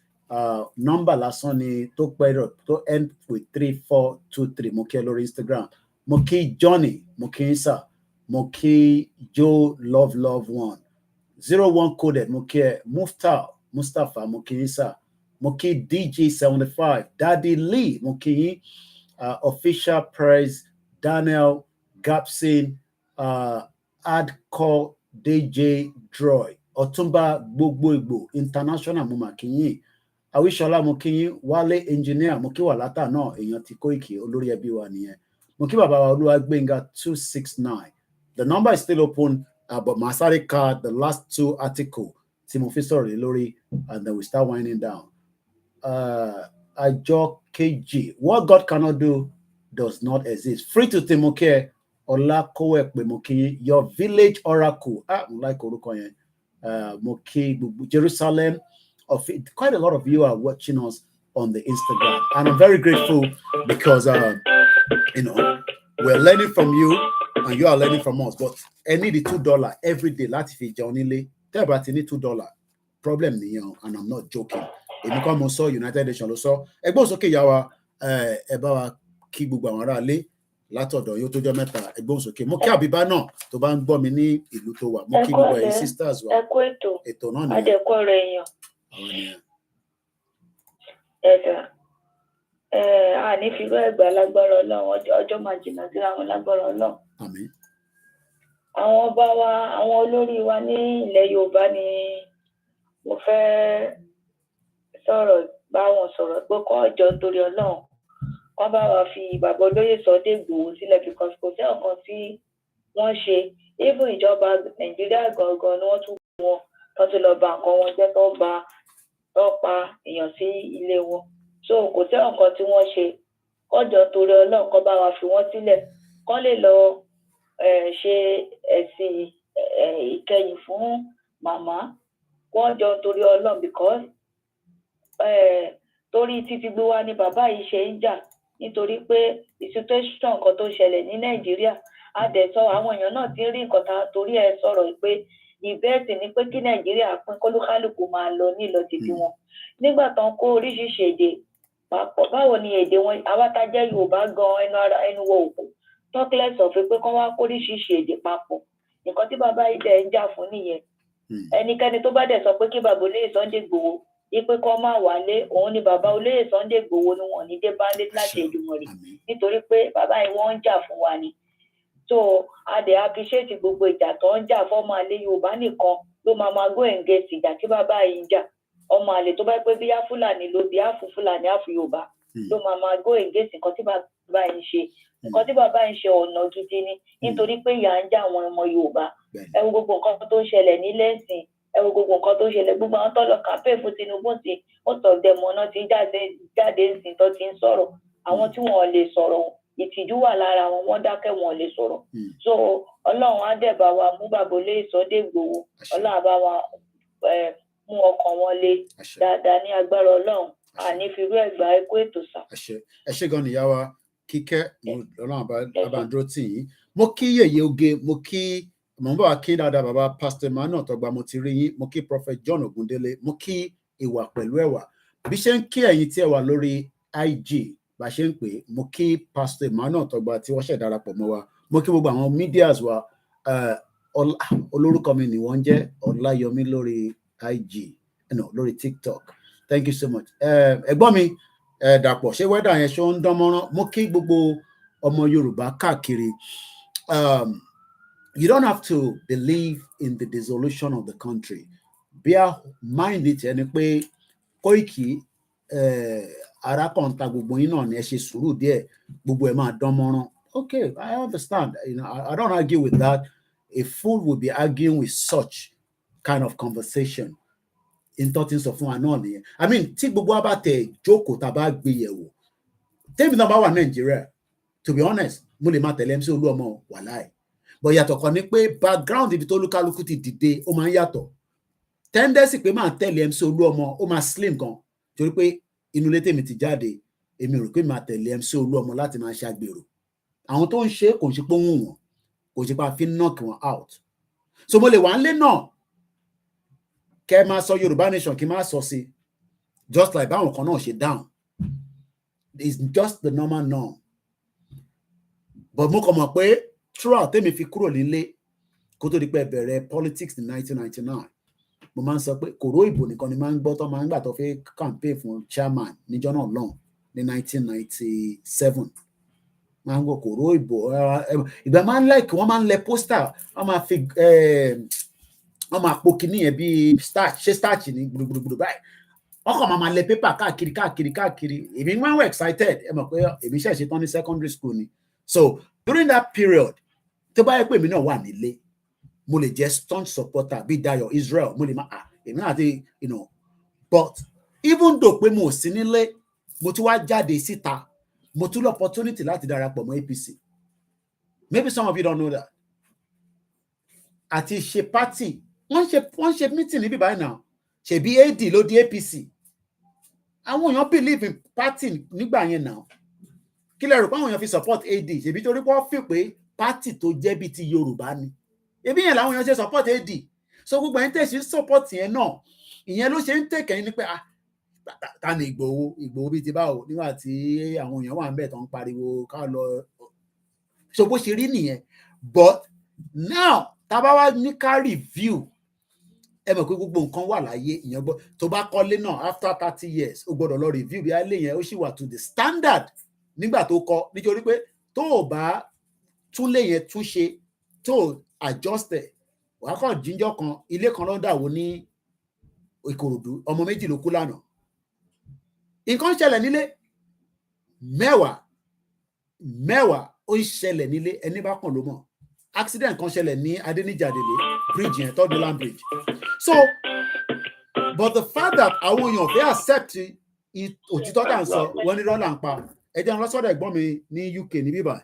nọ́mbà lásán ni tó pẹ́rọ tó end with 3423 mo kí ẹ lórí Instagram mo kí Johnny mo kí yín sir mo kí Joe love 101 coded mo kí ẹ Mustapha mo kí yín sir mo kí DJ 75 Daddy Lee mo kí yín official praise Daniel Gapsin Adco DJ Droy Ọ̀túnba gbogbo Ìgbò international mo mà kí yín Àwíṣọlá mo kí yín Wálé engineer mo kí wà látà náà èèyàn ti Kóìkì olórí ẹbí wa nìyẹn mo kí bàbá wa Olúwagbénga 269. The number is still open but màá sáré ka the last two article tí mo fi sọ̀rọ̀ lórí and then we start winding down. Àjọ kejì what God cannot do does not exist. Free to Timoke Olakowepe mo kí your village oracle mo like orúkọ yẹn mo kí Jerusalem of it. Quite a lot of you are watching us on the Instagram and I'm very grateful because we're learning from you and you are learning from us but I need the $2 every day láti fi jẹun nílé tẹ́ bá ti ní $2 problem nìyẹn, and I'm not joking. Èmi kọ́ mo sọ, United Nations ló sọ. Ẹgbọ́n sókè ìyá wa, ẹ bá wa kí gbogbo àwọn ará ilé látọ̀dọ̀ yóò tó jọ mẹ́ta, ẹgbọ́n sókè. Mo kí Àbíbá náà tó bá ń gbọ́ mi ní ìlú tó wà. Mo kí gbogbo ẹ̀yin sisters wa. Ẹ kú ètò náà nìyẹn. Adẹ̀kọ́ rẹ̀ èèyàn. Àwọn nìyẹn. Ẹ̀dà. Àní fi rú ẹ̀gbà lágbára Ọlọ́run, ọjọ́ máa jìnnà síra wọn lágbára Ọlọ́run. Àmín. Àwọn ọba wa, àwọn olórí wa ní ilẹ̀ Yorùbá ni mo fẹ́ bá wọn sọ̀rọ̀ pé kọ́ ọjọ́ torí Ọlọ́run wọ́n bá wa fi bàbá olóyè Sunday Igboho sílẹ̀, because kò sí ọ̀kan tí wọ́n ṣe. Even ìjọba Nàìjíríà gangan ni wọ́n tún wọn tó ti lọ bà nǹkan wọn jẹ́, tó pa èèyàn sí ilé wọn. So kò sí ọ̀kan tí wọ́n ṣe. Kọ́jọ́ torí Ọlọ́run kọ́ bá wa fi wọ́n sílẹ̀, kọ́ lè lọ ṣe ẹ̀sìn ìkẹyìn fún màmá. Kọ́jọ́ torí Ọlọ́run, because torí títí gbé wá ní bàbá yìí ṣe ń jà, nítorí pé situation kan tó ṣẹlẹ̀ ní Nàìjíríà. Adẹ̀sọ àwọn èèyàn náà ti rí nǹkan torí ẹ sọ̀rọ̀ pé ìbẹ́ẹ̀sì ni pé kí Nàìjíríà pín, kólúkálùkù máa lọ nílọ títí wọn. Nígbà tán kó oríṣiríṣi èdè papọ̀, báwo ni èdè wọn, àwa tá jẹ́ Yorùbá gan ẹnu wọ òkú talkless of pé kán wá kó oríṣiríṣi èdè papọ̀. Nǹkan tí bàbá yìí dẹ̀ ń jà fún nìyẹn. Ẹnikẹ́ni tó bá dẹ̀ sọ pé kí bàbá olóyè Sunday Igboho ipe kọ́ máa wálé, òun ni bàbá olóyè Sunday Igboho ni wọ́n ní dé báńdé láti Èdùmàrè, nítorí pé bàbá yìí wọ́n ń jà fún wa ni. So a dẹ̀ appreciate gbogbo ìjà tó ń jà fọ́mọ àlè Yorùbá nìkan ló máa go engage ìjà tí bàbá yìí ń jà. Ọmọ àlè tó bá pé bí á Fúlàní ló bí á fún Fúlàní á fún Yorùbá ló máa go engage nǹkan tí bàbá yìí ń ṣe. Nǹkan tí bàbá yìí ń ṣe ọ̀nà gidi ni, nítorí pé ìyà ń jà àwọn ọmọ Yorùbá. Ẹ wo gbogbo nǹkan tó ń ṣẹlẹ̀ ní lẹ́sìn, ẹ wo gbogbo nǹkan tó ń ṣẹlẹ̀, gbogbo àwọn tó lọ campaign fún Tinubu sí most of them náà ti jáde sí tó ti ń sọ̀rọ̀. Àwọn tí wọn lè sọ̀rọ̀, ìtìjú wà lára wọn, wọ́n dákẹ́ wọn lè sọ̀rọ̀. So Ọlọ́run á dẹ̀ bá wa mú bàbá olóyè Sunday Igboho, Ọlọ́run á bá wa mú ọkàn wọn le dáadáa ní agbára Ọlọ́run. Àní fi rú ẹ̀gbà ẹ kú ètò sà. Ẹ ṣé gan nìyá wa Kíkẹ́, Ọlọ́run abandúró tì yín. Mo kí Yèyé Oge, mo kí bá kí dáadáa bàbá Pastor Emmanuel Tọ́gbà, mo ti rí yín. Mo kí Prophet John Ogundele, mo kí Ìwà Pẹ̀lú Ẹwà. Bí ṣe ń kí ẹ̀yin tí ẹ wà lórí IG bá ṣe ń pè, mo kí Pastor Emmanuel Tọ́gbà tí wọ́n ṣẹ̀ darapọ̀ mọ́ wa. Mo kí gbogbo àwọn medias wa. Olórúkọ mi ni wọ́n jẹ́ Ọláyọmí lórí IG, lórí TikTok. Thank you so much. Ẹ̀gbọ́n mi Dàpọ̀, ṣé wẹ́dà yẹn ṣó ń dán mọ́rán? Mo kí gbogbo ọmọ Yorùbá káàkiri. You don't have to believe in the dissolution of the country. Bear mind it, ẹni pé Koiki arákọ̀ǹta gbogbo yín náà ni ẹ ṣe sùúrù díẹ̀, gbogbo ẹ̀ máa dán mọ́rán. Okay, I understand. I don't argue with that. A fool will be arguing with such kind of conversation. Important sọ fún wa náà nìyẹn. I mean, tí gbogbo wa bá tẹ̀ jókòó tá bá gbé yẹ̀wò. Tẹ́mi náà bá wà Nàìjíríà, to be honest, mo lè máa tẹ̀lé MC Olúọmọ wàláì. But yàtọ̀ kan ni pé background ibi tó lúkálùkù ti dìde ó máa ń yàtọ̀. Tendency pé máa tẹ̀lé MC Olúọmọ ó máa slim gan. Torí pé inú ilé tèmi ti jáde, èmi rò pé máa tẹ̀lé MC Olúọmọ láti máa ṣàgbèrò. Àwọn tó ń ṣe kò ń ṣe pé ó ń wù wọ́n, kò ṣe pé a fi ń knock wọn out. So mo lè wà ń lé náà kẹ́ máa sọ Yorùbá nation kí máa sọ sí, just like báwọn kan náà ṣe down. It's just the normal norm. But mo kàn mọ̀ pé throughout tèmi fi kúrò nílé kó tó di pé bẹ̀rẹ̀ politics ní 1999, mo máa ń sọ pé kòró ìbò nìkan ni máa ń gbọ́ tó máa ń gbà tó fi campaign fún chairman níjọ́ náà lọ́hùn ní 1997. Máa ń gbọ́ kòró ìbò, ìgbà máa ń like wọ́n máa ń lẹ pósítà, wọ́n máa fi wọ́n máa po kinní yẹn bíi starch, ṣé starch ní gbùdùgbùdù báyìí. Wọ́n kàn máa lẹ pépà káàkiri. Èmi máa ń were excited, ẹ mọ̀ pé èmi ṣẹ̀ṣẹ̀ tán ní secondary school ni. So during that period, tó bá yẹ pé èmi náà wà nílé, mo lè jẹ́ staunch supporter bíi Dayo Israel, mo lè máa èmi náà ti, but even though pé mo ò sí nílé, mo tún wá jáde síta, mo tún lọ opportunity láti darapọ̀ mọ́ APC. Maybe some of you don't know that. Àti ṣe party, wọ́n ṣe meeting níbí báyìí náà, ṣebí AD ló di APC. Àwọn èèyàn believe in party nígbà yẹn náà. Kí lẹ rò pé àwọn èèyàn fi support AD? Ṣebí torí pé wọ́n fi pé party tó jẹ́ bí ti Yorùbá ni. Ebi yẹn làwọn èèyàn ṣe support AD. so gbogbo ẹni tẹ̀sí support yẹn náà ìyẹn ló ṣe ń tẹ̀kẹ́ ní pé ta ni Ìgbòho bíi ti báwo nígbà tí àwọn èèyàn wà ń bẹ̀ tó ń pariwo ká lọ so bó ṣe rí nìyẹn but now tá bá wá ní ká review ẹ mọ̀ pé gbogbo nǹkan wà láyé ìyẹn gbọ́ tó bá kọ́lé náà after 30 years ó gbọ́dọ̀ lọ review bí alẹ́ yẹn ó sì wà to the standard nígbà tó kọ́ nítorí pé tó o bá tún lé yẹn tún ṣe tó adjust ẹ̀ wàá kàn jíjọ́ kan ilé kan ló dàwó ní Ìkòròdú ọmọ méjì ló kú lánàá nǹkan ṣẹlẹ̀ nílé mẹ́wàá ó ń ṣẹlẹ̀ nílé ẹni bá kàn ló mọ̀ accident kan ṣẹlẹ̀ ní Adéníjàdélé bridge yẹn Third Mainland Bridge so but the fact that àwọn èèyàn fẹ́ accept òtítọ́ tá à ń sọ wọ́n ní rọ́là ń pa ẹjẹ́ ń lọ́sọ̀dọ̀ ẹ̀gbọ́n mi ní UK ní bíbá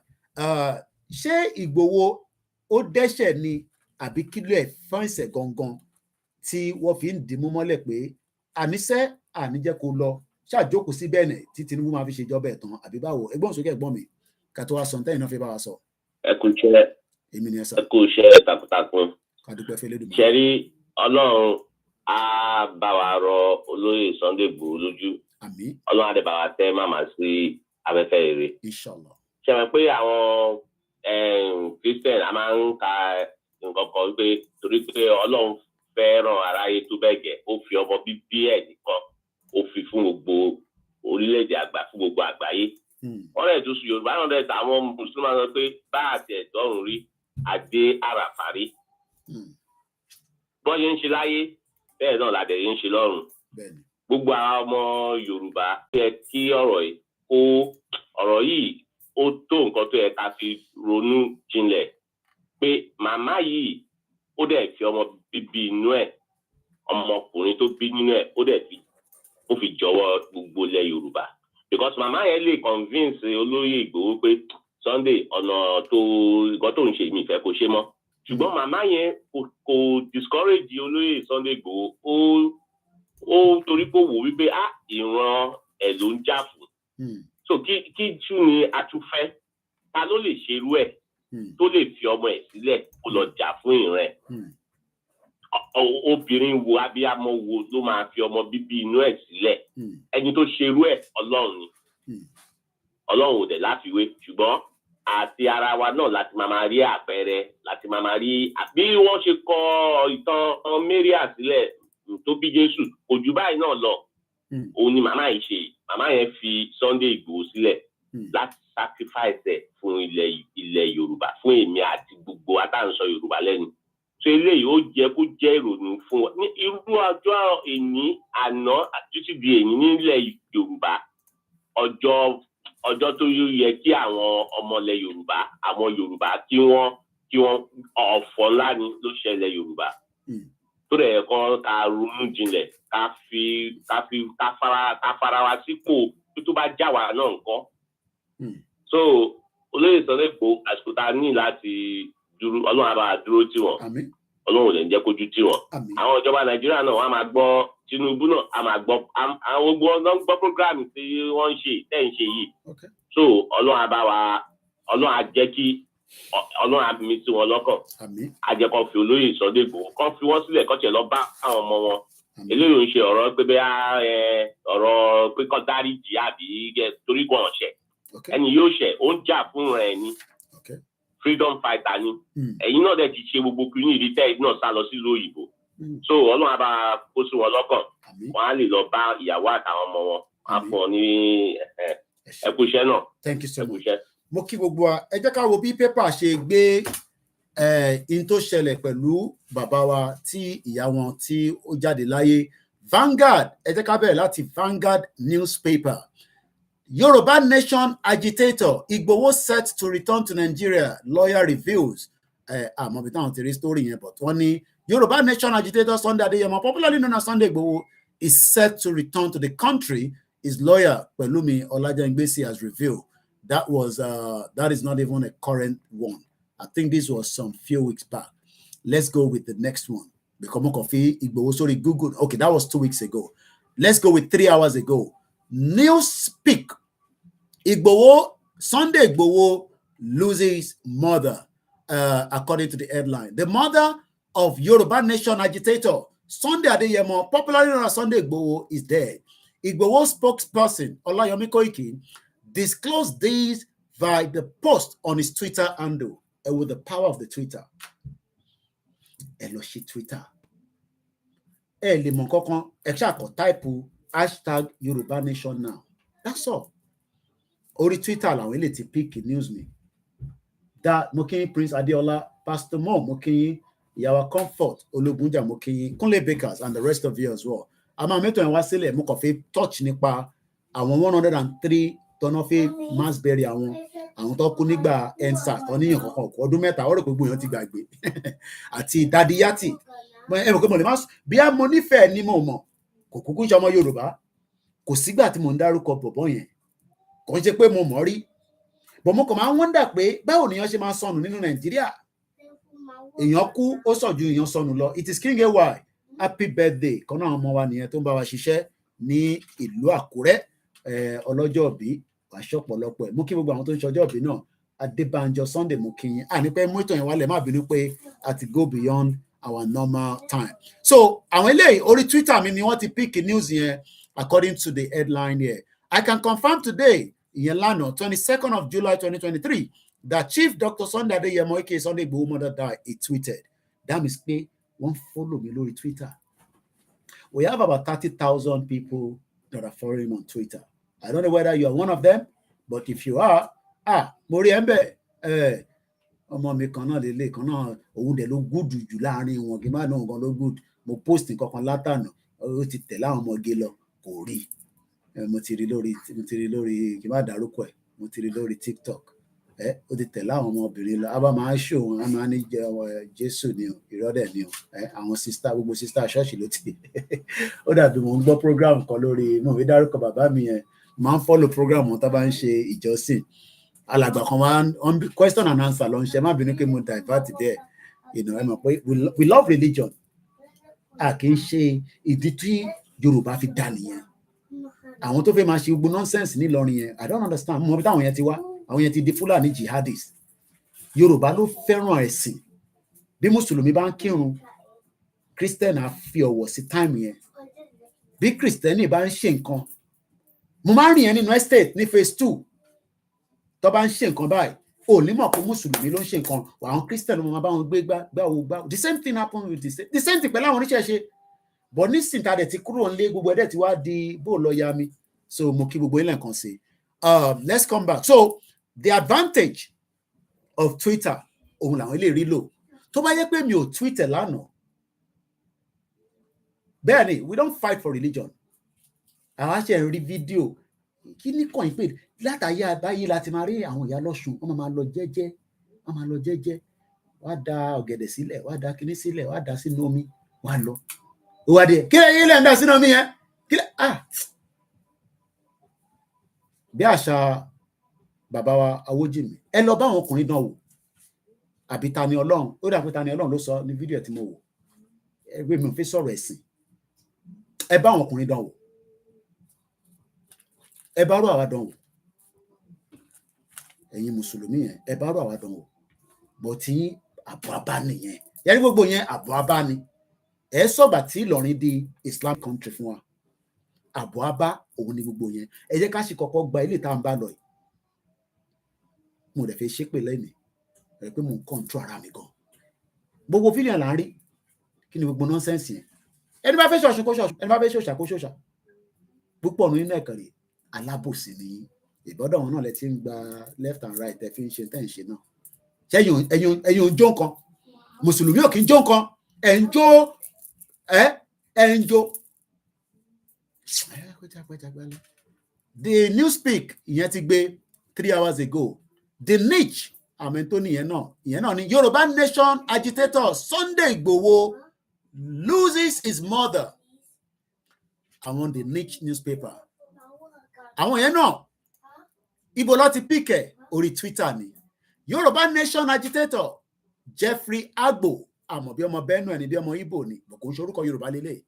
ṣé Ìgbòho ó dẹ́ṣẹ̀ ni àbí kílò ẹ̀ fẹ́ǹsẹ̀ gangan tí wọ́n fi ń dìímú mọ́lẹ̀ pé àníṣẹ́ àníjẹ́ kó lọ ṣàjókòó sí bẹ́ẹ̀ tí Tinubu máa fi ṣèjọba ẹ̀ tán àbí báwo ẹgbọ́n sókè ẹ̀gbọ́n mi ká tó wá sọ ntẹ́yìn náà fi bá wa sọ. ẹ kú iṣẹ́ èmi ni ẹ sọ. ẹ kú iṣẹ́ takuntakun. kàdúpẹ́ fẹ́lẹ́ dùn. ṣẹ́rí Ọlọ́run á bá wa rọ olóyè Sunday Igboho lójú. àmín. Ọlọ́run á dẹ̀ bá wa tẹ́ màmá sí afẹ́fẹ́ rere. inshallah. ṣe mọ̀ pé àwọn Christian a máa ń ka nǹkan kan pé torí pé Ọlọ́run fẹ́ràn aráyé tó bẹ́ẹ̀ gẹ́ ó fi ọmọ bíbí ẹ̀ nìkan ó fi fún gbogbo orílẹ̀-èdè fún gbogbo àgbáyé. wọ́n rẹ̀ tó sùn Yorùbá náà rẹ̀ táwọn mùsùlùmí máa ń sọ pé bá àti ẹ̀dọ́rùn rí adé àràfàrí. bọ́n ṣe ń ṣe láyé bẹ́ẹ̀ náà làdẹ̀ yẹn ń ṣe lọ́run. gbogbo àwọn ọmọ Yorùbá yẹ kí ọ̀rọ̀ yìí ó tó nǹkan tó yẹ ká fi ronú jinlẹ̀ pé màmá yìí ó dẹ̀ fi ọmọ bíbí inú ẹ̀ ọmọkùnrin tó bí nínú ẹ̀ ó fi jọ̀wọ́ gbogbo ilẹ̀ Yorùbá because màmá yẹn lè convince olóyè Ìgbòho pé Sunday ọ̀nà nǹkan tó ń ṣe mi ìfẹ́ kó ṣe mọ́ ṣùgbọ́n màmá yẹn kò discourage olóyè Sunday Ìgbòho ó torí pé ó wò wípé ìran ẹ̀ ló ń jà fún so kí tú ni a tún fẹ́ ta ló lè ṣerú ẹ̀ tó lè fi ọmọ ẹ̀ sílẹ̀ kó lọ jà fún ìran ẹ̀ obìnrin wo abiyamọ wo ló máa fi ọmọ bíbí inú ẹ̀ sílẹ̀ ẹni tó ṣerú ẹ̀ Ọlọ́run ni Ọlọ́run ò dẹ̀ láfiwé ṣùgbọ́n àti ara wa náà láti máa rí àpẹẹrẹ láti máa rí bí wọ́n ṣe kọ ìtàn Maria sílẹ̀ tó bí Jésù kò jù báyìí náà lọ òun ni màmá yìí ṣe màmá yẹn fi Sunday Igboho sílẹ̀ láti sacrifice ẹ̀ fún ilẹ̀ Yorùbá fún èmi àti gbogbo àtàǹsọ Yorùbá lẹ́nu so eléyìí ó jẹ́ kó jẹ́ ìrònú fún wọn ní irú ọjọ́ èní àná títí di èní nílẹ̀ Yorùbá ọjọ́ tó yẹ kí àwọn ọmọlẹ̀ Yorùbá àwọn Yorùbá kí wọ́n ọ̀fọ̀ ńlá ni ló ṣẹlẹ̀ Yorùbá tó rẹ̀ kọ́ ká ronú jinlẹ̀ ká fara wa sípò tó bá já wa náà nǹkan so olóyè Sunday Igboho àsìkò tá a ní láti dúró Ọlọ́run á bá a dúró tì wọ́n Ọlọ́run ò lè jẹ́ kójú tì wọ́n àwọn ìjọba Nàìjíríà náà wọ́n á máa gbọ́ Tinubu náà á máa gbọ́ àwọn gbogbo ọ̀nà gbọ́ programme tí wọ́n ń ṣe tẹ́ ń ṣe yìí so Ọlọ́run á bá wa Ọlọ́run á jẹ́ kí Ọlọ́run á mi sí wọn lọ́kàn á jẹ́ kó fi olóyè Sunday Igboho kó fi wọ́n sílẹ̀ kó tiẹ̀ lọ bá àwọn ọmọ wọn eléyìí ò ń ṣe ọ̀rọ̀ pé bẹ́ẹ̀ ọ̀rọ̀ pé kó dáríjì àbí torí kò hàn ṣẹ̀ ẹni yóò ṣẹ̀ ó ń jà fún rẹ̀ ni freedom fighter ni ẹ̀yin náà dẹ̀ ti ṣe gbogbo kiri ní ìrítẹ́ náà sá lọ sílùú òyìnbó so Ọlọ́run á bá kó sí wọn lọ́kàn wọn á lè lọ bá ìyàwó àtàwọn ọmọ wọn á fún ọ ní ẹkúṣẹ́ náà. Thank you so much. Mo kí gbogbo wa ẹ jẹ́ ká wo bí pépà ṣe gbé in tó ṣẹlẹ̀ pẹ̀lú bàbá wa tí ìyá wọn tí ó jáde láyé Vanguard ẹ jẹ́ ká bẹ̀rẹ̀ láti Vanguard newspaper. Yoruba Nation agitator Igboho set to return to Nigeria, lawyer reveals. Àmọ́ bí táwọn ti rí story yẹn but wọ́n ní Yoruba Nation agitator Sunday Adeyemo, popularly known as Sunday Igboho, is set to return to the country. His lawyer Pelumi Olajengbesi has revealed. That is not even a current one. I think this was some few weeks back. Let's go with the next one. Become coffee Igboho. Sorry, Google. Okay, that was 2 weeks ago. Let's go with 3 hours ago. Newspeak. Igboho, Sunday Igboho loses mother, according to the headline. The mother of Yoruba Nation agitator Sunday Adeyemo, popularly known as Sunday Igboho, is dead. Igboho spokesperson Olayomi Koiki disclosed this via the post on his Twitter handle. And with the power of the Twitter, Eloshi Twitter. Type hashtag Yoruba Nation now. That's all. Ori Twitter làwọn ilé ti pick news me. That Mokinyi Prince Adeola, Pastor Mo Mokinyi, Yawa Comfort, Ologunja Mokinyi, Kunle Bakers, and the rest of you as well. Àmọ́ mẹ́tọ̀ ẹ̀ wá sílẹ̀ mo kàn fi touch nípa àwọn 103 tọ́nà fi mass burial àwọn tó kú nígbà EndSARS tó níyàn kankan kú ọdún mẹ́ta ọ̀rọ̀ pé gbogbo èèyàn ti gbàgbé àti Daddy Yati. Ẹ mọ̀ pé mo lè má bí a mo nífẹ̀ẹ́ ni mo mọ̀ kò kúkú ṣe ọmọ Yorùbá kò sígbà tí mo ń dárúkọ bọ̀bọ̀ yẹn kò ń ṣe pé mo mọ̀ rí bọ̀ mo kàn máa ń wọ́ndà pé báwo nìyẹn ṣe máa sọnù nínú Nàìjíríà èèyàn kú ó sàn ju èèyàn sọnù lọ. It is King AY, happy birthday kan náà ọmọ wa nìyẹn tó ń bá wa ṣiṣẹ́ ní ìlú Àkúrẹ́ ọlọ́jọ́ òbí wàṣọ ọ̀pọ̀lọpọ̀ ẹ̀ mú kí gbogbo àwọn tó ń ṣọjọ́ òbí náà Adébánjọ Sunday mú kí yín àní pé mú ìtàn yẹn wálẹ̀ má bínú pé a ti go beyond our normal time. So àwọn eléyìí orí Twitter mi ni wọ́n ti pick news yẹn according to the headline here. I can confirm today ìyẹn lánàá 22nd of July 2023 that Chief Dr. Sunday Adeyemo aka Sunday Igboho mother died. He tweeted. That means pé wọ́n follow me lórí Twitter. We have about 30,000 people that are following him on Twitter. I don't know whether you are one of them, but if you are, mo rí ẹ̀ńbẹ̀ ọmọ mi kan náà lélẹ̀ kan náà òun dẹ̀ ló gúdù jù láàrin wọn kí n má náà gan ló gúdù. Mo post nǹkan kan látànà ó ti tẹ̀lé àwọn ọmọge lọ kò rí. Mo ti rí lórí kí n má dárúkọ ẹ̀ mo ti rí lórí TikTok. Ó ti tẹ̀lé àwọn ọmọbìnrin lọ. A bá máa ṣó wọn a máa ní Jésù ni o ìrọ́dẹ̀ ni o àwọn sista gbogbo sista ṣọ́ọ̀ṣì ló ti ó dàbí mo ń gbọ́ program kan lórí mo fi dárúkọ bàbá mi yẹn máa ń follow program wọn tá bá ń ṣe ìjọsìn alàgbà kan máa ń question and answer ló ń ṣe má bínú pé mo divert there ẹ mọ̀ pé we love religion a kì í ṣe ìdí tí Yorùbá fi dá nìyẹn àwọn tó fẹ́ máa ṣe gbogbo nonsense nílọrin yẹn I don't understand mo bí táwọn yẹn ti wá àwọn yẹn ti di Fúlàní jihadis Yorùbá ló fẹ́ràn ẹ̀sìn bí mùsùlùmí bá ń kírun Christian á fi ọ̀wọ̀ sí time yẹn bí Christian bá ń ṣe nǹkan mo máa ń rìn yẹn nínú estate ní phase 2 tó bá ń ṣe nǹkan báyìí ò ní mọ̀ pé mùsùlùmí ló ń ṣe nǹkan àwọn Christian ló máa bá wọn gbé gbá the same thing happen with the same thing pẹ̀lú àwọn oníṣẹ̀ṣe but nísìnyí tá a dẹ̀ ti kúrò nílé gbogbo ẹ̀dẹ̀ ti wá di bó lọ ya mi so mo kí gbogbo ilẹ̀ nǹkan sí let's come back. So the advantage of Twitter òun làwọn ilé rí lò tó bá yẹ pé mi ò Twitter lánàá bẹ́ẹ̀ ni we don't fight for religion àwọn àṣẹ ń rí fídíò kí ní kàn yín pé látàyè àbáyé láti máa rí àwọn ìyá lọ́sùn wọ́n máa lọ jẹ́jẹ́ wá da ọ̀gẹ̀dẹ̀ sílẹ̀ wá da kinní sílẹ̀ wá da sínú omi wá lọ òwádìí kí lẹ́yìn ilẹ̀ ń dà sínú omi yẹn kí lẹ́ bí àṣà bàbá wa Awójìmí ẹ lọ bá àwọn ọkùnrin dán wò àbí Tani Ọlọ́run ó dà pé Tani Ọlọ́run ló sọ ní fídíò tí mo wò ẹgbẹ́ mi ò fi sọ̀rọ̀ ẹ̀sìn ẹ bá àwọn ọkùnrin dán wò ẹ bá rú àwa dán wò ẹ̀yin mùsùlùmí yẹn ẹ bá rú àwa dán wò bọ̀ tí àbọ̀ abá nìyẹn yẹn gbogbo yẹn àbọ̀ abá ni ẹ sọ̀gbà tí Ìlọrin di Islam country fún wa àbọ̀ abá òun ni gbogbo yẹn ẹ jẹ́ ká sì kọ́kọ́ gba ilé tá à ń bá lọ yìí mo dẹ̀ fẹ́ ṣépè lẹ́nìí ẹ pé mo ń kọ́ńtró ara mi gan gbogbo fílíọ̀n là ń rí kí ni gbogbo nọ́nsẹ́ǹsì yẹn ẹni bá fẹ́ ṣọ̀ṣù kó ṣọ̀ṣù ẹni bá fẹ́ ṣòṣà kó ṣòṣà púpọ̀ nínú ẹ̀kàrẹ̀ alábòsí ni ìbọ́dọ̀ wọn náà lẹ ti ń gba left and right ẹ fi ń ṣe tẹ́ ń ṣe náà ṣé ẹ̀yin ò ń jó nǹkan mùsùlùmí ò kì í jó nǹkan ẹ̀ ń jó ẹ̀ ń jó. The Newspeak ìyẹn ti gbé 3 hours ago the niche àmẹ́ntó ìyẹn náà ni Yoruba Nation agitator Sunday Igboho loses his mother àwọn the niche newspaper àwọn yẹn náà ibo láti píkẹ̀ orí Twitter ni Yoruba Nation agitator Jeffrey Agbo àmọ́ bí ọmọ Benue ni bí ọmọ Igbo ni kò ń ṣorúkọ Yorùbá lélẹ̀.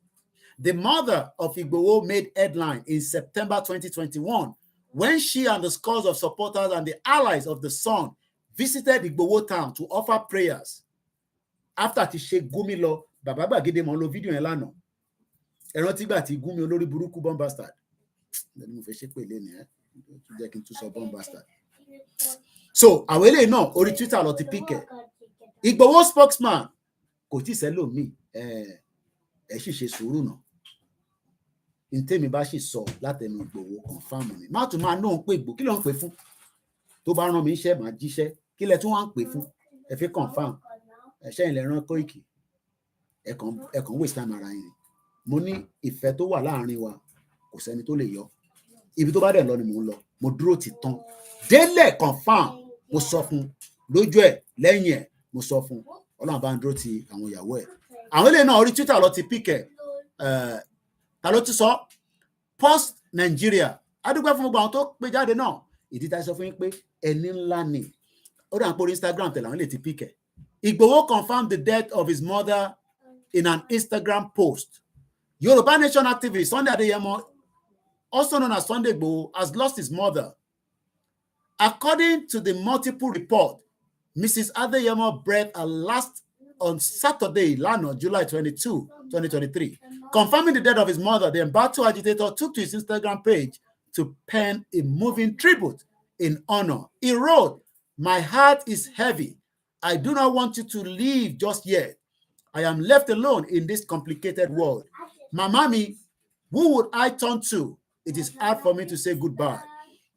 The mother of Igboho made headline in September 2021 when she and the scores of supporters and the allies of the son visited Igboho town to offer prayers. after ti ṣe Gumi lọ bàbá gbàgede mọ́ lo fídíò yẹn lánàá ẹ rántí gbà tí Gumi olórí burúkú bomb bastard lẹ́nu mo fẹ́ ṣe pé lé nìyẹn jẹ́ kí n tún sọ bomb bastard. So àwọn eléyìí náà orí Twitter lọ ti píkẹ̀ Igboho spokesman kò tí ì sẹ́lòmíì ẹ sì ṣe sùúrù náà ntẹ́mi bá sì sọ látẹnu Igboho confam ni má tún máa náà ń pè Igboho kí ló ń pè fún tó bá rán mi iṣẹ́ máa jíṣẹ́ kí lẹ tún wá ń pè fún ẹ fi confam ẹ̀ṣẹ́ ilẹ̀ rán Koiki ẹ̀kan waste time ara yín mo ní ìfẹ́ tó wà láàrin wa kò sẹ́ni tó lè yọ ibi tó bá dẹ̀ lọ ni mò ń lọ mo dúró ti tán délẹ̀ confam mo sọ fún lójú ẹ̀ lẹ́yìn ẹ̀ mo sọ fún Ọlọ́run bá ń dúró ti àwọn ìyàwó ẹ̀ àwọn ilé náà orí Twitter lọ ti píkẹ̀ ta ló ti sọ Post Nigeria adúgbò fún gbogbo àwọn tó gbé jáde náà ìdí tá a sọ fún yín pé ẹni ńlá ni ó dà ń pòrí Instagram tẹ̀lé àwọn ilé ti píkẹ̀ Igboho confirmed the death of his mother in an Instagram post. Yoruba Nation activist Sunday Adeyemo, also known as Sunday Igboho, has lost his mother. According to the multiple report, Mrs. Adeyemo breathed her last on Saturday, July 22, 2023. Confirming the death of his mother, the Embargo agitator took to his Instagram page to pen a moving tribute in honor. He wrote, "My heart is heavy. I do not want you to leave just yet. I am left alone in this complicated world. My mommy, who would I turn to? It is hard for me to say goodbye.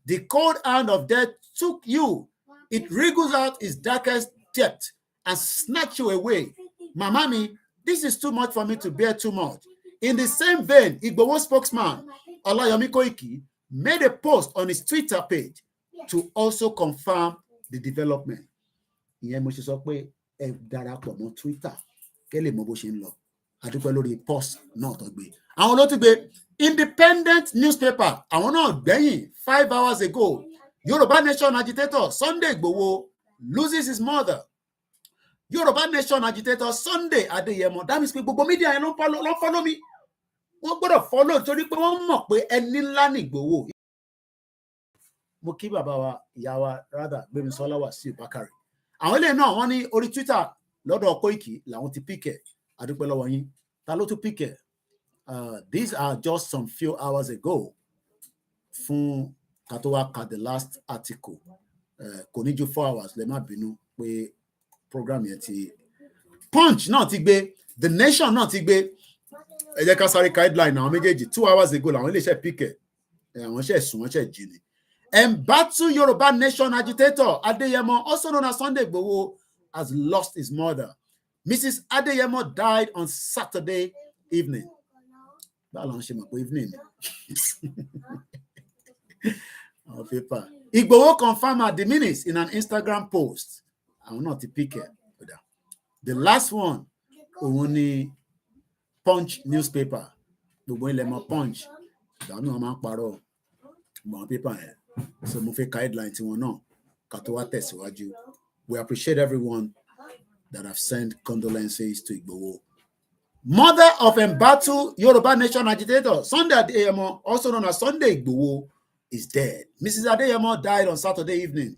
The cold hand of death took you. It wriggles out its darkest depth and snatch you away. My mommy, this is too much for me to bear too much." In the same vein, Igboho spokesman Olayomi Koiki made a post on his Twitter page to also confirm the development. Ìyẹn mo ṣe sọ pé ẹ darapọ̀ mọ́ Twitter kẹ́ lè mọ bó ṣe ń lọ. Adúpẹ́ lórí post náà tó gbé. Àwọn ló tún gbé Independent newspaper àwọn náà gbẹ̀yìn 5 hours ago. Yoruba Nation agitator Sunday Igboho loses his mother. Yoruba Nation agitator Sunday Adeyemo. That means pé gbogbo media yẹn ló follow mi. Wọ́n gbọ́dọ̀ follow torí pé wọ́n mọ̀ pé ẹni ńlá ni Igboho. Mo kí bàbá wa ìyá wa rather Gbémisọ́lá Wàsíù Bákàrè. Àwọn ilé náà wọ́n ní orí Twitter lọ́dọ̀ Koiki làwọn ti píkẹ̀ adúpẹ́ lọ́wọ́ yín ta ló tún píkẹ̀ these are just some few hours ago fún katowa the last article kò ní ju 4 hours lè má bínú pé program yẹn ti Punch náà ti gbé The Nation náà ti gbé ẹ jẹ́ ká sáré guideline àwọn méjèèjì 2 hours ago làwọn iléeṣẹ́ píkẹ̀ àwọn iṣẹ́ sùn wọ́n ṣe jí ni. Embargo Yoruba Nation agitator Adeyemo, also known as Sunday Igboho, has lost his mother. Mrs. Adeyemo died on Saturday evening. Igboho confirmed her demise in an Instagram post. I will not pick it. The last one, only Punch newspaper. The one Punch. So mo fẹ́ guideline tí wọ́n náà ká tó wá tẹ̀síwájú. We appreciate everyone that have sent condolences to Igboho. Mother of Embargo Yoruba Nation agitator Sunday Adeyemo, also known as Sunday Igboho, is dead. Mrs. Adeyemo died on Saturday evening.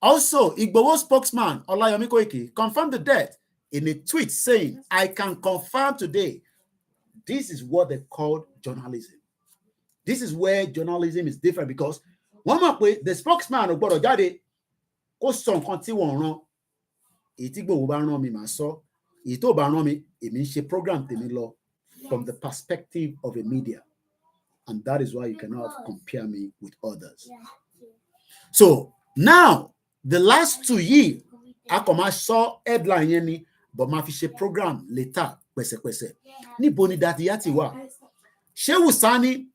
Also, Igboho spokesman Olayomi Koiki confirmed the death in a tweet saying, "I can confirm today." This is what they call journalism. This is where journalism is different because one more the spokesman ò gbọ́dọ̀ jáde kó sọ nǹkan tí wọ́n rán èyí tí Igboho bá rán mi máa sọ èyí tó bá rán mi èmi ń ṣe program tèmi lọ from the perspective of a media, and that is why you cannot compare me with others. So now the last 2 years a kò máa sọ headline yẹn ni but máa fi ṣe program later pẹ̀sẹ̀pẹ̀sẹ̀ níbo ni dàtí yá ti wà. Shehu Sani,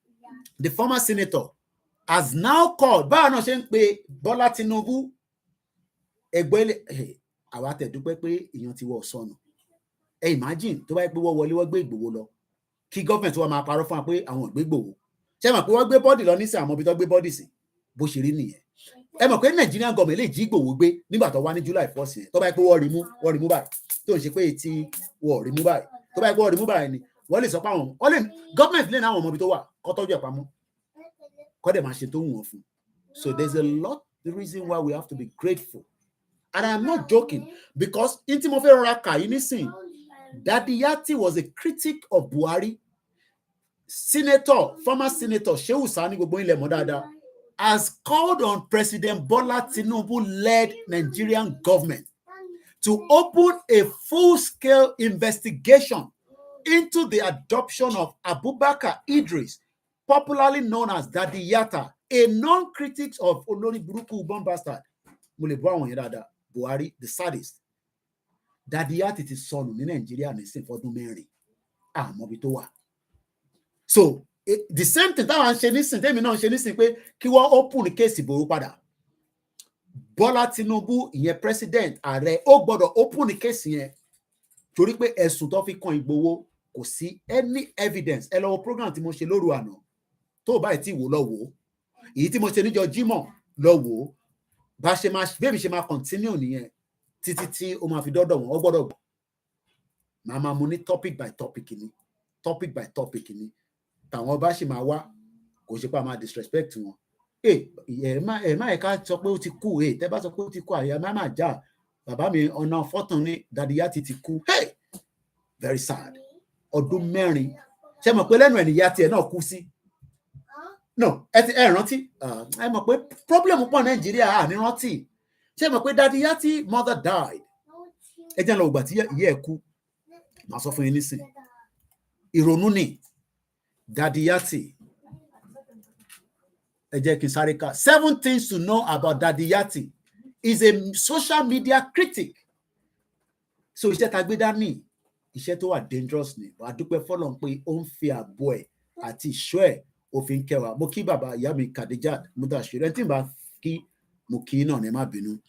the former senator, has now called báwọn náà ṣe ń pe Bọ́lá Tinubu ẹgbẹ́ àwa tẹ̀dúpẹ́ pé èèyàn ti wọ̀ sọnù. Imagine tó bá yẹ pé wọ́n wọlé wọ́n gbé Ìgbòho lọ kí gọ́ọ̀mẹ̀ntì wa máa parọ́ fún wa pé àwọn ìgbé Ìgbòho ṣé mọ̀ pé wọ́n gbé bọ́ọ̀dì lọ nísìn àwọn ibi tó gbé bọ́ọ̀dì sí bó ṣe rí nìyẹn. Ẹ mọ̀ pé Nigerian government lè jí Ìgbòho gbé nígbà tó wá ní July 1st yẹn tó bá yẹ pé wọ́n rí mú báyìí tó ń ṣe pé tí wọ́n rí mú báyìí tó bá yẹ pé wọ́n rí mú báyìí ni wọ́n lè sọ pé àwọn gọ́ọ̀mẹ̀ntì lè ní àwọn ọmọ ibi tó wà kó tọ́jú ẹ̀ pamọ́ kó dẹ̀ máa ṣe tó wù wọ́n fún. So there's a lot the reason why we have to be grateful And I'm not joking, because Intimofe Raka, you listen, Daddy Yati was a critic of Buhari. Former Senator Shehu Sani Gbogbo Ile Modada has called on President Bola Tinubu-led Nigerian government to open a full-scale investigation into the adoption of Abubakar Idris, popularly known as Daddy Yata, a non-critic of Olori Buruku Ubon Bastard, Buhari, the saddest. Daddy Yata ti sọnù ní Nàìjíríà nísìn fọdún mẹ́rin. Àmọ́bi tó wà. So, the same thing that I'm saying, tèmi náà ṣe nísìn pé kí wọ́n open case ìbòrú padà. Bọ́lá Tinubu, ìyẹn president, ààrẹ, ó gbọ́dọ̀ open case yẹn. Torí pé ẹ̀sùn tó fi kan Ìgbòho kò sí any evidence. Ẹ lọ wo program tí mo ṣe lóru àná. Tó o báyìí tí wò lọ wò. Èyí tí mo ṣe níjọ́ Jímọ̀ lọ wò. Bẹ́ẹ̀ni ṣe máa continue nìyẹn. Títí tí o máa fi dọ́dọ̀ wọn, ó gbọ́dọ̀ gbọ́. Màmá mo ní topic by topic ni. Topic by topic ni. Tàwọn bá ṣì máa wá, kò ṣe pé a máa disrespect wọn. Ẹ má ẹ̀ka sọ pé ó ti kú. Tẹ́ bá sọ pé ó ti kú, àyà má já. Bàbá mi ọ̀nà fọ́tàn ní Daddy Yati ti kú. Very sad. Ọdún mẹ́rin. Ṣé mọ̀ pé lẹ́nu ẹ̀nìyà tiẹ̀ náà kú sí? No, ẹ rántí. Ẹ mọ̀ pé problem pọ̀ Nàìjíríà ní rántí. Ṣé mọ̀ pé Daddy Yati mother died? Ẹ jẹ́ lọ gbà tí ìyá ẹ̀ kú. Màá sọ fún yín nísìn. Ìrònú ni Daddy Yati. Ẹ jẹ́ kí n sáré ká. 7 things to know about Daddy Yati. Is a social media critic. So iṣẹ́ tá gbé dání, iṣẹ́ tó wà dangerous ni. Wàá dúpẹ́ fọ́lọ́run pé ó ń fi ààbò ẹ̀ àti ìṣọ́ ẹ̀ òfin kẹwàá. Mo kí bàbá ìyá mi Khadijat Mudashiru. Ẹni tí n bá kí mo kí náà ní má bínú.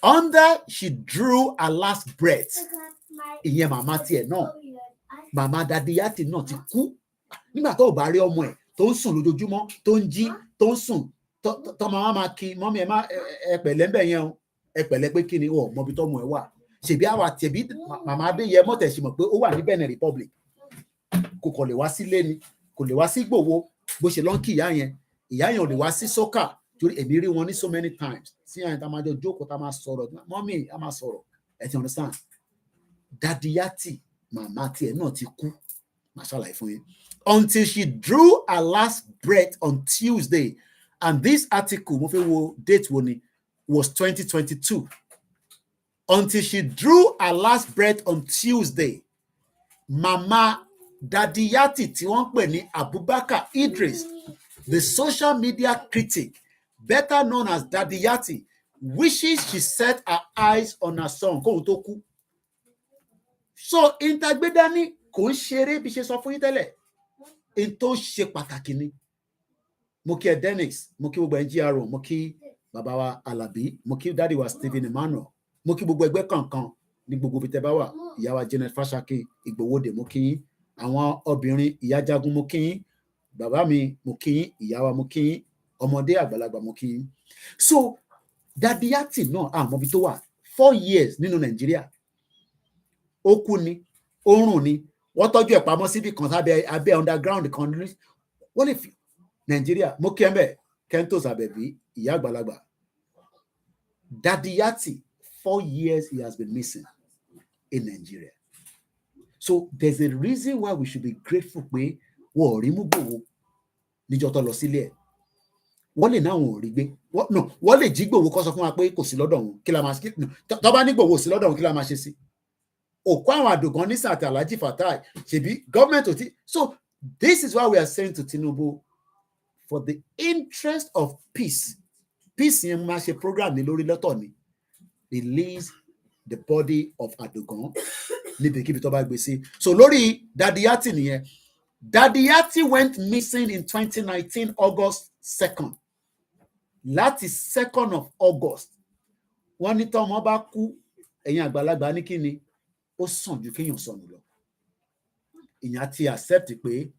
Under she drew her last breath. Ìyẹn màmá tiẹ̀ náà. Màmá Daddy Yati náà ti kú. Nígbà tó bá rí ọmọ ẹ̀ tó ń sùn lójoojúmọ́, tó ń jí, tó ń sùn. Tọ́mọ máa kí mọ́mí ẹ pẹ̀lẹ́ ńbẹ̀ yẹn o. Ẹ pẹ̀lẹ́ pé kí ni o mọbi tọ́mọ ẹ wà. Ṣèbí àwa tẹ̀bí màmá Adéyẹ mọ̀tẹ̀ ṣì mọ̀ pé ó wà ní Benin Republic. Kò kàn lè wá sílé ni, kò lè wá sí Ìgbòho bó ṣe lọ́n kí ìyá yẹn ò lè wá sí sọ́kà torí èmi rí wọn ní so many times. Sí àyìn tá a máa jọ jókòó tá a máa sọ̀rọ̀ mọ́mí a máa sọ̀rọ̀ ẹ ti understand. Daddy Yati màmá tiẹ̀ náà ti kú màá ṣàlàyé fún yín. Until she drew her last breath on Tuesday. And this article, mo fẹ́ wo date wo ni, was 2022. Until she drew her last breath on Tuesday, Mama Daddy Yati tí wọ́n pè ní Abubakar Idris, the social media critic, better known as Daddy Yati, wishes she set her eyes on her son kóhun tó kú. So intagbedani kò ń ṣeré bí ṣe sọ fún yín tẹ́lẹ̀. In tó ṣe pàtàkì ni. Mo kí Dennis, mo kí gbogbo NGRO, mo kí bàbá wa Alabi, mo kí daddy wa Stephen Emmanuel, mo kí gbogbo ẹgbẹ́ kankan ní gbogbo ibi tẹ́ bá wà. Ìyá wa Janet Fashaki, Igbowode, mo kí yín. Àwọn obìnrin Ìyá Jagun, mo kí yín. Bàbá mi, mo kí yín. Ìyá wa, mo kí yín. Ọmọdé àgbàlagbà, mo kí yín. So Daddy Yati náà àmọ́ bí tó wà 4 years nínú Nàìjíríà. Ó kú ni, ó rùn ni. Wọ́n tọ́jú ẹ̀ pamọ́ síbi kan abẹ́ underground kan. Wọ́n lè fi Nigeria, mo kí ẹ bẹ́ẹ̀, Kentos Abẹ́bí, ìyá àgbàlagbà. Daddy Yati, 4 years he has been missing in Nigeria. So there's a reason why we should be grateful pé wọ́n ò rí mú Ìgbòho níjọ́ tó lọ sílé ẹ̀. Wọ́n lè náà wọn ò rí gbé. Wọ́n lè jí Ìgbòho kó sọ fún wa pé kò sí lọ́dọ̀ wọn. Kí la máa ṣe? Tó bá ní Ìgbòho sí lọ́dọ̀ wọn, kí la máa ṣe sí? Òkú àwọn àdògán ní Sàtì Alhaji Fatai, ṣèbí government ò tí. So this is why we are saying to Tinubu, for the interest of peace, yẹn máa ṣe program ní lórí lọ́tọ̀ ni, release the body of Adogan níbikíbi tó bá gbé sí. So lórí Daddy Yati nìyẹn. Daddy Yati went missing in 2019 August 2nd. Láti 2nd of August. Wọ́n ní tọ́mọ bá kú, ẹ̀yin àgbàlagbà ní kí ni, ó sàn ju kéèyàn sọnù lọ. Ìyẹn ti accept pé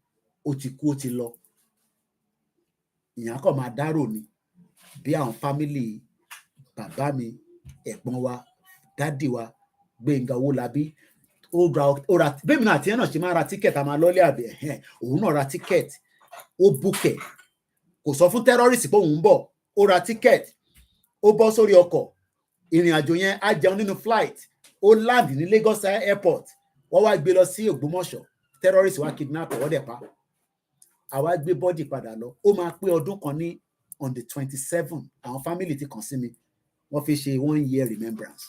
ó ti kú, ó ti lọ. Ìyẹn kò máa dárò ni bí àwọn family bàbá mi, ẹ̀gbọ́n wa, dádì wa, Gbénga Owólabí, ó ra bẹ́ẹ̀ mi náà àti ẹ̀ náà ṣe máa ra tíkẹ̀tì, a máa lọ́lé àbẹ̀ òun náà ra tíkẹ̀tì, ó búkẹ̀, kò sọ fún terrorist pé òun ń bọ̀, ó ra tíkẹ̀tì, ó bọ́ sórí ọkọ̀, ìrìn àjò yẹn á jẹun nínú flight, ó land ní Lagos airport, wọ́n wá gbé lọ sí Ògbómọ̀ṣọ́, terrorist wá kidnap wọ́n dẹ̀ pa, àwa gbé bọ́dì padà lọ. Ó máa pé ọdún kan ní on the 27, àwọn family ti kàn sí mi, wọ́n fi ṣe 1 year remembrance.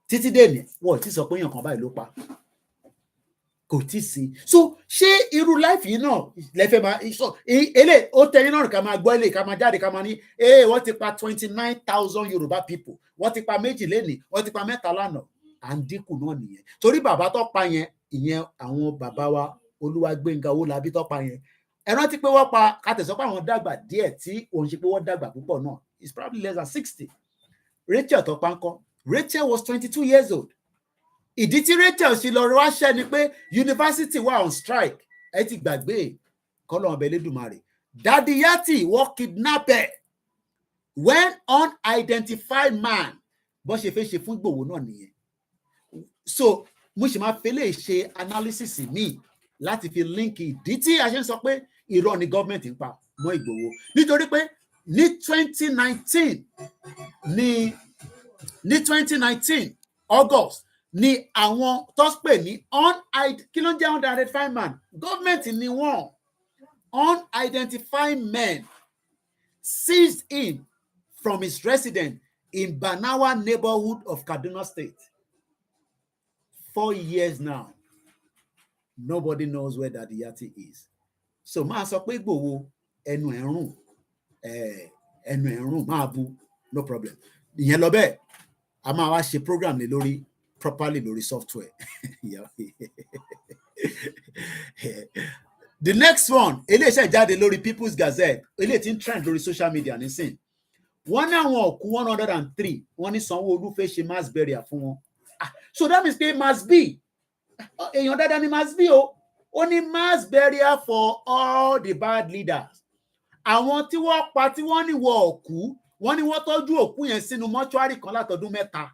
Títí dèní wọ́n ti sọ pé èèyàn kan báyìí ló pa, kò tí sí. So ṣé irú life yìí náà lẹ́fẹ̀ẹ́ máa sọ ele ó tẹ̀yìn náà ká máa gbọ́ ilé ká máa jáde ká máa ní wọ́n ti pa 29,000 Yorùbá people, wọ́n ti pa 2 lénìí, wọ́n ti pa 3 lánàá. À ń dínkù náà nìyẹn. Torí bàbá tó pa yẹn, ìyẹn àwọn bàbá wa Olúwagbénga Owólabí tó pa yẹn, ẹ rántí pé wọ́n pa, ká tẹ̀sọ́ pé àwọn dàgbà díẹ̀ tí òun ṣe pé wọ́n dàgbà púpọ̀ náà, it's probably less than 60. Rachel tó pa ńkọ́, Rachel was 22 years old. Ìdí tí Rachel ṣe lọ wáṣẹ́ ni pé university wà on strike, ẹ ti gbàgbé kọ́lọ́ ọbẹ̀ Elédùmarè. Daddy Yati wọ́n kidnap ẹ̀ when unidentified man bó ṣe fẹ́ ṣe fún Ìgbòho náà nìyẹn. So mo ṣe máa fẹ́ lè ṣe analysis mi láti fi link ìdí tí a ṣe ń sọ pé irọ́ ni gọ́ọ̀mẹ̀ntì ń pa mọ́ Ìgbòho, nítorí pé ní 2019 August ni àwọn tó pè ní kí ló ń jẹ́ unidentified man, gọ́ọ̀mẹ̀ntì ni wọ́n, unidentified men seized him from his residence in Banawa neighborhood of Kaduna State. 4 years now, nobody knows where Daddy Yati is. So máa sọ pé Ìgbòho ẹnu ẹ̀rùn máa bu, no problem. Ìyẹn lọ bẹ́ẹ̀, a máa wá ṣe program lé lórí properly lórí software. The next one, eléyìí jáde lórí People's Gazette, eléyìí tí ń trend lórí social media nísìn. Wọ́n ní àwọn òkú 103, wọ́n ní Sanwó-Olú fẹ́ ṣe mass burial fún wọn. So that means pé must be èèyàn dáadáa ni must be o. Ó ní mass burial for all the bad leaders. Àwọn tí wọ́n pa tí wọ́n ní wọ òkú, wọ́n ní wọ́n tọ́jú òkú yẹn sínú mọ́ṣúárì kan látọdún 3.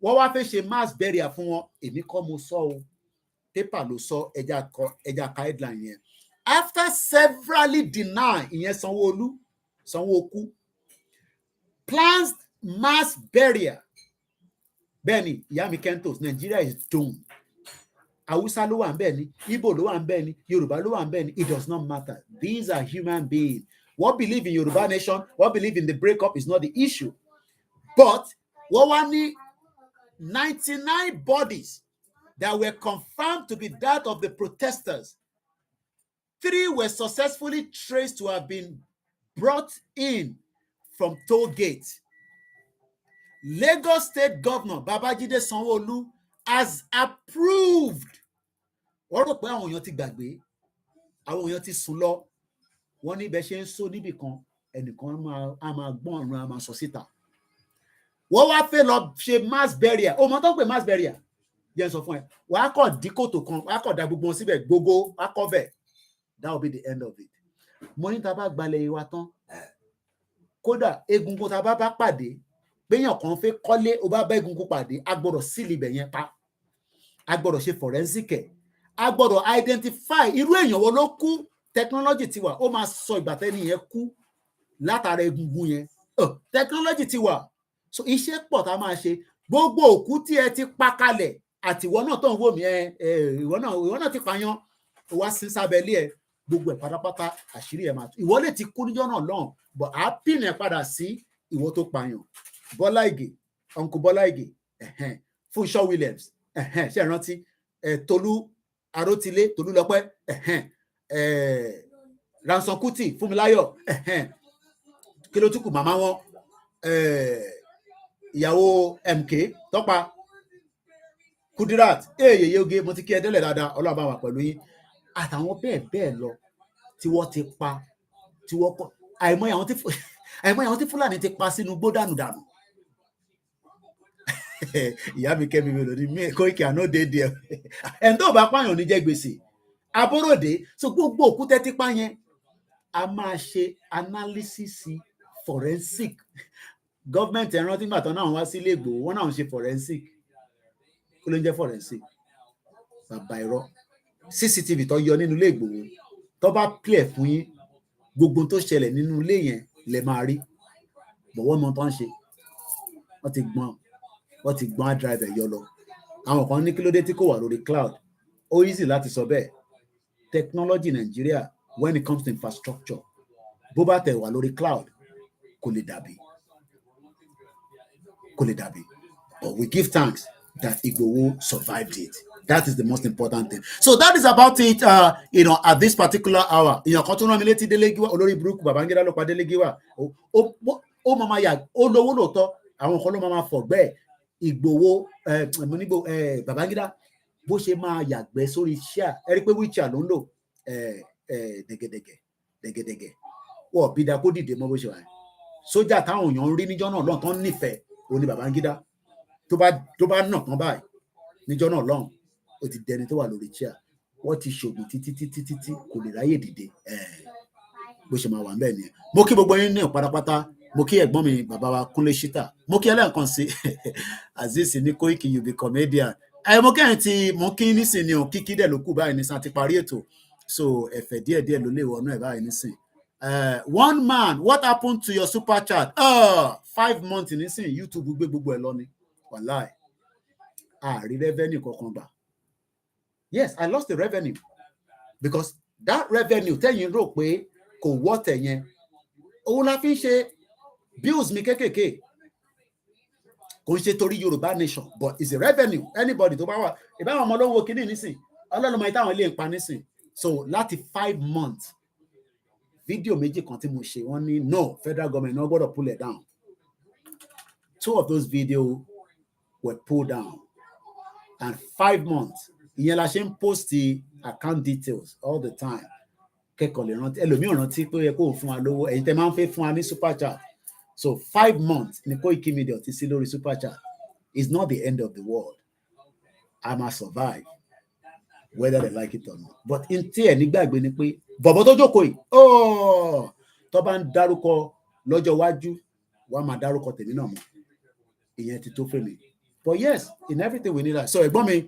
Wọ́n wá fẹ́ ṣe mass burial fún wọn. Èmi kọ́ mo sọ o, paper ló sọ, ẹja ka headline yẹn. After severally deny ìyẹn Sanwó-Olú plans mass burial. Bẹ́ẹ̀ni, ìyá mi Kentos, Nigeria is doomed. Hausa ló wà ńbẹ̀ ni, Igbo ló wà ńbẹ̀ ni, Yorùbá ló wà ńbẹ̀ ni, it does not matter. These are human beings. What believe in Yoruba nation, what believe in the breakup is not the issue. But wọ́n wá ní 99 bodies that were confirmed to be that of the protesters. 3 were successfully traced to have been brought in from toll gate. Lagos State Governor Babajide Sanwo-Olu has approved. Wọ́n rò pé àwọn èèyàn ti gbàgbé, àwọn èèyàn ti sùn lọ. Wọ́n ní bẹ́ẹ̀ ṣe ń sọ níbì kan, ẹnìkan á máa gbọ́n ọ̀run á máa sọ síta. Wọ́n wá fẹ́ lọ ṣe mass burial. Ó mọ tó ń pè mass burial. Jẹ́ n sọ fún ẹ, wàá kọ̀ dí kòtò kan, wàá kọ̀ da gbogbo wọn síbẹ̀, gbogbo wàá kọ́ bẹ̀. That will be the end of it. Mo ní tá bá gbalẹ̀ wa tán, kódà egungun tá bá pàdé, béèyàn kan fẹ́ kọ́lé, ó bá egungun pàdé, a gbọ́dọ̀ sílì ibẹ̀ yẹn pa. A gbọ́dọ̀ ṣe forensic ẹ̀. A gbọ́dọ̀ identify irú èèyàn wo ló kú. Technology ti wà, ó máa sọ ìgbà tẹ́ni yẹn kú látara egungun yẹn. Technology ti wà. So iṣẹ́ pọ̀ tá a máa ṣe. Gbogbo òkú tí ẹ ti pa kalẹ̀ àti ìwọ náà tó ń wò mí ìwọ náà ti pààyàn, ó wá sí sábẹ́lé ẹ, gbogbo ẹ̀ pátápátá àṣírí ẹ̀ máa tú. Ìwọ lè ti kú níjọ́ náà lọ́hùn, but á pin ẹ̀ padà sí ìwọ tó pààyàn. Bọ́lá Ìgè, Uncle Bọ́lá Ìgè, Fúnṣọ́ Williams, ṣe ìrántí, Tolú Arótilé, Tolúlọpẹ́, Ransom Kuti, Fúnmiláyọ̀, kí ló tún kù màmá wọn, ìyàwó MK tọ́pa, Kudirat, yèyé oge, mo ti kí ẹ délẹ̀ dáadáa, Ọlọ́run bá wà pẹ̀lú yín. Àtàwọn bẹ́ẹ̀ bẹ́ẹ̀ lọ tí wọ́n ti pa, tí wọ́n kọ́, àìmọye àwọn tí Fúlàní ti pa sínú igbó dànù. Ìyá mi Kẹ́mi mi lò ní Koiki àná déédéé ẹni tó bá pààyàn ní jẹ́ gbèsè Aborode. So gbogbo òkúta ti pa yẹn a máa ṣe analysis forensic. Gọ́ọ̀mẹ̀ntì ẹ̀rọ tí gbàtàn náà wá sílé Ìgbòho, wọ́n náà ń ṣe forensic. Kí ló ń jẹ́ forensic? Bàbá irọ́. CCTV tó yọ nínú ilé Ìgbòho tó bá clear fún yín, gbogbo tó ṣẹlẹ̀ nínú ilé yẹn lè máa rí. Bọ̀wọ́ mọ tó ń ṣe. wọ́n ti gbọ́n drive ẹ̀ yọ lọ. Àwọn kan ní kí ló dé tí kò wà lórí cloud. Ó easy láti sọ bẹ́ẹ̀. Technology Nigeria when it comes to infrastructure, bó bá tẹ̀ wà lórí cloud, kò lè dàbí. But we give thanks that Igboho survived it. That is the most important thing. So that is about it, at this particular hour. Kan tó rán mi létí Délé Gíwá, olórí burúkú Babangida ló pa Délé Gíwá. Ó máa yà, ó lówó lóòótọ́, àwọn kan ló máa fọ̀gbẹ́ Igboho, Babangida, bó ṣe máa yàgbẹ́ sórí chair. Ẹ rí pé wheelchair ló ń lò, dẹ̀gẹ̀dẹ̀gẹ̀. Wọ́n bí da kó dìde mọ́ bó ṣe wà. Sójà táwọn èèyàn ń rí níjọ́ náà lọ́n tán nífẹ̀ẹ́ òní Babangida. Tó bá nà tán báyìí níjọ́ náà lọ́hùn, ó ti dẹni tó wà lórí chair. Wọ́n ti ṣògùn títí kò lè ráyè dìde. Bó ṣe máa wà ńbẹ̀ nìyẹn. Mo kí gbogbo yín ní pátápátá. Mo kí ẹ̀gbọ́n mi bàbá wa Kúnlé Ṣítà. Mo kí ẹlẹ́ẹ̀kan sí Azeez ní Koiki Yoruba Comedian. Mo kẹ́yìn tí mo kí nísìnyí o, kíkí dẹ̀ ló kù báyìí nísìnyí àti parí ètò. So ẹ̀fẹ̀ díẹ̀díẹ̀ ló lè wọnú ẹ̀ báyìí nísìnyí. One man, what happened to your super chat? 5 months nísìnyí YouTube gbé gbogbo ẹ̀ lọ ni. Wàláì. Àrí revenue kankan gbà. Yes, I lost the revenue because that revenue tẹ́yìn rò pé kò wọ́tẹ̀ yẹn. Òun la fi ń ṣe bills mi kékèké. Kò ń ṣe torí Yorùbá nation, but it's a revenue. Anybody tó bá wà, ìbáwọn ọmọ lówó kìíní nísìn, Ọlọ́run mọ ìtàwọn ilé ìpa nísìn. So láti 5 months, fídíò méjì kan tí mo ṣe, wọ́n ní no, federal government no gbọ́dọ̀ pull it down. 2 of those videos were pulled down. And 5 months, ìyẹn la ṣe ń post the account details all the time. Kẹ́kọ̀ọ́ lè rántí, ẹlòmíràn rántí pé ó yẹ kó fún wa lówó, ẹ̀yin tẹ́ máa ń fẹ́ fún wa ní super chat. So 5 months ni Koikimedia ti sí lórí super chat. It's not the end of the world. I must survive, whether they like it or not. But in tí ẹ̀ nígbàgbé ni pé bọ̀bọ̀ tó jókòó yìí, tó bá ń dárúkọ lọ́jọ́ iwájú, wàá máa dárúkọ tèmi náà mọ́. Ìyẹn ti tó fẹ́ mi. But yes, in everything we need that. So ẹ̀gbọ́n mi,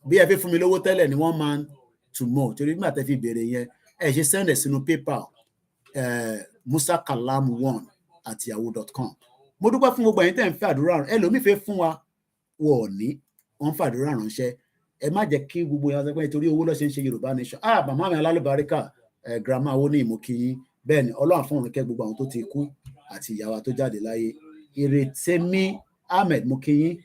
bí ẹ fi fún mi lówó tẹ́lẹ̀ ni 1 man to more. Torí nígbà tẹ́ fi bèrè yẹn, ẹ ṣe send ẹ̀ sínú PayPal, musakalam1@yahoo.com. Mo dúpẹ́ fún gbogbo ẹ̀yin tẹ́ ń fẹ́ àdúrà. Ẹlòmíì fẹ́ fún wa, wọ́n ní, wọ́n ń fàdúrà ránṣẹ́. Ẹ má jẹ́ kí gbogbo yẹn sọ pé torí owó ló ṣe ń ṣe Yorùbá nation. Màmá mi alálùbáríkà, grandma owó ní ìmúkìyín. Bẹ́ẹ̀ ni Ọlọ́run fún òun kẹ́ gbogbo àwọn tó ti kú àti ìyàwó tó jáde láyé. Ìrètẹ́mí Ahmed Mukiyin,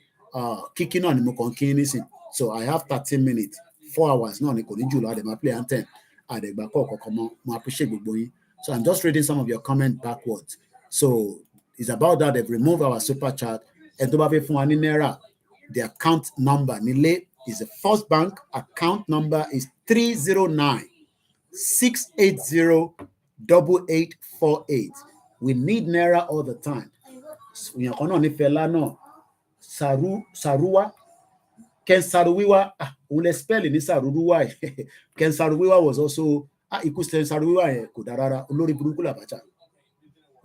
kíkí náà ni mo kàn kí nísìn. So I have 13 minutes, 4 hours náà ni kò ní jùlọ. Àdèmà play anthem. Àdègbà kọ̀ọ̀kan mọ́. Mo appreciate gbogbo yín. So I'm just reading some of your comments backwards. So it's about that. They've removed our super chat. And tó bá fẹ́ fún wa ní náírà, the account number nílé is the First Bank. Account number is 309-680-8848. We need naira all the time. Èèyàn kan náà ní Fẹlá náà, Saruwa, Ken Saruwiwa, òun lè spell ní Saruwa. Ken Saruwiwa was also, ikú Ken Saruwiwa yẹn kò dára rárá, olórí burúkú làbàjá.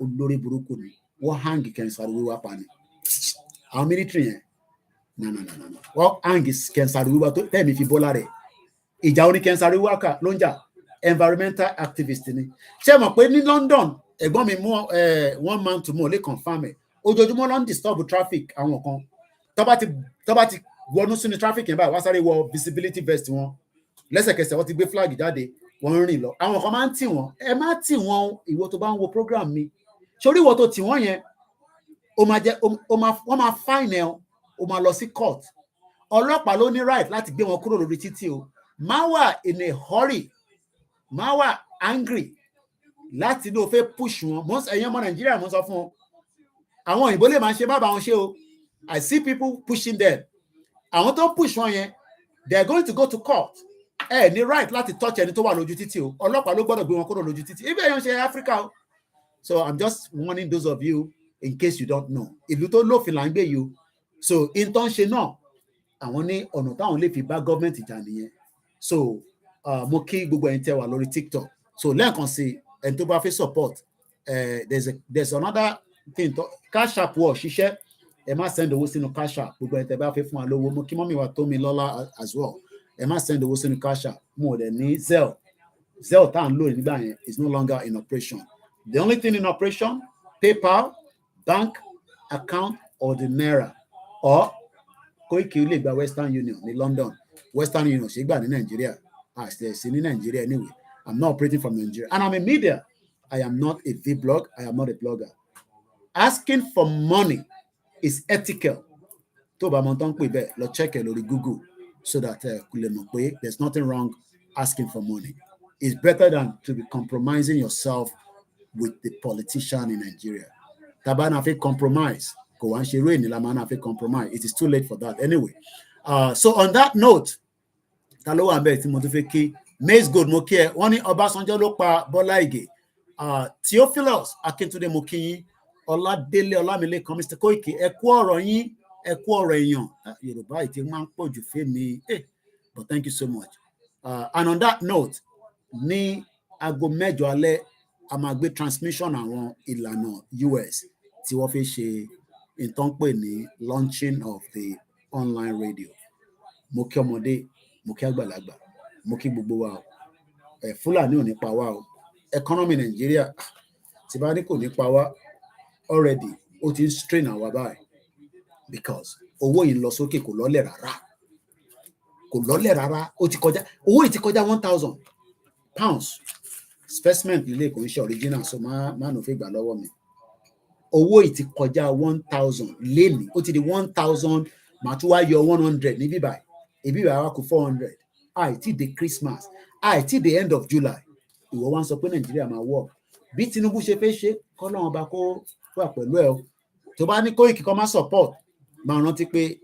Olórí burúkú ni. Wọ́n hang Ken Saruwiwa pa ni. Àwọn military yẹn, no. Wọ́n hang Ken Saruwiwa tó tẹ́ẹ̀mí fi bọ́lá rẹ̀. Ìjà oní Ken Saruwiwa kà ló ń jà. Environmental activist ni. Ṣé mọ̀ pé ní London, ẹ̀gbọ́n mi mú 1 man to more lè confirm ẹ̀. Ojoojúmọ́ ló ń disturb traffic àwọn kan. Tó bá ti wọnú sínú traffic yẹn báyìí, wá sáré wọ visibility vest wọn. Lẹ́sẹ̀kẹsẹ̀ wọ́n ti gbé flag jáde, wọ́n ń rìn lọ. Àwọn kan máa ń tì wọ́n. Ẹ má tì wọ́n ìwọ tó bá ń wo program mi. Sórí ìwọ tó tì wọ́n yẹn, wọ́n máa fine ẹ, o máa lọ sí court. Ọlọ́pàá ló ní right láti gbé wọn kúrò lórí títì o. Má wà in a hurry, má wà angry láti ló fẹ́ push wọn. Ẹ̀yin ọmọ Nàìjíríà mo sọ fún wọn. Àwọn òyìnbó lè máa ṣe má bá wọn ṣe o. I see people pushing them. Àwọn tó push wọn yẹn, they are going to go to court. Ẹ ní right láti touch ẹni tó wà lójú títì o. Ọlọ́pàá ló gbọ́dọ̀ gbé wọn kúrò lójú títì. Ibi ẹ̀yàn ṣe Africa o. So I'm just warning those of you in case you don't know. Ìlú tó lófin là ń gbé yìí o. So in tó ń ṣe náà, àwọn ní ọ̀nà táwọn lè fi bá gọ́ọ̀mẹ̀ntì jà nìyẹn. So mo kí gbogbo ẹ̀yin tẹ́ wà lórí TikTok. So lẹ́ẹ̀kan sí ẹni tó bá fẹ́ support, there's another thing, cash app wọ̀ ṣiṣẹ́. Ẹ má send owó sínú cash app. Gbogbo ẹ̀yin tẹ́ bá fẹ́ fún wa lówó. Mo kí mọ́mí wa tó mi lọ́lá as well. Ẹ má send owó sínú cash app. Mo dẹ̀ ní Zelle tá à ń lò nígbà yẹn is no longer in operation. The only thing in operation, PayPal, bank account or the naira, or Koiki lè gba Western Union ní London, Western Union ṣe gbà ní Nigeria, sí ní Nigeria anyway. I'm not operating from Nigeria, and I'm a media. I am not a vlog. I am not a blogger. Asking for money is ethical. Tó bá mọ̀ tán pé bẹ́ẹ̀, lọ check it lórí Google so that there's nothing wrong asking for money. It's better than to be compromising yourself with the politician in Nigeria. Tabana fe compromise. Compromise. It is too late for that anyway. So on that note, Talo Ambe Timothy Maze Good Mokie, Wani Obasanjo ló pa Bọ́lá Ìgè, Theophilus Akintunde Mokinyin, Ọládélé Ọlámilékan, Mr. Koiki, ẹ kú ọ̀rọ̀ yín, ẹ kú ọ̀rọ̀ èèyàn. Yorùbá ìtì máa ń pọ̀ jù fẹ́mi. But thank you so much. And on that note, ní aago mẹ́jọ alẹ́, a máa gbé transmission àwọn ìlànà US tí wọ́n fi ṣe ìtàn pè ní launching of the online radio. Mo kí ọmọdé, mo kí àgbàlagbà, mo kí gbogbo wa o. Fúlàní ò ní pa wá o. Economy Nigeria tí bá ní kò ní pa wá already, ó ti ń strain àwa báyìí because owó yìí ń lọ sókè, kò lọ́lẹ̀ rárá. Kò lọ́lẹ̀ rárá, ó ti kọjá, owó yìí ti kọjá £1,000. Specimen lílé kò ń ṣe original, so má nù fẹ́ gbà lọ́wọ́ mi. Owó yìí ti kọjá 1,000 lénìí, ó ti di 1,000, màá tún wá yọ 100 ní bíbáyìí. Ibi báyìí wá kù 400. Àìtí the Christmas, àìtí the end of July. Ìwọ wá ń sọ pé Nàìjíríà máa wọ̀. Bí Tinubu ṣe fẹ́ ṣe, kọ́lọ́run bá kó wà pẹ̀lú ẹ̀ o. Tó bá ní Koiki kó má support, máa rántí pé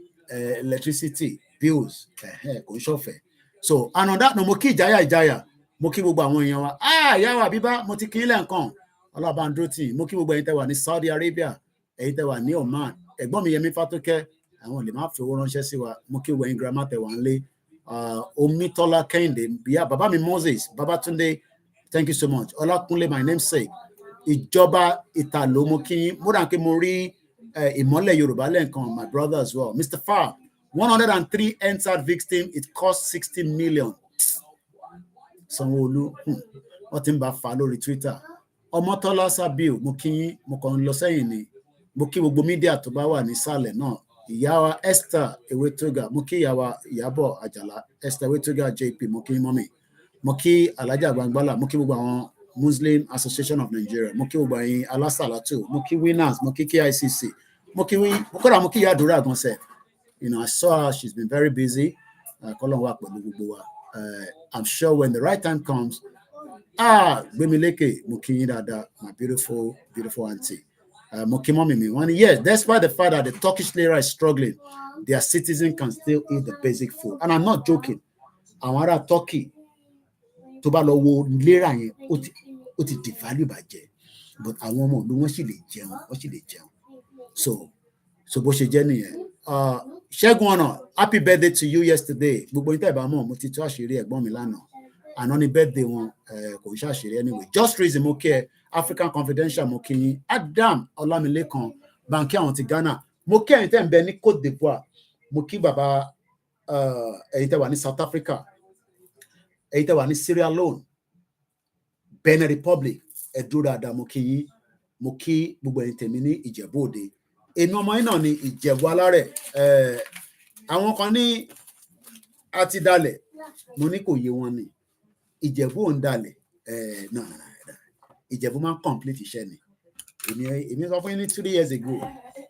electricity bills kò ń ṣọ̀fẹ́. So and on that, no, mo kí ìjáyà, mo kí gbogbo àwọn èèyàn wa. Ìyá wa Bíbá, mo ti kí ilẹ̀ nǹkan. Ọlọ́bàndrótì, mo kí gbogbo ẹ̀yin tẹ́ wà ní Saudi Arabia, ẹ̀yin tẹ́ wà ní Oman. Ẹ̀gbọ́n mi Yẹmí Fátókẹ́, àwọn lè má fi owó ránṣẹ́ sí wa. Mo kí gbogbo ẹ̀yin grandma tẹ́ wà nílé. Omitola Kẹ́hìndé, bàbá mi Moses, Babatunde, thank you so much. Ọlákúnlé, my namesake. Ìjọba Ìtàló, mo kí, mo dà pé mo rí Ìmọ́lẹ̀ Yorùbá lẹ́ǹkan, my brother as well. Mr. Far, 103 entered victim, it cost 60 million. Sanwó-Olú, wọ́n ti ń bá fa lórí Twitter. Ọmọtọ́lá Sabiu, mo kí yín, mo kàn ń lọ sẹ́yìn ni. Mo kí gbogbo mídíà tó bá wà nísàlẹ̀ náà. Ìyá wa Esther Ewetoga, mo kí ìyá wa Ìyábọ̀ Àjàlá, Esther Ewetoga JP, mo kí mọ́mì. Mo kí Alhaja Gbangbala, mo kí gbogbo àwọn Muslim Association of Nigeria, mo kí gbogbo ẹ̀yin alásàlátù, mo kí Winners, mo kí KICC, mo kí ìyá àdúrà gan sef. You know, I saw her, she's been very busy. Kọ́lọ́run wà pẹ̀lú gbogbo wa. I'm sure when the right time comes, Gbemileke, mo kí yín dáadáa, my beautiful, beautiful auntie. Mo kí mọ́mì mi, wọ́n ní, yes, despite the fact that the Turkish lira is struggling, their citizens can still eat the basic food. And I'm not joking. Àwọn ará Turkey, tó bá lọ wo lira yẹn, ó ti devalue bàjẹ́. But àwọn ọmọ ìlú wọn sì lè jẹun, So bó ṣe jẹ́ nìyẹn. Ṣẹ́gun Ọ̀nà, happy birthday to you yesterday. Gbogbo ìtẹ́ ìbámọ̀, mo ti tú àṣírí ẹ̀gbọ́n mi lánàá. Àná ni birthday wọn, kò ń ṣàṣírí anyway. Just reason mo kí ẹ, African Confidential mo kí yín. Adam Ọlámilékan, Bánkì àwọn ti Ghana. Mo kí ẹ̀yin tẹ́ ń bẹ ní Côte d'Ivoire. Mo kí bàbá ẹ̀yin tẹ́ wà ní South Africa. Ẹ̀yin tẹ́ wà ní Sierra Leone, Benin Republic. Ẹ dúró dáadáa, mo kí yín. Mo kí gbogbo ẹ̀yin tèmi ní Ìjẹ̀bú Òde. Èmi ọmọ yín náà ni Ìjẹ̀bú Alárẹ̀. Àwọn kan ní àti dalẹ̀, mo ní kò yé wọn ni. Ìjẹ̀bú ò ń dalẹ̀. No. Ìjẹ̀bú máa ń complete iṣẹ́ ni. Èmi sọ fún yín ní 3 years ago.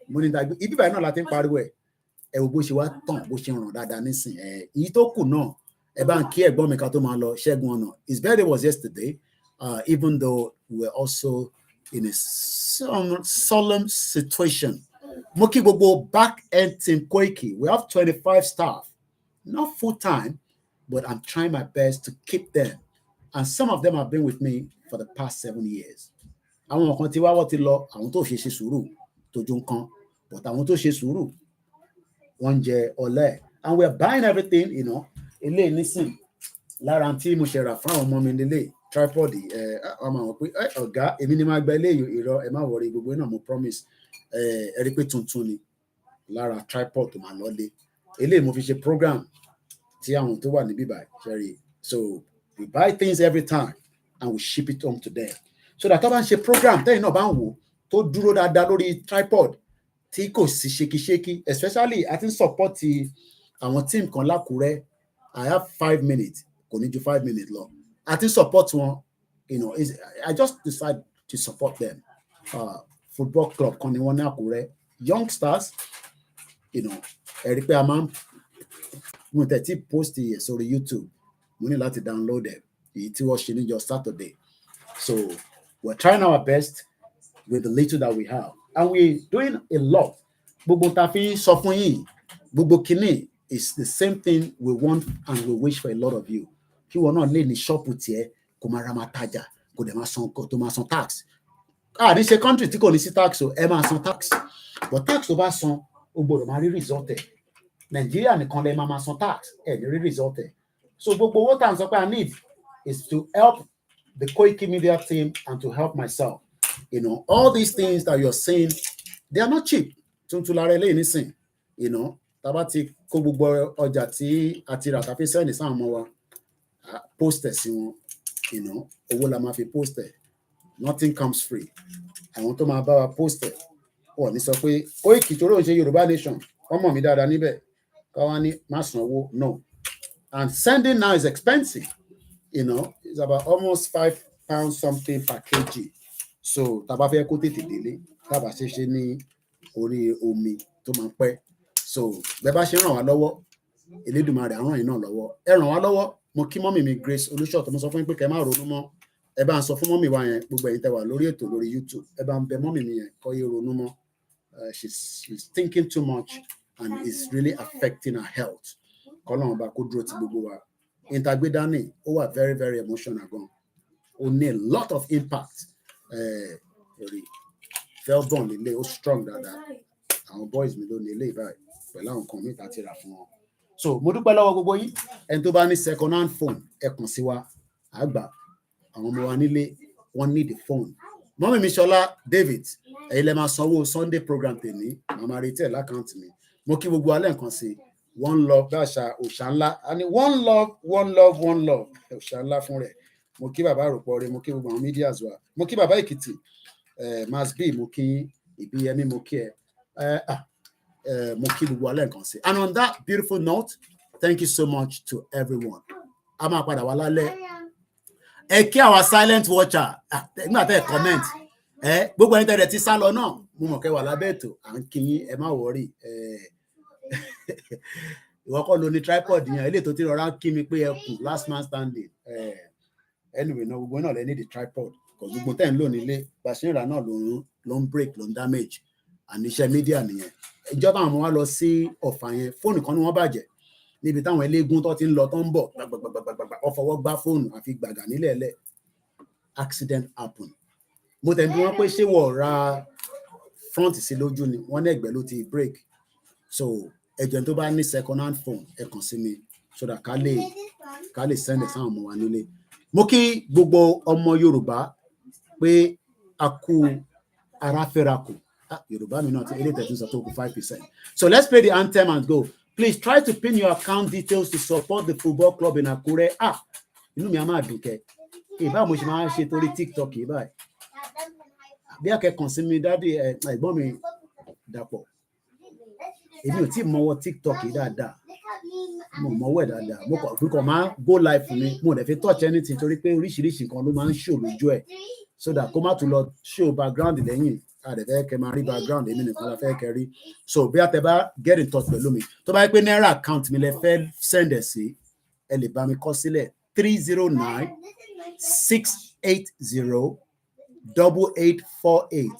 Mo ní dàgbé ibi báyìí náà la ti ń pariwo ẹ̀. Ẹ wo bó ṣe wá tàn, bó ṣe ràn dáadáa nísìn. Èyí tó kù náà, ẹ bá ń kí ẹ̀gbọ́n mi ká tó máa lọ, Ṣẹ́gun Ọ̀nà. His birthday was yesterday, even though we were also in a solemn situation. Mo kí gbogbo back end team Koiki. We have 25 staff, not full time, but I'm trying my best to keep them. And some of them have been with me for the past 7 years. Àwọn kan ti wá wọ́n ti lọ, àwọn tó ṣe sùúrù tójú nǹkan, but àwọn tó ṣe sùúrù wọ́n jẹ ọ̀lẹ. And we're buying everything, you know. Ilé nísìn lára tí mo ṣe rà fún àwọn ọmọ mi nílé tripod ọmọ àwọn pé ọ̀gá èmi ni máa gba ilé ìrọ̀ ẹ má wọrí gbogbo náà mo promise. Ẹ rí pé tuntun ni lára tripod tó máa lọ́lé. Eléyìí mo fi ṣe program tí àwọn tó wà níbí báyìí ṣẹ́rí. So we buy things every time and we ship it home to them. So that tó bá ń ṣe program tẹ́yìn náà bá ń wò tó dúró dáadáa lórí tripod, tí kò sí ṣékíṣékí, especially I think support àwọn team kan lákùrẹ́. I have 5 minutes, kò ní ju 5 minutes lọ. I think support wọn, you know, I just decide to support them. Football club kan ni wọ́n ní Àkúrẹ́. Youngsters, you know, ẹ rí pé a máa ń mo tẹ̀tí post yẹ sórí YouTube. Mo ní láti download ẹ̀, èyí tí wọ́n ṣe níjọ́ Saturday. So we're trying our best with the little that we have. And we're doing a lot. Gbogbo ta fi sọ fún yín, gbogbo kìíní is the same thing we want and we wish for a lot of you. Kí wọ́n náà lè ní ṣọ́ọ̀pù tiẹ̀ kó máa ra máa tajà, kó dẹ̀ máa san tó máa san tax. Ní ṣe country tí kò ní sí tax o, ẹ máa san tax. But tax tó bá san, o gbọ́dọ̀ máa rí result ẹ̀. Nàìjíríà nìkan lè máa san tax, ẹ̀ ní rí result ẹ̀. So gbogbo owó tá à ń sọ pé I need is to help the Koikimedia team and to help myself. You know, all these things that you're saying, they are not cheap. Tuntun lára eléyìí nísìn, you know, tábà ti kó gbogbo ọjà tí a ti rà tá fi sẹ́ndì sáwọn ọmọ wa, post ẹ̀ sí wọn, you know, owó la máa fi post ẹ̀. Nothing comes free. Àwọn tó máa bá wa post ẹ̀, wọ́n ní sọ pé Koiki tó lóun ṣe Yorùbá Nation, ọmọ mi dáadáa níbẹ̀, káwá ní má sanwó, no. And sending now is expensive, you know, it's about almost £5 something per kg. So tá bá fẹ́ kó tètè délé, tá bá ṣe ní orí omi tó máa pẹ́. So bẹ́ẹ̀ bá ṣe ràn wá lọ́wọ́, Elédùmarè á ràn yín náà lọ́wọ́. Ẹ ràn wá lọ́wọ́. Mo kí mọ́mì mi Grace Olúṣọ̀tọ̀, mo sọ fún yín pé kẹ́ má ronú mọ́. Ẹ bá ń sọ fún mọ́mì wa yẹn, gbogbo ẹ̀yin tẹ́ wà lórí ètò lórí YouTube. Ẹ bá ń bẹ mọ́mì mi yẹn kó yé ronú mọ́. She's thinking too much and it's really affecting her health. Kọ́lọ́run bá kó dúró ti gbogbo wa. Ìtàgbédání ó wà very very emotional gan. Ó ní a lot of impact. Felborn nílé ó strong dáadáa. Àwọn boys mi ló ní ilé ìbáyìí pẹ̀lú àwọn nǹkan mi tàti rà fún wọn. So mo dúpẹ́ lọ́wọ́ gbogbo yín. Ẹni tó bá ní second hand phone ẹ kàn sí wa àgbà. Àwọn ọmọ wa nílé wọ́n need the phone. Mọ́mí mi Ṣọlá David, ẹ̀yin lẹ máa sanwó Sunday program tèmi, màmá retí ẹ̀ lákàntì mi. Mo kí gbogbo alẹ́ nǹkan sí one love dáṣà òṣà ńlá. A ní one love òṣà ńlá fún rẹ̀. Mo kí bàbá àròpọ̀ rẹ̀, mo kí gbogbo àwọn medias wa. Mo kí bàbá Èkìtì, Mas B, mo kí Ìbíyẹmí, mo kí mo kí gbogbo alẹ́ nǹkan sí. And on that beautiful note, thank you so much to everyone. A máa padà wá lálẹ́. Ẹ kí àwa silent watcher, nígbà tẹ́ ẹ comment, gbogbo ẹni tẹ́lẹ̀ ti sá lọ náà, mo mọ̀ kẹ́ wà lábẹ́ ètò, à ń kí yín, ẹ má worry. Ìwọ kọ́ ló ní tripod yẹn, eléyìí tó ti rọra kí mi pé ẹ kù last man standing. Anyway, no, gbogbo náà lẹ ní the tripod, because gbogbo tẹ́ ń lò nílé, bàṣẹ́ra náà ló ń break, ló ń damage, and iṣẹ́ media nìyẹn. Ìjọba àwọn ọmọ wa lọ sí Ọ̀fà yẹn, fóònù kan ni wọ́n bàjẹ́. Níbi táwọn eléégún tó ti ń lọ tó ń bọ̀ gbàgbàgbàgbàgbà ó fọwọ́ gbá fóònù àfi gbàgà nílẹ̀ lẹ̀. Accident happen. Mo tẹ̀ bí wọ́n pé ṣé wọ́n ra front sí lójú ni, wọ́n ní ẹ̀gbẹ́ ló ti break. So ẹ̀jẹ̀ tó bá ní second hand phone ẹ kàn sí mi so that ká lè send ẹ̀ sáwọn ọmọ wa nílé. Mo kí gbogbo ọmọ Yorùbá pé a kú ara fẹ́ra kù. Yorùbá mi náà ti eléyìí tẹ̀sán sọ tó kù 5%. So let's play the anthem and go. Please try to pin your account details to support the football club in Akure. Inú mi á máa dùn kẹ́. Ìbá mo ṣe máa ń ṣe torí TikTok ìbá. Bí akẹ́kọ̀ọ́ sí mi dádì ẹ̀gbọ́n mi Dàpọ̀. Èmi ò tí ì mọwọ́ TikTok yìí dáadáa. Mo mọwọ́ ẹ̀ dáadáa. Mo kàn máa go live fún mi. Mo dẹ̀ fi touch anything torí pé oríṣiríṣi nǹkan ló máa ń show lójú ẹ̀. So that kó má tún lọ show background lẹ́yìn. Àdẹ̀fẹ́ kẹ́ máa rí background èmi nìkan la fẹ́ kẹ́ rí. So bí a tẹ bá get in touch pẹ̀lú mi, tó bá yẹ pé náírà account mi lẹ fẹ́ send ẹ̀ sí, ẹ lè bá mi kọ sílẹ̀ 309-680-8848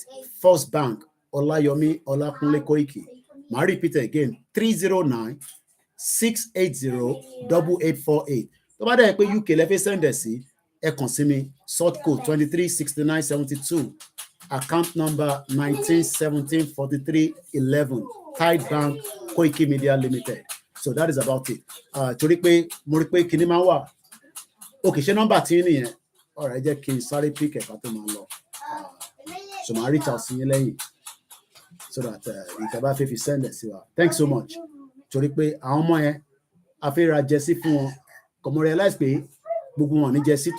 First Bank Ọláyọmí Ọlákúnlé Koiki. Màá repeat it again 309-680-8848. Tó bá dẹ̀ pé UK lẹ fẹ́ send ẹ̀ sí, ẹ kàn sí mi sort code 236972. Account number 19174311 Tide Bank Koikimedia Limited. So that is about it. Torí pé mo rí pé kíní máa wà. Okay, ṣé nọ́mbà tí nìyẹn? All right, jẹ́ kí n sáré pick ẹ̀ka tó máa lọ. So màá reach out sí yín lẹ́yìn. So that ìtẹ́ bá fẹ́ fi send ẹ̀ sí wa. Thanks so much. Torí pé àwọn ọmọ yẹn a fẹ́ ra jẹ́sí fún wọn. Kò mo realize pé gbogbo wọn ní jẹ́sí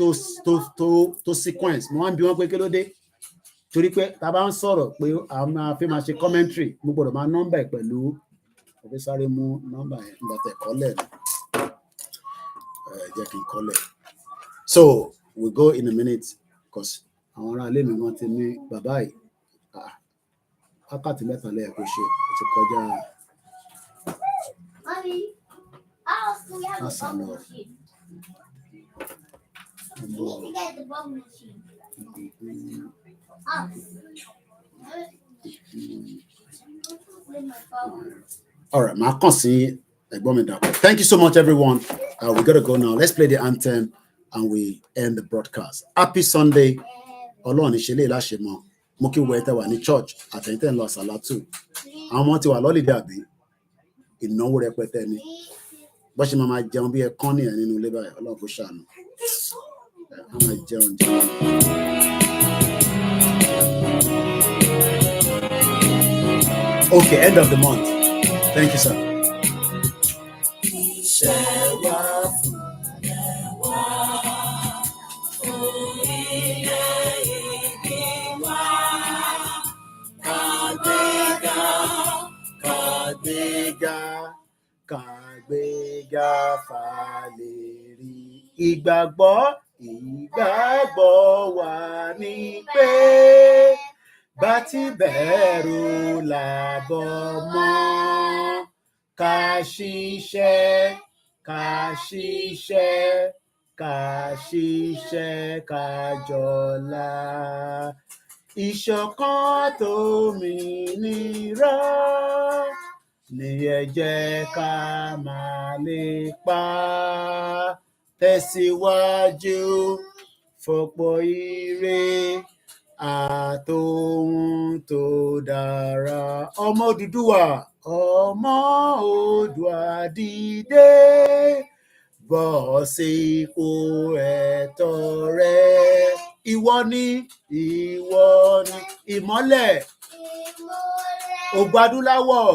tó sequence. Mo wá ń bi wọ́n pé kí ló dé? torí pé tá a bá ń sọ̀rọ̀ pé a máa fi máa ṣe commentary mo gbọ́dọ̀ máa nọ́mbà ẹ̀ pẹ̀lú ọ̀fẹ́ sáré mú nọ́mbà yẹn nígbà tẹ̀ kọ́lẹ̀ jẹ́ kí n kọ́lẹ̀. So we go in a minute because àwọn ará ilé mi wọ́n ti ní bàbá yìí wákàtí mẹ́ta lẹ́yìn kó ṣe ó ti kọjá. All right, máa kàn sí ẹ̀gbọ́n mi dàpọ̀. Thank you so much, everyone. We gotta go now. Let's play the anthem and we end the broadcast. Happy Sunday. Ọlọ́run ìṣẹ̀lẹ̀ láṣẹ mọ́. Mo kí wọ ẹ̀tẹ̀ wà ní church àtẹ̀yìntẹ̀ ń lọ àsálátù. Àwọn ọmọ ti wà lọ́lídé àbí ìnáwó rẹpẹtẹ ni. Bó ṣe máa jẹun bí ẹ̀kán nìyẹn nínú ilé báyìí. Ọlọ́run kò ṣàánú. Wọ́n máa jẹun. Okay, end of the month. Thank you, sir. Kàgbéga fàlèrí ìgbàgbọ́ wà ní pé bá ti bẹ̀rù làbọ̀ mọ́ ká ṣiṣẹ́ ká jọlá ìṣọ̀kan tòmìnira ní ẹ jẹ́ ká máa lépa tẹ̀síwájú fọ̀pọ̀ ire àtòhun tó dára. Ọmọ Odùduwà dìde bọ́ sípò ẹ̀tọ́ rẹ. Ìwọ ni ìmọ́lẹ̀ ògo adúláwọ̀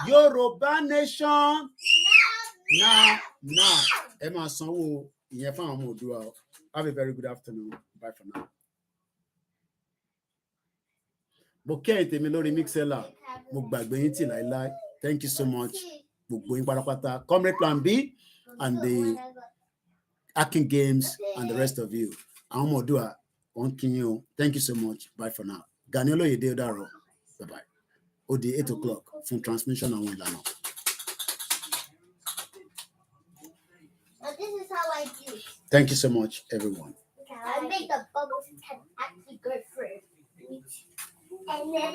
Yoruba nation now ẹ máa sanwó ìyẹn fún àwọn ọmọ Oòduà. Have a very good afternoon. Bye for now. Mo kẹ́yìn tèmi lórí Mixella, mo gbàgbé yín tì láíláí. Thank you so much. Gbogbo yín pátápátá. Comrade Plan B and the Akin Games and the rest of you. Àwọn ọmọ Oòduà wọ́n kí yín o. Thank you so much. Bye for now. Gani Olóyèdé Odaro. Bye bye. Ó di 8 o'clock fún transmission àwọn ìlànà. This is how I do. Thank you so much, everyone. I make the bubbles can actually go through. And then